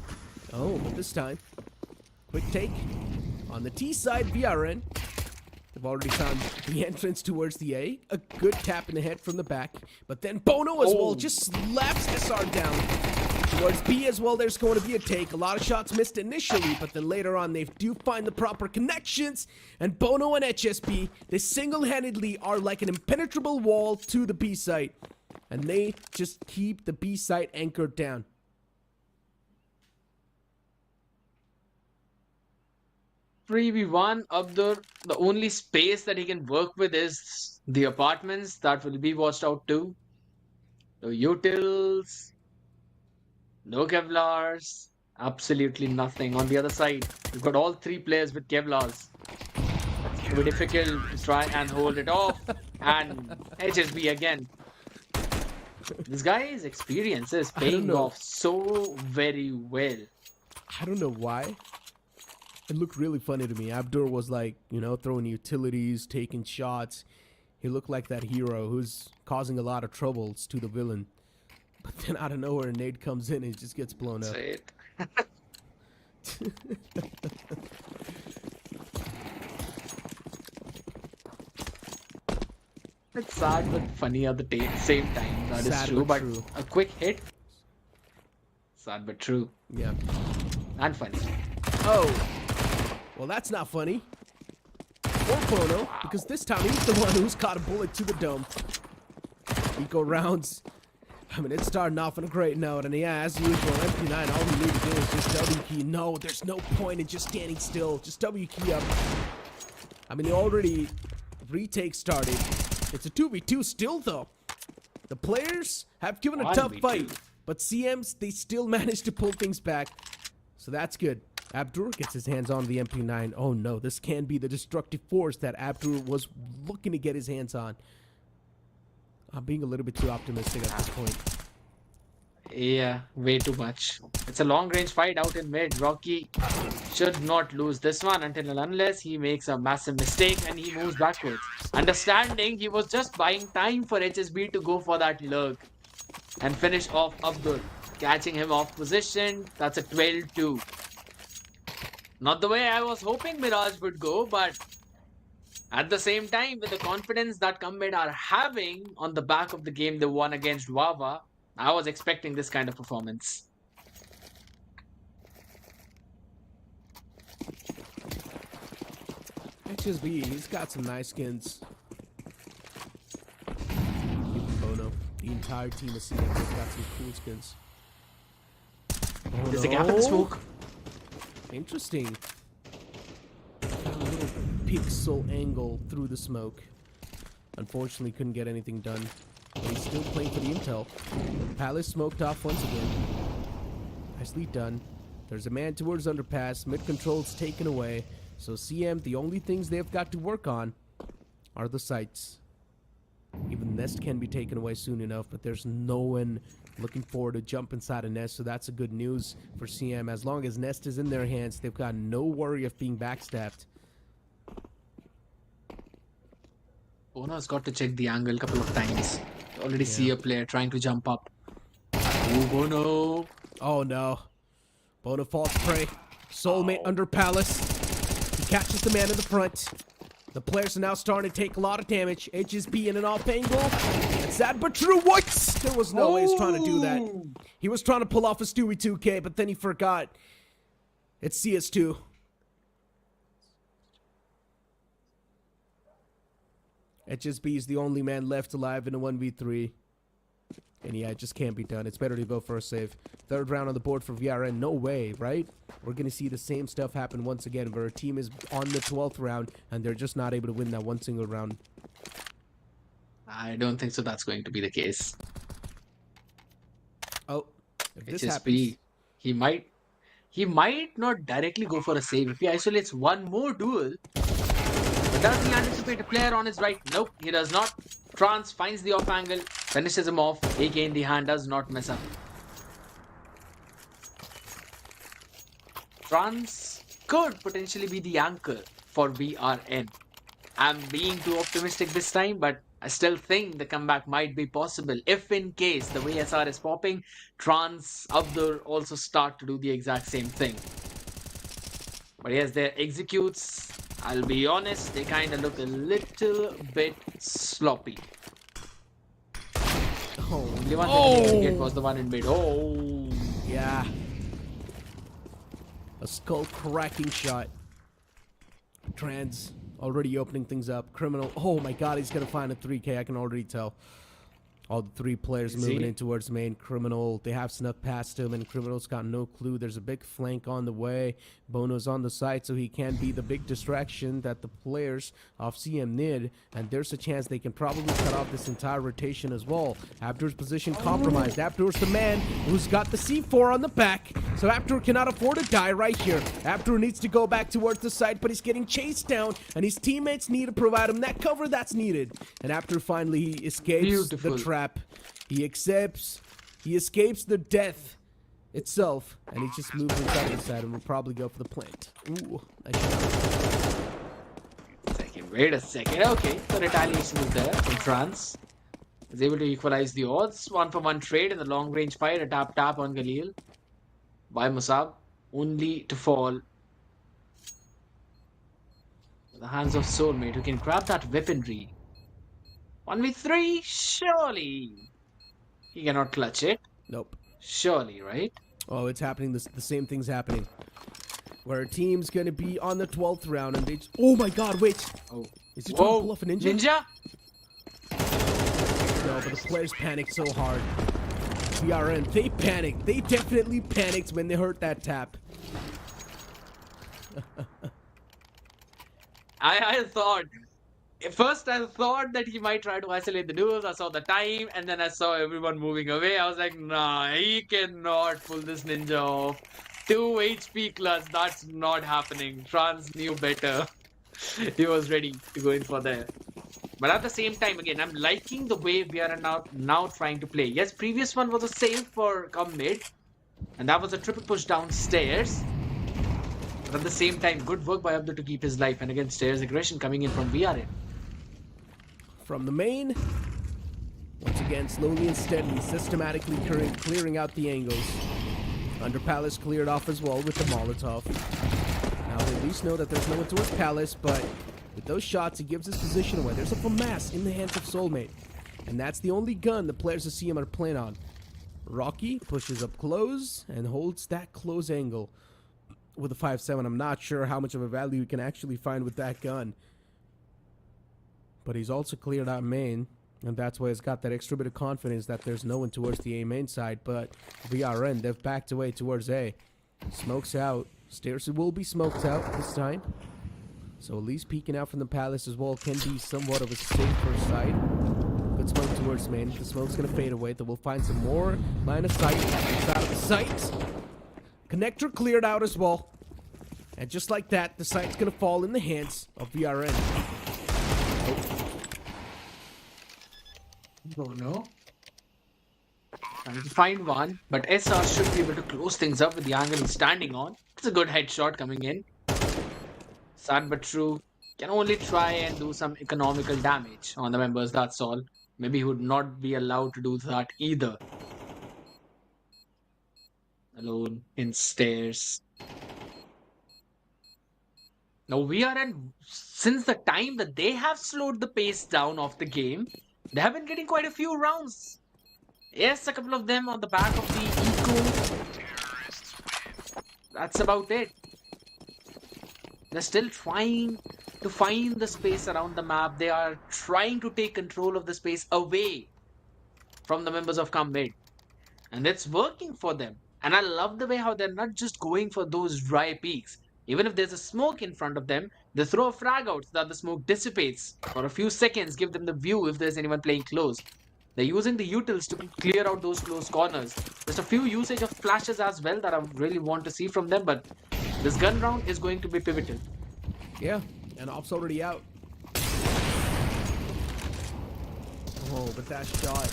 S1: Oh, but this time, quick take on the T side, VRN. They've already found the entrance towards the A. A good tap in the head from the back. But then Bono as well just slaps SR down. Towards B as well, there's going to be a take. A lot of shots missed initially, but then later on they do find the proper connections. And Bono and HSB, they single-handedly are like an impenetrable wall to the B site. And they just keep the B site anchored down.
S2: Free V1, Abdur, the only space that he can work with is the apartments that will be watched out too. No utils, no Kevlars, absolutely nothing. On the other side, you've got all 3 players with Kevlars. It's going to be difficult to try and hold it off. And HSB again. This guy's experience is paying off so very well.
S1: I don't know why. It looked really funny to me. Abdur was like, throwing utilities, taking shots. He looked like that hero who's causing a lot of troubles to the villain. But then out of nowhere, Nade comes in and he just gets blown up.
S2: Say it. It's sad but funny at the same time. That is
S1: Sad
S2: true,
S1: but
S2: but
S1: true.
S2: a quick hit. Sad but true.
S1: Yeah.
S2: And funny.
S1: Oh. Well, that's not funny. For Bono, because this time he's the one who's caught a bullet to the dome. Eco rounds. I mean, it's starting off on a great note, and yeah, as usual, MP9, all we need to do is just W key. No, there's no point in just standing still. Just W key up. I mean, they already retake started. It's a 2v2 still, though. The players have given a tough
S2: 1v2.
S1: fight, but CMs, they still managed to pull things back. So that's good. Abdur gets his hands on the MP9. Oh no, this can be the destructive force that Abdur was looking to get his hands on. I'm being a little bit too optimistic at this point.
S2: Yeah, way too much. It's a long range fight out in mid. Rocky should not lose this one until and unless he makes a massive mistake and he moves backwards. Understanding he was just buying time for HSB to go for that lurk and finish off Abdul. Catching him off position. That's a 12-2. Not the way I was hoping Mirage would go, but at the same time, with the confidence that Commit are having on the back of the game they won against WahWah, I was expecting this kind of performance.
S1: HSB, he's got some nice skins. Even Bono, the entire team of CM has got some cool skins.
S2: There's a gap in the smoke.
S1: Interesting. Got a little pixel angle through the smoke. Unfortunately, couldn't get anything done. But he's still playing for the intel. Palace smoked off once again. Nicely done. There's a man towards underpass. Mid control's taken away. So CM, the only things they've got to work on are the sights. Even Nest can be taken away soon enough, but there's no one looking forward to jump inside a Nest, so that's a good news for CM. As long as Nest is in their hands, they've got no worry of being backstabbed.
S2: Bono's got to check the angle a couple of times. You already see a player trying to jump up. Oh, Bono.
S1: Oh no. Bono falls prey. Soulmate under Palace. He catches the man in the front. The players are now starting to take a lot of damage. HSB in an off angle. It's sad but true. What? There was no way he was trying to do that. He was trying to pull off a Stewie 2K, but then he forgot. It's CS2. HSB is the only man left alive in a 1v3. And yeah, it just can't be done. It's better to go for a save. Third round on the board for VRN. No way, right? We're going to see the same stuff happen once again, where a team is on the 12th round and they're just not able to win that one single round.
S2: I don't think so that's going to be the case.
S1: Oh, if this
S2: HSP,
S1: happens...
S2: he might not directly go for a save. If he isolates one more duel, but does he anticipate a player on his right? Nope, he does not. Trance finds the off angle, finishes him off. AK in the hand, does not mess up. Trance could potentially be the anchor for VRN. I'm being too optimistic this time, but I still think the comeback might be possible if in case the way SR is popping, Trance, Abdur also start to do the exact same thing. But yes, their executes, I'll be honest, they kind of look a little bit sloppy.
S1: Oh,
S2: The one that he get was the one in mid. Oh,
S1: yeah. A skull cracking shot. Trans already opening things up. Criminal. Oh my god, he's gonna find a 3K. I can already tell. All the three players moving in towards main. Criminal, they have snuck past him, and Criminal's got no clue. There's a big flank on the way. Bono's on the side, so he can be the big distraction that the players of CM need. And there's a chance they can probably cut off this entire rotation as well. Abdur's position compromised. Abdur's the man who's got the C4 on the back. So Abdur cannot afford to die right here. Abdur needs to go back towards the side, but he's getting chased down, and his teammates need to provide him that cover that's needed. And Abdur finally he escapes the trap. He escapes the death itself, and he just moves inside the side and will probably go for the plant. Ooh, nice.
S2: Wait a second. Okay, the retaliation is there from Trance. Is able to equalize the odds. 1-for-1 trade in the long range fight. A tap on Galil by Musab, only to fall in the hands of Soulmate, who can grab that weaponry. 1v3, surely he cannot clutch it.
S1: Nope.
S2: Surely, right?
S1: Oh, it's happening. The same thing's happening. Where a team's gonna be on the 12th round, and they just... Oh my god, wait!
S2: Oh.
S1: Is he trying to pull off a ninja?
S2: Ninja?
S1: No, but the players panicked so hard. VRN, they panicked. They definitely panicked when they heard that tap.
S2: I thought... First, I thought that he might try to isolate the duels. I saw the time, and then I saw everyone moving away. I was like, nah, he cannot pull this ninja off. 2 HP plus, that's not happening. Trance knew better. He was ready to go in for that. But at the same time, again, I'm liking the way we are now trying to play. Yes, previous one was a save for come mid, and that was a triple push downstairs. But at the same time, good work by Abdul to keep his life. And again, stairs aggression coming in from VRN.
S1: From the main, once again, slowly and steadily, systematically clearing out the angles. Under Palace cleared off as well with the Molotov. Now they at least know that there's no one towards Palace, but with those shots, he gives his position away. There's a FAMAS in the hands of Soulmate. And that's the only gun the players of CM are playing on. Rocky pushes up close and holds that close angle. With a 5.7, I'm not sure how much of a value you can actually find with that gun. But he's also cleared out main, and that's why he's got that extra bit of confidence that there's no one towards the A main side. But VRN, they've backed away towards A. Smokes out. Stairs will be smoked out this time. So at least peeking out from the Palace as well can be somewhat of a safer side. Good smoke towards main. The smoke's going to fade away. Then we'll find some more line of sight. It's out of the sight. Connector cleared out as well. And just like that, the site's going to fall in the hands of VRN.
S2: Oh no. Trying to find one, but SR should be able to close things up with the angle he's standing on. It's a good headshot coming in. Sad but true. Can only try and do some economical damage on the members, that's all. Maybe he would not be allowed to do that either. Alone in stairs. Now VRN, since the time that they have slowed the pace down of the game, they have been getting quite a few rounds. Yes, a couple of them on the back of the eco. That's about it. They're still trying to find the space around the map. They are trying to take control of the space away from the members of Come Mid. And it's working for them. And I love the way how they're not just going for those dry peaks. Even if there's a smoke in front of them, they throw a frag out so that the smoke dissipates for a few seconds, give them the view if there's anyone playing close. They're using the utils to clear out those close corners. Just a few usage of flashes as well that I really want to see from them, but this gun round is going to be pivotal.
S1: Yeah, and Op's already out. Oh, but that shot,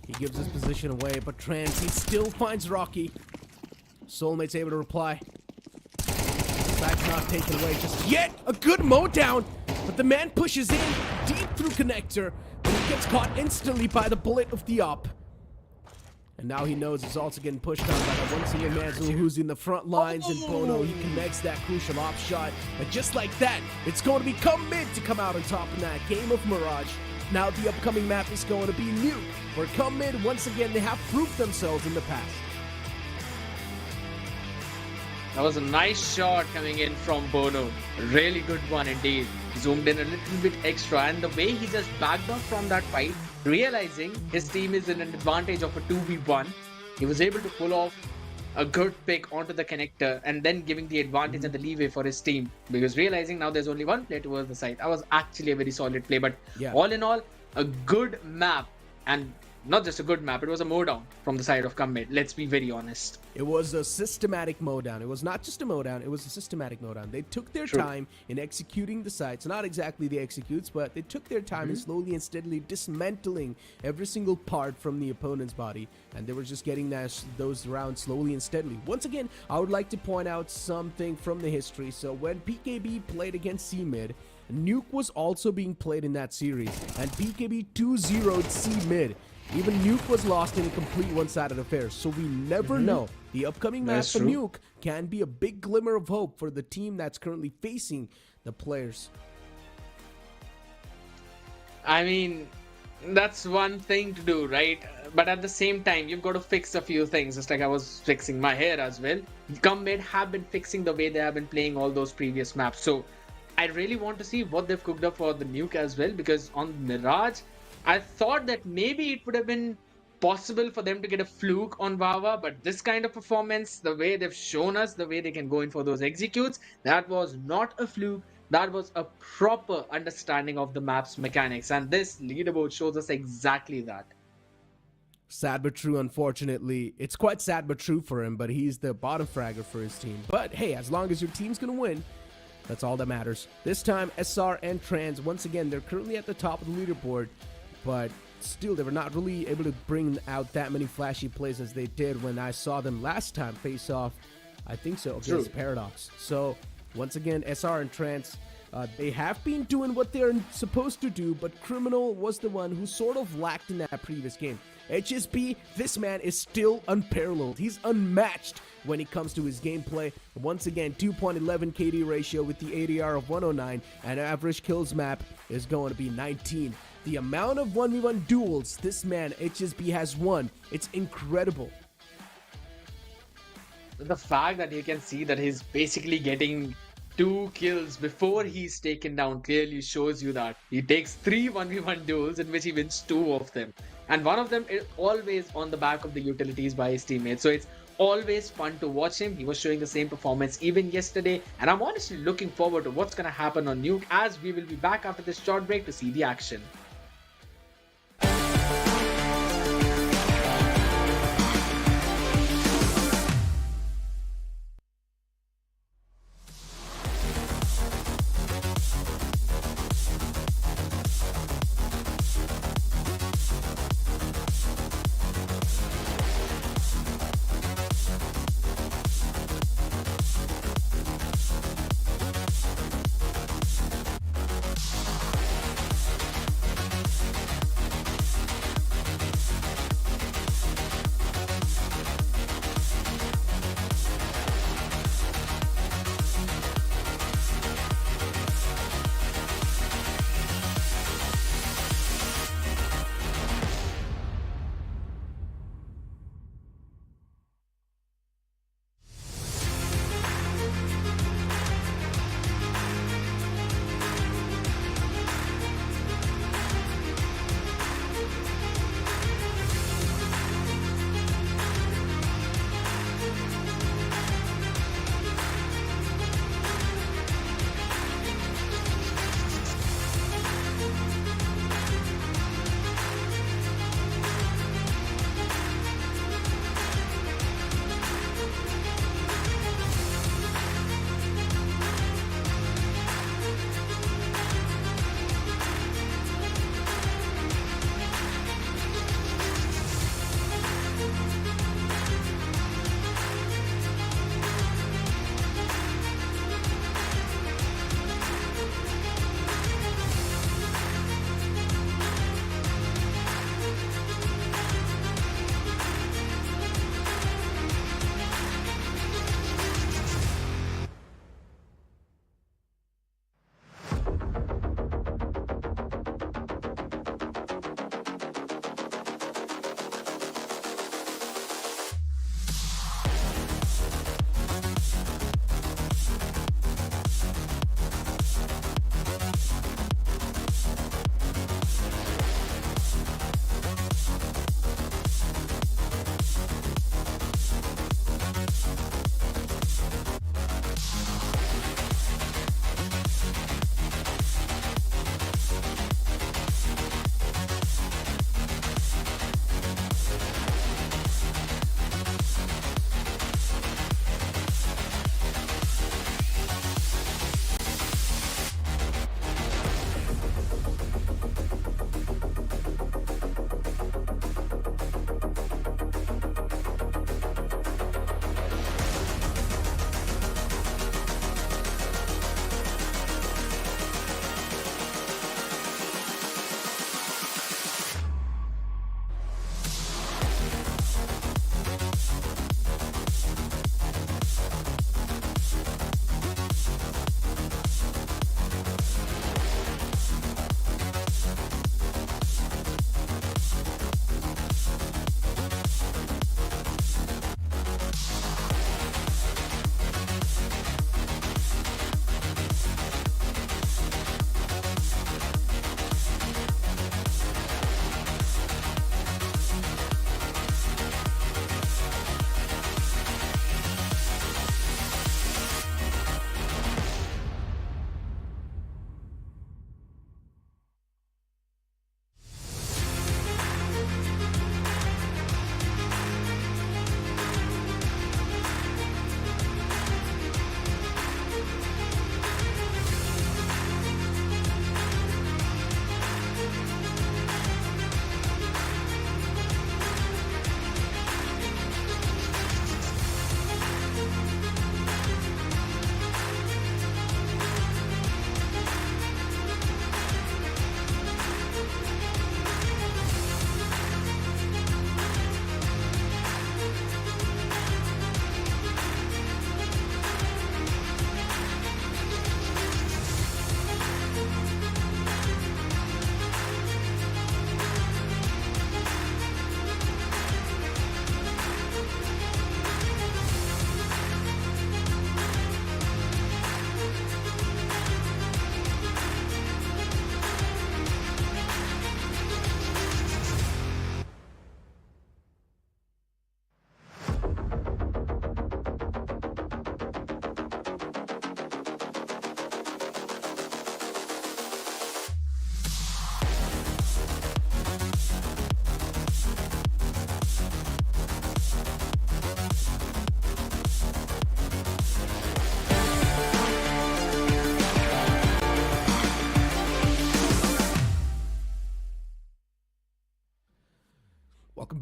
S1: he gives his position away, but Trans, he still finds Rocky. Soulmate's able to reply. That's not taken away just yet. A good mow down, but the man pushes in deep through connector, but he gets caught instantly by the bullet of the Op. And now he knows he's also getting pushed on by the one single man who's in the front lines, and Bono, he connects that crucial Op shot. And just like that, it's going to be Come Mid to come out on top in that game of Mirage. Now the upcoming map is going to be Nuke, where Come Mid, once again, they have proved themselves in the past.
S2: That was a nice shot coming in from Bono. A really good one indeed. Zoomed in a little bit extra, and the way he just backed off from that fight, realizing his team is in an advantage of a 2v1, he was able to pull off a good pick onto the connector and then giving the advantage and the leeway for his team, because realizing now there's only one player towards the side. That was actually a very solid play, but all in all, a good map. And not just a good map, it was a mowdown from the side of Come Mid. Let's be very honest.
S1: It was a systematic mowdown. It was not just a mowdown, it was a systematic mowdown. They took their time in executing the sites. Not exactly the executes, but they took their time in slowly and steadily dismantling every single part from the opponent's body. And they were just getting those rounds slowly and steadily. Once again, I would like to point out something from the history. So when PKB played against C-Mid, Nuke was also being played in that series, and PKB 2-0'd C-Mid. Even Nuke was lost in a complete one-sided affair, so we never know. The upcoming match for Nuke can be a big glimmer of hope for the team that's currently facing the players.
S2: I mean, that's one thing to do, right? But at the same time, you've got to fix a few things, just like I was fixing my hair as well. Come Mid have been fixing the way they have been playing all those previous maps, so I really want to see what they've cooked up for the Nuke as well, because on Mirage, I thought that maybe it would have been possible for them to get a fluke on WahWah, but this kind of performance, the way they've shown us, the way they can go in for those executes, that was not a fluke. That was a proper understanding of the map's mechanics, and this leaderboard shows us exactly that.
S1: Sad but true, unfortunately. It's quite sad but true for him, but he's the bottom fragger for his team. But hey, as long as your team's gonna win, that's all that matters. This time, SR and Trans, once again, they're currently at the top of the leaderboard, but still, they were not really able to bring out that many flashy plays as they did when I saw them last time face off, I think so, against Paradox. So, once again, SR and Trans, they have been doing what they're supposed to do, but Criminal was the one who sort of lacked in that previous game. HSB, this man is still unparalleled. He's unmatched when it comes to his gameplay. Once again, 2.11 KD ratio with the ADR of 109, and average kills map is going to be 19. The amount of 1v1 duels this man, HSB, has won, it's incredible.
S2: The fact that you can see that he's basically getting 2 kills before he's taken down clearly shows you that he takes 3 1v1 duels in which he wins 2 of them. And one of them is always on the back of the utilities by his teammates. So it's always fun to watch him. He was showing the same performance even yesterday. And I'm honestly looking forward to what's going to happen on Nuke, as we will be back after this short break to see the action.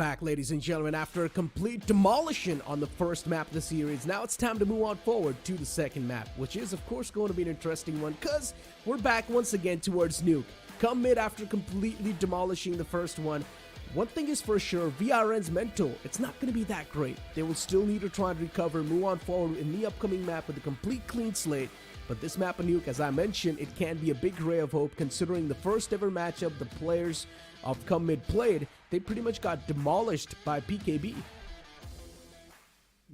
S1: back, ladies and gentlemen, after a complete demolition on the first map of the series. Now it's time to move on forward to the second map, which is, of course, going to be an interesting one, because we're back once again towards Nuke. Come mid after completely demolishing the first one. One thing is for sure, VRN's mental, it's not going to be that great. They will still need to try and recover and move on forward in the upcoming map with a complete clean slate. But this map of Nuke, as I mentioned, it can be a big ray of hope considering the first ever matchup the players of Come Mid played, they pretty much got demolished by PKB.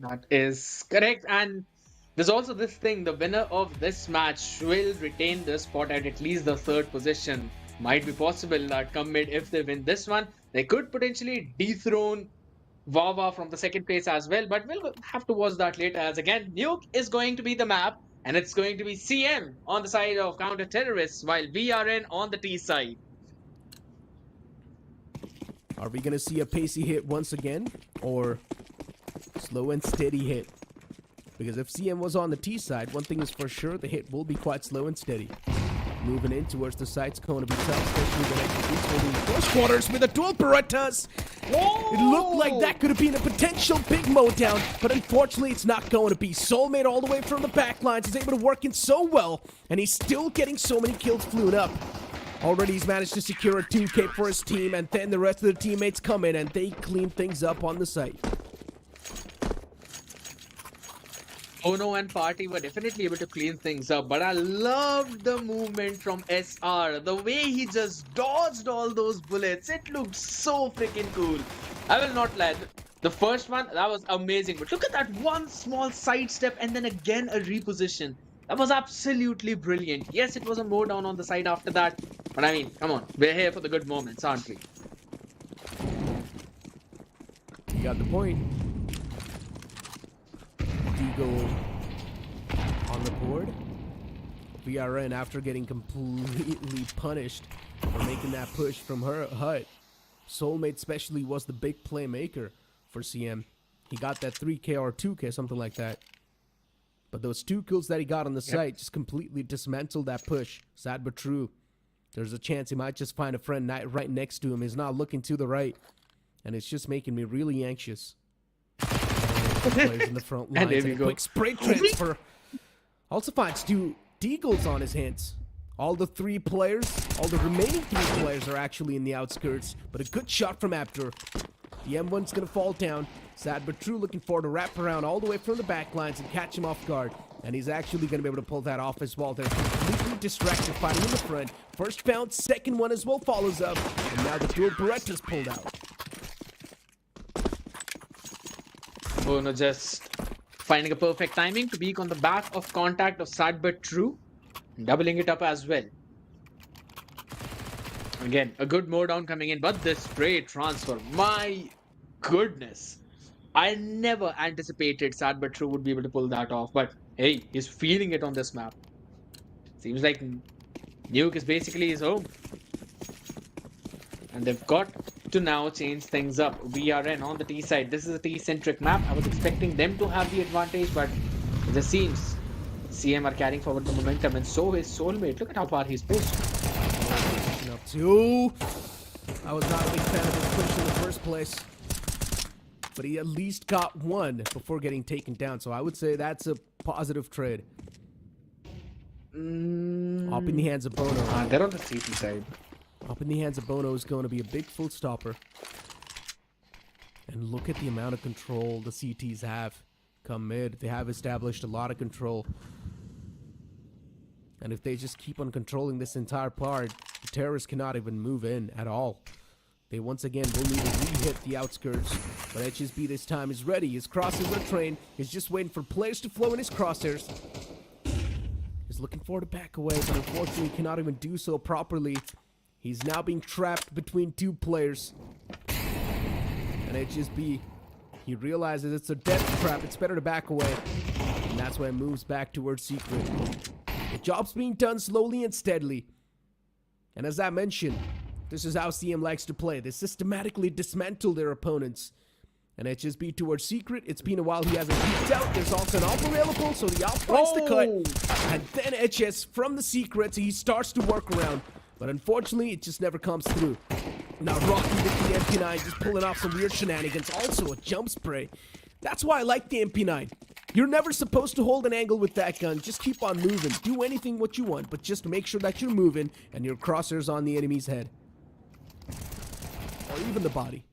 S2: That is correct. And there's also this thing, the winner of this match will retain the spot at least the third position. Might be possible that Come Mid, if they win this one, they could potentially dethrone WahWah from the second place as well. But we'll have to watch that later, as again, Nuke is going to be the map. And it's going to be CM on the side of counter-terrorists, while VRN on the T side.
S1: Are we going to see a pacey hit once again, or slow and steady hit? Because if CM was on the T side, one thing is for sure, the hit will be quite slow and steady. Moving in towards the site's going to be tough, especially the next holding close quarters with a dual Berettas. It looked like that could have been a potential big mowdown, but unfortunately it's not going to be. Soulmate all the way from the back lines is able to work in so well, and he's still getting so many kills flew up. Already he's managed to secure a 2K for his team, and then the rest of the teammates come in and they clean things up on the site.
S2: Ono and Party were definitely able to clean things up, but I loved the movement from SR. The way he just dodged all those bullets, it looked so freaking cool. I will not lie, the first one, that was amazing, but look at that one small sidestep and then again a reposition. That was absolutely brilliant. Yes, it was a mow down on the side after that, but I mean, come on, we're here for the good moments, aren't we?
S1: You got the point. Deagle on the board. VRN, after getting completely punished for making that push from her hut. Soulmate especially was the big playmaker for CM. He got that 3K or 2K, something like that. But those 2 kills that he got on the site just completely dismantled that push. Sad but true. There's a chance he might just find a friend right next to him. He's not looking to the right. And it's just making me really anxious. Players in the front lines, and a quick spray transfer. Also finds 2 deagles on his hands. All the 3 players, all the remaining 3 players are actually in the outskirts, but a good shot from Abdur. The M1's gonna fall down. Sad but true, looking forward to wrap around all the way from the back lines and catch him off guard. And he's actually gonna be able to pull that off as well. They're completely distracted fighting in the front. First found, second one as well follows up. And now the dual Beretta's pulled out.
S2: Ono just finding a perfect timing to peek on the back of contact of Sad but True, doubling it up as well. Again, a good mow down coming in, but this spray transfer, my goodness. I never anticipated Sad but True would be able to pull that off, but hey, he's feeling it on this map. Seems like Nuke is basically his home. And they've got to now change things up. VRN on the T side. This is a T-centric map. I was expecting them to have the advantage, but it just seems CM are carrying forward the momentum, and so is Soulmate. Look at how far he's pushed.
S1: Up 2. I was not a big fan of his push in the first place, but he at least got 1 before getting taken down, so I would say that's a positive trade. Up in the hands of Bono.
S2: They're on the CT side.
S1: Up in the hands of Bono is going to be a big full stopper. And look at the amount of control the CTs have. Come mid, they have established a lot of control. And if they just keep on controlling this entire part, the terrorists cannot even move in at all. They once again will need to re-hit the outskirts. But HSB this time is ready. His crosshairs are trained. He's just waiting for players to flow in his crosshairs. He's looking for to back away, but unfortunately cannot even do so properly. He's now being trapped between 2 players. And HSB, he realizes it's a death trap. It's better to back away. And that's why he moves back towards Secret. The job's being done slowly and steadily. And as I mentioned, this is how CM likes to play. They systematically dismantle their opponents. And HSB towards Secret. It's been a while he hasn't peeked out. There's also an AWP available, so the AWP finds the cut. And then HS from the Secret, he starts to work around. But unfortunately, it just never comes through. Now Rocky with the MP9 just pulling off some weird shenanigans. Also a jump spray. That's why I like the MP9. You're never supposed to hold an angle with that gun. Just keep on moving. Do anything what you want, but just make sure that you're moving and your crosshairs on the enemy's head. Or even the body.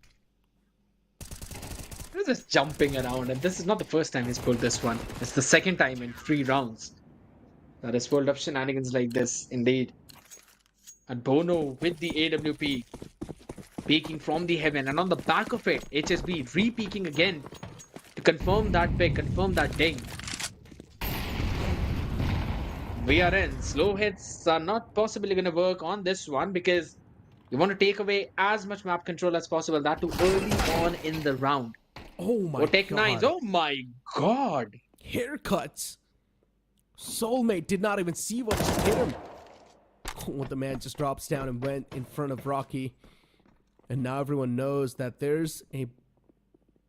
S2: He's just jumping around, and this is not the first time he's pulled this one. It's the second time in 3 rounds that has pulled up shenanigans like this, indeed. And Bono with the AWP, peeking from the heaven, and on the back of it, HSB re-peeking again to confirm that pick, confirm that ding. VRN, slow hits are not possibly going to work on this one because you want to take away as much map control as possible, that too early on in the round.
S1: Oh my
S2: Tech
S1: god.
S2: Nines, oh my god.
S1: Haircuts. Soulmate did not even see what hit him. Oh, the man just drops down and went in front of Rocky. And now everyone knows that there's a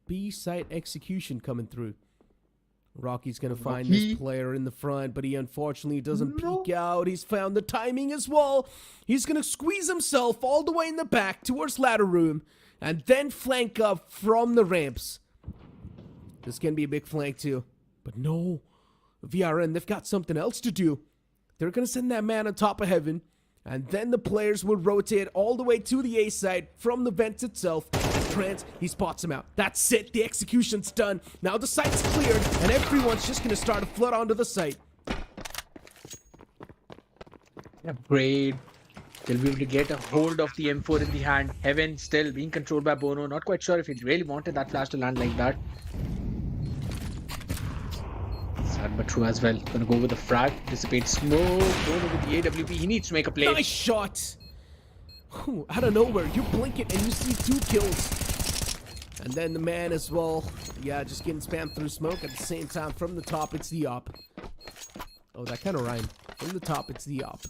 S1: B-site execution coming through. Rocky's gonna find this player in the front, but he unfortunately doesn't peek out. He's found the timing as well. He's gonna squeeze himself all the way in the back towards ladder room and then flank up from the ramps. This can be a big flank too. But no, VRN, they've got something else to do. They're gonna send that man on top of heaven, and then the players will rotate all the way to the A side from the vents itself. Trans, he spots him out. That's it, the execution's done. Now the site's cleared, and everyone's just gonna start to flood onto the site.
S2: Yeah, great. They'll be able to get a hold of the M4 in the hand. Heaven still being controlled by Bono. Not quite sure if he really wanted that flash to land like that. Sad but true as well. Gonna go with the frag. Dissipate smoke. Bono with the AWP. He needs to make a play.
S1: Nice shot! Ooh, out of nowhere, you blink it and you see 2 kills. And then the man as well. Yeah, just getting spammed through smoke. At the same time, from the top, it's the op. Oh, that kind of rhymed. From the top, it's the op.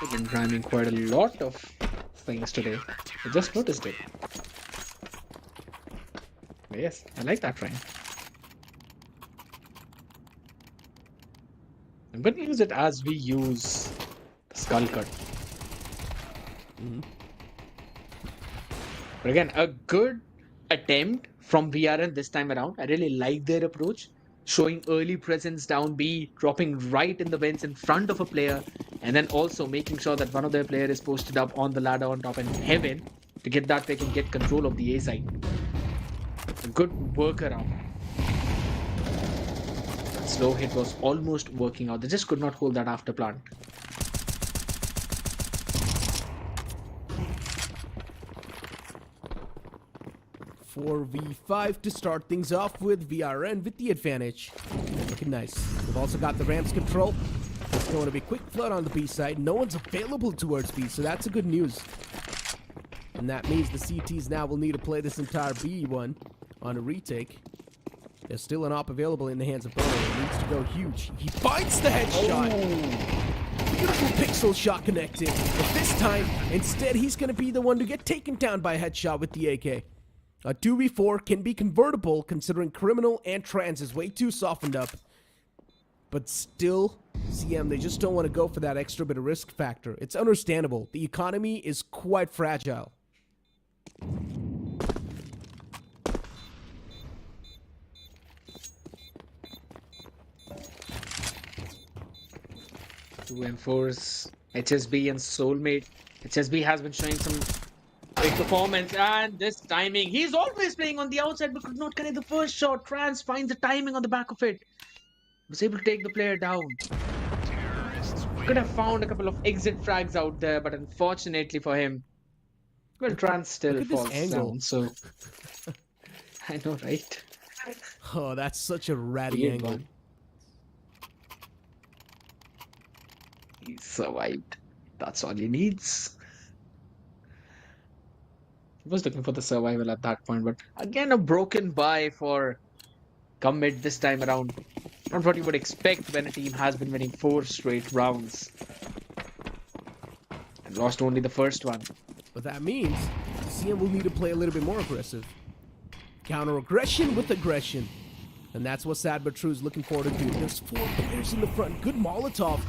S2: I've been rhyming quite a lot of things today. I just noticed it. Yes, I like that rhyme. I'm going to use it as we use the skull cut. But again, a good attempt from VRN this time around. I really like their approach. Showing early presence down B, dropping right in the vents in front of a player, and then also making sure that one of their players is posted up on the ladder on top in heaven to get that pick and get control of the A side. A good workaround. That slow hit was almost working out. They just could not hold that after plant.
S1: 4v5 to start things off with VRN with the advantage. Looking nice. We've also got the ramps control. It's going to be quick flood on the B side. No one's available towards B, so that's a good news. And that means the CTs now will need to play this entire B1 on a retake. There's still an op available in the hands of Bono. He needs to go huge. He finds the headshot. Beautiful pixel shot connected. But this time, instead, he's going to be the one to get taken down by a headshot with the AK. A 2v4 can be convertible considering criminal and trans is way too softened up. But still, CM, they just don't want to go for that extra bit of risk factor. It's understandable. The economy is quite fragile.
S2: Two M4s, HSB and Soulmate. HSB has been showing some great performance, and this timing. He's always playing on the outside but could not connect the first shot. Trans finds the timing on the back of it. Was able to take the player down. Could have found a couple of exit frags out there, but unfortunately for him, well, Trans still falls down. So I know, right?
S1: Oh, that's such a ratty
S2: Weird
S1: angle.
S2: one. He survived. That's all he needs. He was looking for the survival at that point, but again, a broken bye for Commit this time around. Not what you would expect when a team has been winning 4 straight rounds and lost only the first one.
S1: But that means CM will need to play a little bit more aggressive. Counter aggression with aggression. And that's what Sad But True is looking forward to do. There's 4 players in the front. Good Molotov.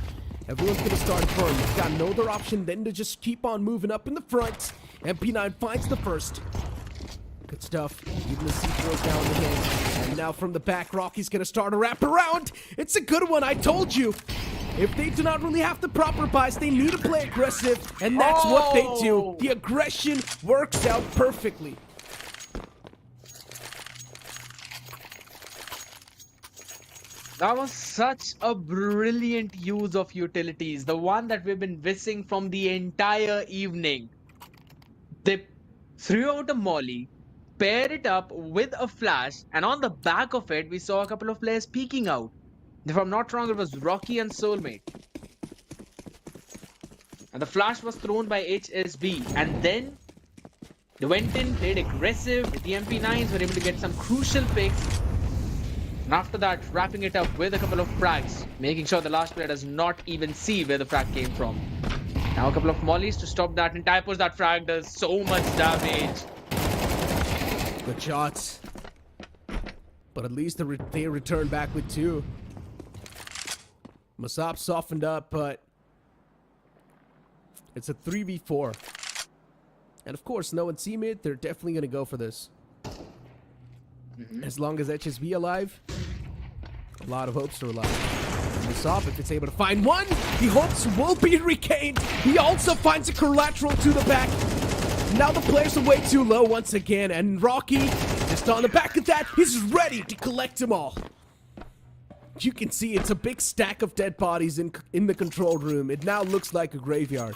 S1: Everyone's going to start firm. He's got no other option than to just keep on moving up in the front. MP9 finds the first. Good stuff. Even the C4 down the hand. And now from the back, Rocky's going to start a wraparound. It's a good one, I told you. If they do not really have the proper buys, they need to play aggressive. And that's what they do. The aggression works out perfectly.
S2: That was such a brilliant use of utilities. The one that we've been missing from the entire evening. They threw out a molly, paired it up with a flash, and on the back of it, we saw a couple of players peeking out. If I'm not wrong, it was Rocky and Soulmate. And the flash was thrown by HSB. And then they went in, played aggressive. The MP9s were able to get some crucial picks. And after that, wrapping it up with a couple of frags, making sure the last player does not even see where the frag came from. Now a couple of mollies to stop that, and Typos, that frag does so much damage.
S1: Good shots. But at least they return back with 2. Masop softened up, but it's a 3v4. And of course, knowing C-mid, they're definitely going to go for this. As long as HSB alive, a lot of hopes are alive. Masop, if it's able to find one, the hopes will be regained. He also finds a collateral to the back. Now the players are way too low once again, and Rocky, just on the back of that, he's ready to collect them all. You can see it's a big stack of dead bodies in the control room. It now looks like a graveyard.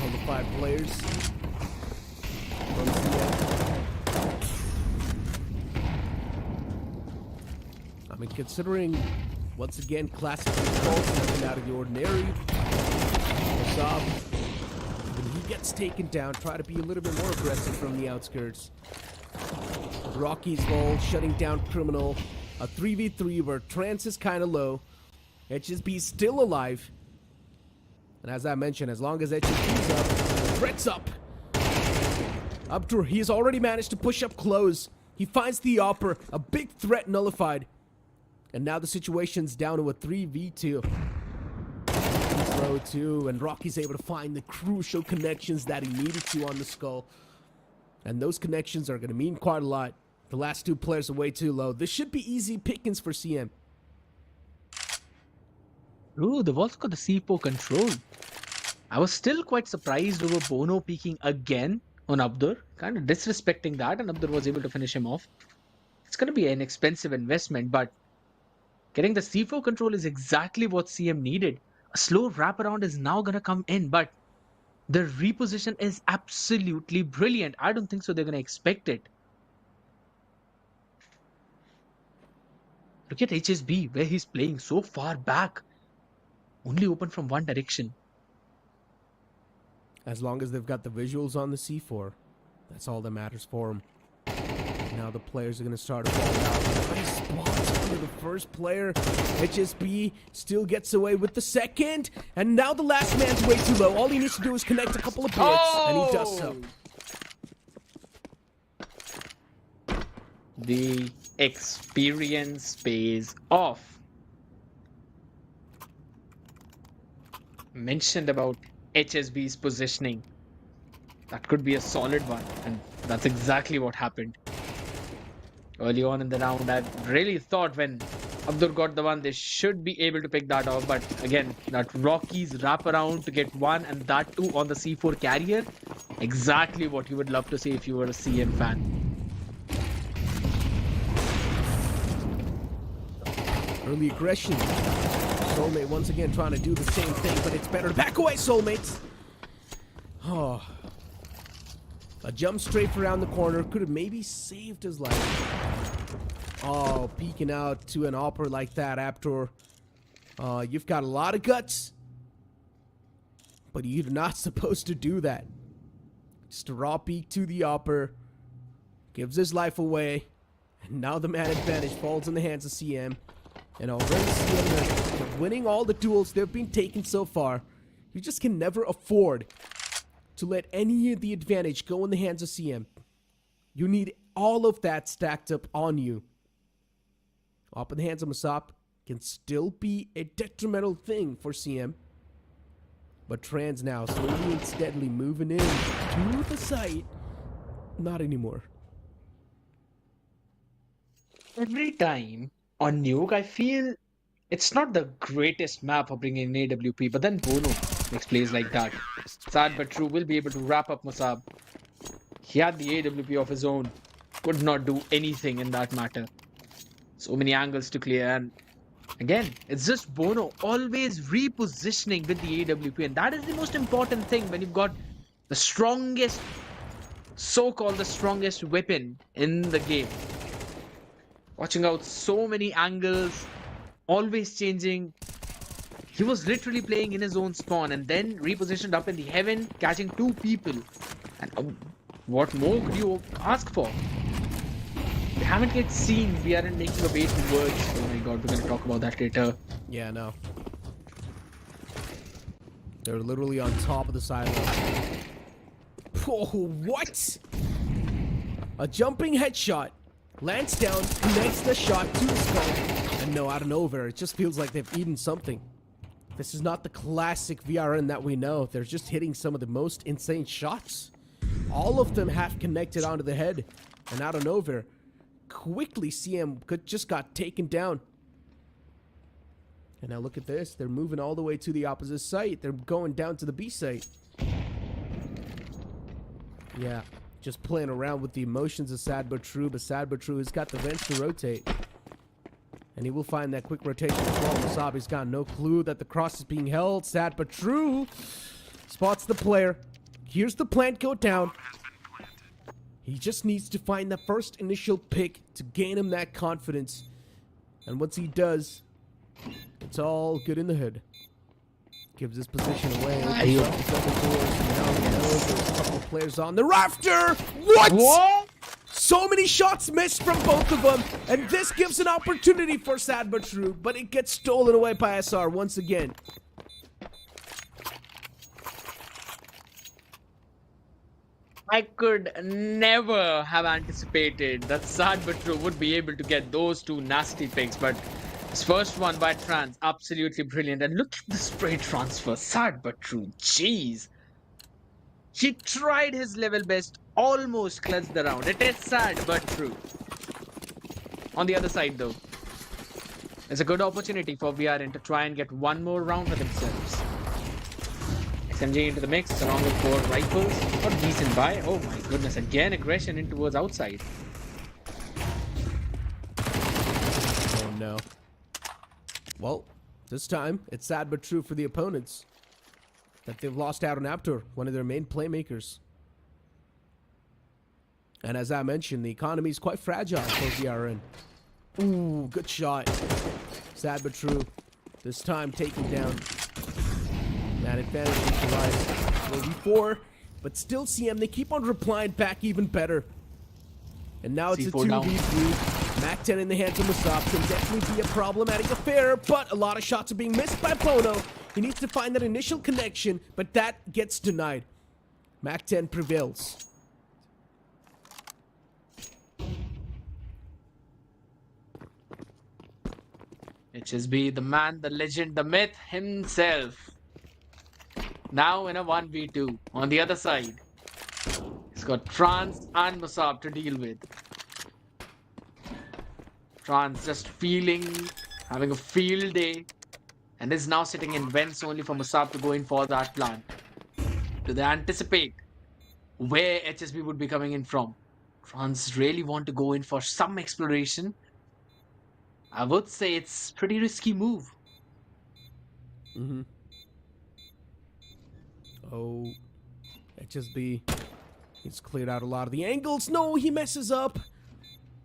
S1: All the 5 players. I mean, considering, once again, classic calls, nothing out of the ordinary. Masop, when he gets taken down, try to be a little bit more aggressive from the outskirts. Rocky's goal, shutting down Criminal. A 3v3 where Trance is kind of low. HSB's still alive. And as I mentioned, as long as HSB's up, threat's up. Abdur, he's already managed to push up close. He finds the Opper, a big threat nullified. And now the situation's down to a 3v2. He's low too, and Rocky's able to find the crucial connections that he needed to on the skull. And those connections are going to mean quite a lot. The last 2 players are way too low. This should be easy pickings for CM.
S2: Ooh, they've also got the C4 control. I was still quite surprised over Bono peeking again on Abdur. Kind of disrespecting that, and Abdur was able to finish him off. It's going to be an expensive investment, but getting the C4 control is exactly what CM needed. A slow wraparound is now going to come in, but the reposition is absolutely brilliant. I don't think so they're going to expect it. Look at HSB, where he's playing so far back. Only open from one direction.
S1: As long as they've got the visuals on the C4, that's all that matters for him. Now the players are going to start to fall out. Nice spot under the first player. HSB still gets away with the second. And now the last man's way too low. All he needs to do is connect a couple of bullets, and he does so.
S2: The experience pays off. Mentioned about HSB's positioning. That could be a solid one, and that's exactly what happened. Early on in the round, I really thought when Abdur got the one, they should be able to pick that off. But again, that Rocky's wraparound to get one, and that too on the C4 carrier. Exactly what you would love to see if you were a CM fan.
S1: Early aggression. Soulmate once again trying to do the same thing, but it's better to back away, Soulmates. Oh. A jump strafe around the corner could have maybe saved his life. Oh, peeking out to an Opper like that, Aptor. You've got a lot of guts, but you're not supposed to do that. Just a raw peek to the upper. Gives his life away. And now the man advantage falls in the hands of CM. And already CM, they're winning all the duels they've been taken so far. You just can never afford to let any of the advantage go in the hands of CM. You need all of that stacked up on you. Up in the hands of Masop can still be a detrimental thing for CM. But Trans now slowly and steadily moving in to the site. Not anymore.
S2: Every time on Nuke, I feel it's not the greatest map for bringing in AWP, but then Bono makes plays like that. Sad but true, will be able to wrap up Musab. He had the AWP of his own, could not do anything in that matter. So many angles to clear, and again, it's just Bono always repositioning with the AWP, and that is the most important thing when you've got the strongest, so-called the strongest weapon in the game. Watching out so many angles, always changing. He was literally playing in his own spawn and then repositioned up in the heaven, catching 2 people. And what more could you ask for? We haven't yet seen we aren't making a way towards. Oh my god, we're gonna talk about that later.
S1: Yeah, no. They're literally on top of the sideline. Oh, what? A jumping headshot. Lands down, connects the shot to the skull. And no, out of nowhere, it just feels like they've eaten something. This is not the classic VRN that we know. They're just hitting some of the most insane shots. All of them have connected onto the head. And out of nowhere, quickly CM just got taken down. And now look at this. They're moving all the way to the opposite site. They're going down to the B site. Yeah. Just playing around with the emotions of Sad But True, but Sad But True has got the vents to rotate. And he will find that quick rotation as well. Musabi's got no clue that the cross is being held. Sad But True spots the player. Here's the plant go down. He just needs to find the first initial pick to gain him that confidence. And once he does, it's all good in the hood. Gives his position away. Opens up the double doors. Now he knows there's a couple of players on the rafter. What? So many shots missed from both of them. And this gives an opportunity for Sad But True. But it gets stolen away by SR once again.
S2: I could never have anticipated that Sad But True would be able to get those 2 nasty picks, but his first one by Trans, absolutely brilliant. And look at the spray transfer, Sad But True, jeez. He tried his level best, almost clutched the round. It is Sad But True. On the other side though, it's a good opportunity for VRN to try and get one more round for themselves. SMG into the mix, along with 4 rifles. Not decent buy. Oh my goodness, again aggression in towards outside.
S1: Oh no. Well, this time, it's Sad But True for the opponents. That they've lost out on Aptor, one of their main playmakers. And as I mentioned, the economy is quite fragile for VRN. Ooh, good shot. Sad But True. This time taken down. Man advantage neutralized. 4v4. But still CM, they keep on replying back even better. And now it's a 2v3. Mac 10 in the hands of Musab can definitely be a problematic affair, but a lot of shots are being missed by Bono. He needs to find that initial connection, but that gets denied. Mac 10 prevails.
S2: HSB, the man, the legend, the myth himself. Now in a 1v2. On the other side, he's got Trans and Musab to deal with. Trans just having a field day, and is now sitting in vents only for Musab to go in for that plan. Do they anticipate where HSB would be coming in from? Trans really want to go in for some exploration. I would say it's pretty risky move.
S1: Oh, HSB. He's cleared out a lot of the angles. No, he messes up.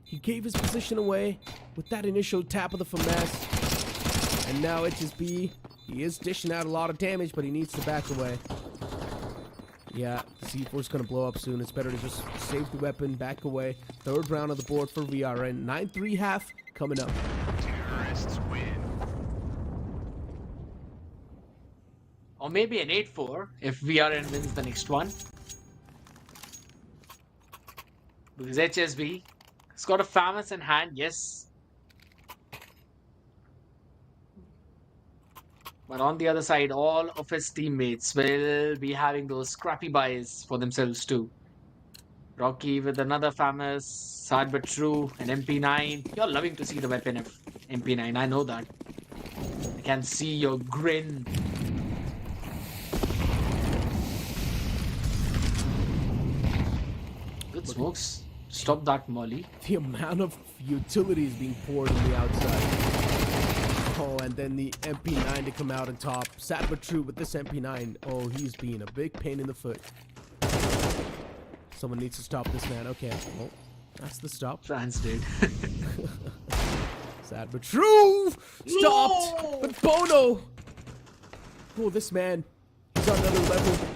S1: He gave his position away with that initial tap of the finesse. And now HSB, he is dishing out a lot of damage, but he needs to back away. Yeah, C4's gonna blow up soon. It's better to just save the weapon, back away. Third round of the board for VRN. 9-3 half coming up.
S3: Terrorists win.
S2: Or maybe an 8-4 if VRN wins the next one. Because HSB has got a famous in hand, yes. But on the other side, all of his teammates will be having those scrappy buys for themselves too. Rocky with another famous, sad but true, an MP9. You're loving to see the weapon of MP9, I know that. I can see your grin. Good smokes. Stop that, Molly.
S1: The amount of utilities being poured on the outside. Oh, and then the MP9 to come out on top. Sad but true with this MP9. Oh, he's being a big pain in the foot. Someone needs to stop this man. Okay, well, that's the stop.
S2: France did.
S1: Sad but true! Stopped!
S2: No!
S1: But Bono! Oh, this man is on another level.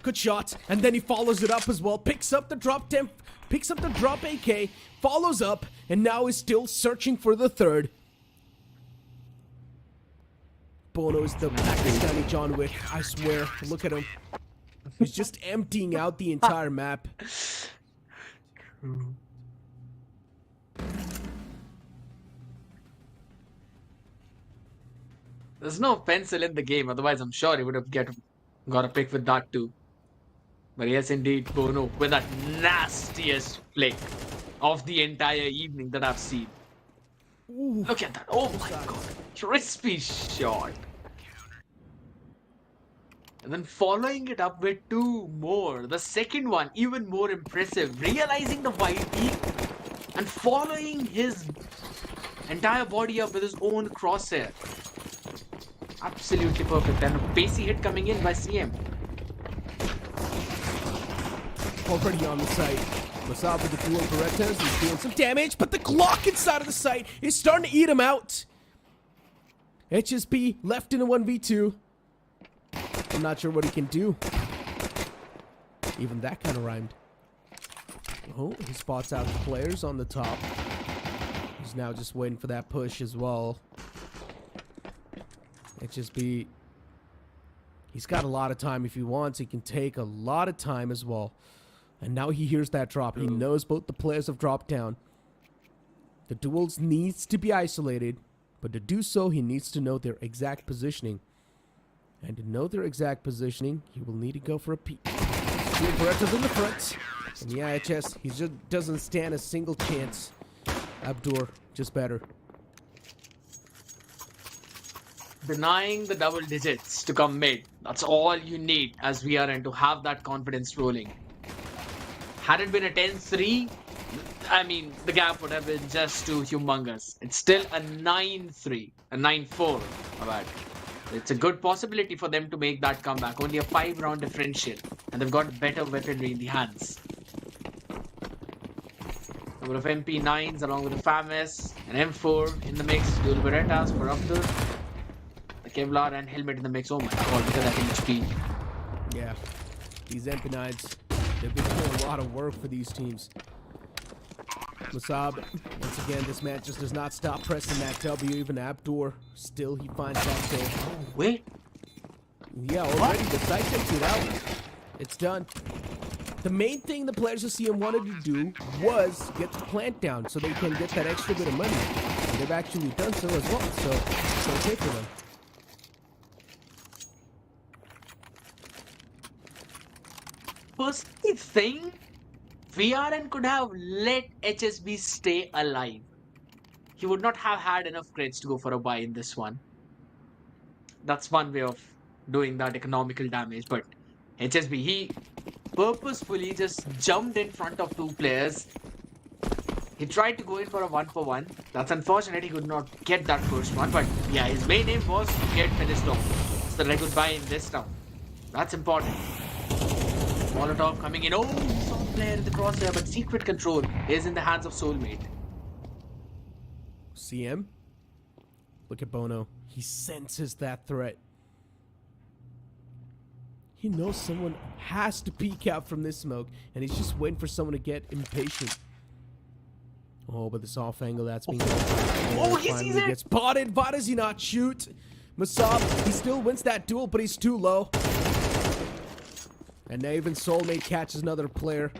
S1: Good shot. And then he follows it up as well. Picks up the drop temp. Picks up the drop AK. Follows up. And now is still searching for the third. Bono is the Pakistani John Wick. I swear. Look at him. He's just emptying out the entire map.
S2: There's no pencil in the game, otherwise I'm sure he would have got a pick with that too. But yes, indeed, Bono with that nastiest flick of the entire evening that I've seen.
S1: Ooh.
S2: Look at that. Oh my god. Crispy shot. And then following it up with two more. The second one, even more impressive. Realizing the wide peak and following his entire body up with his own crosshair. Absolutely perfect. And a pacey hit coming in by CM.
S1: Already on the site. Masab with the dual Berettas. He's doing some damage, but the Glock inside of the site is starting to eat him out. HSP left in a 1v2. I'm not sure what he can do. Even that kind of rhymed. Oh, he spots out the players on the top. He's now just waiting for that push as well. HSP, he's got a lot of time if he wants. He can take a lot of time as well. And now he hears that drop. He knows both the players have dropped down. The duels needs to be isolated. But to do so, he needs to know their exact positioning. And to know their exact positioning, he will need to go for a peek. Two Berettas in the front. And the IHS, he just doesn't stand a single chance. Abdur, just better.
S2: Denying the double digits to come mid. That's all you need as VRN to have that confidence rolling. Had it been a 10-3, I mean, the gap would have been just too humongous. It's still a 9-3, a 9-4, my bad. It's a good possibility for them to make that comeback. Only a 5-round differential, and they've got better weaponry in the hands. Number of MP9s along with the FAMAS, an M4 in the mix, dual Berettas for Abdur. The Kevlar and helmet in the mix. Oh my god, look at that HP.
S1: Yeah, these MP9s, they've been doing a lot of work for these teams. Masab, once again, this man just does not stop pressing that W. Even Abdur, still he finds that kill.
S2: Oh, wait.
S1: Yeah, already the site takes it out. It's done. The main thing the players of CM wanted to do was get the plant down so they can get that extra bit of money. And they've actually done so as well, so it's okay for them.
S2: Personally think VRN could have let HSB stay alive. He would not have had enough crates to go for a buy in this one. That's one way of doing that economical damage. But HSB, he purposefully just jumped in front of two players. He tried to go in for a 1-for-1. That's unfortunate he could not get that first one. But yeah, his main aim was to get finished off. So that I could buy in this round. That's important. Molotov coming in. Oh, he saw the player in the crosshair, but secret control is in the hands of Soulmate.
S1: CM? Look at Bono. He senses that threat. He knows someone has to peek out from this smoke, and he's just waiting for someone to get impatient. Oh, but this off angle that's being
S2: Oh, he
S1: finally
S2: sees it.
S1: gets spotted. Why does he not shoot? Masab, he still wins that duel, but he's too low. And now even Soulmate catches another player.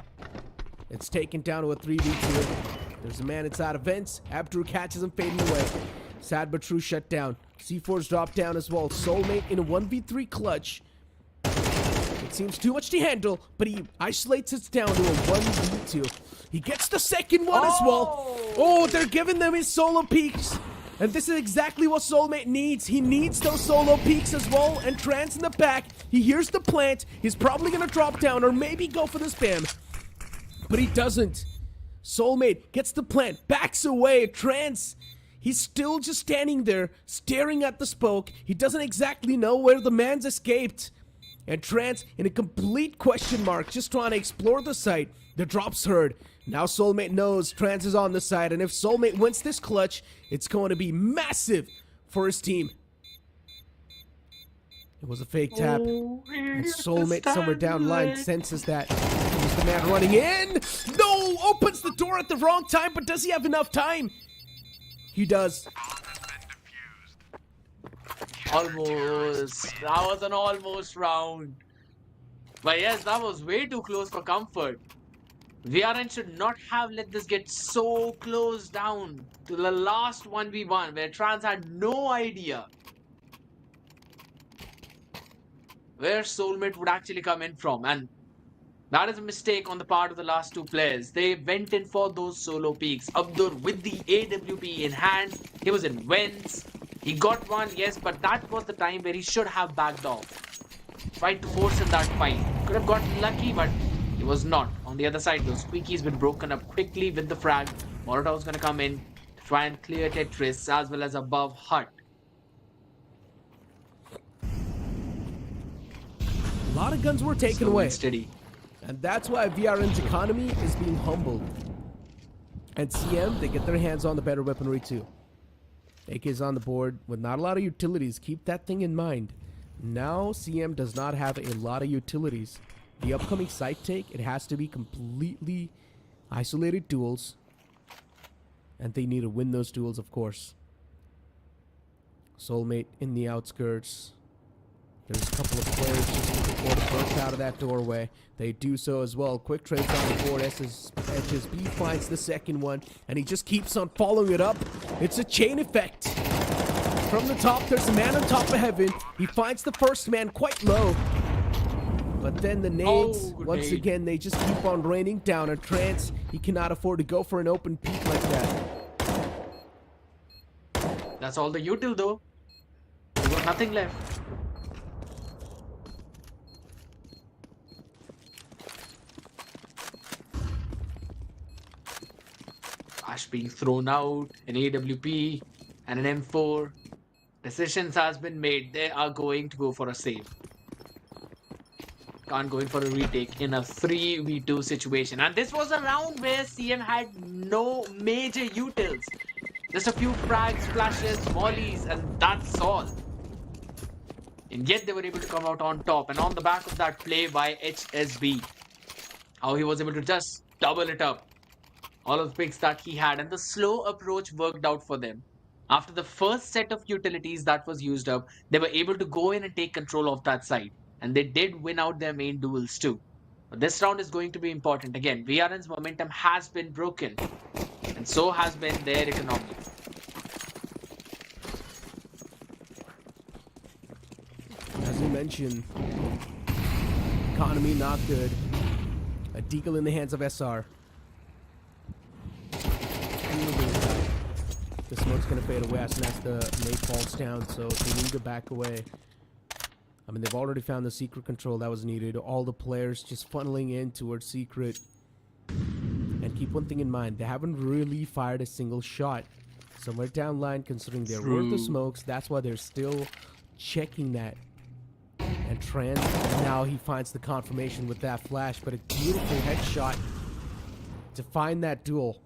S1: It's taken down to a 3v2. There's a man inside of vents. Abdru catches him fading away. Sad but true shut down. C4's dropped down as well. Soulmate in a 1v3 clutch. It seems too much to handle, but he isolates it down to a 1v2. He gets the second one as well. Oh, they're giving them his solo peaks. And this is exactly what Soulmate needs. He needs those solo peaks as well. And Trans in the back. He hears the plant. He's probably going to drop down or maybe go for the spam. But he doesn't. Soulmate gets the plant. Backs away. Trans. He's still just standing there, staring at the smoke. He doesn't exactly know where the man's escaped. And Trans in a complete question mark, just trying to explore the site. The drop's heard. Now Soulmate knows Trans is on the side, and if Soulmate wins this clutch, it's going to be massive for his team. It was a fake tap. And Soulmate somewhere down the line senses that. Here's the man running in. No! Opens the door at the wrong time, but does he have enough time? He does.
S2: Almost. That was an almost round. But yes, that was way too close for comfort. VRN should not have let this get so close down to the last 1v1 where Trans had no idea where Soulmate would actually come in from. And that is a mistake on the part of the last two players. They went in for those solo peaks. Abdur with the AWP in hand. He was in vents. He got one, yes, but that was the time where he should have backed off. Tried to force in that fight. Could have gotten lucky, but he was not. On the other side, those squeakies been broken up quickly with the frag. Molotov's gonna come in to try and clear Tetris as well as above hut.
S1: A lot of guns were taken
S2: Slow
S1: away.
S2: and steady.
S1: And that's why VRN's economy is being humbled. And CM, they get their hands on the better weaponry too. AK's on the board with not a lot of utilities. Keep that thing in mind. Now CM does not have a lot of utilities. The upcoming site take, it has to be completely isolated duels. And they need to win those duels, of course. Soulmate in the outskirts. There's a couple of players just looking for to burst out of that doorway. They do so as well. Quick trades on the board. SSB finds the second one, and he just keeps on following it up. It's a chain effect. From the top, there's a man on top of heaven. He finds the first man quite low. But then the nades, once again, they just keep on raining down. And Trance, he cannot afford to go for an open peak like that.
S2: That's all the util though. There was nothing left. Ash being thrown out, an AWP and an M4. Decisions has been made. They are going to go for a save. Can't go in for a retake in a 3v2 situation. And this was a round where CM had no major utils. Just a few frags, flashes, volleys, and that's all. And yet they were able to come out on top. And on the back of that play by HSB, how he was able to just double it up. All of the picks that he had, and the slow approach worked out for them. After the first set of utilities that was used up, they were able to go in and take control of that side. And they did win out their main duels too. But this round is going to be important. Again, VRN's momentum has been broken. And so has been their economy.
S1: As you mentioned, economy not good. A deagle in the hands of SR. The smoke's gonna fade away as soon as the nade falls down, so they need to back away. I mean, they've already found the secret control that was needed. All the players just funneling in towards secret. And keep one thing in mind, they haven't really fired a single shot. Somewhere down line, considering there were the smokes, that's why they're still checking that. And Trans, now he finds the confirmation with that flash, but a beautiful headshot to find that duel.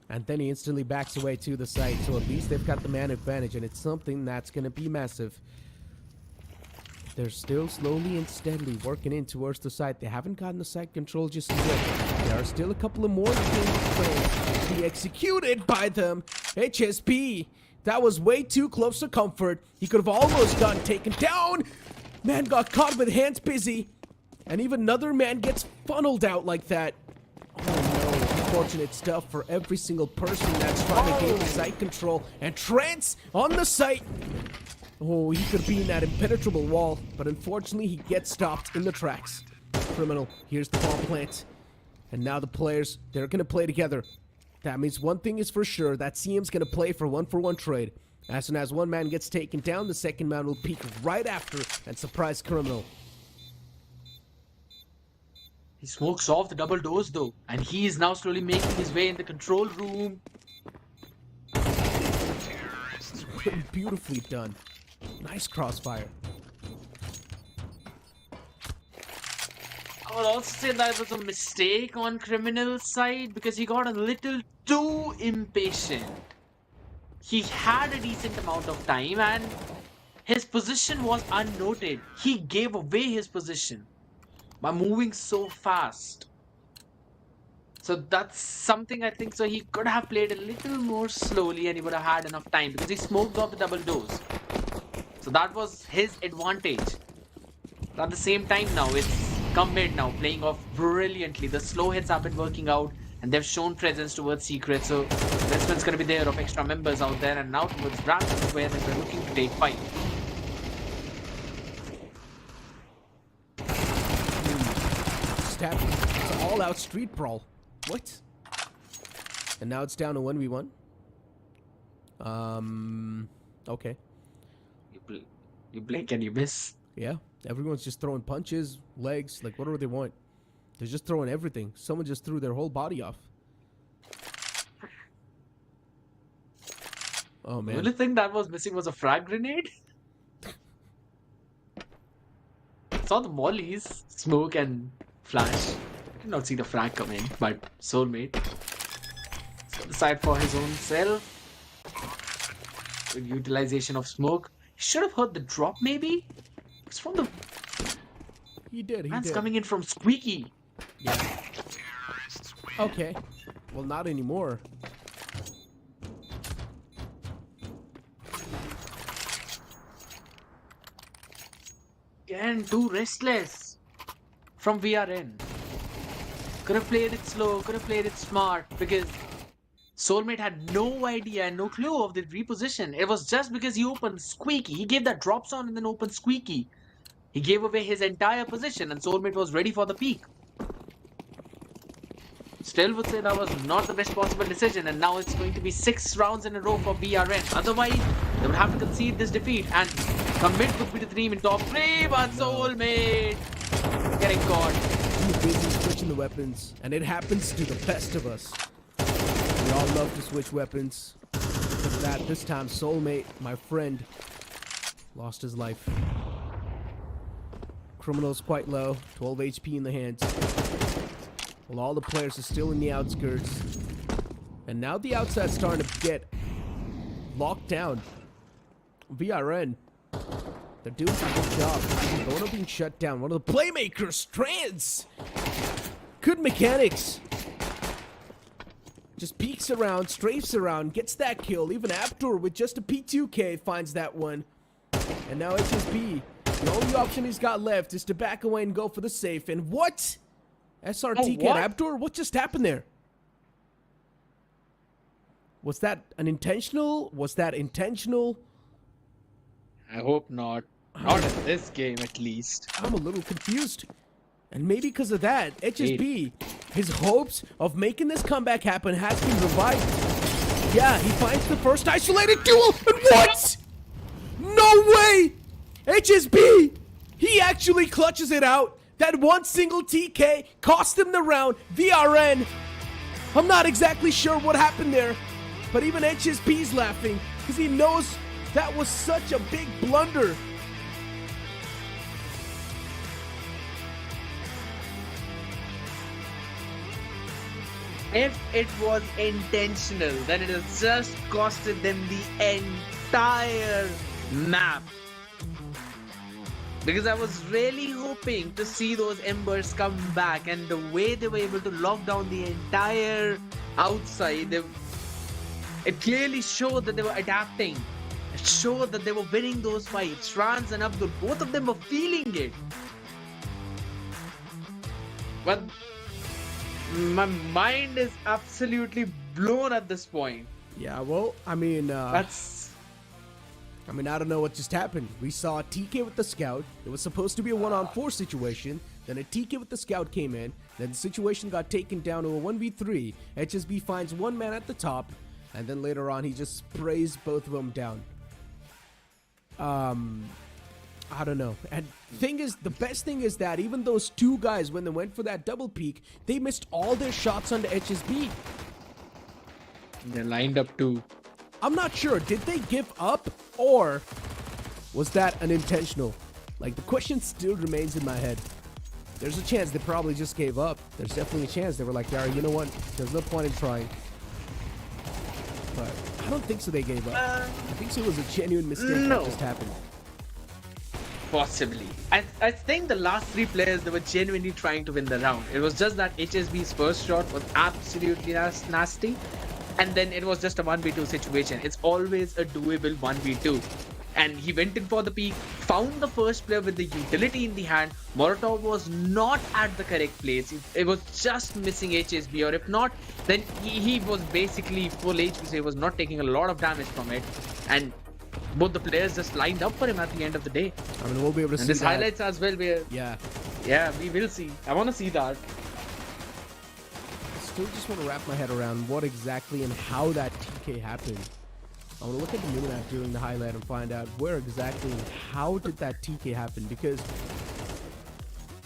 S1: And then he instantly backs away to the site, so at least they've got the man advantage, and it's something that's going to be massive. They're still slowly and steadily working in towards the site. They haven't gotten the site control just yet. There are still a couple of more things to be executed by them. HSP, that was way too close to comfort. He could have almost gotten taken down. Man got caught with hands busy. And even another man gets funneled out like that. Oh no, unfortunate stuff for every single person that's trying to gain the site control. And Trance on the site. Oh, he could be in that impenetrable wall, but unfortunately he gets stopped in the tracks. Criminal, here's the bomb plant. And now the players, they're gonna play together. That means one thing is for sure, that CM's gonna play for one trade. As soon as one man gets taken down, the second man will peek right after and surprise Criminal.
S2: He smokes off the double doors though, and he is now slowly making his way in the control room.
S3: Terrorists win.
S1: Beautifully done. Nice crossfire.
S2: I would also say that was a mistake on Criminal's side because he got a little too impatient. He had a decent amount of time and his position was unnoted. He gave away his position by moving so fast. So that's something I think so he could have played a little more slowly and he would have had enough time because he smoked off the double doors. So that was his advantage. But at the same time now, it's come mid now, playing off brilliantly. The slow hits have been working out and they've shown presence towards Secret. So investment's going to be there of extra members out there and now towards Brandon where they're looking to take fight.
S1: Stab. It's an all-out street brawl. What? And now it's down to 1v1. Okay.
S2: You blink and you miss.
S1: Yeah, everyone's just throwing punches, legs, like whatever they want. They're just throwing everything. Someone just threw their whole body off. Oh man.
S2: The only thing that was missing was a frag grenade. Saw the mollies, smoke and flash. Did not see the frag come in, but soulmate. So decide for his own self. Good utilization of smoke. He should have heard the drop maybe? It's from the
S1: He did, he
S2: man's
S1: did.
S2: coming in from Squeaky.
S1: Yeah.
S3: Terrorists win.
S1: Okay. Well, not anymore.
S2: Again, too restless. From VRN. Could have played it slow, could have played it smart because Soulmate had no idea and no clue of the reposition. It was just because he opened Squeaky. He gave that drop sound and then opened Squeaky. He gave away his entire position and Soulmate was ready for the peak. Still would say that was not the best possible decision and now it's going to be 6 rounds in a row for BRN. Otherwise, they would have to concede this defeat and commit could be the team in top 3, but Soulmate getting caught.
S1: Too busy switching the weapons, and it happens to the best of us. We all love to switch weapons. Because of that, this time, Soulmate, my friend, lost his life. Criminal's quite low, 12 HP in the hands. Well, all the players are still in the outskirts. And now the outside's starting to get locked down. VRN, they're doing a good job. Bono being shut down. One of the playmakers, Trance. Good mechanics. Just peeks around, strafes around, gets that kill. Even Aptor with just a P2K finds that one. And now HSP. The only option he's got left is to back away and go for the safe. And what? SRTK and Aptor? What just happened there? Was that an intentional? Was that intentional?
S2: I hope not. Not in this game at least.
S1: I'm a little confused. And maybe because of that, HSB, his hopes of making this comeback happen has been revived. Yeah, he finds the first isolated duel. And what? No way! HSB! He actually clutches it out. That one single TK cost him the round. VRN. I'm not exactly sure what happened there. But even HSB's laughing because he knows that was such a big blunder.
S2: If it was intentional, then it has just costed them the entire map. because I was really hoping to see those embers come back, and the way they were able to lock down the entire outside, it clearly showed that they were adapting. It showed that they were winning those fights. Trans and Abdul, both of them were feeling it. But my mind is absolutely blown at this point.
S1: Yeah, well, I mean, I don't know what just happened. We saw a TK with the scout. It was supposed to be a 1-on-4 situation. Then a TK with the scout came in. Then the situation got taken down to a 1v3. HSB finds one man at the top. And then later on, he just sprays both of them down. I don't know. And the best thing is that even those two guys, when they went for that double peak, they missed all their shots on the HSB.
S2: They're lined up too.
S1: I'm not sure. Did they give up, or was that unintentional? Like, the question still remains in my head. There's a chance they probably just gave up. There's definitely a chance they were like, Yara, you know what? There's no point in trying. But I don't think so they gave up. I think so it was a genuine mistake that just happened.
S2: Possibly. I think the last three players, they were genuinely trying to win the round. It was just that HSB's first shot was absolutely nasty. And then it was just a 1v2 situation. It's always a doable 1v2. And he went in for the peak, found the first player with the utility in the hand. Molotov was not at the correct place. It was just missing HSB, or if not, then he was basically full HP, so he was not taking a lot of damage from it. And both the players just lined up for him at the end of the day.
S1: I mean, we'll be able to see
S2: this
S1: that.
S2: Highlights as well.
S1: Yeah,
S2: we will see. I want to see that.
S1: I still just want to wrap my head around what exactly and how that TK happened. I want to look at the minimap during the highlight and find out where exactly and how did that TK happen, because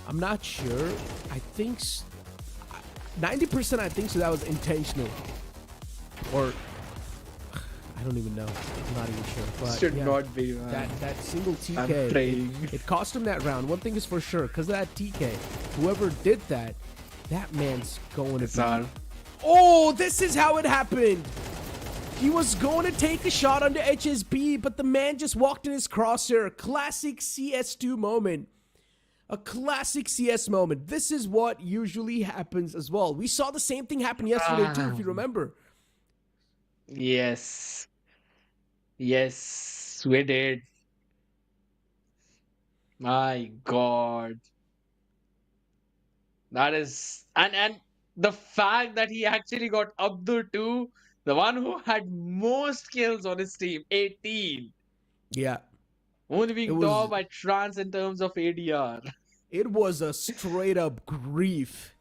S1: I'm not sure. I think 90% I think so that was intentional, or I don't even know. I'm not even sure. But
S2: Should
S1: yeah,
S2: not be, man.
S1: That single TK,
S2: I'm praying.
S1: it cost him that round. One thing is for sure, because of that TK, whoever did that man's going to be... Oh, this is how it happened. He was going to take a shot under HSB, but the man just walked in his crosshair. Classic CS2 moment. A classic CS moment. This is what usually happens as well. We saw the same thing happen yesterday too, if you remember.
S2: Yes, we did. My God, that is, and the fact that he actually got Abdur too, the one who had most kills on his team, 18.
S1: Yeah.
S2: Only being top by Trans in terms of ADR.
S1: It was a straight up grief.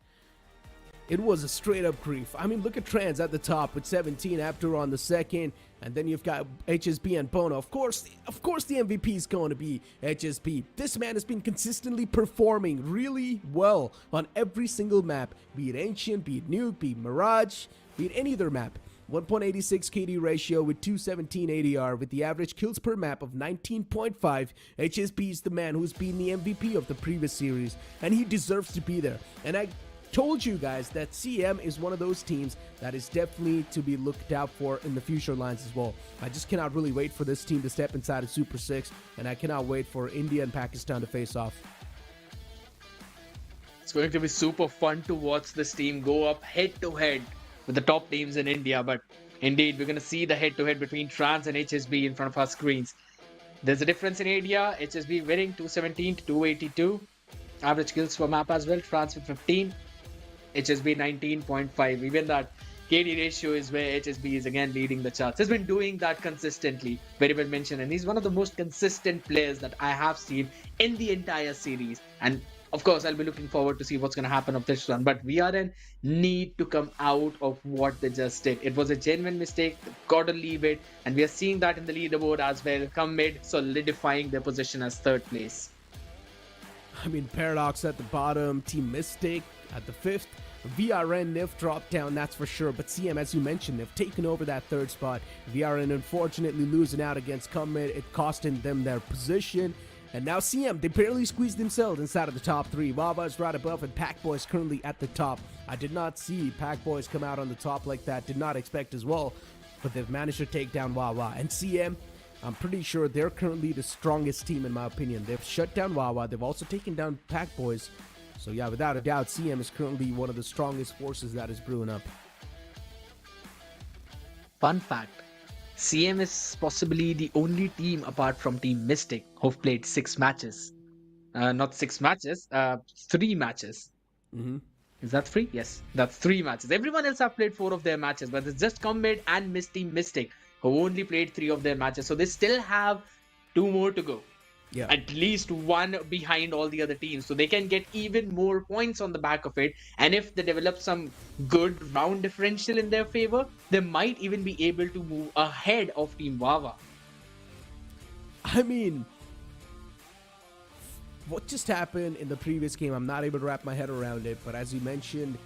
S1: It was a straight up grief. I mean, look at Trans at the top with 17, Abdur on the second, and then you've got HSB and Bono. Of course, the MVP is going to be HSB. This man has been consistently performing really well on every single map, be it Ancient, be it Nuke, be it Mirage, be it any other map. 1.86 KD ratio with 217 ADR with the average kills per map of 19.5. HSB is the man who's been the MVP of the previous series, and he deserves to be there. And I told you guys that CM is one of those teams that is definitely to be looked out for in the future lines as well. I just cannot really wait for this team to step inside of Super 6, and I cannot wait for India and Pakistan to face off.
S2: It's going to be super fun to watch this team go up head to head with the top teams in India, but indeed we're going to see the head-to-head between Trans and HSB in front of our screens. There's a difference in area. HSB winning 217 to 282. Average kills per map as well. Trans with 15. HSB 19.5. Even that KD ratio is where HSB is again leading the charts. He's been doing that consistently. Very well mentioned. And he's one of the most consistent players that I have seen in the entire series. And of course, I'll be looking forward to see what's going to happen of this run. But VRN need to come out of what they just did. It was a genuine mistake. They've got to leave it. And we are seeing that in the leaderboard as well. Come mid, solidifying their position as third place.
S1: I mean, Paradox at the bottom, Team Mystic at the 5th. VRN, they've dropped down, that's for sure. But CM, as you mentioned, they've taken over that third spot. VRN unfortunately losing out against Come Mid. It costing them their position. And now CM, they barely squeezed themselves inside of the top 3. WahWah is right above, and PacBoys currently at the top. I did not see PacBoys come out on the top like that. Did not expect as well. But they've managed to take down WahWah. And CM, I'm pretty sure they're currently the strongest team in my opinion. They've shut down WahWah. They've also taken down BOYZ. So yeah, without a doubt, CM is currently one of the strongest forces that is brewing up.
S2: Fun fact, CM is possibly the only team apart from Team Mystic who've played 6 matches. Not 6 matches, 3 matches.
S1: Mm-hmm.
S2: Is that 3? Yes, that's 3 matches. Everyone else have played 4 of their matches, but it's just Commit and Team Mystic who only played 3 of their matches. So they still have 2 more to go.
S1: Yeah.
S2: At least 1 behind all the other teams. So they can get even more points on the back of it. And if they develop some good round differential in their favor, they might even be able to move ahead of Team WahWah.
S1: I mean, what just happened in the previous game, I'm not able to wrap my head around it, but as you mentioned,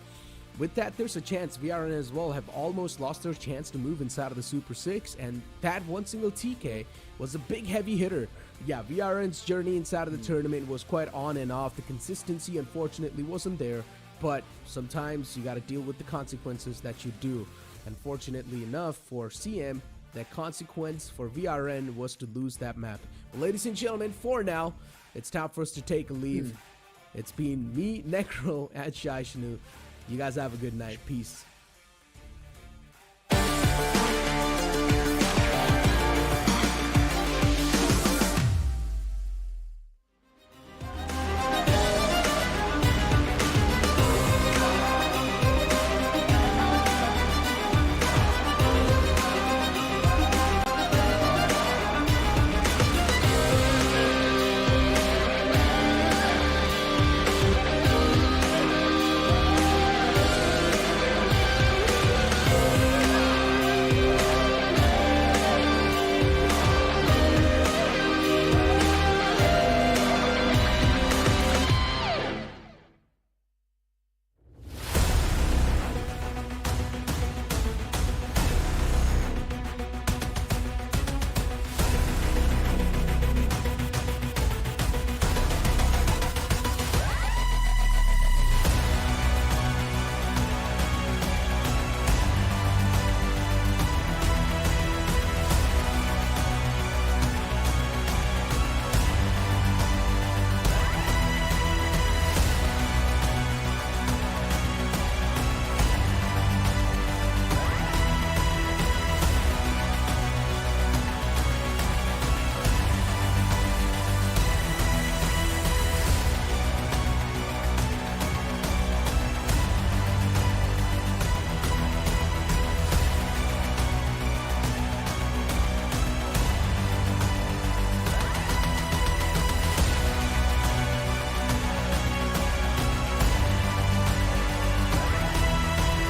S1: with that, there's a chance VRN as well have almost lost their chance to move inside of the Super 6, and that one single TK was a big heavy hitter. Yeah, VRN's journey inside of the tournament was quite on and off. The consistency, unfortunately, wasn't there, but sometimes you got to deal with the consequences that you do. Unfortunately enough for CM, that consequence for VRN was to lose that map. Well, ladies and gentlemen, for now, it's time for us to take a leave. It's been me, Necro, and Shai Shanu. You guys have a good night. Peace.